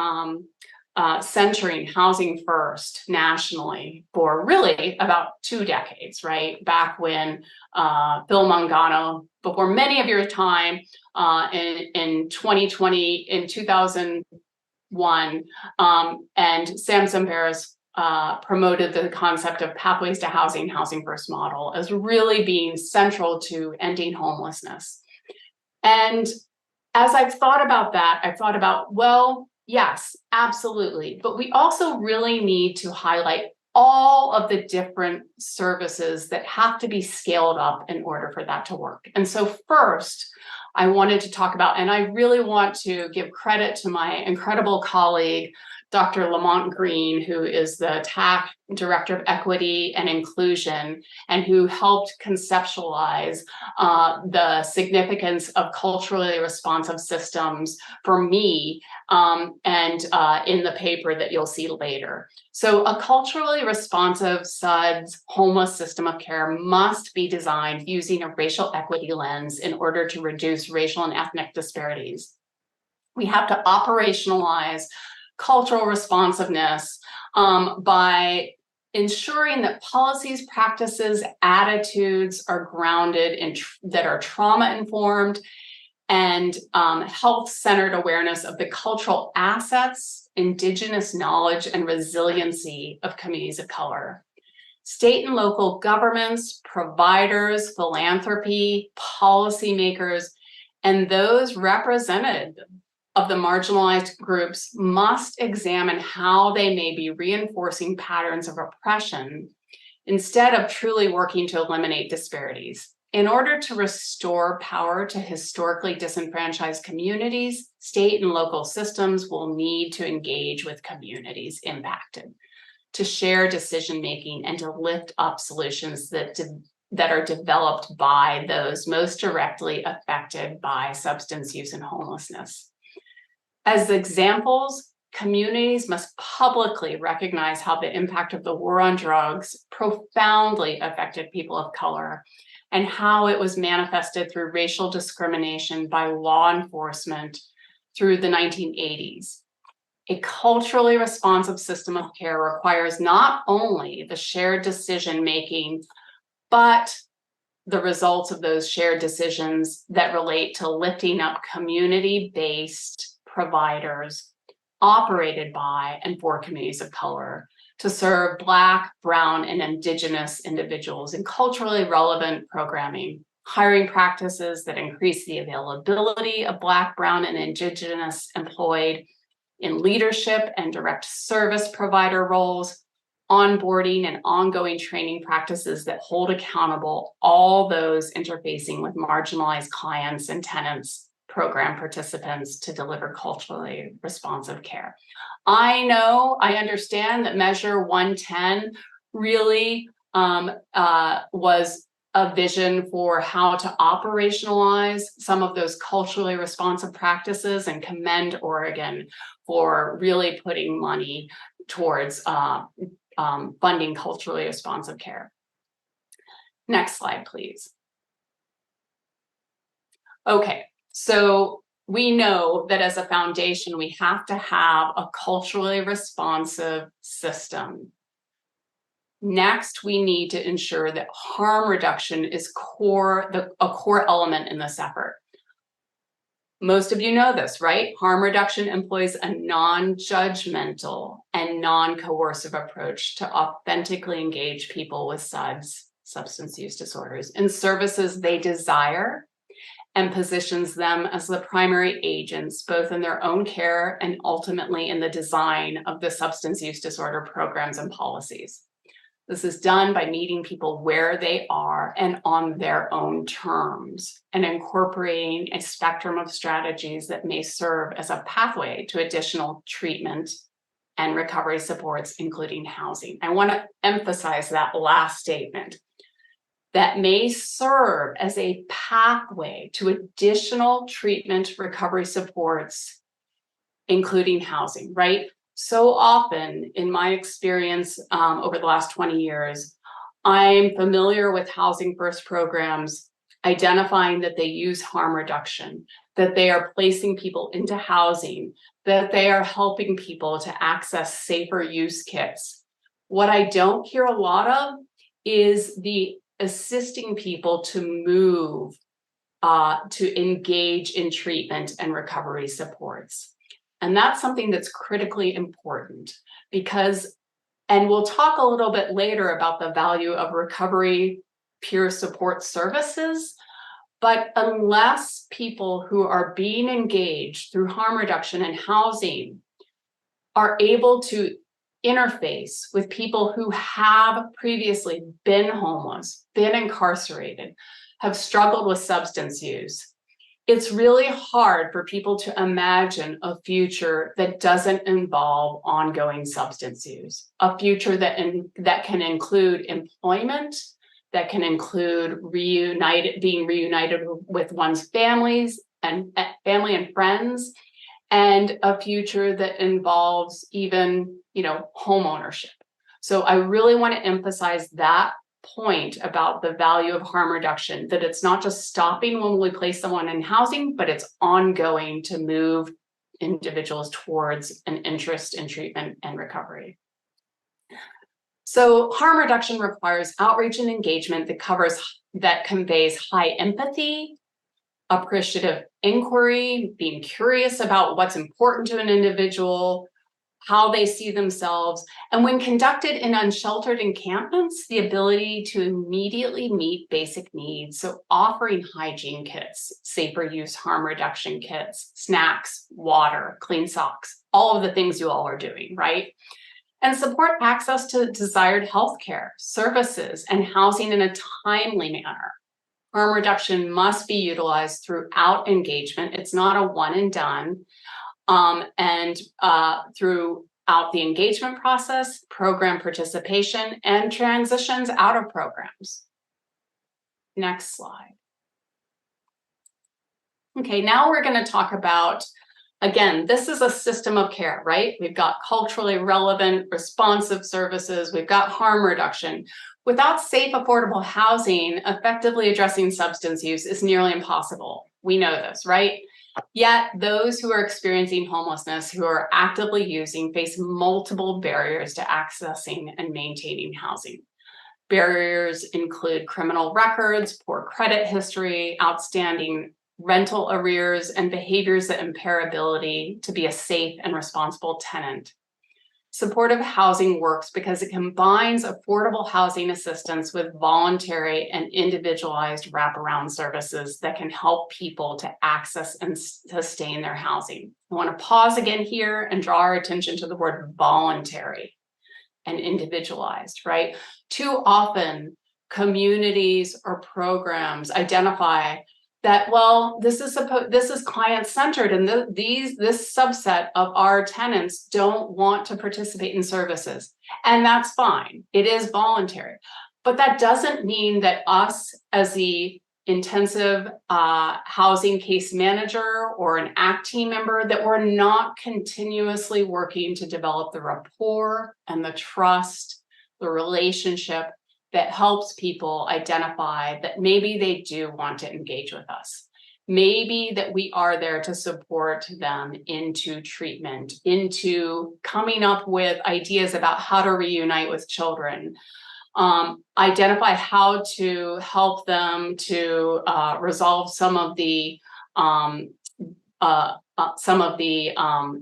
centering housing first nationally for really about 2 decades, right? Back when Bill Mangano, before many of your time, in 2001, and Sam Zamperis promoted the concept of pathways to housing, housing first model as really being central to ending homelessness. And as I've thought about that, I've thought about, well, yes, absolutely. But we also really need to highlight all of the different services that have to be scaled up in order for that to work. And so first, I wanted to talk about, and I really want to give credit to my incredible colleague, Dr. Lamont Green, who is the TAC Director of Equity and Inclusion, and who helped conceptualize the significance of culturally responsive systems for me, and in the paper that you'll see later. So a culturally responsive SUDS homeless system of care must be designed using a racial equity lens in order to reduce racial and ethnic disparities. We have to operationalize cultural responsiveness by ensuring that policies, practices, attitudes are grounded in that are trauma informed and health-centered awareness of the cultural assets, indigenous knowledge, and resiliency of communities of color. State and local governments, providers, philanthropy, policymakers, and those represented of the marginalized groups must examine how they may be reinforcing patterns of oppression instead of truly working to eliminate disparities. In order to restore power to historically disenfranchised communities, state and local systems will need to engage with communities impacted, to share decision-making and to lift up solutions that are developed by those most directly affected by substance use and homelessness. As examples, communities must publicly recognize how the impact of the war on drugs profoundly affected people of color and how it was manifested through racial discrimination by law enforcement through the 1980s. A culturally responsive system of care requires not only the shared decision-making, but the results of those shared decisions that relate to lifting up community-based providers operated by and for communities of color to serve Black, Brown, and Indigenous individuals in culturally relevant programming, hiring practices that increase the availability of Black, Brown, and Indigenous employed in leadership and direct service provider roles, onboarding and ongoing training practices that hold accountable all those interfacing with marginalized clients and tenants, program participants, to deliver culturally responsive care. I understand that Measure 110 really was a vision for how to operationalize some of those culturally responsive practices, and commend Oregon for really putting money towards funding culturally responsive care. Next slide, please. Okay. So we know that as a foundation, we have to have a culturally responsive system. Next, we need to ensure that harm reduction is a core element in this effort. Most of you know this, right? Harm reduction employs a non-judgmental and non-coercive approach to authentically engage people with SUDS, substance use disorders, in services they desire, and positions them as the primary agents, both in their own care and ultimately in the design of the substance use disorder programs and policies. This is done by meeting people where they are and on their own terms, and incorporating a spectrum of strategies that may serve as a pathway to additional treatment and recovery supports, including housing. I want to emphasize that last statement. That may serve as a pathway to additional treatment recovery supports, including housing, right? So often in my experience over the last 20 years, I'm familiar with housing first programs, identifying that they use harm reduction, that they are placing people into housing, that they are helping people to access safer use kits. What I don't hear a lot of is the assisting people to move, to engage in treatment and recovery supports. And that's something that's critically important because, and we'll talk a little bit later about the value of recovery peer support services, but unless people who are being engaged through harm reduction and housing are able to interface with people who have previously been homeless, been incarcerated, have struggled with substance use, it's really hard for people to imagine a future that doesn't involve ongoing substance use, a future that can include employment, that can include being reunited with one's family and friends, and a future that involves even, home ownership. So I really want to emphasize that point about the value of harm reduction, that it's not just stopping when we place someone in housing, but it's ongoing to move individuals towards an interest in treatment and recovery. So harm reduction requires outreach and engagement that conveys high empathy, appreciative inquiry, being curious about what's important to an individual, how they see themselves, and when conducted in unsheltered encampments, the ability to immediately meet basic needs. So offering hygiene kits, safer use harm reduction kits, snacks, water, clean socks, all of the things you all are doing, right? And support access to desired healthcare, services, and housing in a timely manner. Harm reduction must be utilized throughout engagement. It's not a one and done. Throughout the engagement process, program participation, and transitions out of programs. Next slide. Okay, now we're going to talk about, again, this is a system of care, right? We've got culturally relevant, responsive services. We've got harm reduction. Without safe, affordable housing, effectively addressing substance use is nearly impossible. We know this, right? Yet those who are experiencing homelessness, who are actively using, face multiple barriers to accessing and maintaining housing. Barriers include criminal records, poor credit history, outstanding rental arrears, and behaviors that impair ability to be a safe and responsible tenant. Supportive housing works because it combines affordable housing assistance with voluntary and individualized wraparound services that can help people to access and sustain their housing. I want to pause again here and draw our attention to the word voluntary and individualized, right? Too often, communities or programs identify that, well, this is client-centered, and this subset of our tenants don't want to participate in services, and that's fine. It is voluntary, but that doesn't mean that us as the intensive housing case manager or an ACT team member, that we're not continuously working to develop the rapport and the trust, the relationship that helps people identify that maybe they do want to engage with us. Maybe that we are there to support them into treatment, into coming up with ideas about how to reunite with children, identify how to help them to resolve some of the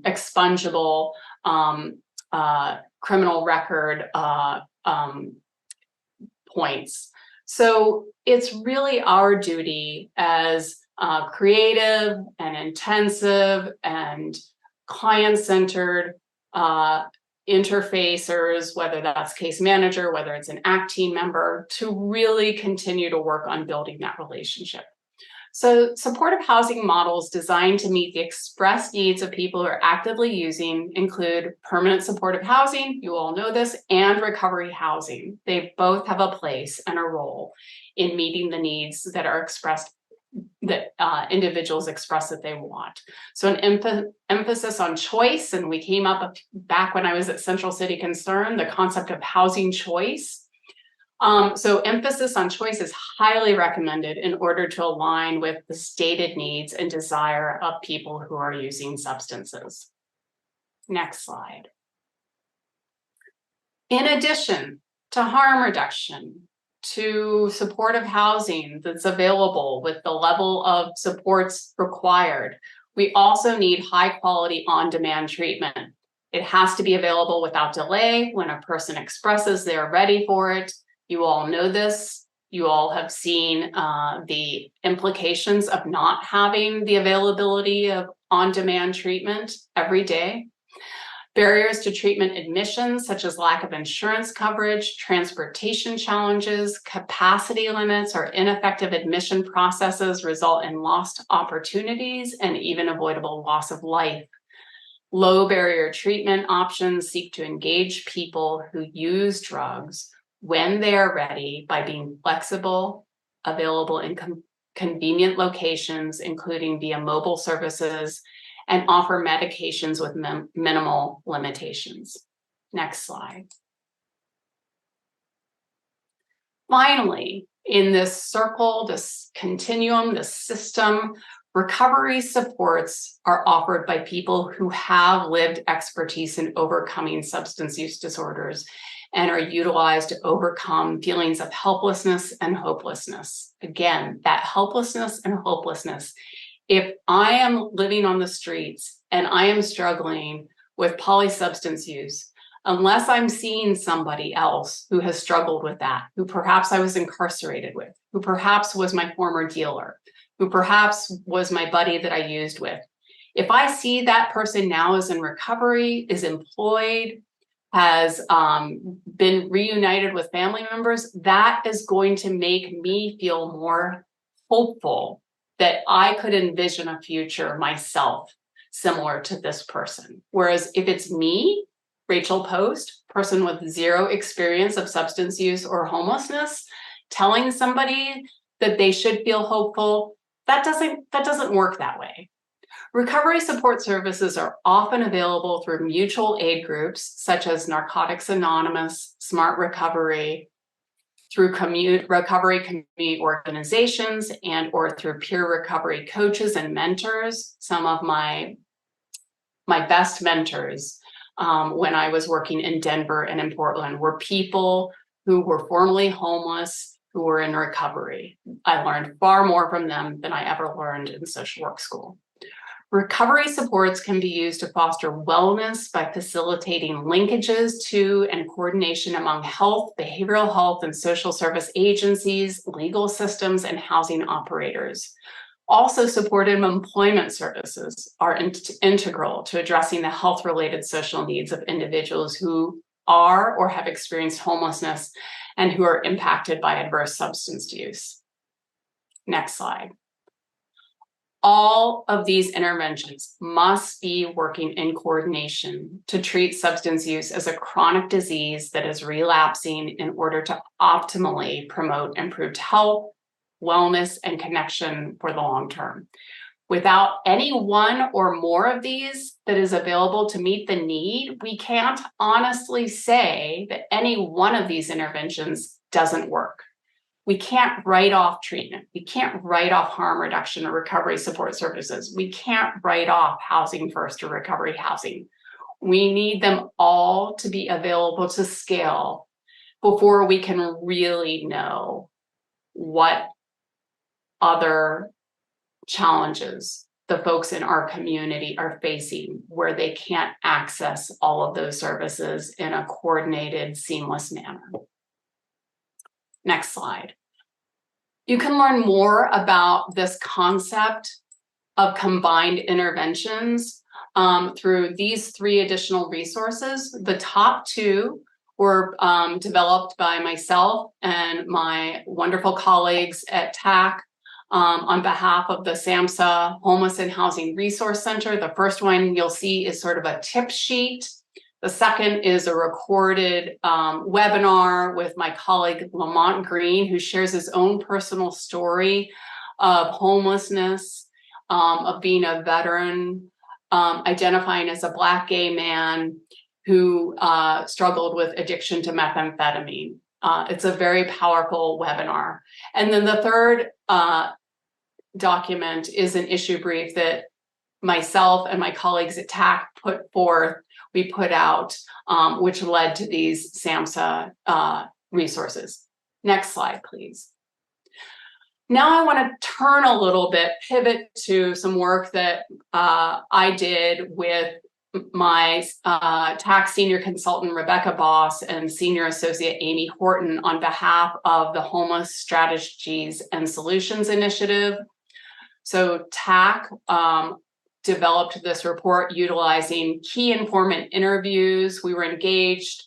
expungible criminal record points. So it's really our duty as creative and intensive and client-centered interfacers, whether that's case manager, whether it's an ACT team member, to really continue to work on building that relationship. So supportive housing models designed to meet the express needs of people who are actively using include permanent supportive housing, you all know this, and recovery housing. They both have a place and a role in meeting the needs that are expressed, that individuals express that they want. So an emphasis on choice, and we came up back when I was at Central City Concern, the concept of housing choice. So emphasis on choice is highly recommended in order to align with the stated needs and desire of people who are using substances. Next slide. In addition to harm reduction, to supportive housing that's available with the level of supports required, we also need high quality on-demand treatment. It has to be available without delay when a person expresses they're ready for it. You all know this. You all have seen the implications of not having the availability of on-demand treatment every day. Barriers to treatment admissions, such as lack of insurance coverage, transportation challenges, capacity limits, or ineffective admission processes result in lost opportunities and even avoidable loss of life. Low barrier treatment options seek to engage people who use drugs when they are ready by being flexible, available in convenient locations, including via mobile services, and offer medications with minimal limitations. Next slide. Finally, in this circle, this continuum, this system, recovery supports are offered by people who have lived expertise in overcoming substance use disorders and are utilized to overcome feelings of helplessness and hopelessness. Again, that helplessness and hopelessness. If I am living on the streets and I am struggling with polysubstance use, unless I'm seeing somebody else who has struggled with that, who perhaps I was incarcerated with, who perhaps was my former dealer, who perhaps was my buddy that I used with, if I see that person now is in recovery, is employed, has been reunited with family members, that is going to make me feel more hopeful that I could envision a future myself similar to this person. Whereas if it's me, Rachel Post, person with zero experience of substance use or homelessness, telling somebody that they should feel hopeful, that doesn't work that way. Recovery support services are often available through mutual aid groups such as Narcotics Anonymous, Smart Recovery, through recovery community organizations, and or through peer recovery coaches and mentors. Some of my best mentors when I was working in Denver and in Portland were people who were formerly homeless, who were in recovery. I learned far more from them than I ever learned in social work school. Recovery supports can be used to foster wellness by facilitating linkages to and coordination among health, behavioral health, and social service agencies, legal systems, and housing operators. Also, supportive employment services are integral to addressing the health-related social needs of individuals who are or have experienced homelessness and who are impacted by adverse substance use. Next slide. All of these interventions must be working in coordination to treat substance use as a chronic disease that is relapsing in order to optimally promote improved health, wellness, and connection for the long term. Without any one or more of these that is available to meet the need, we can't honestly say that any one of these interventions doesn't work. We can't write off treatment. We can't write off harm reduction or recovery support services. We can't write off housing first or recovery housing. We need them all to be available to scale before we can really know what other challenges the folks in our community are facing where they can't access all of those services in a coordinated, seamless manner. Next slide. You can learn more about this concept of combined interventions through these 3 additional resources. The top 2 were developed by myself and my wonderful colleagues at TAC on behalf of the SAMHSA Homeless and Housing Resource Center. The first one you'll see is sort of a tip sheet. The second is a recorded webinar with my colleague Lamont Green, who shares his own personal story of homelessness, of being a veteran, identifying as a Black gay man who struggled with addiction to methamphetamine. It's a very powerful webinar. And then the third document is an issue brief that myself and my colleagues at TAC we put out, which led to these SAMHSA resources. Next slide, please. Now I want to turn a little bit, pivot to some work that I did with my tax senior consultant, Rebecca Boss, and senior associate, Amy Horton, on behalf of the Homeless Strategies and Solutions Initiative. So TAC developed this report utilizing key informant interviews. We were engaged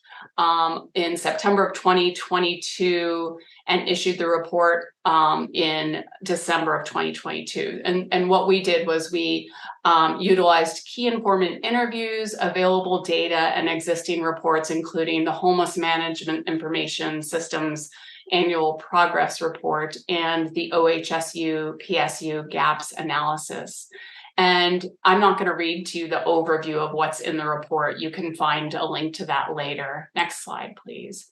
in September of 2022 and issued the report in December of 2022. And what we did was we utilized key informant interviews, available data, and existing reports, including the Homeless Management Information Systems Annual Progress Report and the OHSU PSU gaps analysis. And I'm not going to read to you the overview of what's in the report. You can find a link to that later. Next slide, please.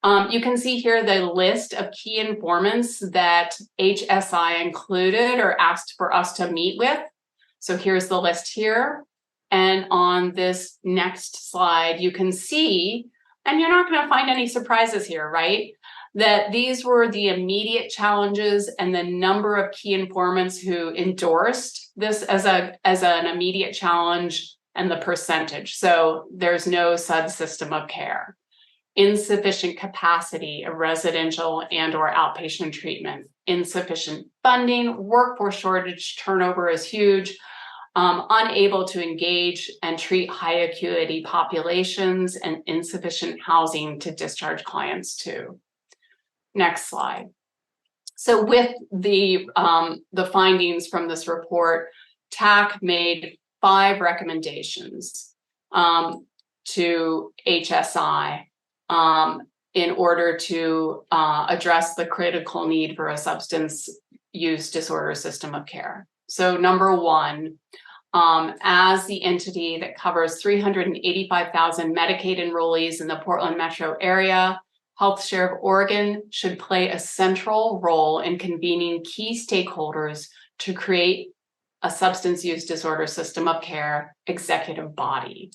You can see here the list of key informants that HSI included or asked for us to meet with. So here's the list here. And on this next slide, you can see, and you're not going to find any surprises here, right? That these were the immediate challenges and the number of key informants who endorsed this as an immediate challenge and the percentage. So there's no subsystem of care. Insufficient capacity of residential and or outpatient treatment, insufficient funding, workforce shortage, turnover is huge, unable to engage and treat high acuity populations, and insufficient housing to discharge clients to. Next slide. So with the findings from this report, TAC made 5 recommendations to HSI in order to address the critical need for a substance use disorder system of care. So number 1, as the entity that covers 385,000 Medicaid enrollees in the Portland metro area, Health Share of Oregon should play a central role in convening key stakeholders to create a substance use disorder system of care executive body.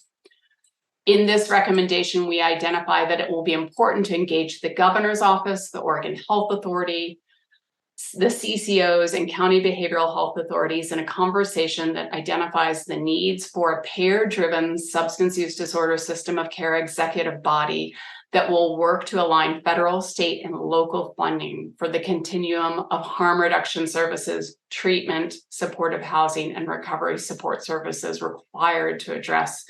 In this recommendation, we identify that it will be important to engage the governor's office, the Oregon Health Authority, the CCOs, and county behavioral health authorities in a conversation that identifies the needs for a payer-driven substance use disorder system of care executive body that will work to align federal, state, and local funding for the continuum of harm reduction services, treatment, supportive housing, and recovery support services required to address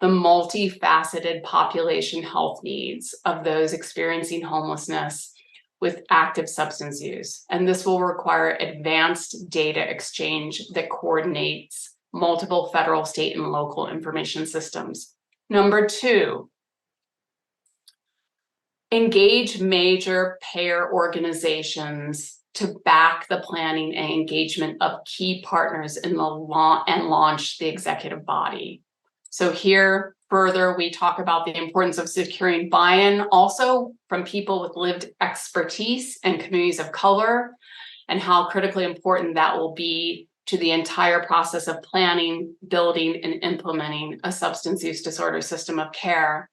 the multifaceted population health needs of those experiencing homelessness with active substance use. And this will require advanced data exchange that coordinates multiple federal, state, and local information systems. Number 2, engage major payer organizations to back the planning and engagement of key partners in the and launch the executive body. So here, further, we talk about the importance of securing buy-in also from people with lived expertise and communities of color, and how critically important that will be to the entire process of planning, building, and implementing a substance use disorder system of care,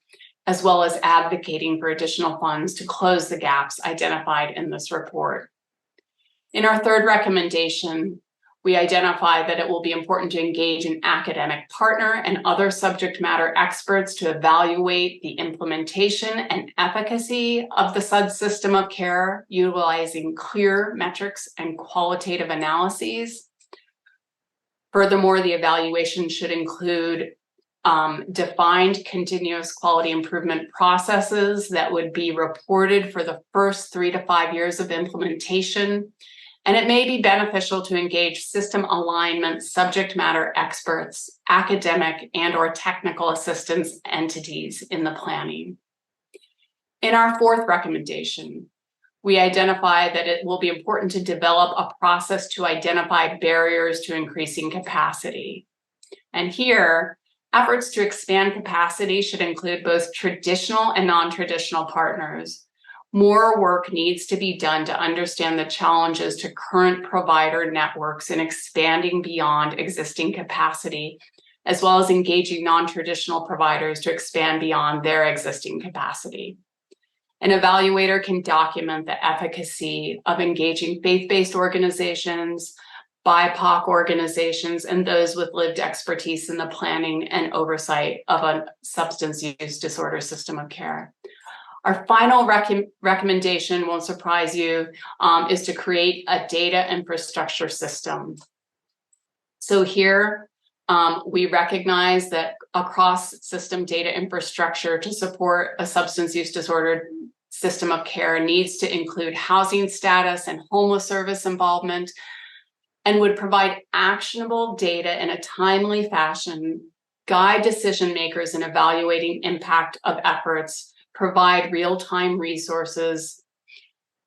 as well as advocating for additional funds to close the gaps identified in this report. In our 3rd recommendation, we identify that it will be important to engage an academic partner and other subject matter experts to evaluate the implementation and efficacy of the subsystem of care, utilizing clear metrics and qualitative analyses. Furthermore, the evaluation should include defined continuous quality improvement processes that would be reported for the first 3 to 5 years of implementation, And it may be beneficial to engage system alignment, subject matter experts, academic and/or technical assistance entities in the planning. In our fourth recommendation, we identify that it will be important to develop a process to identify barriers to increasing capacity. And here, efforts to expand capacity should include both traditional and non-traditional partners. More work needs to be done to understand the challenges to current provider networks in expanding beyond existing capacity, as well as engaging non-traditional providers to expand beyond their existing capacity. An evaluator can document the efficacy of engaging faith-based organizations, BIPOC organizations, and those with lived expertise in the planning and oversight of a substance use disorder system of care. Our final recommendation, won't surprise you, is to create a data infrastructure system. So here, we recognize that across system data infrastructure to support a substance use disorder system of care needs to include housing status and homeless service involvement, and would provide actionable data in a timely fashion, guide decision makers in evaluating impact of efforts, provide real-time resources,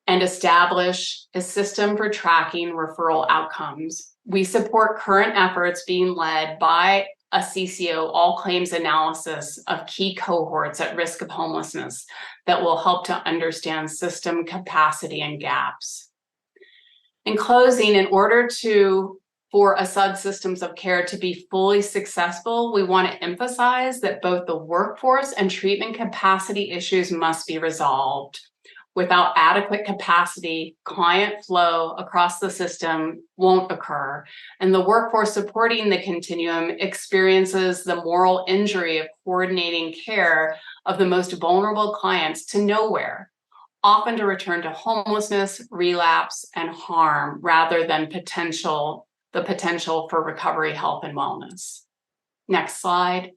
and establish a system for tracking referral outcomes. We support current efforts being led by a CCO all claims analysis of key cohorts at risk of homelessness that will help to understand system capacity and gaps. In closing, in order for a subsystems of care to be fully successful, we want to emphasize that both the workforce and treatment capacity issues must be resolved. Without adequate capacity, client flow across the system won't occur, and the workforce supporting the continuum experiences the moral injury of coordinating care of the most vulnerable clients to nowhere, often to return to homelessness, relapse, and harm rather than the potential for recovery, health, and wellness. Next slide.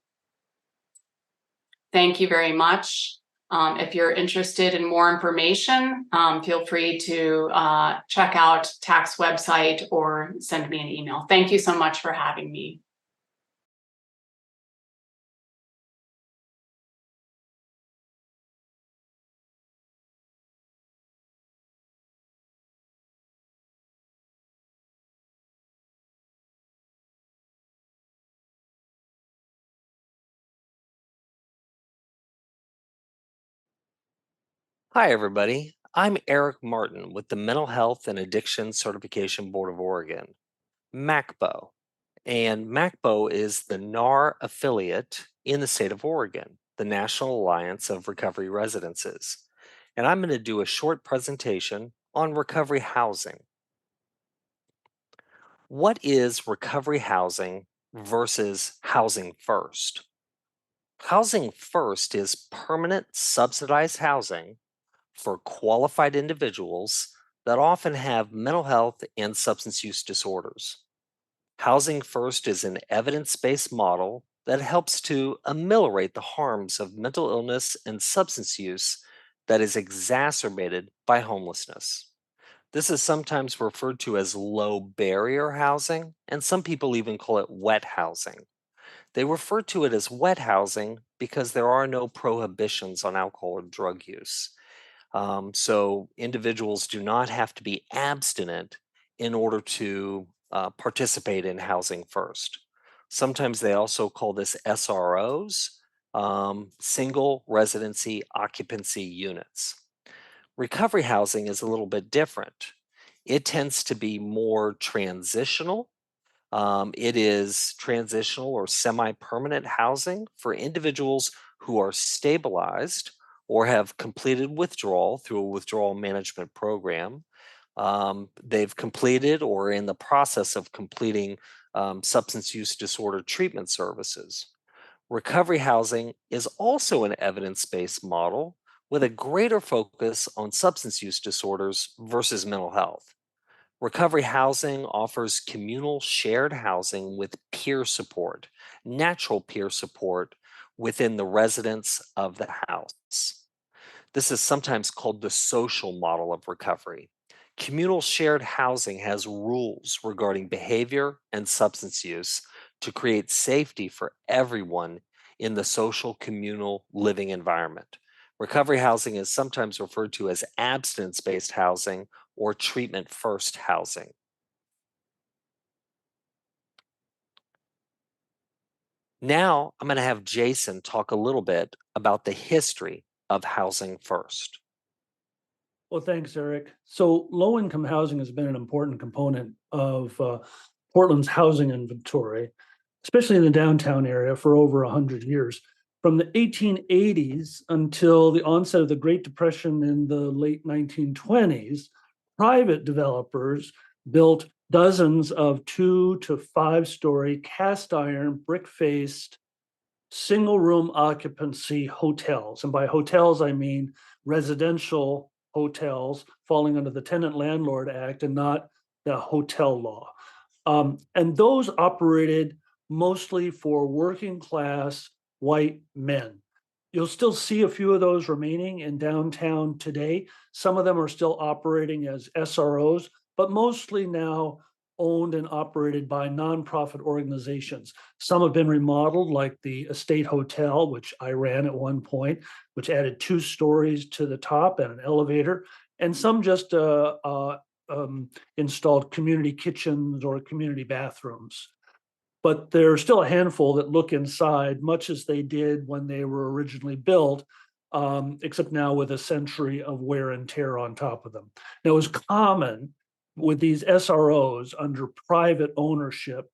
Thank you very much. If you're interested in more information, feel free to check out TAC's website or send me an email. Thank you so much for having me. Hi, everybody. I'm Eric Martin with the Mental Health and Addiction Certification Board of Oregon, MACBO. And MACBO is the NAR affiliate in the state of Oregon, the National Alliance of Recovery Residences. And I'm going to do a short presentation on recovery housing. What is recovery housing versus housing first? Housing first is permanent subsidized housing for qualified individuals that often have mental health and substance use disorders. Housing First is an evidence-based model that helps to ameliorate the harms of mental illness and substance use that is exacerbated by homelessness. This is sometimes referred to as low barrier housing, and some people even call it wet housing. They refer to it as wet housing because there are no prohibitions on alcohol or drug use. So individuals do not have to be abstinent in order to participate in Housing First. Sometimes they also call this SROs, single residency occupancy units. Recovery housing is a little bit different. It tends to be more transitional. It is transitional or semi-permanent housing for individuals who are stabilized or have completed withdrawal through a withdrawal management program. They've completed or are in the process of completing substance use disorder treatment services. Recovery housing is also an evidence-based model with a greater focus on substance use disorders versus mental health. Recovery housing offers communal shared housing with peer support, natural peer support within the residents of the house. This is sometimes called the social model of recovery. Communal shared housing has rules regarding behavior and substance use to create safety for everyone in the social communal living environment. Recovery housing is sometimes referred to as abstinence-based housing or treatment-first housing. Now, I'm going to have Jason talk a little bit about the history of housing first. Well, thanks, Eric. So low-income housing has been an important component of Portland's housing inventory, especially in the downtown area, for over 100 years. From the 1880s until the onset of the Great Depression in the late 1920s, private developers built dozens of 2 to 5 story cast iron, brick-faced, single room occupancy hotels. And by hotels, I mean residential hotels falling under the Tenant Landlord Act and not the hotel law. And those operated mostly for working class white men. You'll still see a few of those remaining in downtown today. Some of them are still operating as SROs, but mostly now owned and operated by nonprofit organizations. Some have been remodeled, like the Estate Hotel, which I ran at one point, which added 2 stories to the top and an elevator. And some just installed community kitchens or community bathrooms. But there are still a handful that look inside, much as they did when they were originally built, except now with a century of wear and tear on top of them. Now, it was common with these SROs under private ownership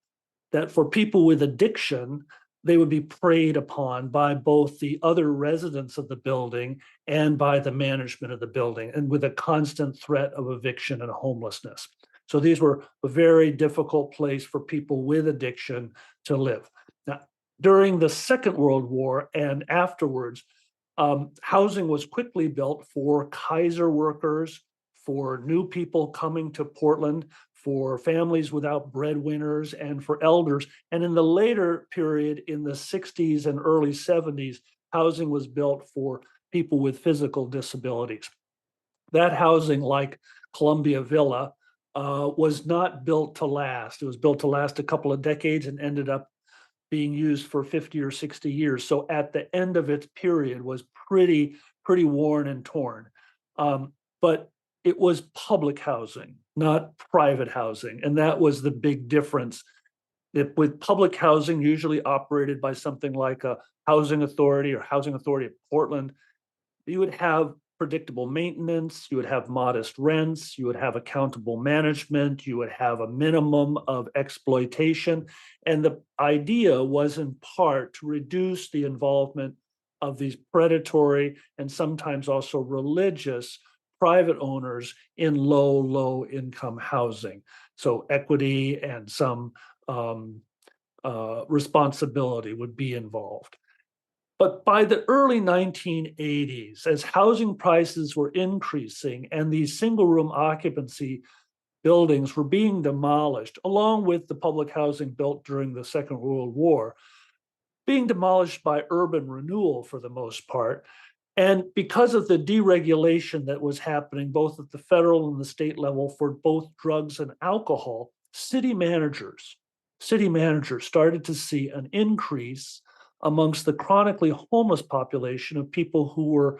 that for people with addiction, they would be preyed upon by both the other residents of the building and by the management of the building, and with a constant threat of eviction and homelessness. So these were a very difficult place for people with addiction to live. Now, during the Second World War and afterwards, housing was quickly built for Kaiser workers, for new people coming to Portland, for families without breadwinners, and for elders. And in the later period, in the 60s and early 70s, housing was built for people with physical disabilities. That housing, like Columbia Villa, was not built to last. It was built to last a couple of decades and ended up being used for 50 or 60 years. So at the end of its period was pretty worn and torn. But it was public housing, not private housing. And that was the big difference. With public housing, usually operated by something like a housing authority or Housing Authority of Portland, you would have predictable maintenance, you would have modest rents, you would have accountable management, you would have a minimum of exploitation. And the idea was in part to reduce the involvement of these predatory and sometimes also religious private owners in low income housing. So equity and some responsibility would be involved. But by the early 1980s, as housing prices were increasing and these single room occupancy buildings were being demolished, along with the public housing built during the Second World War, being demolished by urban renewal for the most part. And because of the deregulation that was happening both at the federal and the state level for both drugs and alcohol, city managers started to see an increase amongst the chronically homeless population of people who were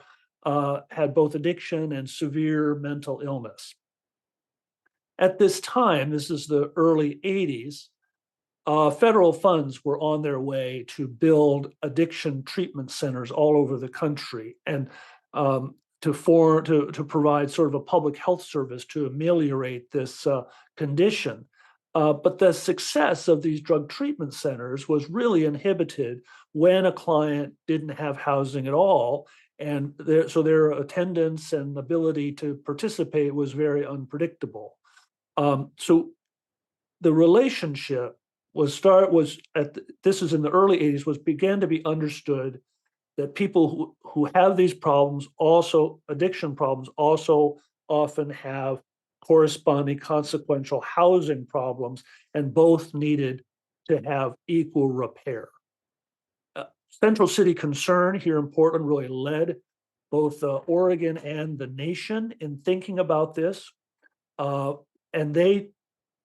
had both addiction and severe mental illness. At this time, this is the early 80s, federal funds were on their way to build addiction treatment centers all over the country, and to provide sort of a public health service to ameliorate this condition. But the success of these drug treatment centers was really inhibited when a client didn't have housing at all. And so their attendance and ability to participate was very unpredictable. So the relationship this is in the early 80s, began to be understood that people who have these problems, also addiction problems, also often have corresponding consequential housing problems, and both needed to have equal repair. Central City Concern here in Portland really led both Oregon and the nation in thinking about this. And they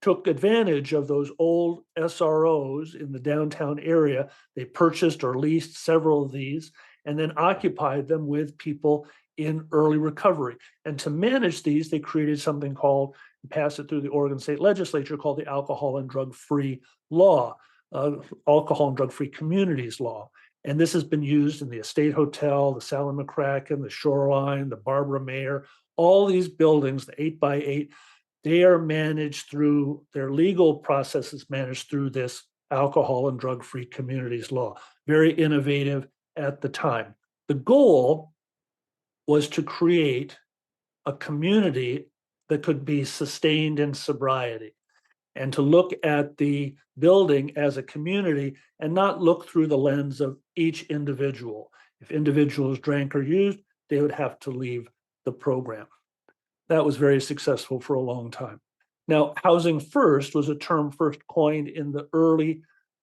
took advantage of those old SROs in the downtown area. They purchased or leased several of these and then occupied them with people in early recovery. And to manage these, they created something called, passed it through the Oregon State Legislature, called the Alcohol and Drug-Free Law, Alcohol and Drug-Free Communities Law. And this has been used in the Estate Hotel, the Sally McCracken, the Shoreline, the Barbara Mayer, all these buildings, the 8x8, they are managed through, their legal processes managed through this Alcohol and Drug-Free Communities Law. Very innovative at the time. The goal was to create a community that could be sustained in sobriety, and to look at the building as a community and not look through the lens of each individual. If individuals drank or used, they would have to leave the program. That was very successful for a long time. Now, housing first was a term first coined in the early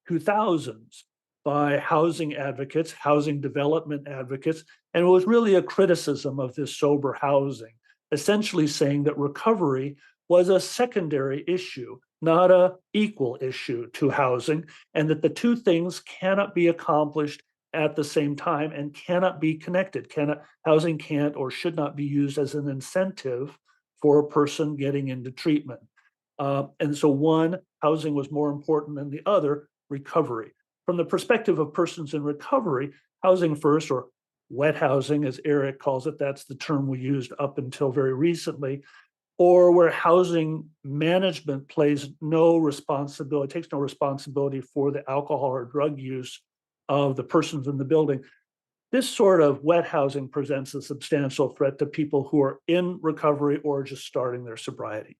2000s by housing advocates, housing development advocates, and it was really a criticism of this sober housing, essentially saying that recovery was a secondary issue, not an equal issue to housing, and that the two things cannot be accomplished at the same time and cannot be connected. Housing can't or should not be used as an incentive for a person getting into treatment. And so one, housing was more important than the other, recovery. From the perspective of persons in recovery, housing first, or wet housing, as Eric calls it, that's the term we used up until very recently, or where housing management plays no responsibility, takes no responsibility for the alcohol or drug use of the persons in the building. This sort of wet housing presents a substantial threat to people who are in recovery or just starting their sobriety.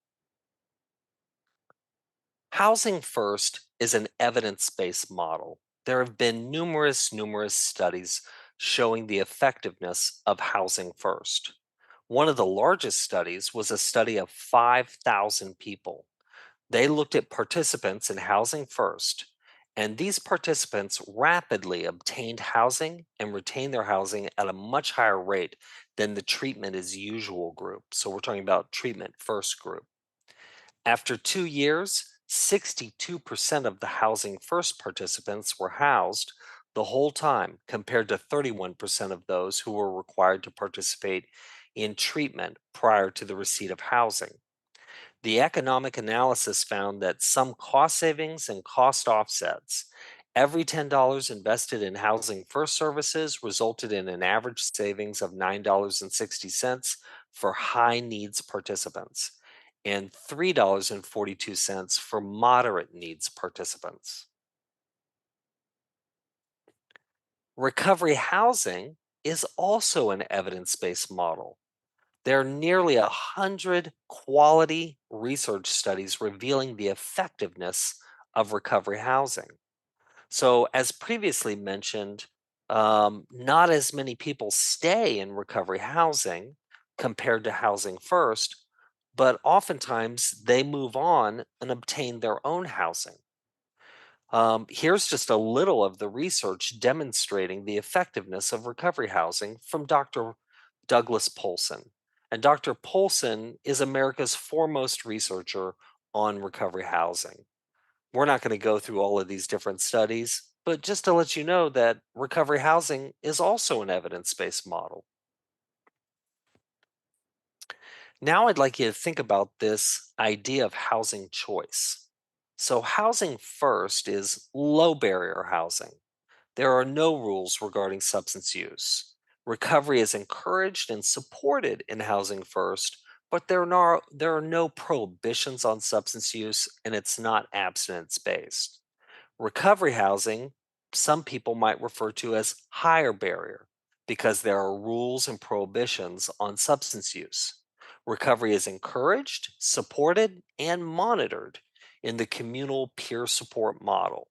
Housing first is an evidence-based model. There have been numerous studies showing the effectiveness of housing first. One of the largest studies was a study of 5,000 people. They looked at participants in housing first, and these participants rapidly obtained housing and retained their housing at a much higher rate than the treatment as usual group. So we're talking about treatment first group. After 2 years, 62% of the housing first participants were housed the whole time, compared to 31% of those who were required to participate in treatment prior to the receipt of housing. The economic analysis found that some cost savings and cost offsets. Every $10 invested in housing first services resulted in an average savings of $9.60 for high needs participants and $3.42 for moderate needs participants. Recovery housing is also an evidence-based model. There are nearly 100 quality research studies revealing the effectiveness of recovery housing. So, as previously mentioned, not as many people stay in recovery housing compared to housing first, but oftentimes they move on and obtain their own housing. Here's just a little of the research demonstrating the effectiveness of recovery housing from Dr. Douglas Polson. And Dr. Polson is America's foremost researcher on recovery housing. We're not going to go through all of these different studies, but just to let you know that recovery housing is also an evidence-based model. Now I'd like you to think about this idea of housing choice. So housing first is low barrier housing. There are no rules regarding substance use. Recovery is encouraged and supported in housing first, but there are no prohibitions on substance use, and it's not abstinence-based. Recovery housing, some people might refer to as higher barrier because there are rules and prohibitions on substance use. Recovery is encouraged, supported, and monitored in the communal peer support model.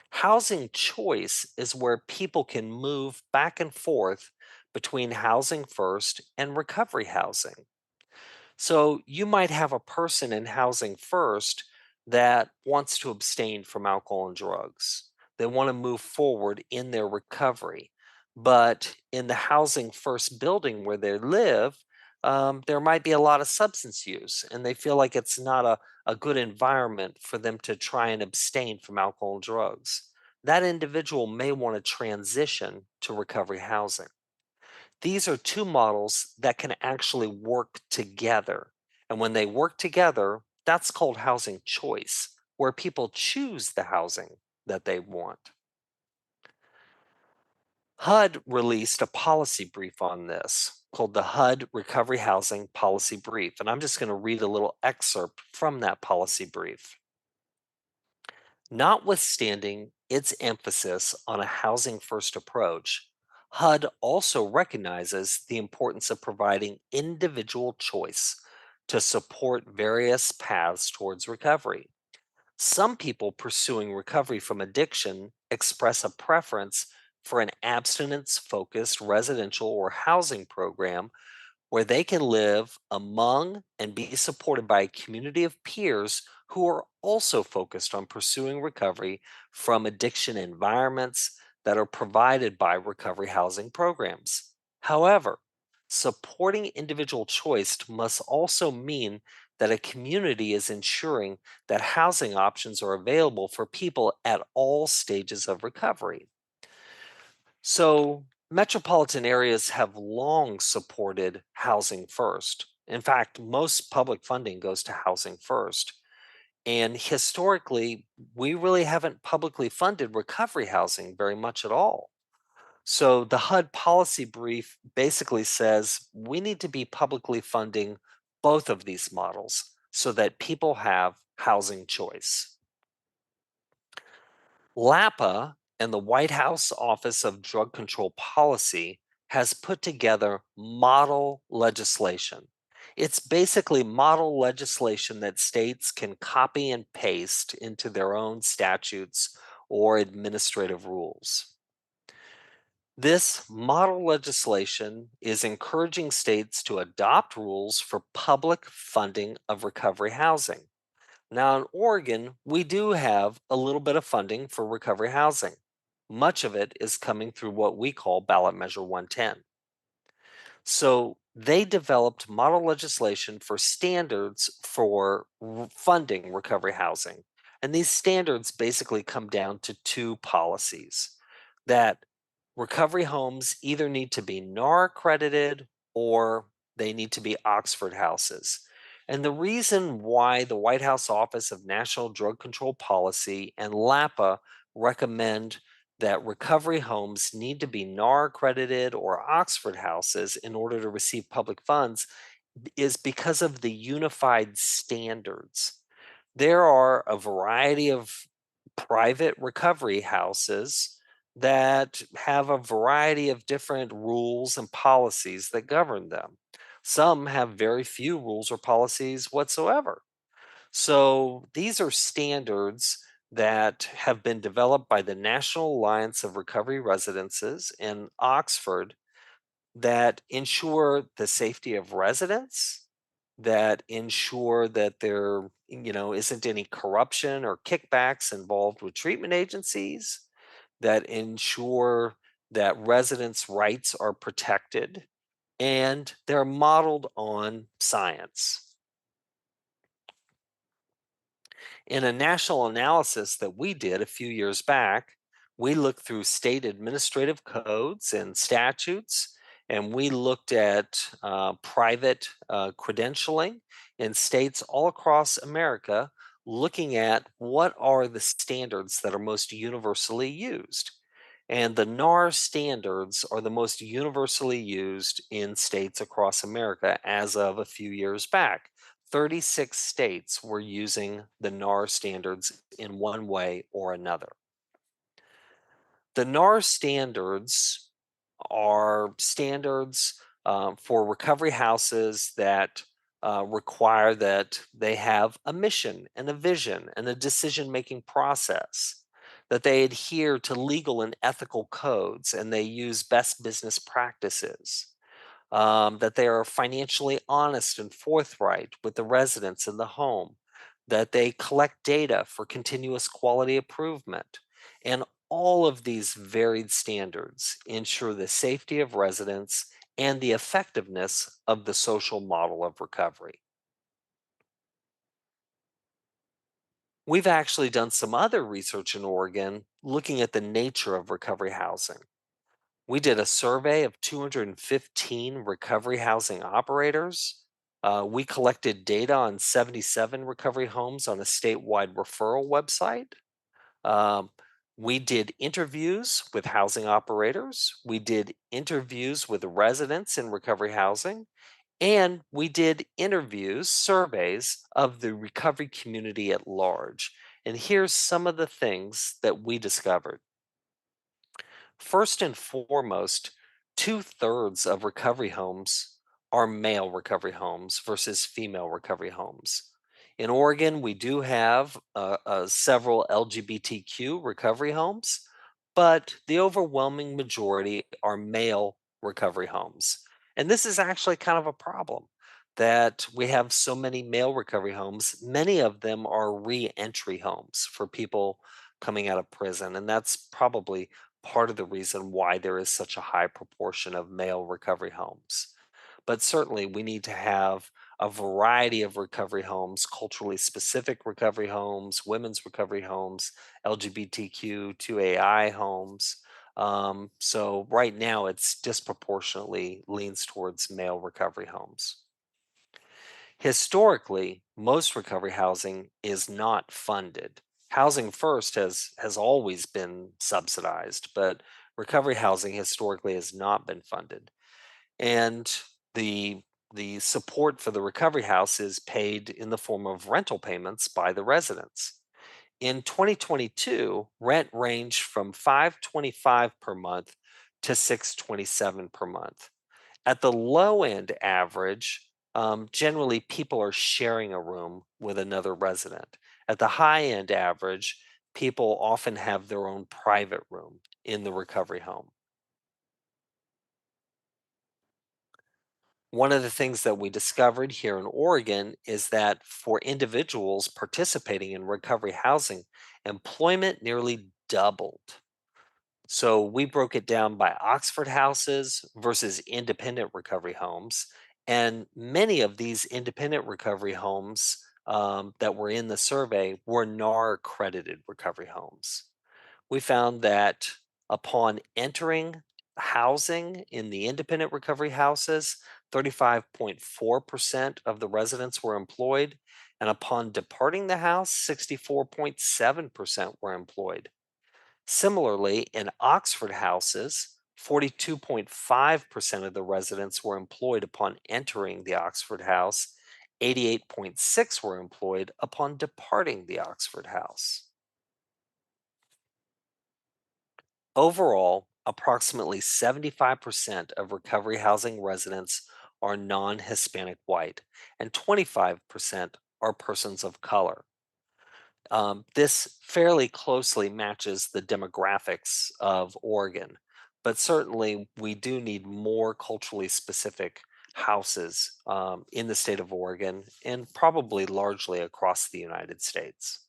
Housing choice is where people can move back and forth between housing first and recovery housing. So you might have a person in housing first that wants to abstain from alcohol and drugs. They want to move forward in their recovery. But in the housing first building where they live, there might be a lot of substance use, and they feel like it's not a good environment for them to try and abstain from alcohol and drugs. That individual may want to transition to recovery housing. These are two models that can actually work together. And when they work together, that's called housing choice, where people choose the housing that they want. HUD released a policy brief on this called the HUD Recovery Housing Policy Brief. And I'm just going to read a little excerpt from that policy brief. Notwithstanding its emphasis on a housing first approach, HUD also recognizes the importance of providing individual choice to support various paths towards recovery. Some people pursuing recovery from addiction express a preference for an abstinence-focused residential or housing program where they can live among and be supported by a community of peers who are also focused on pursuing recovery from addiction environments that are provided by recovery housing programs. However, supporting individual choice must also mean that a community is ensuring that housing options are available for people at all stages of recovery. So, metropolitan areas have long supported housing first. In fact, most public funding goes to housing first. And historically, we really haven't publicly funded recovery housing very much at all. So the HUD policy brief basically says we need to be publicly funding both of these models so that people have housing choice. LAPA and the White House Office of Drug Control Policy has put together model legislation. It's basically model legislation that states can copy and paste into their own statutes or administrative rules. This model legislation is encouraging states to adopt rules for public funding of recovery housing. Now, in Oregon, we do have a little bit of funding for recovery housing. Much of it is coming through what we call Ballot Measure 110. So they developed model legislation for standards for funding recovery housing. And these standards basically come down to two policies that recovery homes either need to be NAR accredited or they need to be Oxford houses. And the reason why the White House Office of National Drug Control Policy and LAPA recommend that recovery homes need to be NAR accredited or Oxford houses in order to receive public funds is because of the unified standards. There are a variety of private recovery houses that have a variety of different rules and policies that govern them. Some have very few rules or policies whatsoever. So these are standards that have been developed by the National Alliance of Recovery Residences in Oxford that ensure the safety of residents, that ensure that there isn't any corruption or kickbacks involved with treatment agencies, that ensure that residents' rights are protected, and they're modeled on science. In a national analysis that we did a few years back, we looked through state administrative codes and statutes, and we looked at private credentialing in states all across America, looking at what are the standards that are most universally used. And the NAR standards are the most universally used in states across America as of a few years back. 36 states were using the NAR standards in one way or another. The NAR standards are standards for recovery houses that require that they have a mission and a vision and a decision-making process, that they adhere to legal and ethical codes and they use best business practices. That they are financially honest and forthright with the residents in the home, that they collect data for continuous quality improvement. And all of these varied standards ensure the safety of residents and the effectiveness of the social model of recovery. We've actually done some other research in Oregon looking at the nature of recovery housing. We did a survey of 215 recovery housing operators. We collected data on 77 recovery homes on a statewide referral website. We did interviews with housing operators. We did interviews with residents in recovery housing. And we did interviews, surveys of the recovery community at large. And here's some of the things that we discovered. First and foremost, 2/3 of recovery homes are male recovery homes versus female recovery homes. In Oregon, we do have several LGBTQ recovery homes, but the overwhelming majority are male recovery homes. And this is actually kind of a problem that we have so many male recovery homes. Many of them are re-entry homes for people coming out of prison. And that's probably part of the reason why there is such a high proportion of male recovery homes. But certainly we need to have a variety of recovery homes, culturally specific recovery homes, women's recovery homes, LGBTQ2AI homes. So right now it's disproportionately leans towards male recovery homes. Historically, most recovery housing is not funded. Housing First has always been subsidized, but recovery housing historically has not been funded. And the support for the recovery house is paid in the form of rental payments by the residents. In 2022, rent ranged from $525 per month to $627 per month. At the low end average, generally people are sharing a room with another resident. At the high end average, people often have their own private room in the recovery home. One of the things that we discovered here in Oregon is that for individuals participating in recovery housing, employment nearly doubled. So we broke it down by Oxford houses versus independent recovery homes. And many of these independent recovery homes that were in the survey were NAR accredited recovery homes. We found that upon entering housing in the independent recovery houses, 35.4% of the residents were employed. And upon departing the house, 64.7% were employed. Similarly, in Oxford houses, 42.5% of the residents were employed upon entering the Oxford house. 88.6% were employed upon departing the Oxford house. Overall, approximately 75% of recovery housing residents are non-Hispanic white, and 25% are persons of color. This fairly closely matches the demographics of Oregon, but certainly we do need more culturally specific houses in the state of Oregon and probably largely across the United States.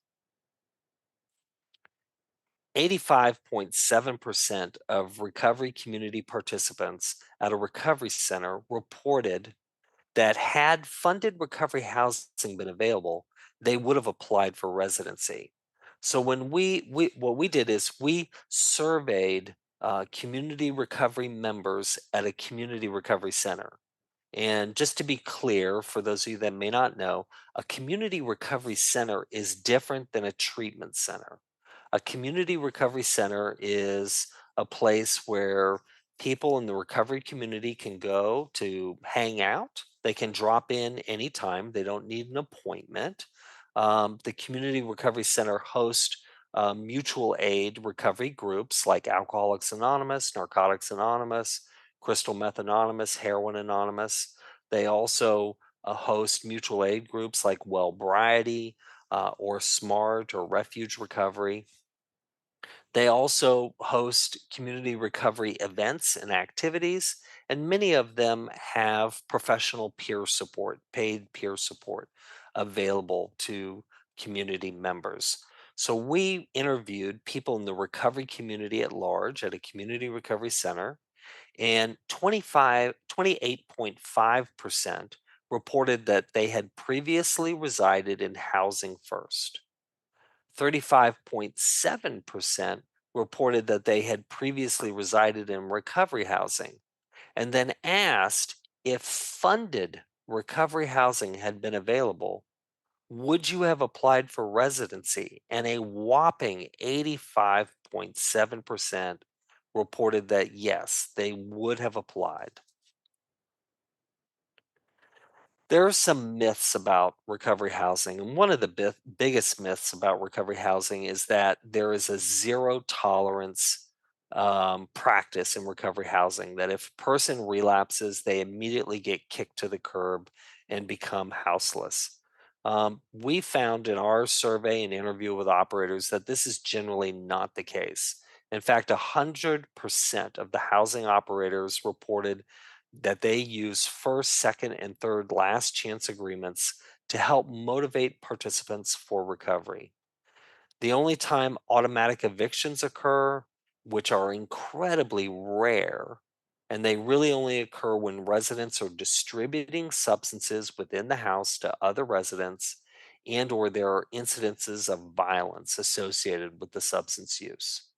85.7% of recovery community participants at a recovery center reported that had funded recovery housing been available, they would have applied for residency. So when what we did is we surveyed community recovery members at a community recovery center. And just to be clear, for those of you that may not know, a community recovery center is different than a treatment center. A community recovery center is a place where people in the recovery community can go to hang out. They can drop in anytime. They don't need an appointment. The community recovery center hosts mutual aid recovery groups like Alcoholics Anonymous, Narcotics Anonymous, Crystal Meth Anonymous, Heroin Anonymous. They also host mutual aid groups like Wellbriety or SMART or Refuge Recovery. They also host community recovery events and activities, and many of them have professional peer support, paid peer support available to community members. So we interviewed people in the recovery community at large at a community recovery center, And 28.5% reported that they had previously resided in Housing First. 35.7% reported that they had previously resided in recovery housing, and then asked if funded recovery housing had been available, would you have applied for residency? And a whopping 85.7% reported that yes, they would have applied. There are some myths about recovery housing, and one of the biggest myths about recovery housing is that there is a zero tolerance practice in recovery housing, that if a person relapses, they immediately get kicked to the curb and become houseless. We found in our survey and interview with operators that this is generally not the case. In fact, 100% of the housing operators reported that they use first, second, and third last chance agreements to help motivate participants for recovery. The only time automatic evictions occur, which are incredibly rare, and they really only occur when residents are distributing substances within the house to other residents and or there are incidences of violence associated with the substance use.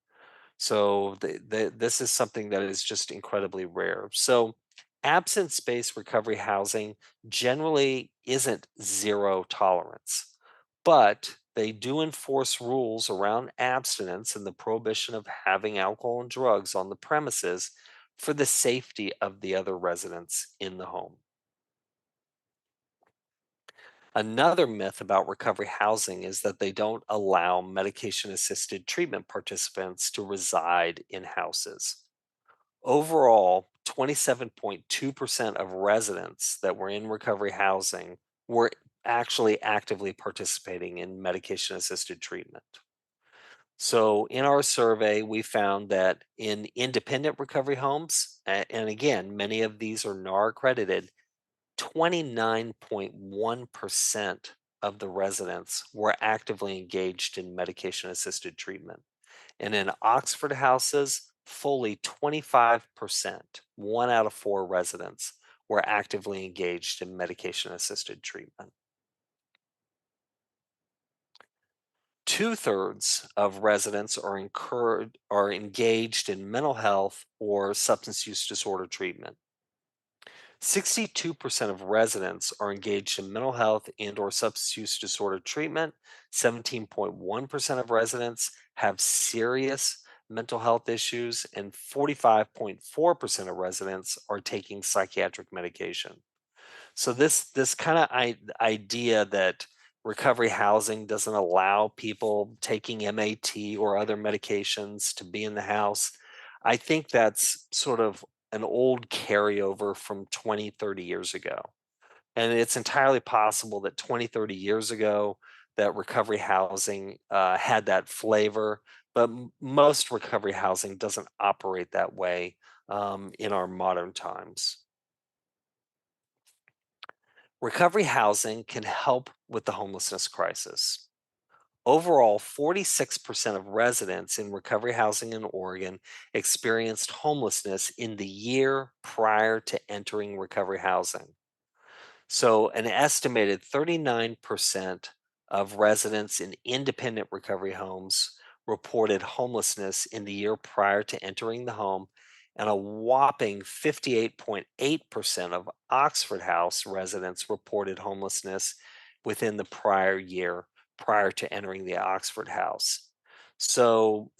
So this is something that is just incredibly rare. So absence-based recovery housing generally isn't zero tolerance, but they do enforce rules around abstinence and the prohibition of having alcohol and drugs on the premises for the safety of the other residents in the home. Another myth about recovery housing is that they don't allow medication-assisted treatment participants to reside in houses. Overall, 27.2% of residents that were in recovery housing were actually actively participating in medication-assisted treatment. So in our survey, we found that in independent recovery homes, and again, many of these are NAR accredited, 29.1% of the residents were actively engaged in medication-assisted treatment. And in Oxford houses, fully 25%, 1 out of 4 residents, were actively engaged in medication-assisted treatment. 2/3 of residents are engaged in mental health or substance use disorder treatment. 62% of residents are engaged in mental health and or substance use disorder treatment. 17.1% of residents have serious mental health issues, and 45.4% of residents are taking psychiatric medication. So this kind of idea that recovery housing doesn't allow people taking MAT or other medications to be in the house, I think that's sort of an old carryover from 20, 30 years ago. And it's entirely possible that 20, 30 years ago, that recovery housing had that flavor, but most recovery housing doesn't operate that way in our modern times. Recovery housing can help with the homelessness crisis. Overall, 46% of residents in recovery housing in Oregon experienced homelessness in the year prior to entering recovery housing. So, an estimated 39% of residents in independent recovery homes reported homelessness in the year prior to entering the home, and a whopping 58.8% of Oxford House residents reported homelessness within the prior year prior to entering the Oxford House. So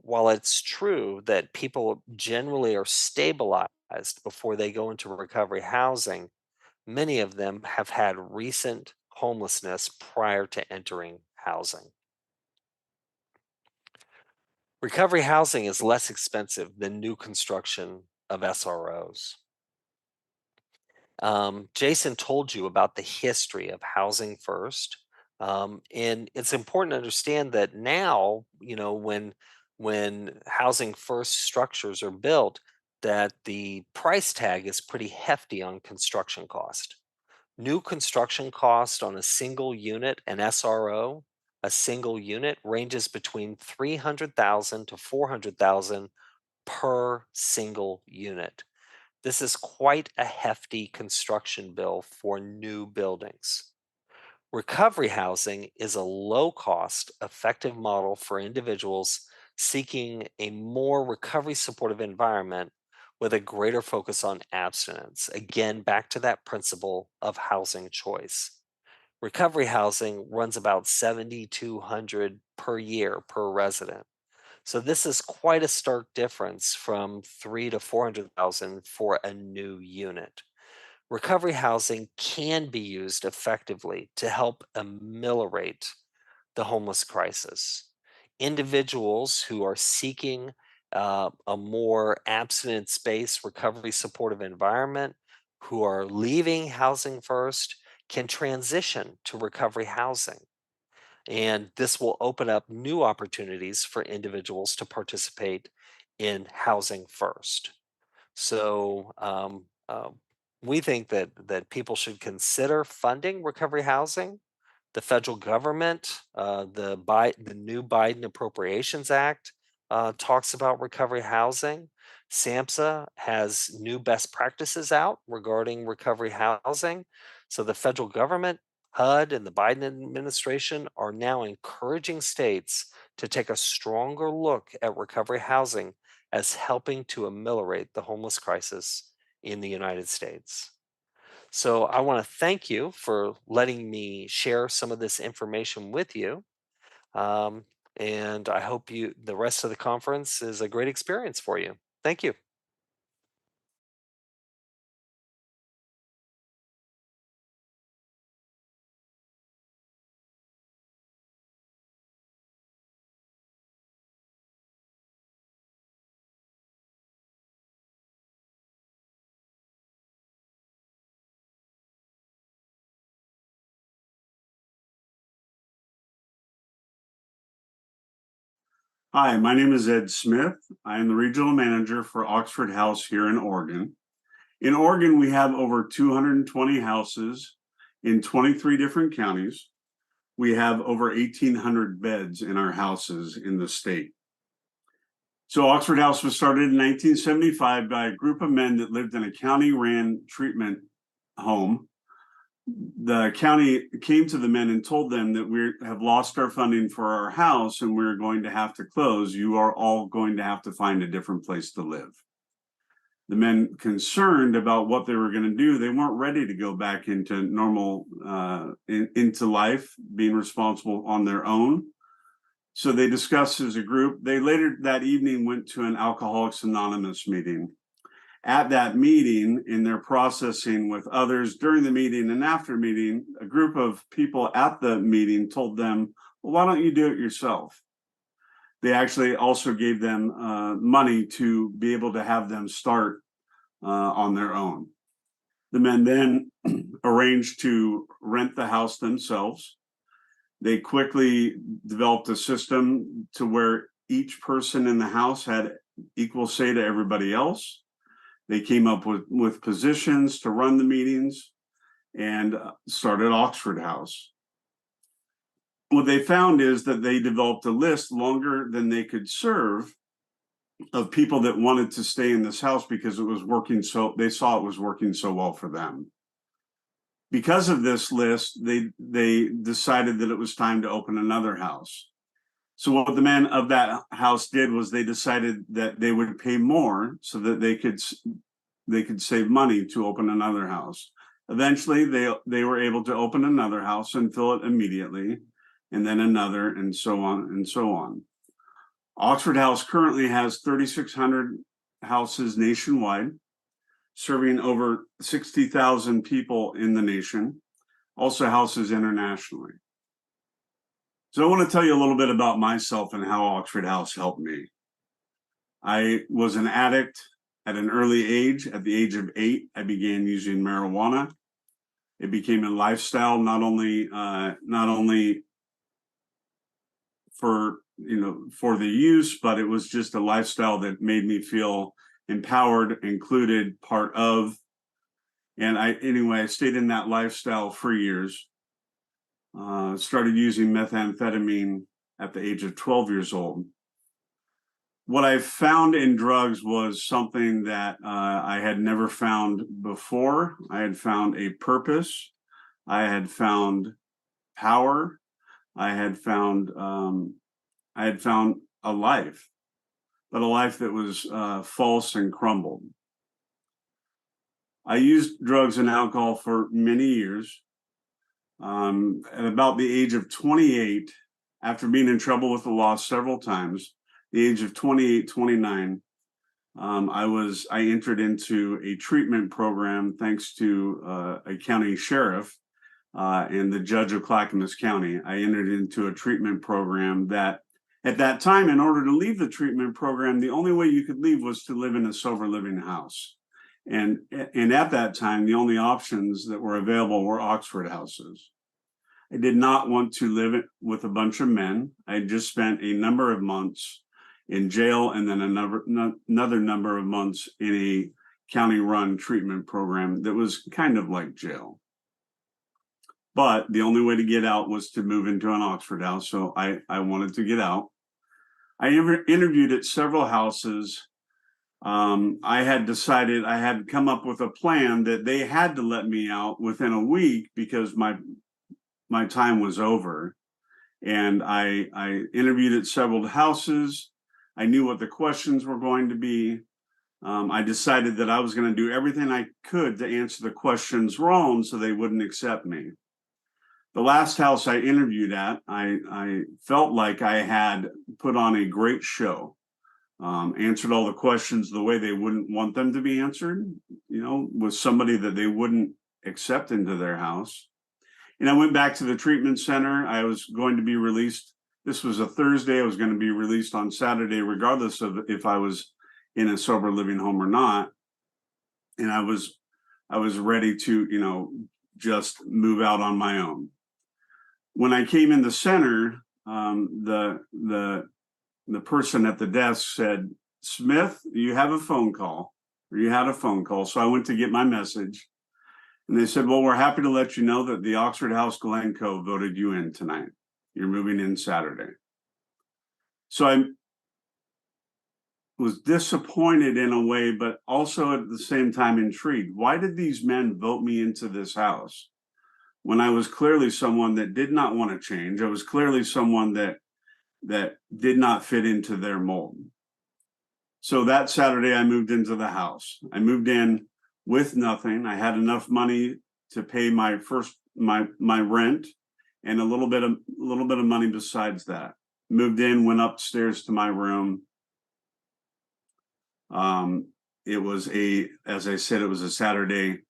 while it's true that people generally are stabilized before they go into recovery housing, many of them have had recent homelessness prior to entering housing. Recovery housing is less expensive than new construction of SROs. Jason told you about the history of Housing First. And it's important to understand that now, when Housing First structures are built, that the price tag is pretty hefty on construction cost. New construction cost on a single unit, an SRO, a single unit ranges between $300,000 to $400,000 per single unit. This is quite a hefty construction bill for new buildings. Recovery housing is a low-cost, effective model for individuals seeking a more recovery supportive environment with a greater focus on abstinence. Again, back to that principle of housing choice. Recovery housing runs about $7,200 per year per resident. So this is quite a stark difference from $300,000 to $400,000 for a new unit. Recovery housing can be used effectively to help ameliorate the homeless crisis. Individuals who are seeking a more abstinence-based recovery supportive environment, who are leaving housing first, can transition to recovery housing. And this will open up new opportunities for individuals to participate in housing first. So we think that people should consider funding recovery housing. The federal government, the new Biden Appropriations Act talks about recovery housing. SAMHSA has new best practices out regarding recovery housing. So the federal government, HUD, and the Biden administration are now encouraging states to take a stronger look at recovery housing as helping to ameliorate the homeless crisis in the United States. So I want to thank you for letting me share some of this information with you. And I hope the rest of the conference is a great experience for you. Thank you. Hi, my name is Ed Smith. I am the regional manager for Oxford House here in Oregon. In Oregon, we have over 220 houses in 23 different counties. We have over 1,800 beds in our houses in the state. So Oxford House was started in 1975 by a group of men that lived in a county-ran treatment home. The county came to the men and told them that we have lost our funding for our house and we're going to have to close. You are all going to have to find a different place to live. The men, concerned about what they were going to do, they weren't ready to go back into normal, into life, being responsible on their own. So they discussed as a group. They later that evening went to an Alcoholics Anonymous meeting. At that meeting, in their processing with others during the meeting and after meeting, a group of people at the meeting told them, well, why don't you do it yourself? They actually also gave them money to be able to have them start on their own. The men then arranged to rent the house themselves. They quickly developed a system to where each person in the house had equal say to everybody else. They came up with positions to run the meetings and started Oxford House. What they found is that they developed a list longer than they could serve of people that wanted to stay in this house because it was working they saw it was working so well for them. Because of this list, they decided that it was time to open another house. So what the men of that house did was they decided that they would pay more so that they could save money to open another house. Eventually, they were able to open another house and fill it immediately, and then another, and so on and so on. Oxford House currently has 3,600 houses nationwide, serving over 60,000 people in the nation, also houses internationally. So I want to tell you a little bit about myself and how Oxford House helped me. I was an addict at an early age. At the age of 8, I began using marijuana. It became a lifestyle, not only for the use, but it was just a lifestyle that made me feel empowered, included, part of. And I stayed in that lifestyle for years. Started using methamphetamine at the age of 12 years old. what I found in drugs was something that I had never found before. I had found a purpose. I had found power. I had found a life, but a life that was false and crumbled. I used drugs and alcohol for many years. At about the age of 28, after being in trouble with the law several times, the age of 28, 29, I entered into a treatment program thanks to a county sheriff and the judge of Clackamas County. I entered into a treatment program that at that time, in order to leave the treatment program, the only way you could leave was to live in a sober living house. And at that time, the only options that were available were Oxford houses. I did not want to live with a bunch of men. I just spent a number of months in jail and then another number of months in a county-run treatment program that was kind of like jail. But the only way to get out was to move into an Oxford house, so I wanted to get out. I interviewed at several houses. I had decided, I had come up with a plan that they had to let me out within a week because my time was over. And I interviewed at several houses. I knew what the questions were going to be. I decided that I was going to do everything I could to answer the questions wrong so they wouldn't accept me. The last house I interviewed at, I felt like I had put on a great show, answered all the questions the way they wouldn't want them to be answered, with somebody that they wouldn't accept into their house. And I went back to the treatment center. I was going to be released. This was a Thursday. I was going to be released on Saturday, regardless of if I was in a sober living home or not. And I was ready to, just move out on my own. When I came in the center, the person at the desk said, "Smith, you have a phone call," or "You had a phone call." So I went to get my message. And they said, "Well, we're happy to let you know that the Oxford House Glencoe voted you in tonight. You're moving in Saturday." So I was disappointed in a way, but also at the same time intrigued. Why did these men vote me into this house when I was clearly someone that did not want to change? I was clearly someone that did not fit into their mold. So that Saturday, I moved into the house. I moved in with nothing. I had enough money to pay my rent and a little bit of money besides that. Moved in, went upstairs to my room. It was as I said, it was a Saturday.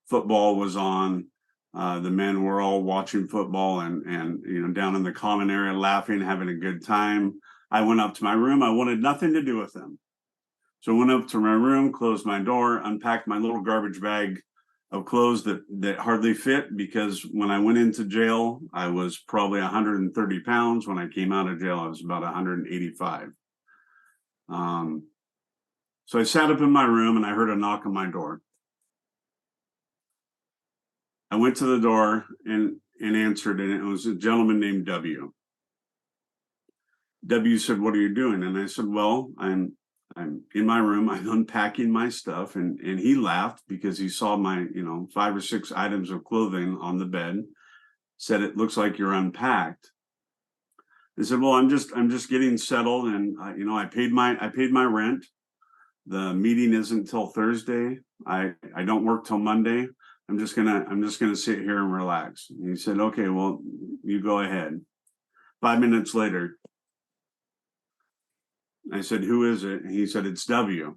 Football was on. The men were all watching football and down in the common area laughing, having a good time. I went up to my room. I wanted nothing to do with them. So I went up to my room, closed my door, unpacked my little garbage bag of clothes that hardly fit, because when I went into jail, I was probably 130 pounds. When I came out of jail, I was about 185. So I sat up in my room and I heard a knock on my door. I went to the door and answered, and it was a gentleman named W. W said, "What are you doing?" And I said, "Well, I'm in my room. I'm unpacking my stuff." And he laughed because he saw my, 5 or 6 items of clothing on the bed. Said, "It looks like you're unpacked." I said, "Well, I'm just getting settled, and I paid my rent. The meeting isn't till Thursday. I don't work till Monday. I'm just gonna sit here and relax." And he said, "Okay, well, you go ahead." 5 minutes later, I said, "Who is it?" And he said, "It's W."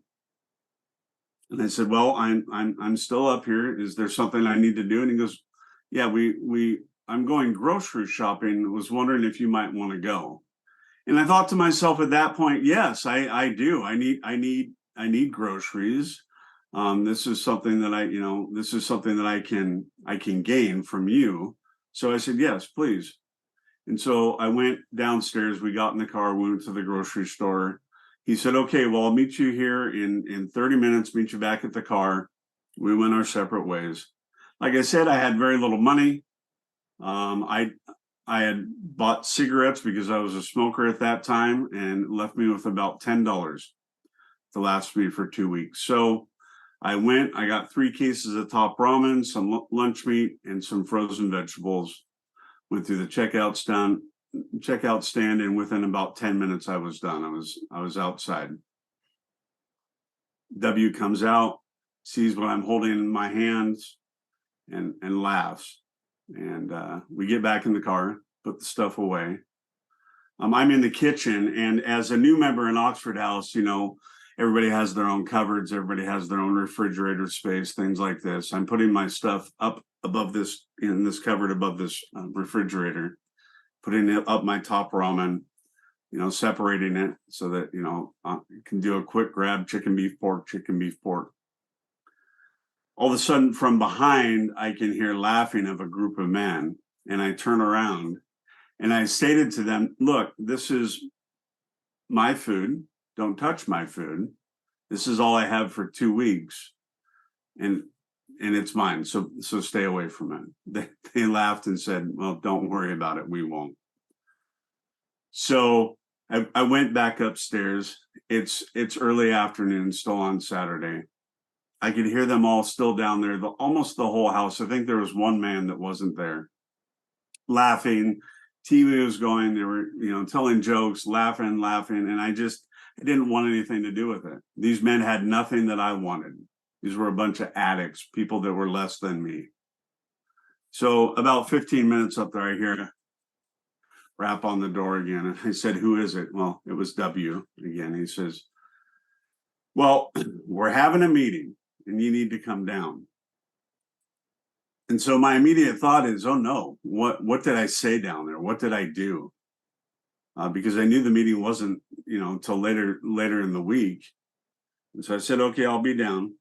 And I said, "Well, I'm still up here. Is there something I need to do?" And he goes, "Yeah, I'm going grocery shopping. Was wondering if you might want to go." And I thought to myself at that point, yes, I do. I need groceries. This is something that I can gain from you. So I said, "Yes, please." And so I went downstairs. We got in the car, went to the grocery store. He said, "Okay, well, I'll meet you here in 30 minutes, meet you back at the car." We went our separate ways. Like I said, I had very little money. I I had bought cigarettes because I was a smoker at that time, and left me with about $10 to last me for 2 weeks. So I got 3 cases of top ramen, some lunch meat, and some frozen vegetables. Went through the checkout stand, and within about 10 minutes I was done. I was outside. W comes out, sees what I'm holding in my hands, and laughs. And we get back in the car, put the stuff away. I'm in the kitchen, and as a new member in Oxford House, you know, everybody has their own cupboards, everybody has their own refrigerator space, things like this. I'm putting my stuff up above this, in this cupboard above this refrigerator, putting it up my top ramen, you know, separating it so that, you know, you can do a quick grab, chicken, beef, pork, chicken, beef, pork. All of a sudden from behind, I can hear laughing of a group of men, and I turn around and I stated to them, look, this is my food. Don't touch my food. This is all I have for 2 weeks, and it's mine. So stay away from it. They laughed and said, well, don't worry about it. We won't. So I went back upstairs. It's early afternoon, still on Saturday. I could hear them all still down there, almost the whole house. I think there was one man that wasn't there, laughing. TV was going. They were, you know, telling jokes, laughing, and I didn't want anything to do with it. These men had nothing that I wanted. These were a bunch of addicts, people that were less than me. So about 15 minutes up there, I hear a rap on the door again. And I said, who is it? Well, it was W again. He says, well, we're having a meeting and you need to come down. And so my immediate thought is, oh no, what did I say down there? What did I do? Because I knew the meeting wasn't, you know, until later in the week. And so I said, okay, I'll be down.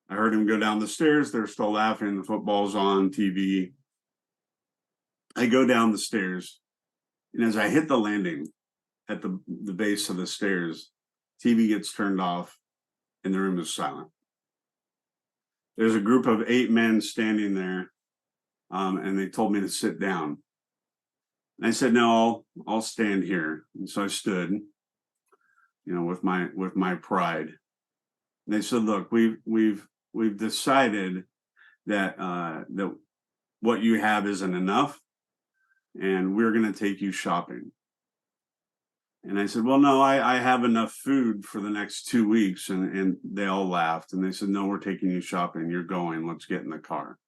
I heard him go down the stairs. They're still laughing. The football's on TV. I go down the stairs, and as I hit the landing at the base of the stairs, TV gets turned off and the room is silent. There's a group of 8 men standing there, and they told me to sit down. And I said, no, I'll stand here. And so I stood, you know, with my pride. And they said, look, we've decided that that what you have isn't enough, and we're going to take you shopping. And I said, well, no, I have enough food for the next 2 weeks. And they all laughed, and they said, no, we're taking you shopping. You're going. Let's get in the car.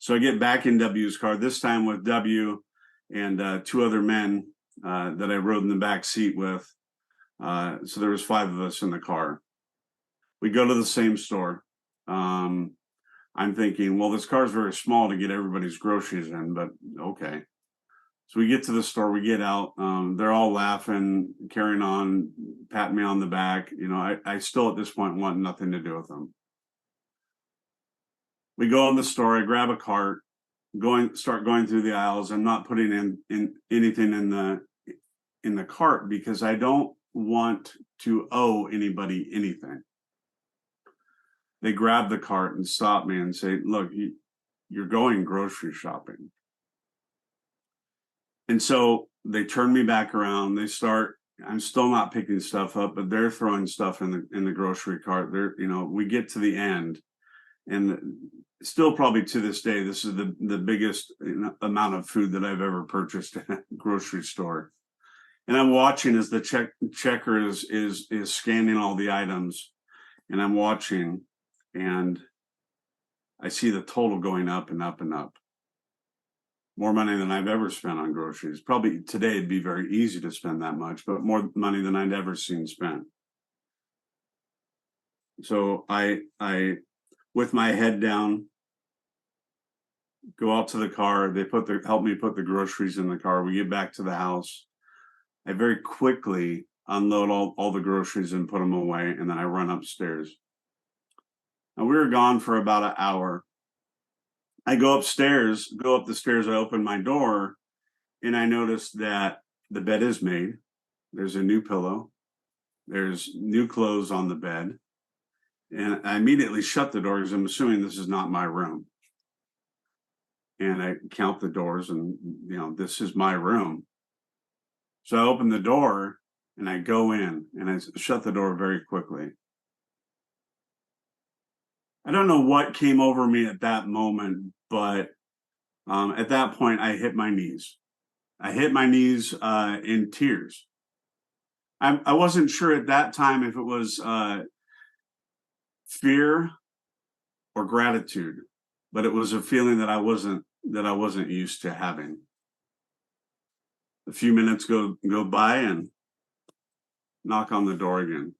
So I get back in W's car, this time with W and 2 other men that I rode in the back seat with. So there was 5 of us in the car. We go to the same store. I'm thinking, well, this car is very small to get everybody's groceries in, but okay. So we get to the store, we get out. They're all laughing, carrying on, patting me on the back. You know, I still at this point want nothing to do with them. We go in the store, I grab a cart, start going through the aisles. I'm not putting in anything in the cart because I don't want to owe anybody anything. They grab the cart and stop me and say, look, you're going grocery shopping. And so they turn me back around. I'm still not picking stuff up, but they're throwing stuff in the grocery cart. You know, we get to the end, and still probably to this day, this is the biggest amount of food that I've ever purchased in a grocery store. And I'm watching as the checker is scanning all the items, and I'm watching, and I see the total going up and up and up. More money than I've ever spent on groceries. Probably today it'd be very easy to spend that much, but more money than I'd ever seen spent. So I with my head down, go out to the car. They help me put the groceries in the car. We get back to the house. I very quickly unload all the groceries and put them away, and then I run upstairs. And we were gone for about an hour. I go up the stairs, I open my door, and I notice that the bed is made. There's a new pillow. There's new clothes on the bed. And I immediately shut the door because I'm assuming this is not my room. and I count the doors, and this is my room. So I open the door and I go in and I shut the door very quickly. I don't know what came over me at that moment, but at that point I hit my knees. I hit my knees in tears. I wasn't sure at that time if it was fear or gratitude, but it was a feeling that I wasn't used to having. A few minutes go by and knock on the door again.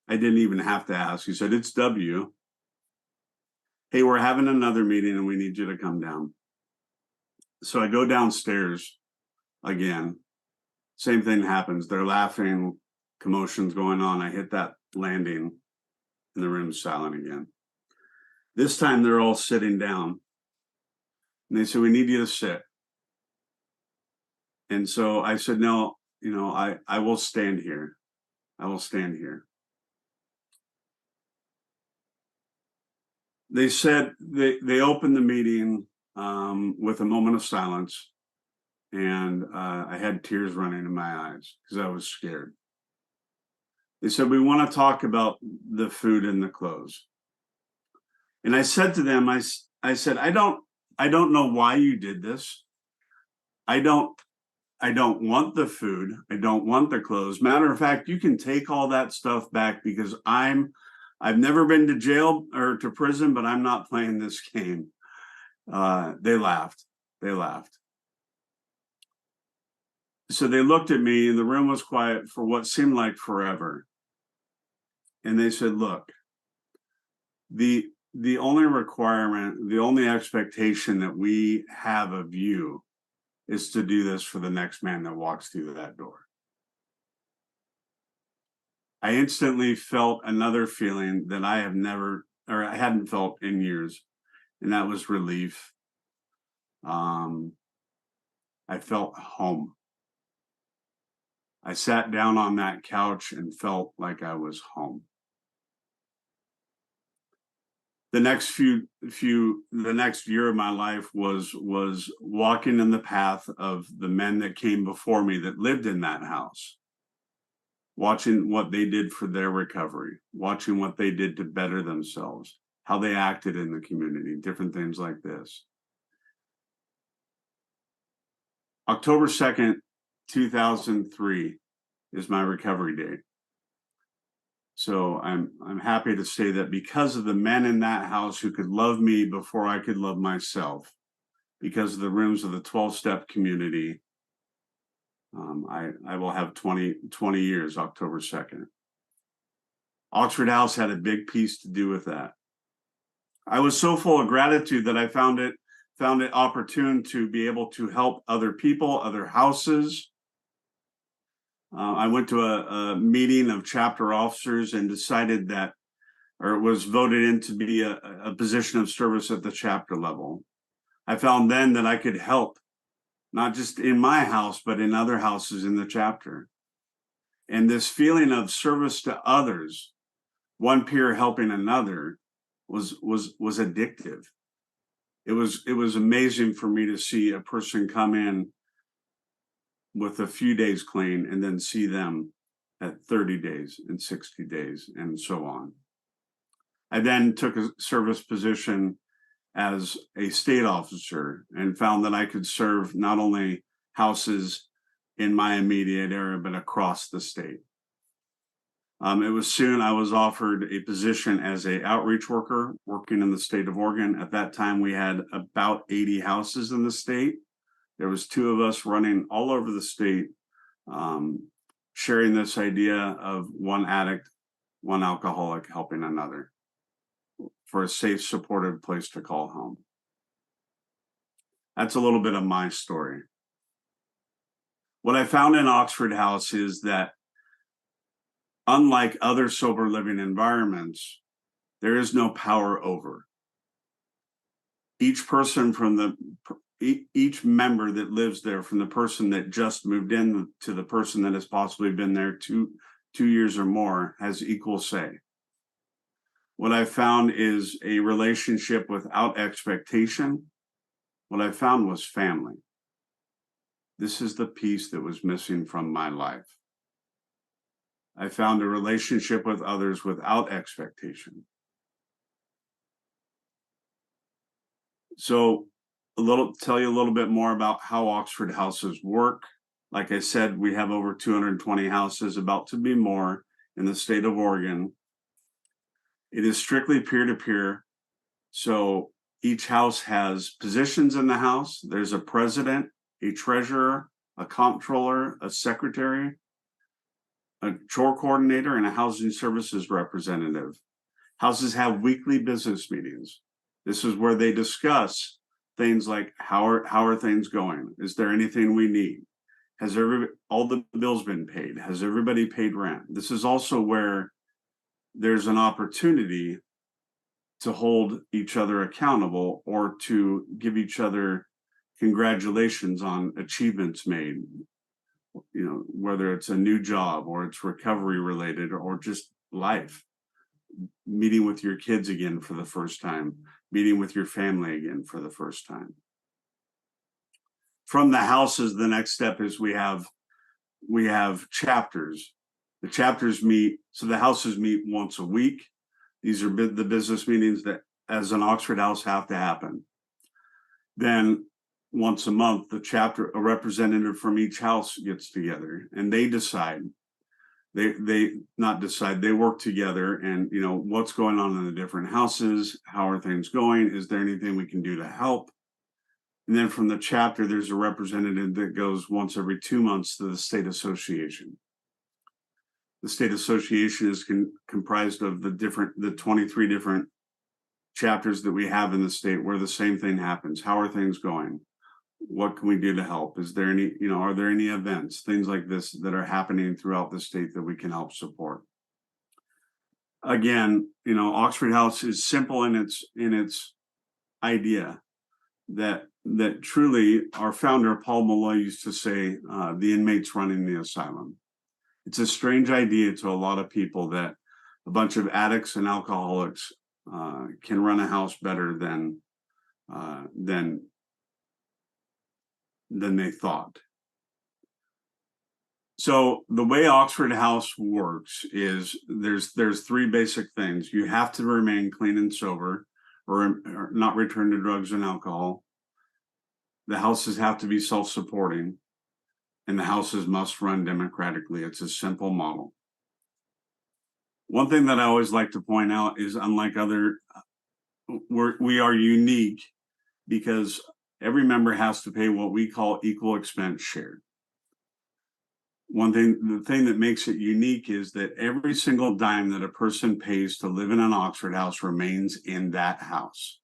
I didn't even have to ask. He said, "It's W. Hey, we're having another meeting and we need you to come down." So I go downstairs again. Same thing happens. They're laughing, commotion's going on. I hit that landing and the room's silent again. This time they're all sitting down and they said, "We need you to sit." And so I said, "No, I will stand here. I will stand here." They said they opened the meeting with a moment of silence, and I had tears running in my eyes because I was scared. They said, "We want to talk about the food and the clothes." And I said to them, I said, I don't know why you did this. I don't want the food. I don't want the clothes. Matter of fact, you can take all that stuff back because I've never been to jail or to prison, but I'm not playing this game. They laughed. They laughed. So they looked at me and the room was quiet for what seemed like forever. And they said, "Look, the only requirement, the only expectation that we have of you is to do this for the next man that walks through that door." I instantly felt another feeling that I hadn't felt in years, and that was relief. I felt home. I sat down on that couch and felt like I was home. The next the next year of my life was walking in the path of the men that came before me that lived in that house, watching what they did for their recovery, watching what they did to better themselves, how they acted in the community, different things like this. October 2nd, 2003 is my recovery date. So I'm happy to say that because of the men in that house who could love me before I could love myself, because of the rooms of the 12-step community, I will have 20 years, October 2nd. Oxford House had a big piece to do with that. I was so full of gratitude that I found it opportune to be able to help other people, other houses. I went to a meeting of chapter officers and decided that, or was voted in to be a position of service at the chapter level. I found then that I could help, not just in my house, but in other houses in the chapter. And this feeling of service to others, one peer helping another, was addictive. It was amazing for me to see a person come in with a few days clean and then see them at 30 days and 60 days and so on. I then took a service position as a state officer and found that I could serve not only houses in my immediate area, but across the state. It was soon I was offered a position as an outreach worker working in the state of Oregon. At that time, we had about 80 houses in the state. There was 2 of us running all over the state, sharing this idea of one addict, one alcoholic helping another for a safe, supportive place to call home. That's a little bit of my story. What I found in Oxford House is that unlike other sober living environments, there is no power over. Each person each member that lives there, from the person that just moved in to the person that has possibly been there two years or more, has equal say. What I found is a relationship without expectation, What I found was family. This is the piece that was missing from my life. I found a relationship with others without expectation. So tell you a little bit more about how Oxford houses work. Like I said, we have over 220 houses, about to be more in the state of Oregon. It is strictly peer-to-peer. So each house has positions in the house. There's a president, a treasurer, a comptroller, a secretary, a chore coordinator, and a housing services representative. Houses have weekly business meetings. This is where they discuss things like how are things going? Is there anything we need? Has all the bills been paid? Has everybody paid rent? This is also where there's an opportunity to hold each other accountable or to give each other congratulations on achievements made. You know, whether it's a new job or it's recovery related or just life. Meeting with your kids again for the first time, meeting with your family again for the first time. From the houses, the next step is we have chapters. The chapters meet, so the houses meet once a week. These are the business meetings that, as an Oxford house, have to happen. Then once a month, a representative from each house gets together and they decide. They not decide, they work together and, you know, what's going on in the different houses, how are things going, is there anything we can do to help? And then from the chapter, there's a representative that goes once every 2 months to the state association. The state association is comprised of the 23 different chapters that we have in the state where the same thing happens. How are things going? What can we do to help? Is there any, you know, are there any events, things like this that are happening throughout the state that we can help support? Again, you know, Oxford House is simple in its idea that truly our founder, Paul Malloy, used to say, the inmates running the asylum. It's a strange idea to a lot of people that a bunch of addicts and alcoholics can run a house better than they thought. So the way Oxford House works is there's three basic things. You have to remain clean and sober or not return to drugs and alcohol. The houses have to be self-supporting and the houses must run democratically. It's a simple model. One thing that I always like to point out is, unlike other, we are unique because every member has to pay what we call equal expense shared. The thing that makes it unique is that every single dime that a person pays to live in an Oxford house remains in that house.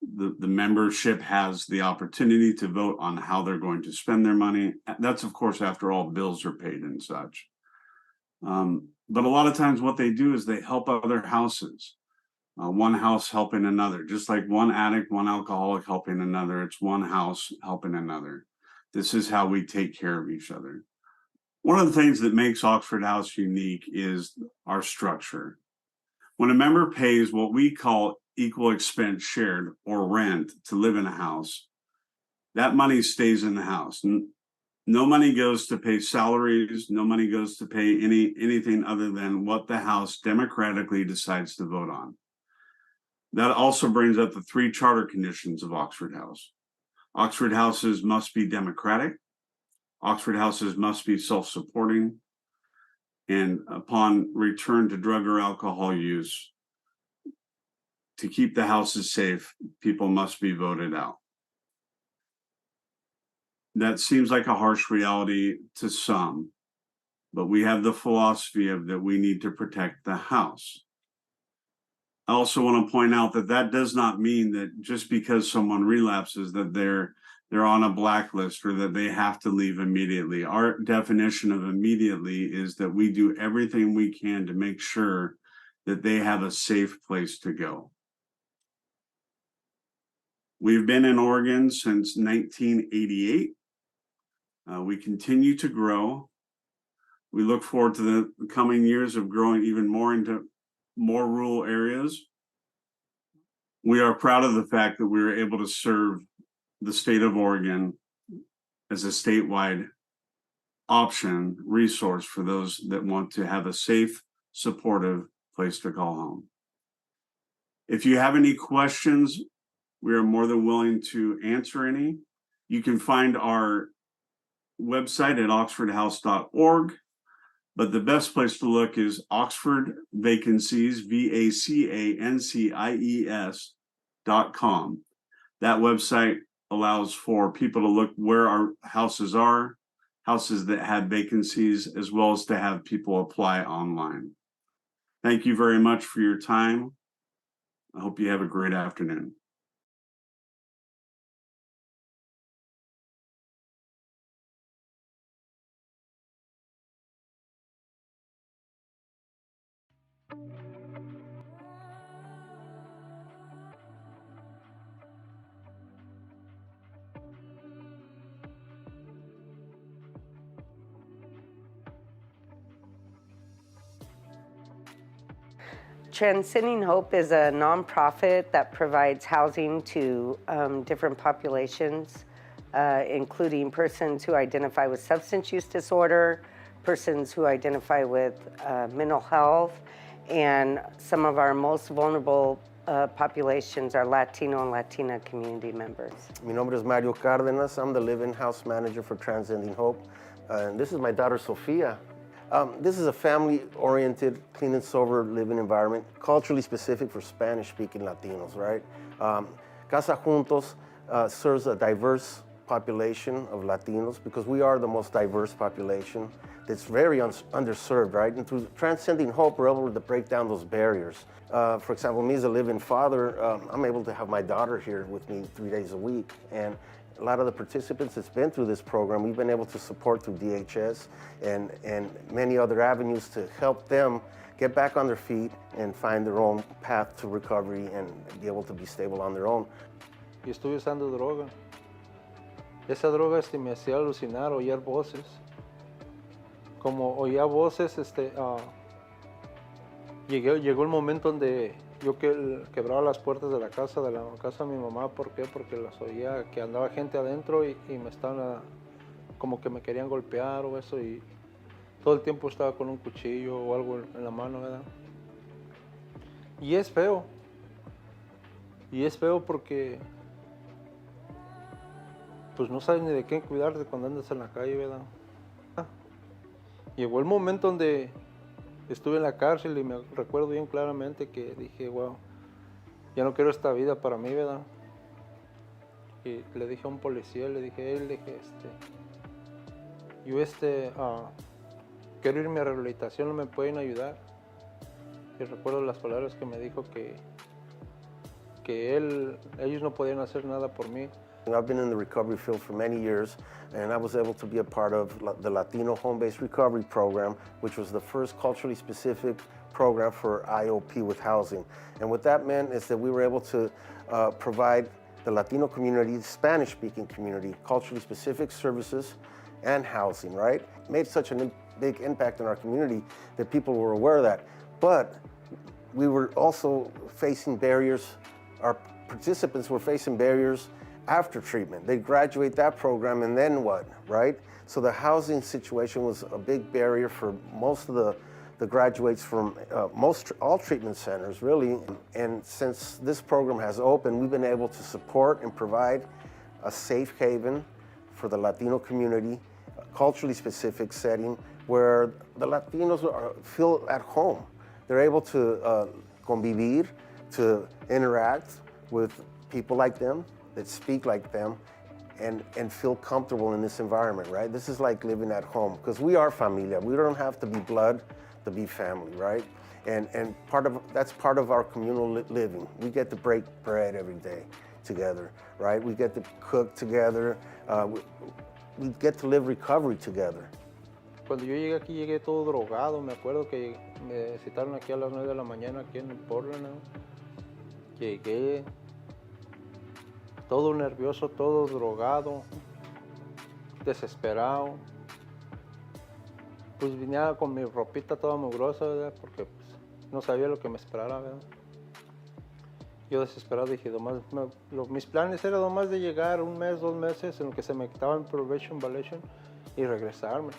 The membership has the opportunity to vote on how they're going to spend their money. That's, of course, after all bills are paid and such. But a lot of times what they do is they help other houses. One house helping another, just like one addict, one alcoholic helping another. It's one house helping another. This is how we take care of each other. One of the things that makes Oxford House unique is our structure. When a member pays what we call equal expense shared or rent to live in a house, that money stays in the house. No money goes to pay salaries. No money goes to pay anything other than what the house democratically decides to vote on. That also brings up the three charter conditions of Oxford House. Oxford houses must be democratic. Oxford houses must be self-supporting. And upon return to drug or alcohol use, to keep the houses safe, people must be voted out. That seems like a harsh reality to some, but we have the philosophy of that we need to protect the house. I also want to point out that that does not mean that just because someone relapses that they're on a blacklist or that they have to leave immediately. Our definition of immediately is that we do everything we can to make sure that they have a safe place to go. We've been in Oregon since 1988. We continue to grow. We look forward to the coming years of growing even more into more rural areas. We are proud of the fact that we were able to serve the state of Oregon as a statewide option, resource for those that want to have a safe, supportive place to call home. If you have any questions, we are more than willing to answer any. You can find our website at oxfordhouse.org, but the best place to look is Oxford Vacancies, VACANCIES.com. That website allows for people to look where our houses are, houses that have vacancies, as well as to have people apply online. Thank you very much for your time. I hope you have a great afternoon. Transcending Hope is a nonprofit that provides housing to different populations, including persons who identify with substance use disorder, persons who identify with mental health, and some of our most vulnerable populations are Latino and Latina community members. Mi nombre es Mario Cárdenas. I'm the Live-In House Manager for Transcending Hope. And this is my daughter, Sofia. This is a family-oriented, clean and sober living environment, culturally specific for Spanish-speaking Latinos, right? Casa Juntos serves a diverse population of Latinos because we are the most diverse population that's very underserved, right? And through Transcending Hope, we're able to break down those barriers. For example, me as a live-in father, I'm able to have my daughter here with me 3 days a week. And a lot of the participants that's been through this program, we've been able to support through DHS and many other avenues to help them get back on their feet and find their own path to recovery and be able to be stable on their own. Y estuve usando droga. Esa droga me hacía alucinar, oír voces. Como oía voces, llegó el momento donde yo quebraba las puertas de la casa de mi mamá. ¿Por qué? Porque las oía que andaba gente adentro y me estaban como que me querían golpear o eso, y todo el tiempo estaba con un cuchillo o algo en la mano, ¿verdad? Y es feo porque pues no sabes ni de quién cuidarte cuando andas en la calle, ¿verdad? Llegó el momento donde estuve en la cárcel y me recuerdo bien claramente que dije, wow, ya no quiero esta vida para mí, ¿verdad? Y le dije a un policía, yo quiero irme a rehabilitación, ¿no me pueden ayudar? Y recuerdo las palabras que me dijo que ellos no podían hacer nada por mí. I've been in the recovery field for many years, and I was able to be a part of the Latino Home-Based Recovery Program, which was the first culturally specific program for IOP with housing. And what that meant is that we were able to provide the Latino community, the Spanish-speaking community, culturally specific services and housing, right? It made such a big impact in our community that people were aware of that. But we were also facing barriers, our participants were facing barriers after treatment. They graduate that program and then what, right? So the housing situation was a big barrier for most of the graduates from all treatment centers, really. And since this program has opened, we've been able to support and provide a safe haven for the Latino community, a culturally specific setting where the Latinos feel at home. They're able to convivir, to interact with people like them, that speak like them, and feel comfortable in this environment, right? This is like living at home, because we are familia. We don't have to be blood to be family, right? And that's part of our communal living. We get to break bread every day together, right? We get to cook together. We get to live recovery together. Cuando yo llegué aquí, llegué todo drogado. Me acuerdo que me citaron aquí a las 9 de la mañana, aquí en Portland, ¿no? Llegué todo nervioso, todo drogado, desesperado. Pues vine con mi ropita toda mugrosa, ¿verdad? Porque pues, no sabía lo que me esperara, ¿verdad? Yo desesperado dije, mis planes eran nomás de llegar un mes, 2 meses, en lo que se me quitaba el probation, violation y regresarme.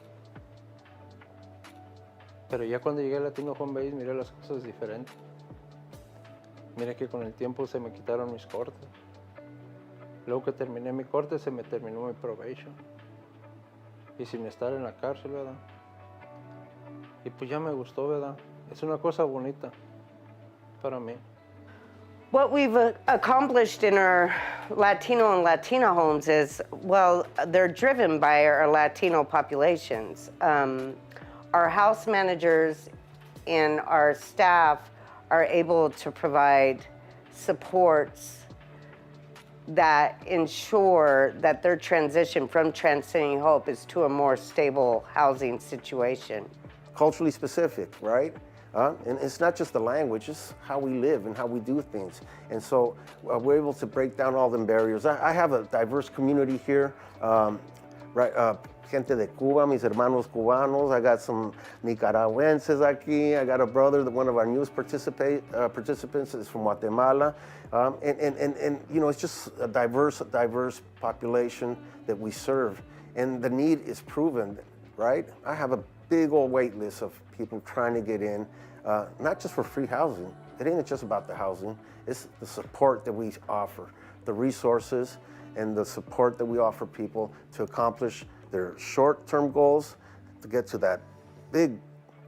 Pero ya cuando llegué a Latino Home Base miré las cosas diferentes. Mira que con el tiempo se me quitaron mis cortes. Luego que terminé mi corte se me terminó mi probation. Y sin estar en la cárcel, ¿verdad? Y pues ya me gustó, ¿verdad? Es una cosa bonita para mí. What we've accomplished in our Latino and Latina homes is, well, they're driven by our Latino populations. Our house managers and our staff are able to provide supports that ensure that their transition from Transcending Hope is to a more stable housing situation. Culturally specific, right? And it's not just the language, it's how we live and how we do things. And so we're able to break down all them barriers. I have a diverse community here, gente de Cuba, mis hermanos cubanos. I got some Nicaragüenses aquí. I got a brother, one of our newest participants is from Guatemala. And you know, it's just a diverse population that we serve. And the need is proven, right? I have a big old wait list of people trying to get in, not just for free housing. It ain't just about the housing, it's the support that we offer, the resources and the support that we offer people to accomplish their short-term goals, to get to that big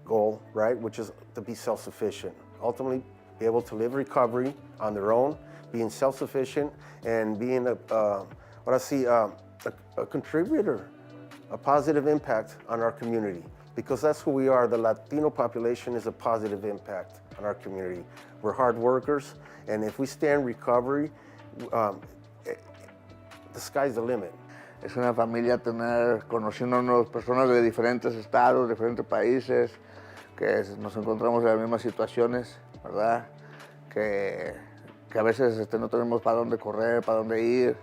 goal, right, which is to be self-sufficient. Ultimately, be able to live recovery on their own, being self-sufficient and being a contributor, a positive impact on our community. Because that's who we are. The Latino population is a positive impact on our community. We're hard workers, and if we stay in recovery, the sky's the limit. Es una familia conociéndonos personas de diferentes estados, diferentes países, que nos encontramos en las mismas situaciones, ¿verdad? Que a veces no tenemos para dónde correr, para dónde ir,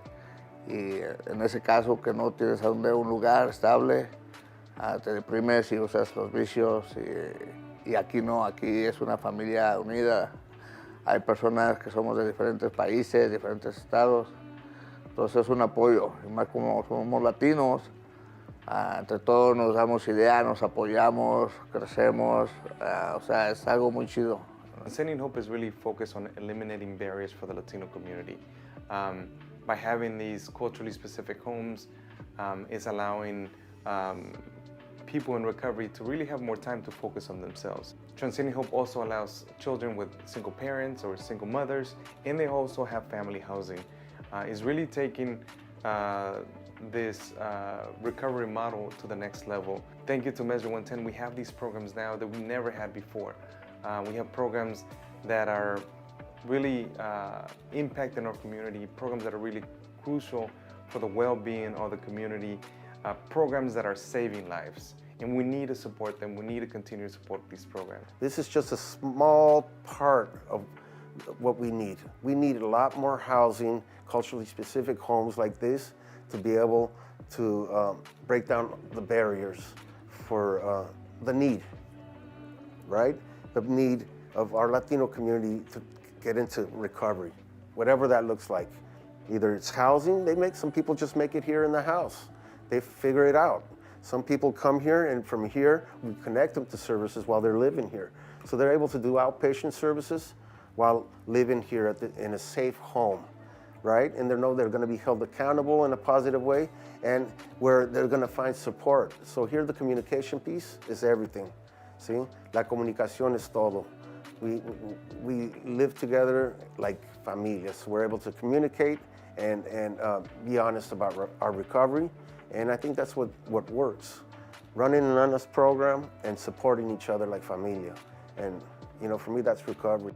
y en ese caso que no tienes a dónde un lugar estable, te deprimes y usas los vicios y aquí no, aquí es una familia unida. Hay personas que somos de diferentes países, diferentes estados, entonces es un apoyo, y más como somos latinos, entre todos nos damos ideas, nos apoyamos, crecemos, o sea, es algo muy chido. Transcending Hope is really focused on eliminating barriers for the Latino community. By having these culturally specific homes, is allowing people in recovery to really have more time to focus on themselves. Transcending Hope also allows children with single parents or single mothers, and they also have family housing. Is really taking this recovery model to the next level. Thank you to Measure 110, we have these programs now that we never had before. We have programs that are really impacting our community, programs that are really crucial for the well-being of the community, programs that are saving lives. And we need to support them. We need to continue to support these programs. This is just a small part of what we need. We need a lot more housing, culturally specific homes like this to be able to break down the barriers for the need, right? The need of our Latino community to get into recovery, whatever that looks like. Either it's housing, some people just make it here in the house. They figure it out. Some people come here, and from here, we connect them to services while they're living here. So they're able to do outpatient services while living here in a safe home, right? And they know they're gonna be held accountable in a positive way, and where they're gonna find support. So here the communication piece is everything, see? La comunicación es todo. We live together like familias. We're able to communicate and be honest about our recovery. And I think that's what works. Running an honest program and supporting each other like familia. And you know, for me, that's recovery.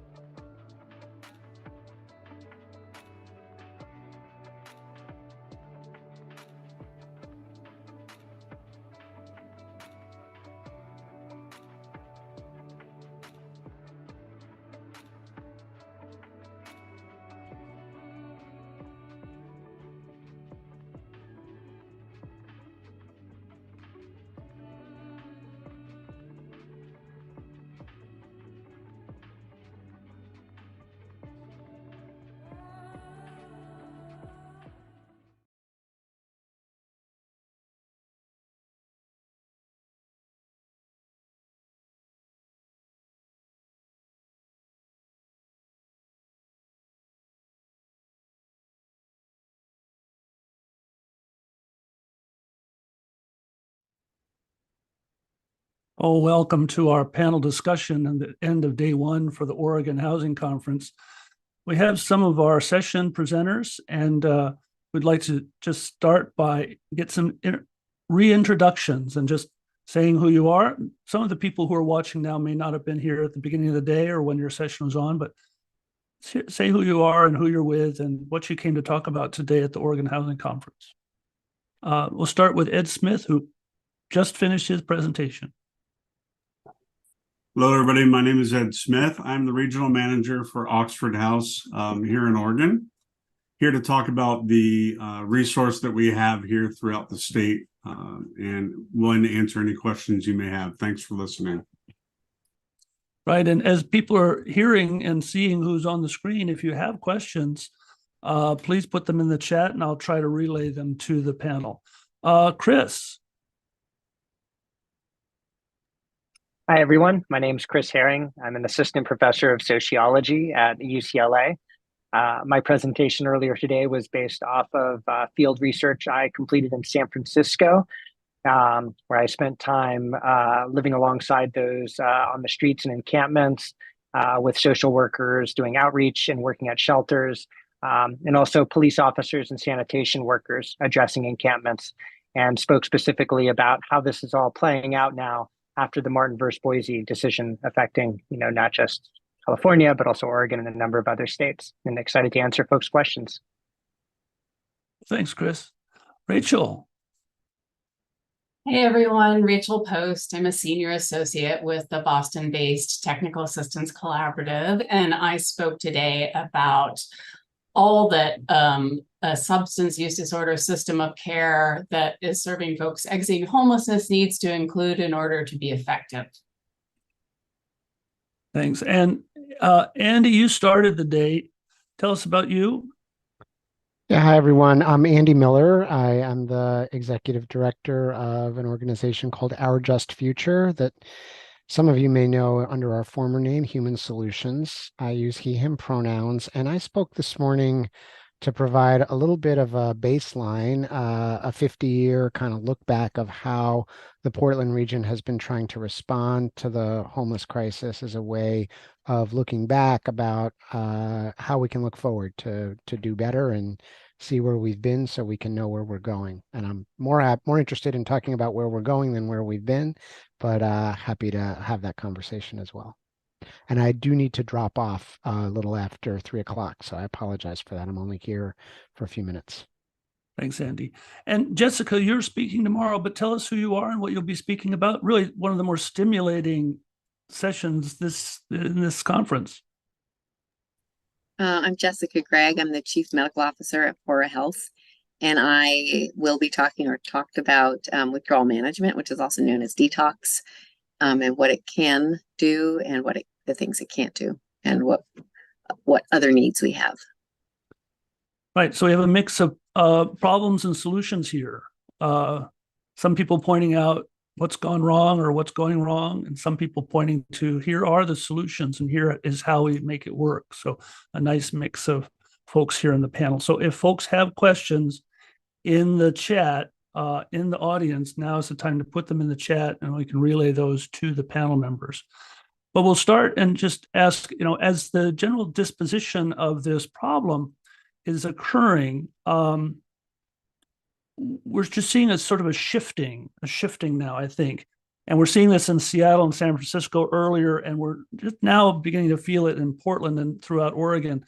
Oh, welcome to our panel discussion and the end of day one for the Oregon Housing Conference. We have some of our session presenters, and we'd like to just start by get some reintroductions and just saying who you are. Some of the people who are watching now may not have been here at the beginning of the day or when your session was on, but say who you are and who you're with and what you came to talk about today at the Oregon Housing Conference. We'll start with Ed Smith, who just finished his presentation. Hello, everybody. My name is Ed Smith. I'm the regional manager for Oxford House here in Oregon. Here to talk about the resource that we have here throughout the state and willing to answer any questions you may have. Thanks for listening. Right. And as people are hearing and seeing who's on the screen, if you have questions, please put them in the chat and I'll try to relay them to the panel. Chris. Hi, everyone. My name is Chris Herring. I'm an assistant professor of sociology at UCLA. My presentation earlier today was based off of field research I completed in San Francisco, where I spent time living alongside those on the streets and encampments with social workers, doing outreach and working at shelters, and also police officers and sanitation workers addressing encampments, and spoke specifically about how this is all playing out now after the Martin versus Boise decision affecting, not just California, but also Oregon and a number of other states. And excited to answer folks' questions. Thanks, Chris. Rachel. Hey everyone, Rachel Post. I'm a senior associate with the Boston-based Technical Assistance Collaborative, and I spoke today about all that a substance use disorder system of care that is serving folks exiting homelessness needs to include in order to be effective. Thanks. And Andy, you started the day. Tell us about you. Yeah, hi everyone. I'm Andy Miller. I am the executive director of an organization called Our Just Future that some of you may know under our former name, Human Solutions. I use he, him pronouns, and I spoke this morning to provide a little bit of a baseline, a 50-year kind of look back of how the Portland region has been trying to respond to the homeless crisis as a way of looking back about how we can look forward to do better and see where we've been so we can know where we're going. And I'm more interested in talking about where we're going than where we've been, but happy to have that conversation as well. And I do need to drop off a little after 3 o'clock, so I apologize for that. I'm only here for a few minutes. Thanks, Andy. And Jessica, you're speaking tomorrow, but tell us who you are and what you'll be speaking about. Really one of the more stimulating sessions in this conference. I'm Jessica Gregg. I'm the Chief Medical Officer at Fora Health, and I will be talking or talked about withdrawal management, which is also known as detox, and what it can do and the things it can't do, and what other needs we have. Right. So we have a mix of problems and solutions here. Some people pointing out what's gone wrong or what's going wrong, and some people pointing to here are the solutions and here is how we make it work. So a nice mix of folks here in the panel. So if folks have questions in the chat, in the audience, now is the time to put them in the chat and we can relay those to the panel members. But we'll start and just ask, as the general disposition of this problem is occurring, we're just seeing a sort of a shifting now, I think. And we're seeing this in Seattle and San Francisco earlier, and we're just now beginning to feel it in Portland and throughout Oregon,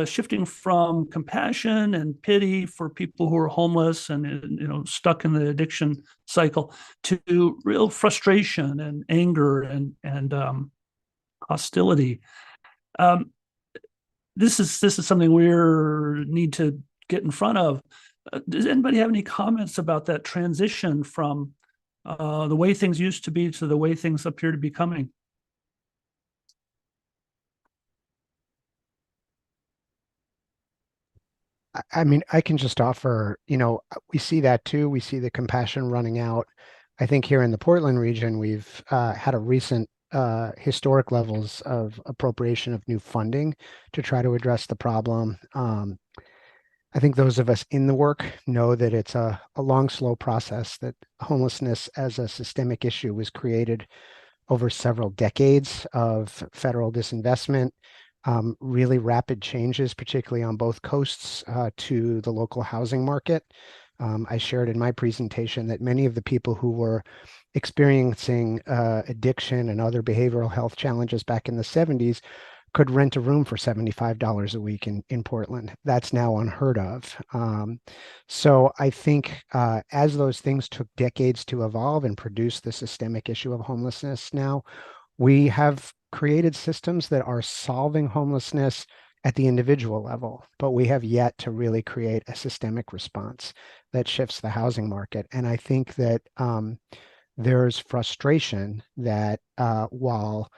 shifting from compassion and pity for people who are homeless and, stuck in the addiction cycle to real frustration and anger and hostility. This is something we need to get in front of. Does anybody have any comments about that transition from the way things used to be to the way things appear to be coming? I mean, I can just offer, we see that too. We see the compassion running out. I think here in the Portland region, we've had a recent historic levels of appropriation of new funding to try to address the problem. I think those of us in the work know that it's a long, slow process, that homelessness as a systemic issue was created over several decades of federal disinvestment, really rapid changes, particularly on both coasts, to the local housing market. I shared in my presentation that many of the people who were experiencing addiction and other behavioral health challenges back in the 70s could rent a room for $75 a week in Portland. That's now unheard of. So I think as those things took decades to evolve and produce the systemic issue of homelessness now, we have created systems that are solving homelessness at the individual level, but we have yet to really create a systemic response that shifts the housing market. And I think that there's frustration that while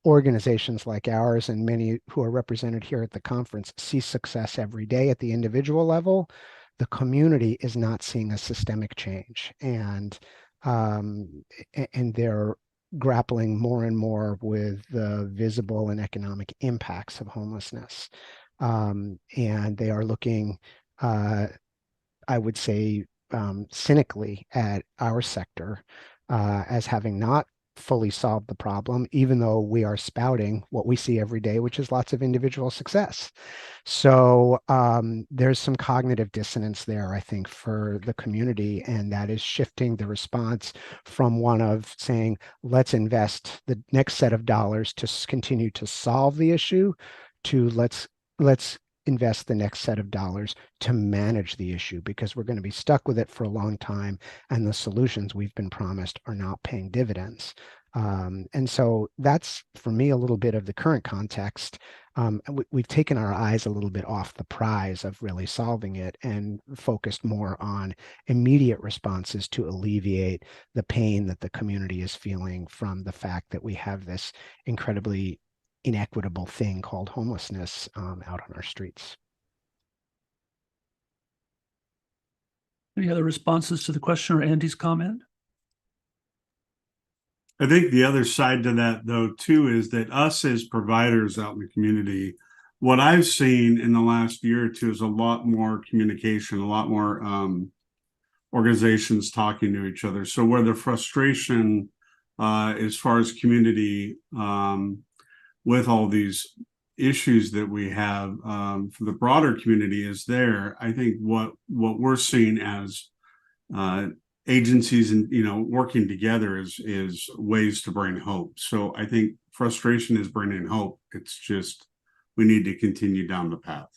organizations like ours and many who are represented here at the conference see success every day at the individual level, the community is not seeing a systemic change. And they're grappling more and more with the visible and economic impacts of homelessness. And they are looking, I would say, cynically at our sector as having not fully solved the problem, even though we are spouting what we see every day, which is lots of individual success. So there's some cognitive dissonance there, I think, for the community, and that is shifting the response from one of saying, let's invest the next set of dollars to continue to solve the issue, to let's invest the next set of dollars to manage the issue, because we're going to be stuck with it for a long time, and the solutions we've been promised are not paying dividends. And so that's, for me, a little bit of the current context. We've taken our eyes a little bit off the prize of really solving it and focused more on immediate responses to alleviate the pain that the community is feeling from the fact that we have this incredibly inequitable thing called homelessness out on our streets. Any other responses to the question or Andy's comment? I think the other side to that, though, too, is that us as providers out in the community, what I've seen in the last year or two is a lot more communication, a lot more organizations talking to each other. So where the frustration as far as community with all these issues that we have for the broader community is there. I think what we're seeing as agencies and working together is ways to bring hope. So I think frustration is bringing hope. It's just we need to continue down the path.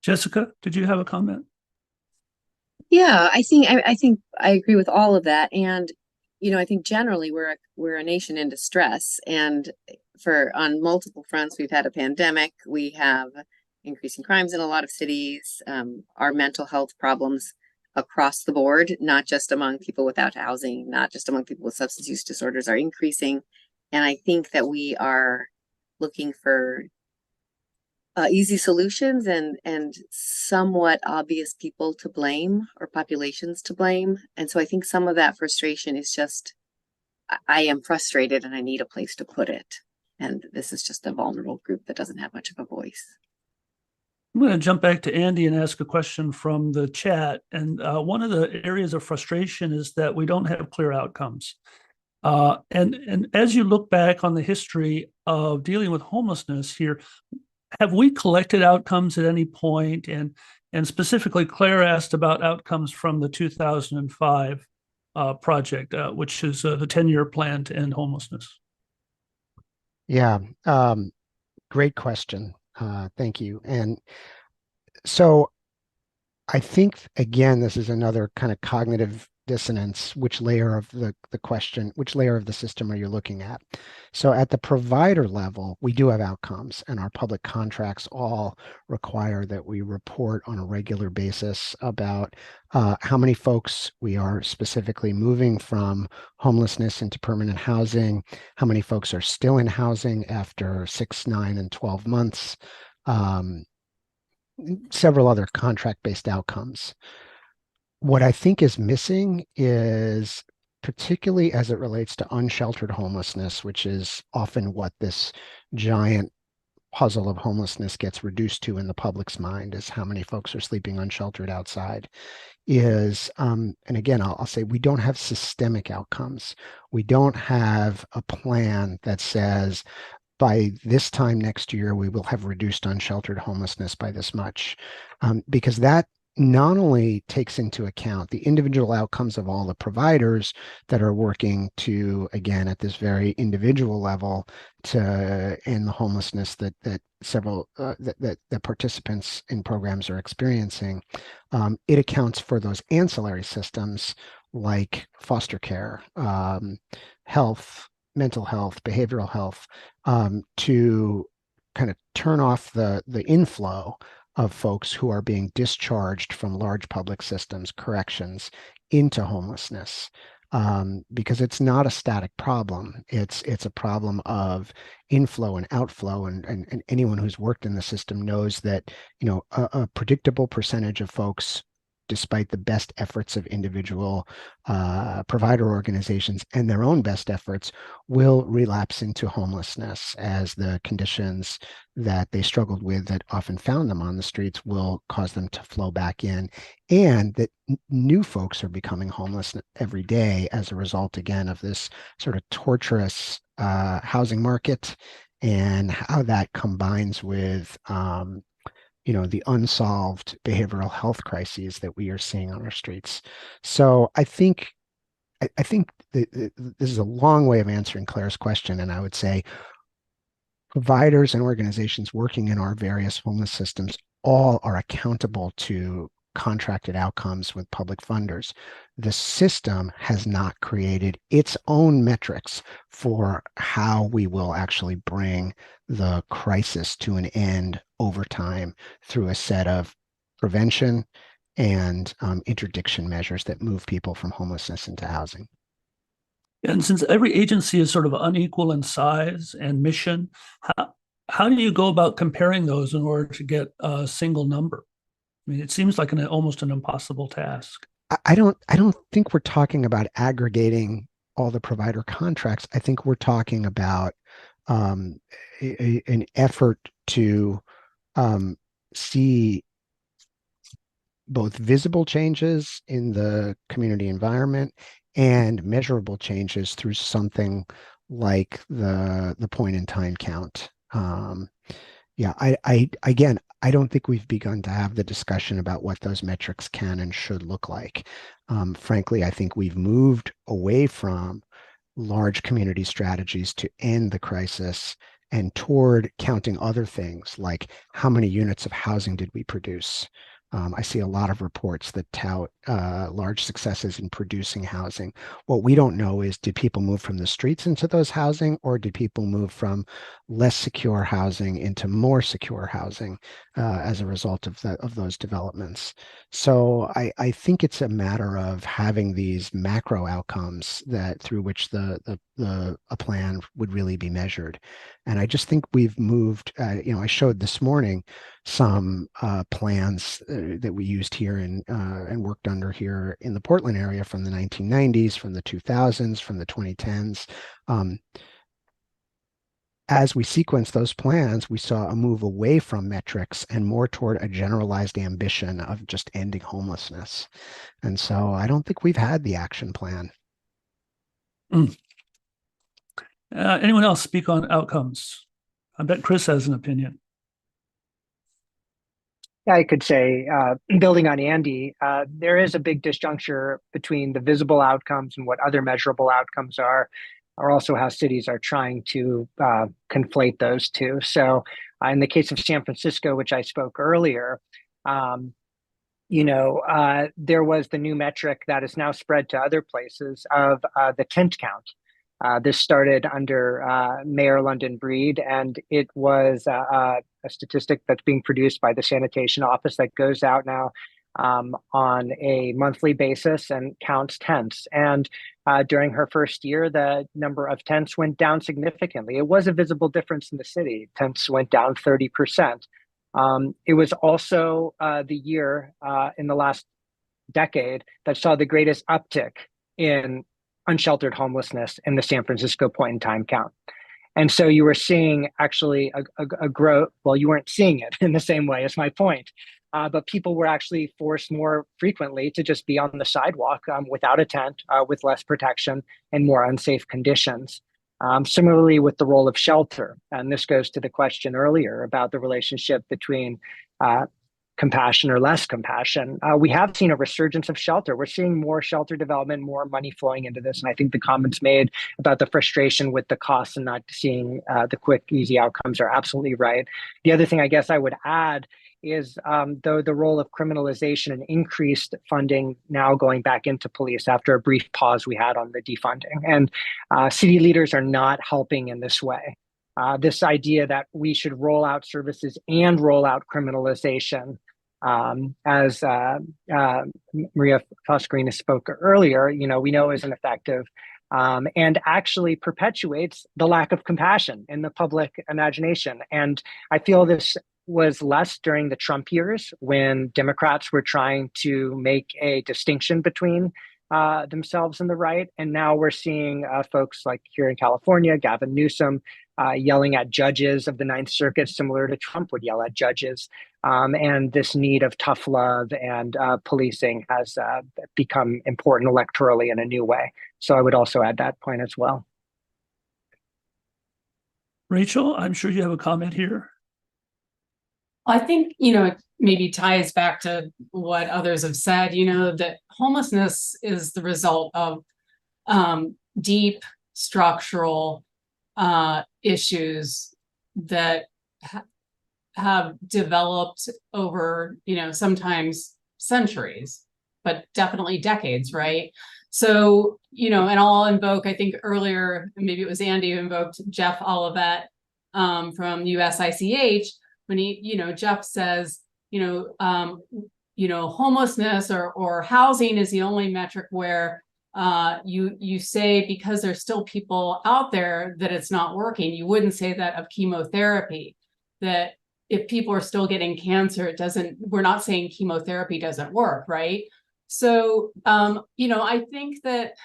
Jessica, did you have a comment? Yeah, I think I agree with all of that, and I think generally we're a nation in distress, and on multiple fronts, we've had a pandemic, we have increasing crimes in a lot of cities, our mental health problems across the board, not just among people without housing, not just among people with substance use disorders, are increasing. And I think that we are looking for easy solutions and somewhat obvious people to blame or populations to blame. And so I think some of that frustration is just, I am frustrated and I need a place to put it. And this is just a vulnerable group that doesn't have much of a voice. I'm going to jump back to Andy and ask a question from the chat. And one of the areas of frustration is that we don't have clear outcomes. And as you look back on the history of dealing with homelessness here, have we collected outcomes at any point? And specifically, Claire asked about outcomes from the 2005 project, which is the 10-year plan to end homelessness. Yeah, great question. Thank you. And so I think, again, this is another kind of cognitive dissonance. Which layer of the question, which layer of the system are you looking at? So at the provider level, we do have outcomes, and our public contracts all require that we report on a regular basis about how many folks we are specifically moving from homelessness into permanent housing, how many folks are still in housing after 6, 9, and 12 months, several other contract-based outcomes. What I think is missing is, particularly as it relates to unsheltered homelessness, which is often what this giant puzzle of homelessness gets reduced to in the public's mind is how many folks are sleeping unsheltered outside. And again, I'll say we don't have systemic outcomes. We don't have a plan that says by this time next year, we will have reduced unsheltered homelessness by this much, because that not only takes into account the individual outcomes of all the providers that are working to, again, at this very individual level, to end the homelessness that several that participants in programs are experiencing. It accounts for those ancillary systems like foster care, health, mental health, behavioral health, to kind of turn off the inflow of folks who are being discharged from large public systems, corrections, into homelessness. Because it's not a static problem. It's a problem of inflow and outflow, and anyone who's worked in the system knows that, you know, a predictable percentage of folks, despite the best efforts of individual provider organizations and their own best efforts, will relapse into homelessness as the conditions that they struggled with that often found them on the streets will cause them to flow back in, and that new folks are becoming homeless every day as a result, again, of this sort of torturous housing market, and how that combines with you know, the unsolved behavioral health crises that we are seeing on our streets. So I think this is a long way of answering Claire's question, and I would say providers and organizations working in our various homeless systems all are accountable to contracted outcomes with public funders. The system has not created its own metrics for how we will actually bring the crisis to an end over time through a set of prevention and interdiction measures that move people from homelessness into housing. And since every agency is sort of unequal in size and mission, how do you go about comparing those in order to get a single number? I mean, it seems like almost an impossible task. I don't think we're talking about aggregating all the provider contracts. I think we're talking about an effort to see both visible changes in the community environment and measurable changes through something like the point in time count. Yeah, I don't think we've begun to have the discussion about what those metrics can and should look like. Frankly, I think we've moved away from large community strategies to end the crisis and toward counting other things like how many units of housing did we produce. I see a lot of reports that tout large successes in producing housing. What we don't know is, did people move from the streets into those housing, or did people move from less secure housing into more secure housing as a result of those developments? So I think it's a matter of having these macro outcomes that through which a plan would really be measured. And I just think we've moved, you know, I showed this morning some plans that we used here and worked under here in the Portland area from the 1990s, from the 2000s, from the 2010s. As we sequenced those plans, we saw a move away from metrics and more toward a generalized ambition of just ending homelessness. And so I don't think we've had the action plan. Anyone else speak on outcomes? I bet Chris has an opinion. I could say, building on Andy, there is a big disjuncture between the visible outcomes and what other measurable outcomes are, or also how cities are trying to conflate those two. So in the case of San Francisco, which I spoke earlier, you know, there was the new metric that is now spread to other places of the tent count. This started under Mayor London Breed, and it was a statistic that's being produced by the sanitation office that goes out now on a monthly basis and counts tents. And during her first year, the number of tents went down significantly. It was a visible difference in the city. Tents went down 30%. It was also the year in the last decade that saw the greatest uptick in unsheltered homelessness in the San Francisco point in time count. And so you were seeing actually a growth. Well, you weren't seeing it in the same way, is my point. But people were actually forced more frequently to just be on the sidewalk without a tent, with less protection and more unsafe conditions. Similarly with the role of shelter, and this goes to the question earlier about the relationship between compassion or less compassion. We have seen a resurgence of shelter. We're seeing more shelter development, more money flowing into this. And I think the comments made about the frustration with the costs and not seeing the quick, easy outcomes are absolutely right. The other thing I guess I would add is the role of criminalization and increased funding now going back into police after a brief pause we had on the defunding. And city leaders are not helping in this way. This idea that we should roll out services and roll out criminalization, as Maria Foscarinis spoke earlier, we know is ineffective, and actually perpetuates the lack of compassion in the public imagination. And I feel this was less during the Trump years when Democrats were trying to make a distinction between themselves and the right. And now we're seeing folks like here in California, Gavin Newsom, yelling at judges of the Ninth Circuit, similar to Trump would yell at judges. And this need of tough love and policing has become important electorally in a new way. So I would also add that point as well. Rachel, I'm sure you have a comment here. I think, it maybe ties back to what others have said, that homelessness is the result of deep structural issues that have developed over, sometimes centuries, but definitely decades, right? So, and I'll invoke, I think earlier, maybe it was Andy who invoked Jeff Olivet from USICH, when Jeff says, homelessness or housing is the only metric where you say because there's still people out there that it's not working. You wouldn't say that of chemotherapy, that if people are still getting cancer, we're not saying chemotherapy doesn't work, right? So, I think that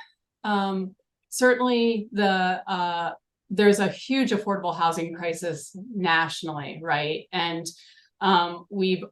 certainly there's a huge affordable housing crisis nationally, right? And we've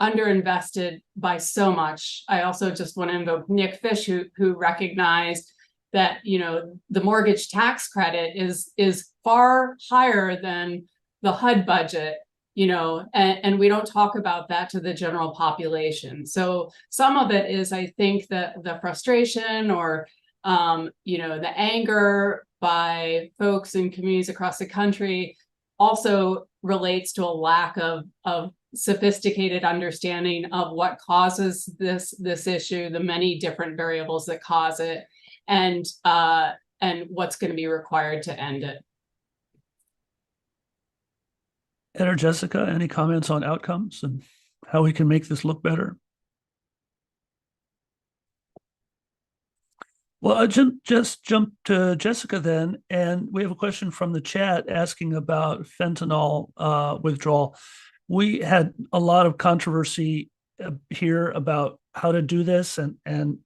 underinvested by so much. I also just want to invoke Nick Fish, who recognized that the mortgage tax credit is far higher than the HUD budget, and we don't talk about that to the general population. So some of it is, I think, the frustration or the anger by folks in communities across the country also relates to a lack of sophisticated understanding of what causes this issue, the many different variables that cause it, and what's going to be required to end it. Ed or Jessica, any comments on outcomes and how we can make this look better? Well, I just jump to Jessica then, and we have a question from the chat asking about fentanyl withdrawal. We had a lot of controversy here about how to do this, and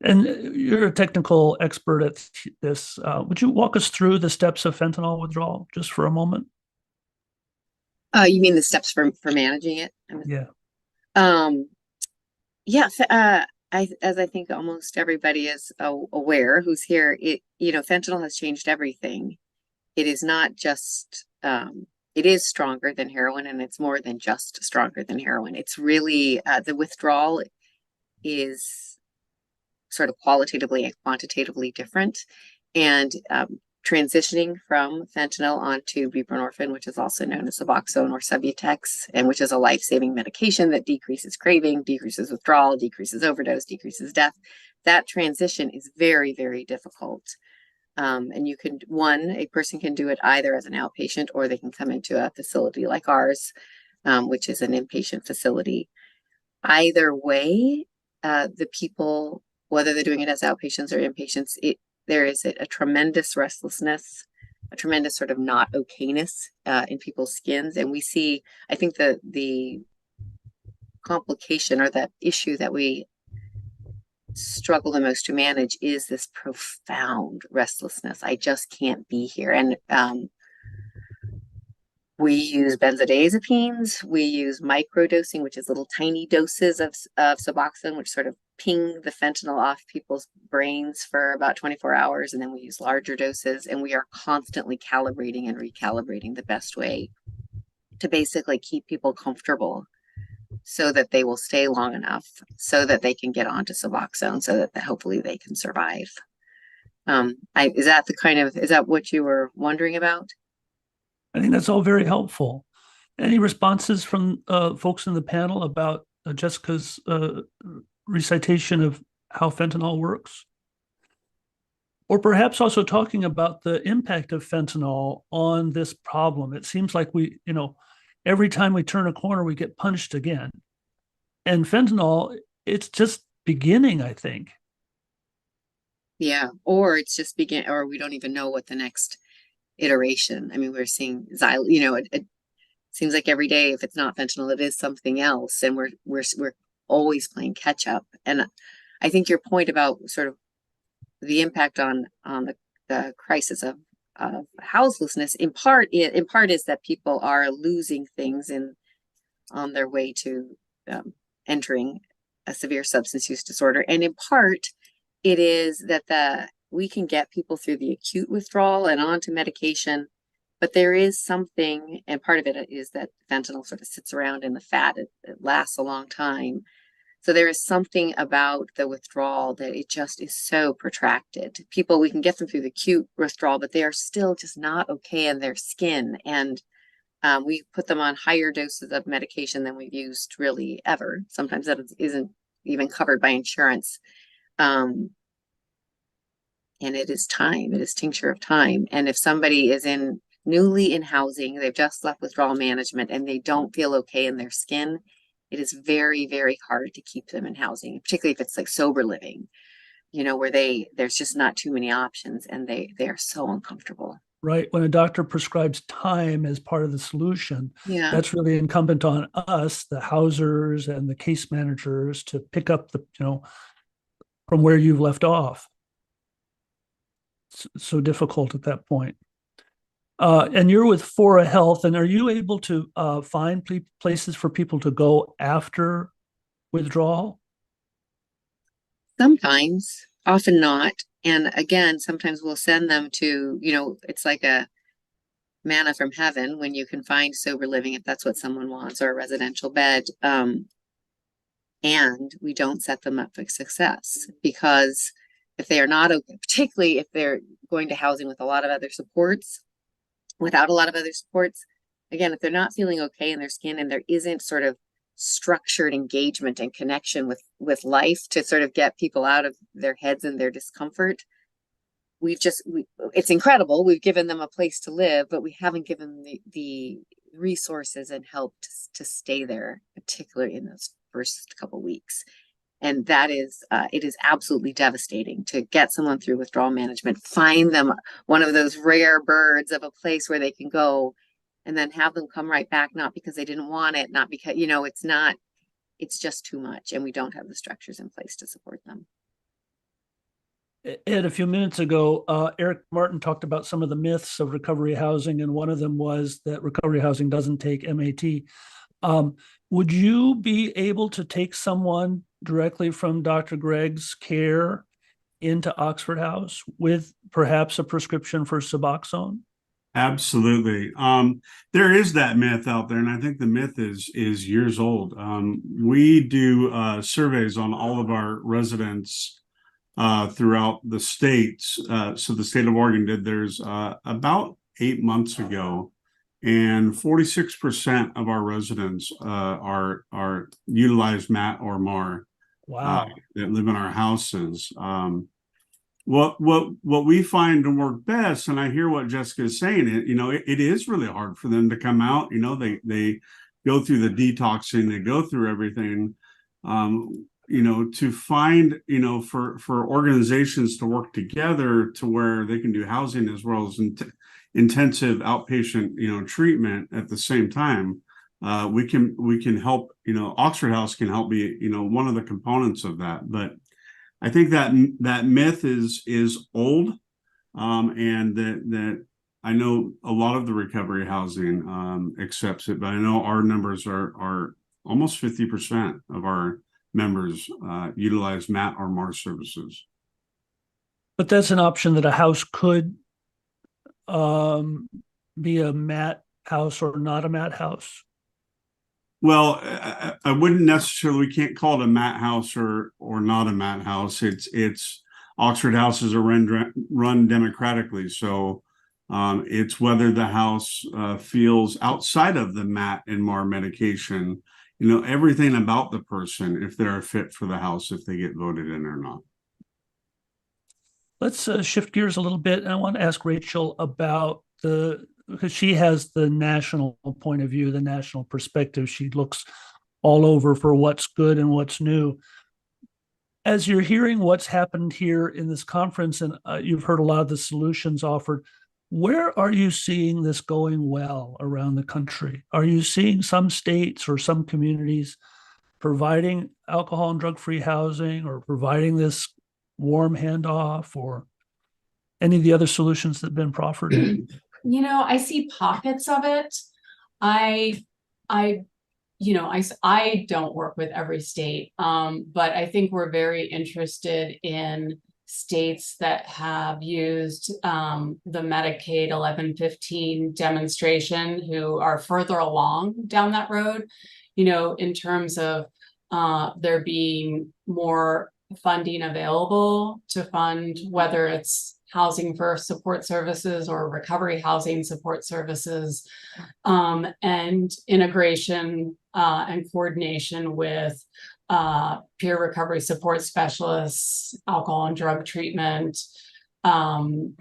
you're a technical expert at this. Would you walk us through the steps of fentanyl withdrawal just for a moment? You mean the steps for managing it? Yeah. As I think almost everybody is aware who's here, fentanyl has changed everything. It is not just, it is stronger than heroin, and it's more than just stronger than heroin. It's really, the withdrawal is sort of qualitatively and quantitatively different. And transitioning from fentanyl onto buprenorphine, which is also known as Suboxone or Subutex, and which is a life-saving medication that decreases craving, decreases withdrawal, decreases overdose, decreases death. That transition is very, very difficult. And a person can do it either as an outpatient, or they can come into a facility like ours, which is an inpatient facility. Either way, the people, whether they're doing it as outpatients or inpatients, there is a tremendous restlessness, a tremendous sort of not okayness in people's skins. And we see, I think the complication or that issue that we struggle the most to manage is this profound restlessness. I just can't be here. And we use benzodiazepines. We use microdosing, which is little tiny doses of Suboxone, which sort of ping the fentanyl off people's brains for about 24 hours. And then we use larger doses, and we are constantly calibrating and recalibrating the best way to basically keep people comfortable so that they will stay long enough so that they can get onto Suboxone so that hopefully they can survive. Is that what you were wondering about? I think that's all very helpful. Any responses from folks in the panel about Jessica's recitation of how fentanyl works? Or perhaps also talking about the impact of fentanyl on this problem. It seems like every time we turn a corner, we get punched again. And fentanyl, it's just beginning, I think. Yeah, or it's just or we don't even know what the next iteration. I mean, we're seeing it seems like every day, if it's not fentanyl, it is something else, and we're always playing catch up. And I think your point about sort of the impact on the crisis of houselessness in part is that people are losing things on their way to entering a severe substance use disorder, and in part it is that we can get people through the acute withdrawal and onto medication, but there is something, and part of it is that fentanyl sort of sits around in the fat. It lasts a long time. So there is something about the withdrawal that it just is so protracted. People, we can get them through the acute withdrawal, but they are still just not okay in their skin. And we put them on higher doses of medication than we've used really ever. Sometimes that isn't even covered by insurance. And it is time. It is tincture of time. And if somebody is newly in housing, they've just left withdrawal management, and they don't feel okay in their skin, it is very, very hard to keep them in housing, particularly if it's like sober living, where there's just not too many options, and they are so uncomfortable. Right. When a doctor prescribes time as part of the solution, that's really incumbent on us, the housers and the case managers, to pick up from where you've left off. So difficult at that point. And you're with Fora Health, and are you able to find places for people to go after withdrawal? Sometimes, often not. And again, sometimes we'll send them to, it's like a manna from heaven when you can find sober living, if that's what someone wants, or a residential bed. And we don't set them up for success, because if they are not okay, particularly if they're going to housing with a lot of other supports, without a lot of other supports, again, if they're not feeling okay in their skin and there isn't sort of structured engagement and connection with life to sort of get people out of their heads and their discomfort, it's incredible. We've given them a place to live, but we haven't given them the resources and help to stay there, particularly in those first couple weeks. And that is, it is absolutely devastating to get someone through withdrawal management, find them one of those rare birds of a place where they can go, and then have them come right back, not because they didn't want it, not because, it's just too much, and we don't have the structures in place to support them. Ed, a few minutes ago, Eric Martin talked about some of the myths of recovery housing, and one of them was that recovery housing doesn't take MAT. Would you be able to take someone directly from Dr. Gregg's care into Oxford House with perhaps a prescription for Suboxone? Absolutely. There is that myth out there, and I think the myth is years old. We do surveys on all of our residents throughout the states. So the state of Oregon did theirs about 8 months ago. And 46% of our residents are utilize MAT or MAR. Wow. That live in our houses. What we find to work best, and I hear what Jessica is saying, it is really hard for them to come out. They go through the detoxing, they go through everything. To find, for organizations to work together to where they can do housing as well as intensive outpatient, treatment at the same time. We can help, Oxford House can help be, one of the components of that. But I think that myth is old, and that I know a lot of the recovery housing accepts it, but I know our numbers are almost 50% of our members utilize MAT or MAR services. But that's an option that a house could be a MAT house or not a MAT house. Well, I wouldn't necessarily, we can't call it a MAT house or not a MAT house. It's Oxford houses are run democratically. So it's whether the house feels outside of the MAT and MAR medication, everything about the person, if they're a fit for the house, if they get voted in or not. Let's shift gears a little bit. I want to ask Rachel about because she has the national point of view, the national perspective. She looks all over for what's good and what's new. As you're hearing what's happened here in this conference, and you've heard a lot of the solutions offered, where are you seeing this going well around the country? Are you seeing some states or some communities providing alcohol and drug-free housing, or providing this warm handoff, or any of the other solutions that have been proffered? I see pockets of it. I don't work with every state, but I think we're very interested in states that have used the Medicaid 1115 demonstration, who are further along down that road, in terms of there being more funding available to fund, whether it's housing first support services or recovery housing support services, and integration and coordination with peer recovery support specialists, alcohol and drug treatment, and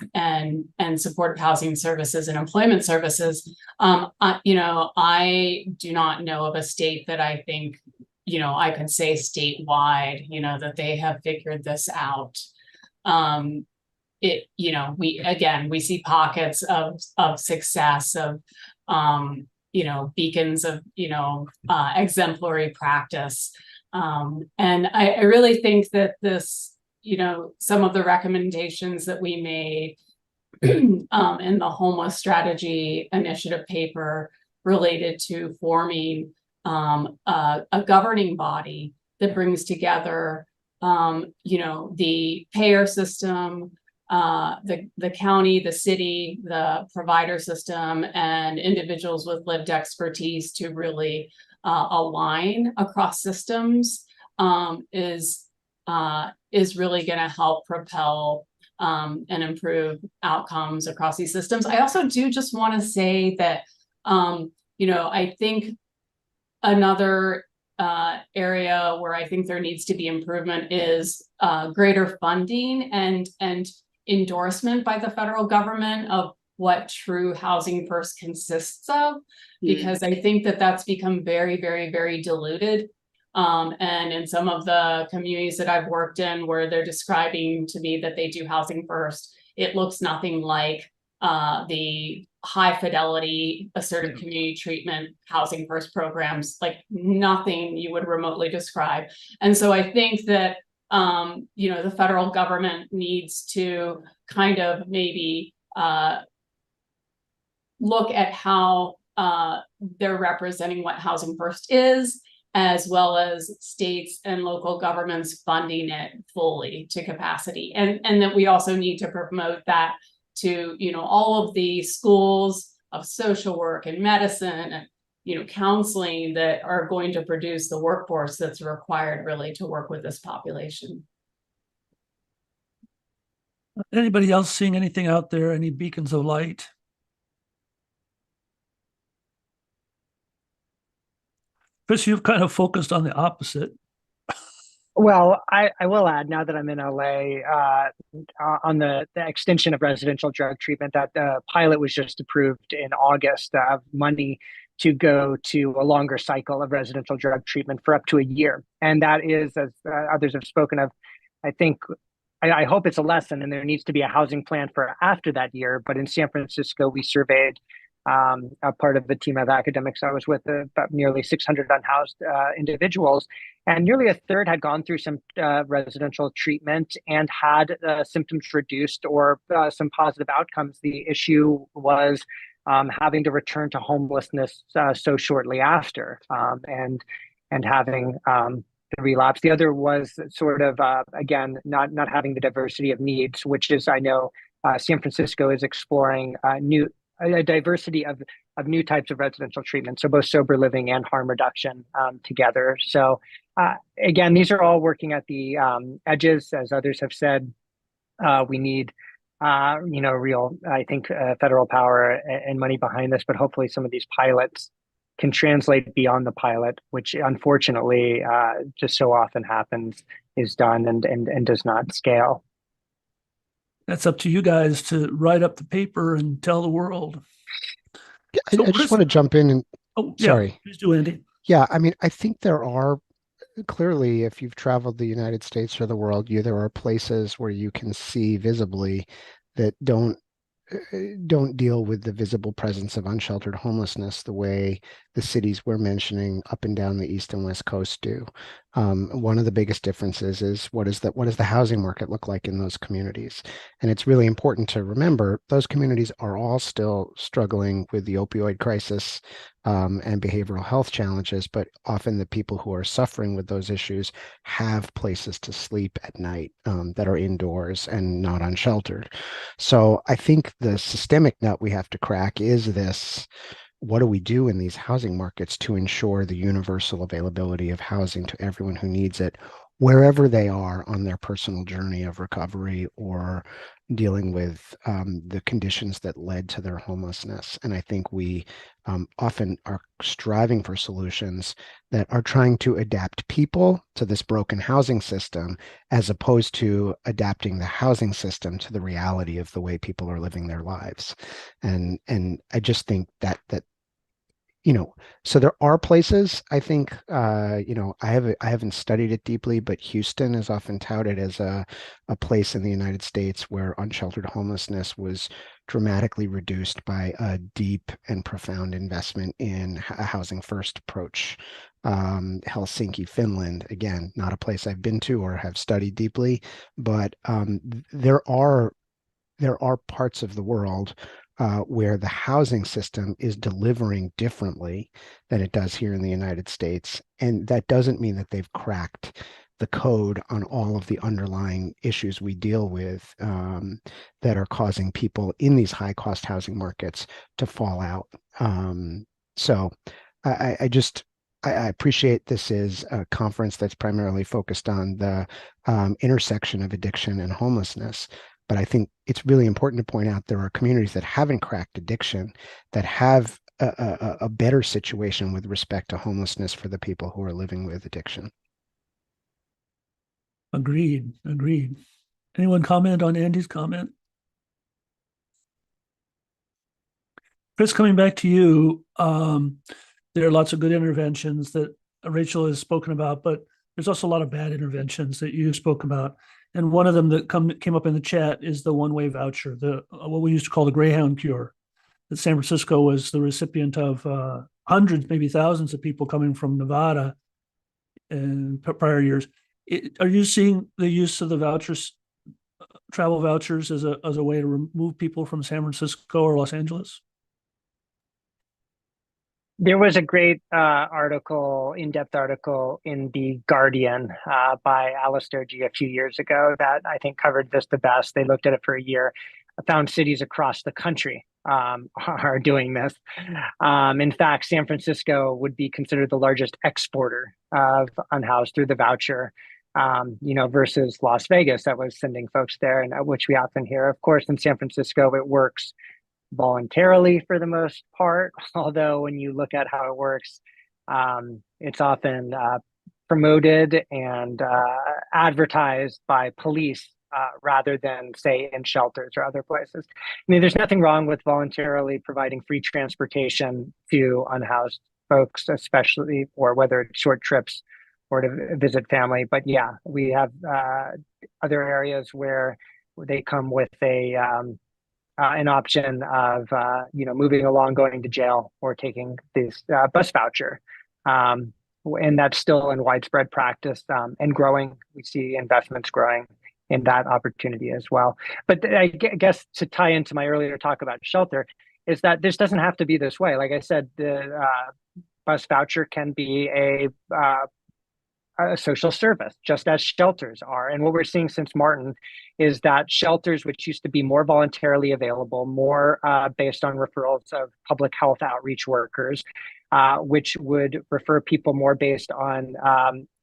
supportive housing services and employment services. I do not know of a state that I think, I could say statewide, that they have figured this out. We see pockets of success, of beacons of exemplary practice, and I really think that this, some of the recommendations that we made in the homeless strategy initiative paper related to forming a governing body that brings together the payer system, the county, the city, the provider system, and individuals with lived expertise to really align across systems is really going to help propel and improve outcomes across these systems. I also do just want to say that I think another area where I think there needs to be improvement is greater funding and endorsement by the federal government of what true housing first consists of, because I think that that's become very, very, very diluted. And in some of the communities that I've worked in, where they're describing to me that they do housing first, it looks nothing like the high fidelity assertive community treatment housing first programs, like nothing you would remotely describe. And so I think that the federal government needs to kind of maybe look at how they're representing what housing first is, as well as states and local governments funding it fully to capacity. And that we also need to promote that to, all of the schools of social work and medicine and, counseling that are going to produce the workforce that's required really to work with this population. Anybody else seeing anything out there? Any beacons of light? Chris, you've kind of focused on the opposite. Well, I will add, now that I'm in LA, on the extension of residential drug treatment, that the pilot was just approved in August of money to go to a longer cycle of residential drug treatment for up to a year. And that is, as others have spoken of, I hope it's a lesson, and there needs to be a housing plan for after that year. But in San Francisco, we surveyed a part of the team of academics I was with, about nearly 600 unhoused individuals, and nearly a third had gone through some residential treatment and had symptoms reduced or some positive outcomes. The issue was having to return to homelessness so shortly after, and having the relapse. The other was sort of again not having the diversity of needs, which is, I know San Francisco is exploring a diversity of new types of residential treatment, so both sober living and harm reduction together. So again, these are all working at the edges, as others have said. We need real, I think, federal power and money behind this, but hopefully some of these pilots can translate beyond the pilot, which unfortunately just so often happens, is done and does not scale. That's up to you guys to write up the paper and tell the world. I just want to jump in and sorry. Yeah, please do, Andy. Yeah, I mean, I think there are clearly, if you've traveled the United States or the world, there are places where you can see visibly that don't deal with the visible presence of unsheltered homelessness the way the cities we're mentioning up and down the East and West Coast do. One of the biggest differences is what does the housing market look like in those communities? And it's really important to remember those communities are all still struggling with the opioid crisis and behavioral health challenges, but often the people who are suffering with those issues have places to sleep at night that are indoors and not unsheltered. So I think the systemic nut we have to crack is this: what do we do in these housing markets to ensure the universal availability of housing to everyone who needs it, wherever they are on their personal journey of recovery or dealing with the conditions that led to their homelessness? And I think we often are striving for solutions that are trying to adapt people to this broken housing system, as opposed to adapting the housing system to the reality of the way people are living their lives. And I just think that so there are places, I think, I haven't studied it deeply, but Houston is often touted as a place in the United States where unsheltered homelessness was dramatically reduced by a deep and profound investment in a housing first approach. Helsinki, Finland, again, not a place I've been to or have studied deeply, but there are parts of the world where the housing system is delivering differently than it does here in the United States. And that doesn't mean that they've cracked the code on all of the underlying issues we deal with that are causing people in these high cost housing markets to fall out. So I appreciate this is a conference that's primarily focused on the intersection of addiction and homelessness. But I think it's really important to point out there are communities that haven't cracked addiction that have a better situation with respect to homelessness for the people who are living with addiction. Agreed. Anyone comment on Andy's comment? Chris, coming back to you, there are lots of good interventions that Rachel has spoken about, but there's also a lot of bad interventions that you spoke about. And one of them that came up in the chat is the one-way voucher, what we used to call the Greyhound cure, that San Francisco was the recipient of hundreds, maybe thousands of people coming from Nevada in prior years. Are you seeing the use of the vouchers, travel vouchers, as a way to remove people from San Francisco or Los Angeles? There was a great in-depth article in The Guardian by Alistair G. a few years ago that I think covered this the best. They looked at it for a year, found cities across the country are doing this. In fact, San Francisco would be considered the largest exporter of unhoused through the voucher, versus Las Vegas that was sending folks there, and which we often hear. Of course, in San Francisco, it works voluntarily for the most part, although when you look at how it works, it's often promoted and advertised by police rather than, say, in shelters or other places. I mean, there's nothing wrong with voluntarily providing free transportation to unhoused folks, especially, or whether it's short trips or to visit family. But yeah, we have other areas where they come with a an option of moving along, going to jail, or taking this bus voucher. And that's still in widespread practice and growing. We see investments growing in that opportunity as well. But I guess to tie into my earlier talk about shelter is that this doesn't have to be this way. Like I said, the bus voucher can be a social service, just as shelters are. And what we're seeing since Martin is that shelters, which used to be more voluntarily available, more based on referrals of public health outreach workers, which would refer people more based on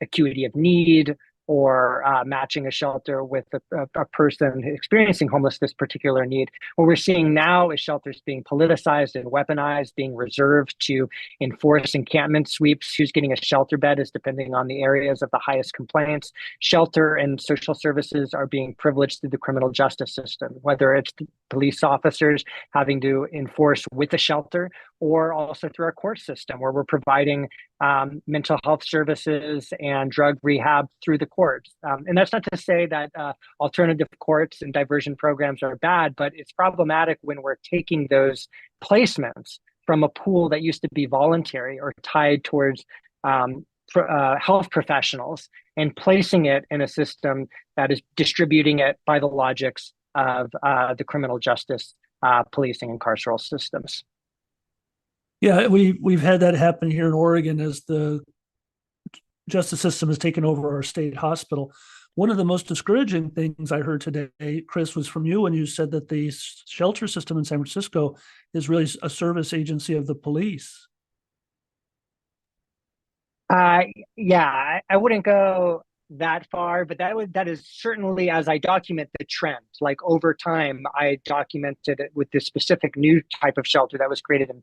acuity of need, or matching a shelter with a person experiencing homelessness particular need. What we're seeing now is shelters being politicized and weaponized, being reserved to enforce encampment sweeps. Who's getting a shelter bed is depending on the areas of the highest complaints. Shelter and social services are being privileged through the criminal justice system, whether it's police officers having to enforce with a shelter, or also through our court system, where we're providing mental health services and drug rehab through the courts. And that's not to say that alternative courts and diversion programs are bad, but it's problematic when we're taking those placements from a pool that used to be voluntary or tied towards health professionals and placing it in a system that is distributing it by the logics of the criminal justice, policing, and carceral systems. Yeah, we've had that happen here in Oregon as the justice system has taken over our state hospital. One of the most discouraging things I heard today, Chris, was from you when you said that the shelter system in San Francisco is really a service agency of the police. Yeah, I wouldn't go that far, but that is certainly, as I document the trend, like over time, I documented it with this specific new type of shelter that was created in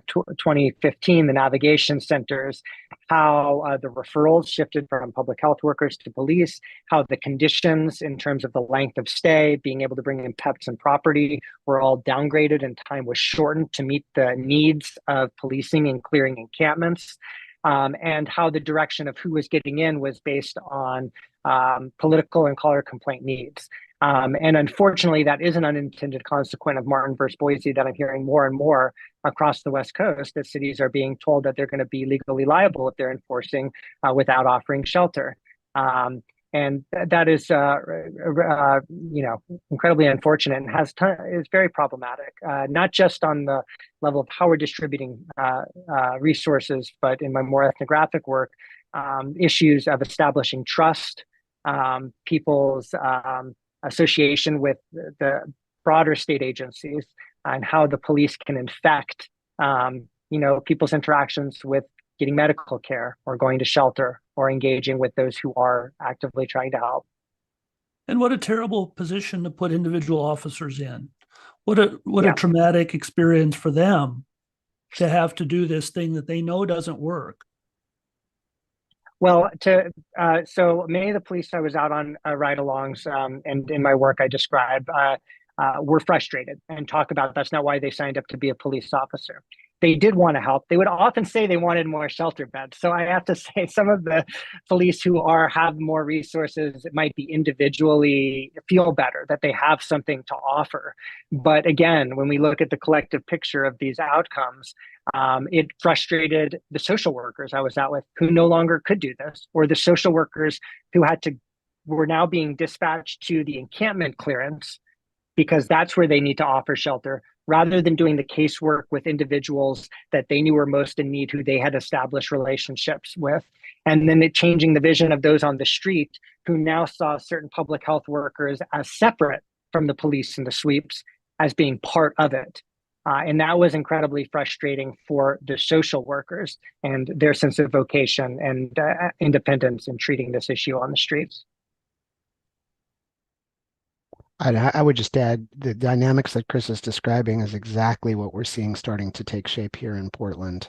2015, the navigation centers, how the referrals shifted from public health workers to police, how the conditions in terms of the length of stay, being able to bring in pets and property, were all downgraded and time was shortened to meet the needs of policing and clearing encampments. And how the direction of who was getting in was based on political and caller complaint needs. And unfortunately, that is an unintended consequence of Martin versus Boise that I'm hearing more and more across the West Coast, that cities are being told that they're going to be legally liable if they're enforcing without offering shelter. And that is, incredibly unfortunate and is very problematic, not just on the level of how we're distributing resources, but in my more ethnographic work, issues of establishing trust, people's association with the broader state agencies, and how the police can infect, people's interactions with getting medical care or going to shelter or engaging with those who are actively trying to help. And what a terrible position to put individual officers in. What a traumatic experience for them to have to do this thing that they know doesn't work. Well, so many of the police I was out on ride-alongs, and in my work I describe, were frustrated and talk about that's not why they signed up to be a police officer. They did want to help. They would often say they wanted more shelter beds. So I have to say some of the police who have more resources, it might be individually feel better that they have something to offer. But again, when we look at the collective picture of these outcomes, it frustrated the social workers I was out with who no longer could do this, or the social workers who were now being dispatched to the encampment clearance because that's where they need to offer shelter, rather than doing the casework with individuals that they knew were most in need, who they had established relationships with. And then changing the vision of those on the street who now saw certain public health workers as separate from the police and the sweeps as being part of it. And that was incredibly frustrating for the social workers and their sense of vocation and independence in treating this issue on the streets. I would just add the dynamics that Chris is describing is exactly what we're seeing starting to take shape here in Portland,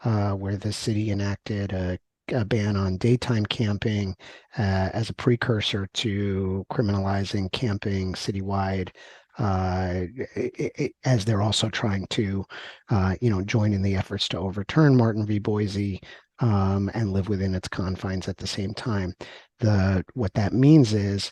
where the city enacted a ban on daytime camping as a precursor to criminalizing camping citywide, as they're also trying to, join in the efforts to overturn Martin v. Boise and live within its confines at the same time. What that means is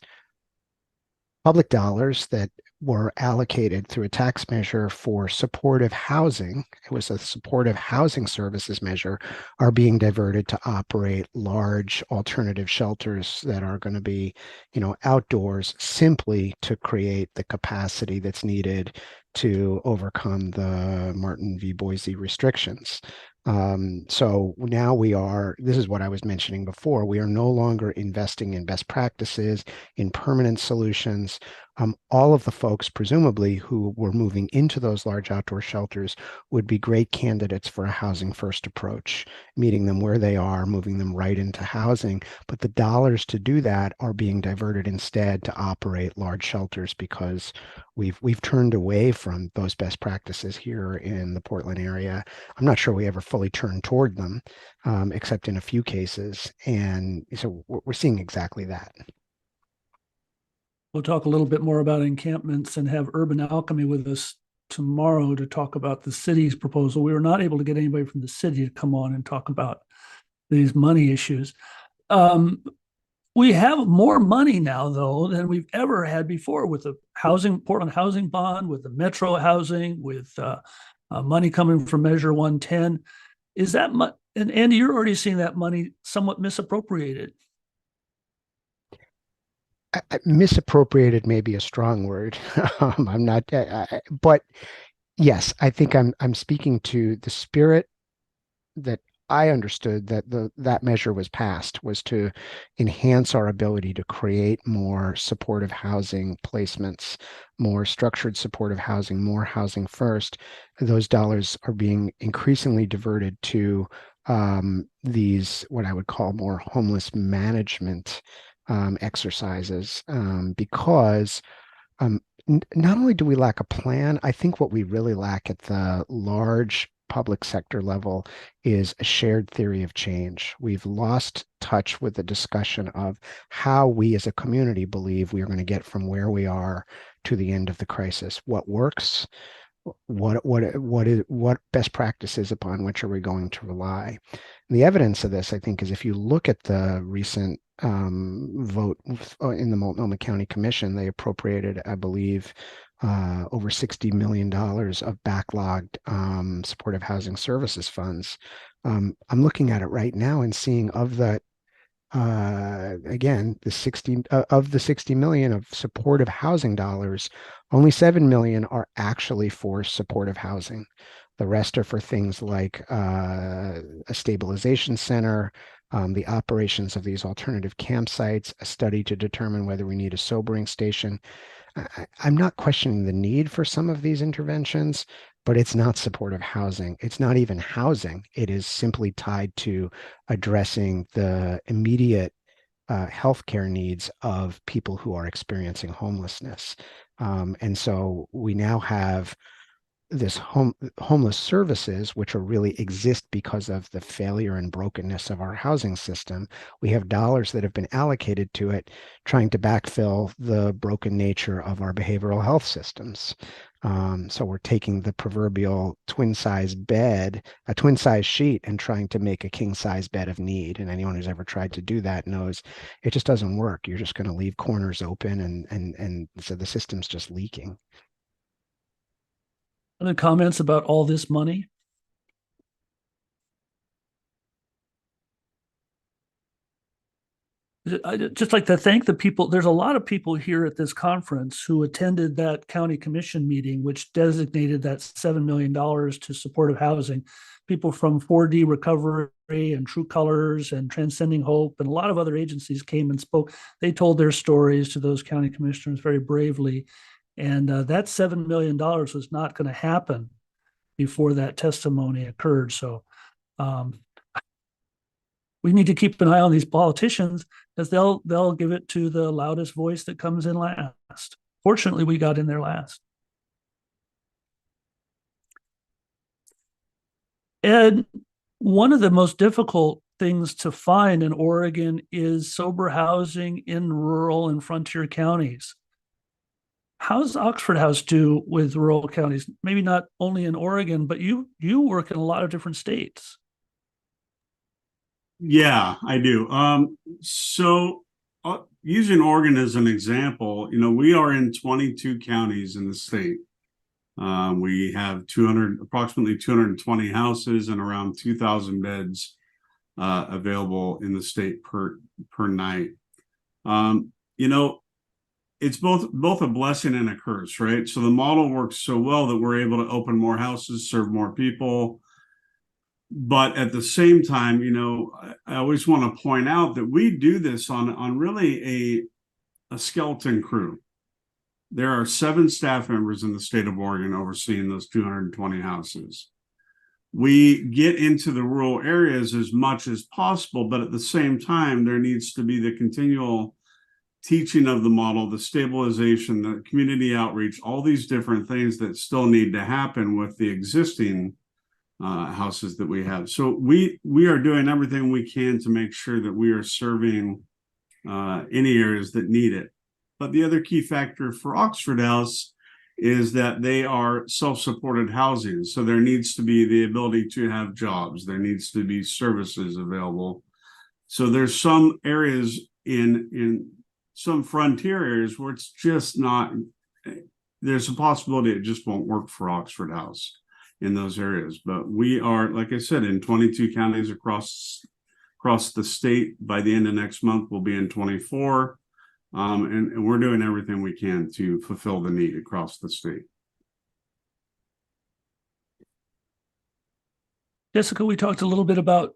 public dollars that were allocated through a tax measure for supportive housing, it was a supportive housing services measure, are being diverted to operate large alternative shelters that are going to be, outdoors, simply to create the capacity that's needed to overcome the Martin v. Boise restrictions. So now this is what I was mentioning before, we are no longer investing in best practices, in permanent solutions. All of the folks, presumably, who were moving into those large outdoor shelters would be great candidates for a housing first approach, meeting them where they are, moving them right into housing. But the dollars to do that are being diverted instead to operate large shelters because we've turned away from those best practices here in the Portland area. I'm not sure we ever fully turned toward them, except in a few cases. And so we're seeing exactly that. We'll talk a little bit more about encampments and have Urban Alchemy with us tomorrow to talk about the city's proposal. We were not able to get anybody from the city to come on and talk about these money issues. We have more money now, though, than we've ever had before with the Portland Housing Bond, with the Metro Housing, with money coming from Measure 110. Is that and Andy, you're already seeing that money somewhat misappropriated. Misappropriated may be a strong word. I'm not, but yes, I think I'm speaking to the spirit that I understood that that measure was passed, was to enhance our ability to create more supportive housing placements, more structured supportive housing, more housing first. Those dollars are being increasingly diverted to these, what I would call more homeless management exercises, because not only do we lack a plan, I think what we really lack at the large public sector level is a shared theory of change. We've lost touch with the discussion of how we as a community believe we are going to get from where we are to the end of the crisis. What works? What best practices upon which are we going to rely? And the evidence of this, I think, is if you look at the recent vote in the Multnomah County Commission, they appropriated, I believe, over $60 million of backlogged supportive housing services funds. I'm looking at it right now and seeing of that, again, the 60 million of supportive housing dollars, only 7 million are actually for supportive housing. The rest are for things like a stabilization center, the operations of these alternative campsites, a study to determine whether we need a sobering station. I'm not questioning the need for some of these interventions, but it's not supportive housing. It's not even housing. It is simply tied to addressing the immediate healthcare needs of people who are experiencing homelessness. And so we now have this homeless services, which are really exist because of the failure and brokenness of our housing system. We have dollars that have been allocated to it, trying to backfill the broken nature of our behavioral health systems. So we're taking the proverbial twin-size bed, a twin-size sheet, and trying to make a king-size bed of need. And anyone who's ever tried to do that knows it just doesn't work. You're just going to leave corners open, and so the system's just leaking. Other comments about all this money? I'd just like to thank the people. There's a lot of people here at this conference who attended that county commission meeting, which designated that $7 million to supportive housing. People from 4D Recovery and True Colors and Transcending Hope and a lot of other agencies came and spoke. They told their stories to those county commissioners very bravely. And that $7 million was not going to happen before that testimony occurred. So we need to keep an eye on these politicians, because they'll give it to the loudest voice that comes in last. Fortunately, we got in there last. Ed, one of the most difficult things to find in Oregon is sober housing in rural and frontier counties. How's Oxford House do with rural counties? Maybe not only in Oregon, but you work in a lot of different states. Yeah, I do. So using Oregon as an example, we are in 22 counties in the state. We have approximately 220 houses and around 2,000 beds available in the state per night. It's both a blessing and a curse, right? So the model works so well that we're able to open more houses, serve more people. But at the same time, I always want to point out that we do this on really a skeleton crew. There are 7 staff members in the state of Oregon overseeing those 220 houses. We get into the rural areas as much as possible, but at the same time, there needs to be the continual teaching of the model, the stabilization, the community outreach, all these different things that still need to happen with the existing houses that we have. So we are doing everything we can to make sure that we are serving any areas that need it. But the other key factor for Oxford House is that they are self-supported housing. So there needs to be the ability to have jobs. There needs to be services available. So there's some areas in some frontier areas where it's just not, there's a possibility it just won't work for Oxford House in those areas. But we are, like I said, in 22 counties across the state. By the end of next month, we'll be in 24. And we're doing everything we can to fulfill the need across the state. Jessica, we talked a little bit about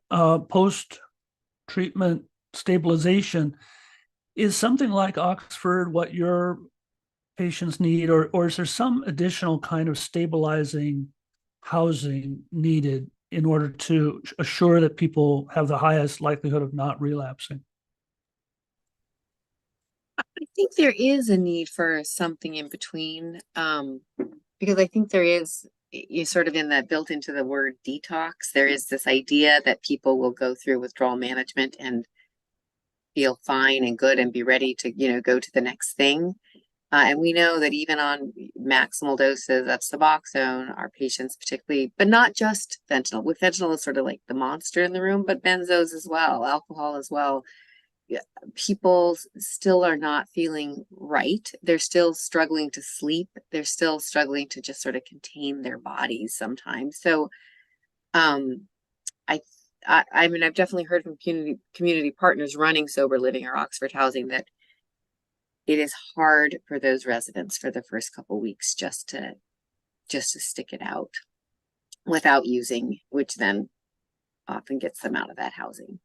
post-treatment stabilization. Is something like Oxford what your patients need, or is there some additional kind of stabilizing housing needed in order to assure that people have the highest likelihood of not relapsing? I think there is a need for something in between, because I think there is, you sort of in that built into the word detox, there is this idea that people will go through withdrawal management and feel fine and good and be ready to, go to the next thing. And we know that even on maximal doses of Suboxone, our patients particularly, but not just fentanyl. With fentanyl is sort of like the monster in the room, but benzos as well, alcohol as well. People still are not feeling right. They're still struggling to sleep. They're still struggling to just sort of contain their bodies sometimes. So I mean, I've definitely heard from community partners running sober living or Oxford housing that it is hard for those residents for the first couple of weeks just to stick it out without using, which then often gets them out of that housing.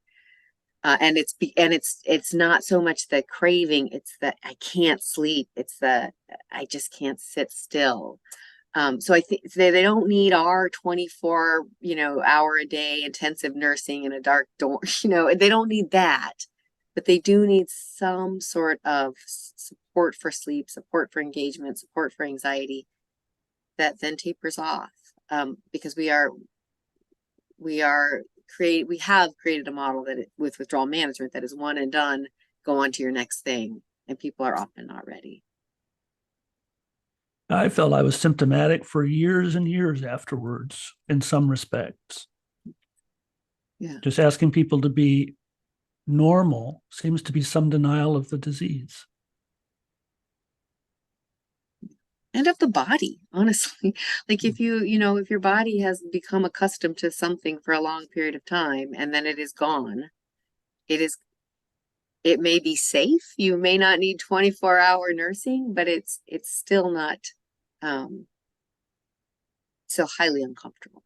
And it's not so much the craving, it's that I can't sleep. It's the I just can't sit still. So I think they don't need our 24, hour a day intensive nursing in a dark dorm, they don't need that, but they do need some sort of support for sleep, support for engagement, support for anxiety that then tapers off. Because we have created a model that with withdrawal management that is one and done, go on to your next thing, and people are often not ready. I felt I was symptomatic for years and years afterwards in some respects. Yeah. Just asking people to be normal seems to be some denial of the disease. And of the body, honestly. Like if if your body has become accustomed to something for a long period of time and then it is gone, it may be safe. You may not need 24-hour nursing, but it's still not so highly uncomfortable.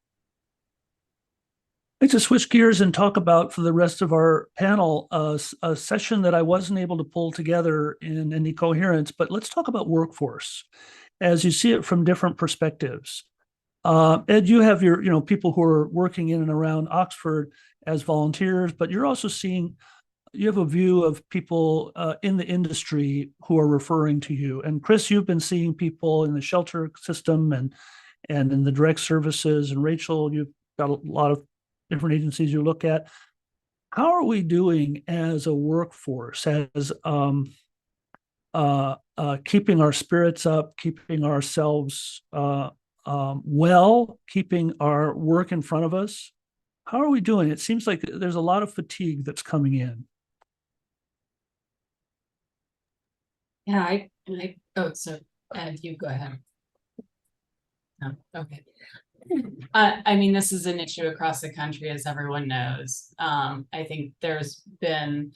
I'd like to switch gears and talk about, for the rest of our panel, a session that I wasn't able to pull together in any coherence, but let's talk about workforce as you see it from different perspectives. Ed, you have your, people who are working in and around Oxford as volunteers, but you're also seeing, you have a view of people in the industry who are referring to you. And Chris, you've been seeing people in the shelter system and in the direct services. And Rachel, you've got a lot of different agencies you look at. How are we doing as a workforce, as keeping our spirits up, keeping ourselves well, keeping our work in front of us? How are we doing? It seems like there's a lot of fatigue that's coming in. Yeah, so Ed, you go ahead. No, okay. I mean, this is an issue across the country, as everyone knows. I think there's been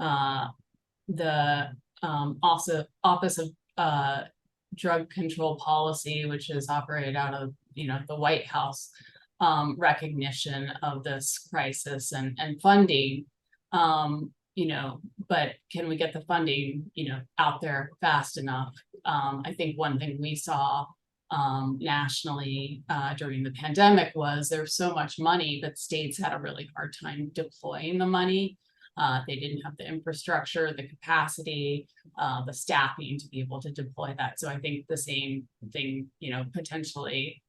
the also Office of Drug Control Policy, which is operated out of the White House, recognition of this crisis and funding. But can we get the funding out there fast enough? I think one thing we saw nationally during the pandemic was there's so much money, but states had a really hard time deploying the money. They didn't have the infrastructure, the capacity, the staffing to be able to deploy that. So I think the same thing, potentially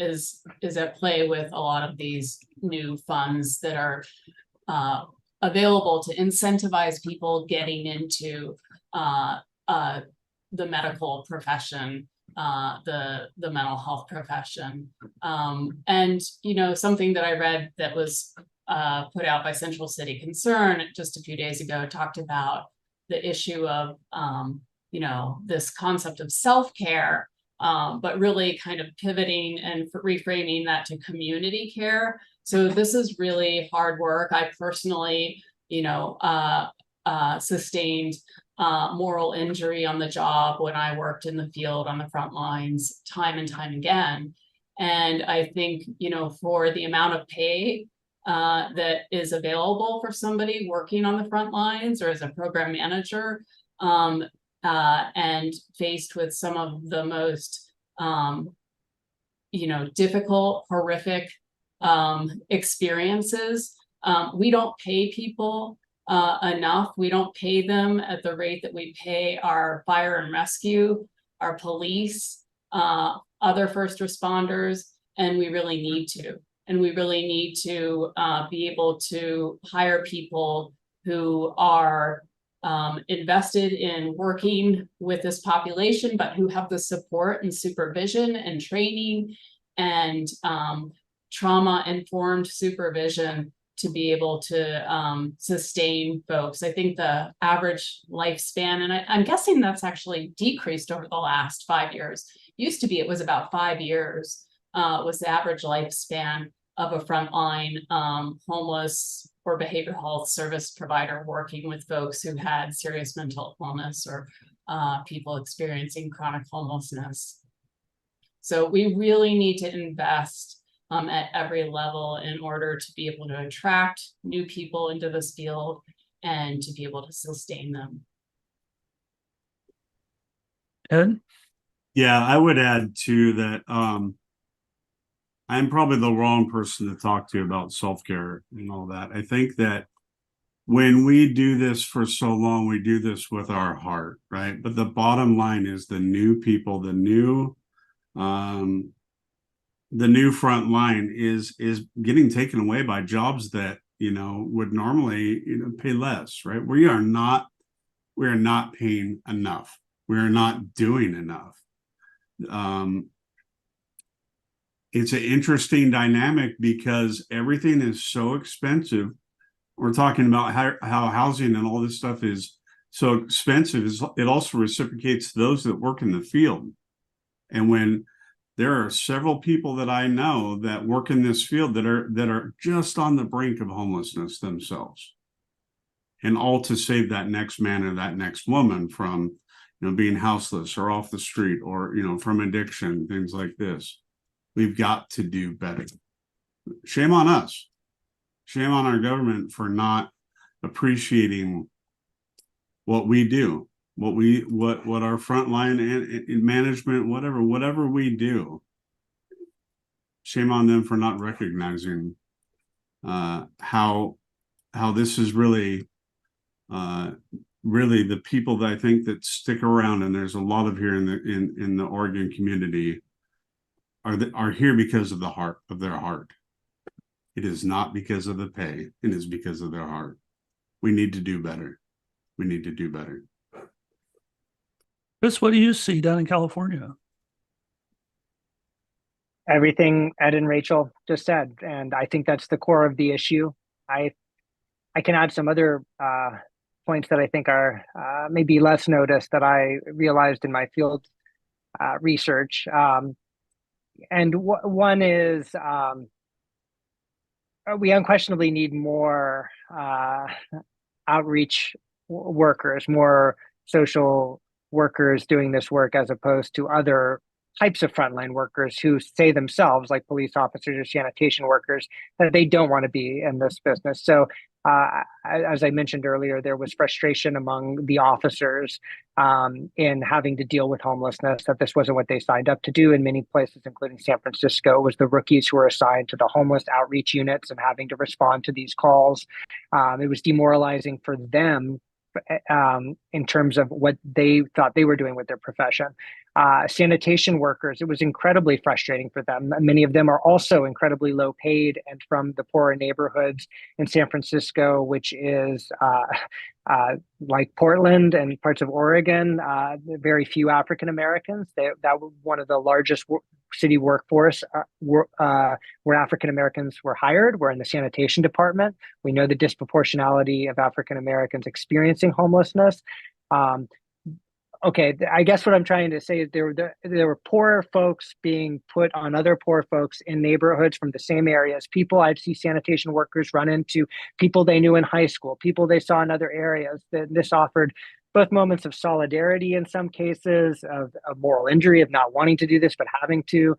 is at play with a lot of these new funds that are available to incentivize people getting into the medical profession, the mental health profession. And something that I read that was put out by Central City Concern just a few days ago talked about the issue of this concept of self-care, but really kind of pivoting and reframing that to community care. So this is really hard work. I personally, sustained moral injury on the job when I worked in the field on the front lines time and time again. And I think, for the amount of pay that is available for somebody working on the front lines or as a program manager, and faced with some of the most, difficult, horrific experiences, we don't pay people enough. We don't pay them at the rate that we pay our fire and rescue, our police, other first responders, and we really need to. And we really need to be able to hire people who are invested in working with this population, but who have the support and supervision and training and trauma-informed supervision to be able to sustain folks. I think the average lifespan, and I'm guessing that's actually decreased over the last 5 years. Used to be it was about 5 years was the average lifespan of a frontline homeless or behavioral health service provider working with folks who had serious mental illness or people experiencing chronic homelessness. So we really need to invest at every level in order to be able to attract new people into this field and to be able to sustain them. Ed? Yeah, I would add too that I'm probably the wrong person to talk to about self-care and all that. I think that when we do this for so long, we do this with our heart, right? But the bottom line is the new people, the new front line is getting taken away by jobs that would normally pay less, right? We are not paying enough. We are not doing enough. It's an interesting dynamic because everything is so expensive. We're talking about how housing and all this stuff is so expensive. It also reciprocates to those that work in the field. And when there are several people that I know that work in this field that are just on the brink of homelessness themselves, and all to save that next man or that next woman from being houseless or off the street or from addiction, things like this. We've got to do better. Shame on us. Shame on our government for not appreciating what we do, what our frontline and management, whatever we do. Shame on them for not recognizing how this is really the people that I think that stick around, and there's a lot of here in the Oregon community, are here because of their heart. It is not because of the pay. It is because of their heart. We need to do better. We need to do better. Chris, what do you see down in California? Everything Ed and Rachel just said, and I think that's the core of the issue. I can add some other points that I think are maybe less noticed that I realized in my field research. And one is we unquestionably need more outreach workers, more social workers doing this work as opposed to other types of frontline workers who say themselves, like police officers or sanitation workers, that they don't want to be in this business. So as I mentioned earlier, there was frustration among the officers in having to deal with homelessness, that this wasn't what they signed up to do in many places, including San Francisco. It was the rookies who were assigned to the homeless outreach units and having to respond to these calls. It was demoralizing for them in terms of what they thought they were doing with their profession. Sanitation workers, it was incredibly frustrating for them. Many of them are also incredibly low paid and from the poorer neighborhoods in San Francisco, which is like Portland and parts of Oregon, very few African Americans. That was one of the largest city workforce where African Americans were hired, were in the sanitation department. We know the disproportionality of African Americans experiencing homelessness. Okay, I guess what I'm trying to say is there were poor folks being put on other poor folks in neighborhoods from the same areas. People I'd see sanitation workers run into, people they knew in high school, people they saw in other areas. This offered both moments of solidarity in some cases, of moral injury, of not wanting to do this, but having to.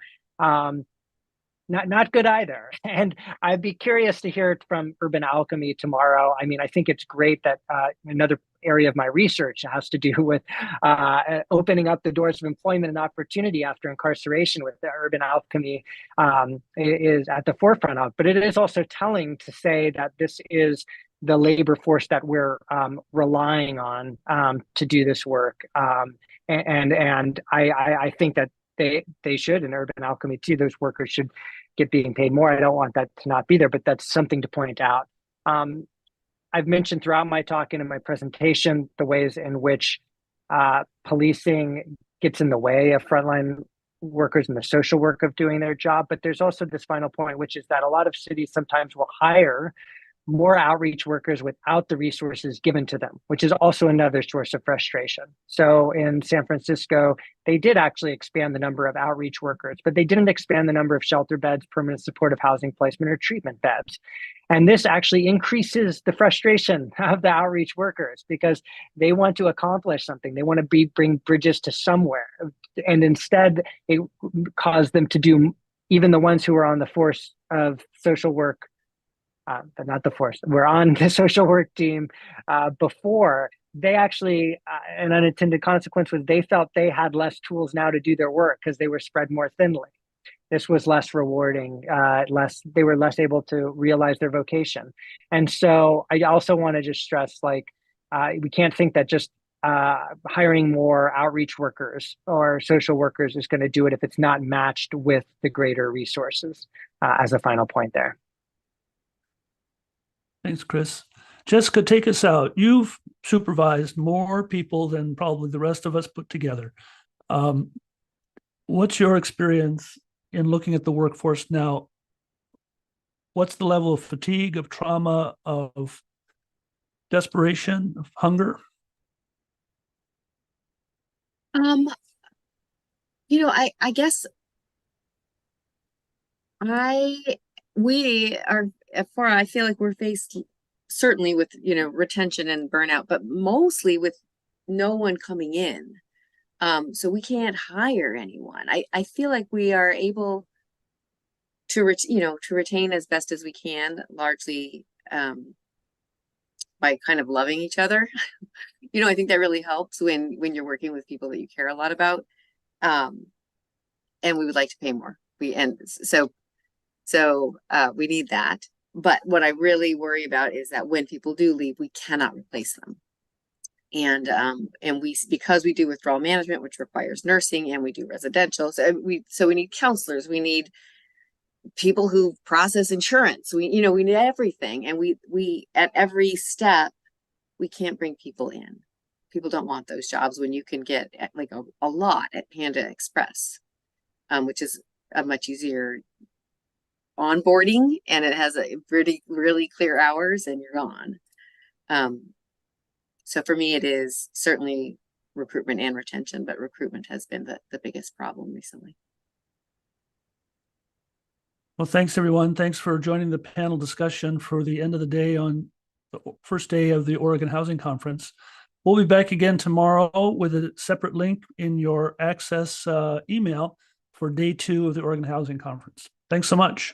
Not good either. And I'd be curious to hear it from Urban Alchemy tomorrow. I mean, I think it's great that another area of my research has to do with opening up the doors of employment and opportunity after incarceration, with the Urban Alchemy is at the forefront of. But it is also telling to say that this is the labor force that we're relying on to do this work. And I think that they should, in Urban Alchemy too, those workers should get being paid more. I don't want that to not be there, but that's something to point out. I've mentioned throughout my talk and in my presentation the ways in which policing gets in the way of frontline workers and the social work of doing their job. But there's also this final point, which is that a lot of cities sometimes will hire more outreach workers without the resources given to them, which is also another source of frustration. So in San Francisco, they did actually expand the number of outreach workers, but they didn't expand the number of shelter beds, permanent supportive housing placement, or treatment beds. And this actually increases the frustration of the outreach workers because they want to accomplish something. They want to bring bridges to somewhere. And instead, it caused them to do, even the ones who were on the force of social work, but not the force, we're on the social work team before, they actually, an unintended consequence was they felt they had less tools now to do their work because they were spread more thinly. This was less rewarding, they were less able to realize their vocation. And so I also want to just stress, like, we can't think that just hiring more outreach workers or social workers is going to do it if it's not matched with the greater resources, as a final point there. Thanks, Chris. Jessica, take us out. You've supervised more people than probably the rest of us put together. What's your experience in looking at the workforce now? What's the level of fatigue, of trauma, of desperation, of hunger? I guess we are, I feel like we're faced certainly with, retention and burnout, but mostly with no one coming in. So we can't hire anyone. I feel like we are able to retain as best as we can, largely by kind of loving each other. I think that really helps when you're working with people that you care a lot about. And we would like to pay more. So we need that. But what I really worry about is that when people do leave, we cannot replace them. And because we do withdrawal management, which requires nursing, and we do residential, so we need counselors, we need people who process insurance, we need everything. And we at every step, we can't bring people in. People don't want those jobs when you can get like a lot at Panda Express, which is a much easier onboarding, and it has a really, really clear hours, and you're gone. So for me, it is certainly recruitment and retention, but recruitment has been the biggest problem recently. Well, thanks everyone. Thanks for joining the panel discussion for the end of the day on the first day of the Oregon Housing Conference. We'll be back again tomorrow with a separate link in your access email for day 2 of the Oregon Housing Conference. Thanks so much.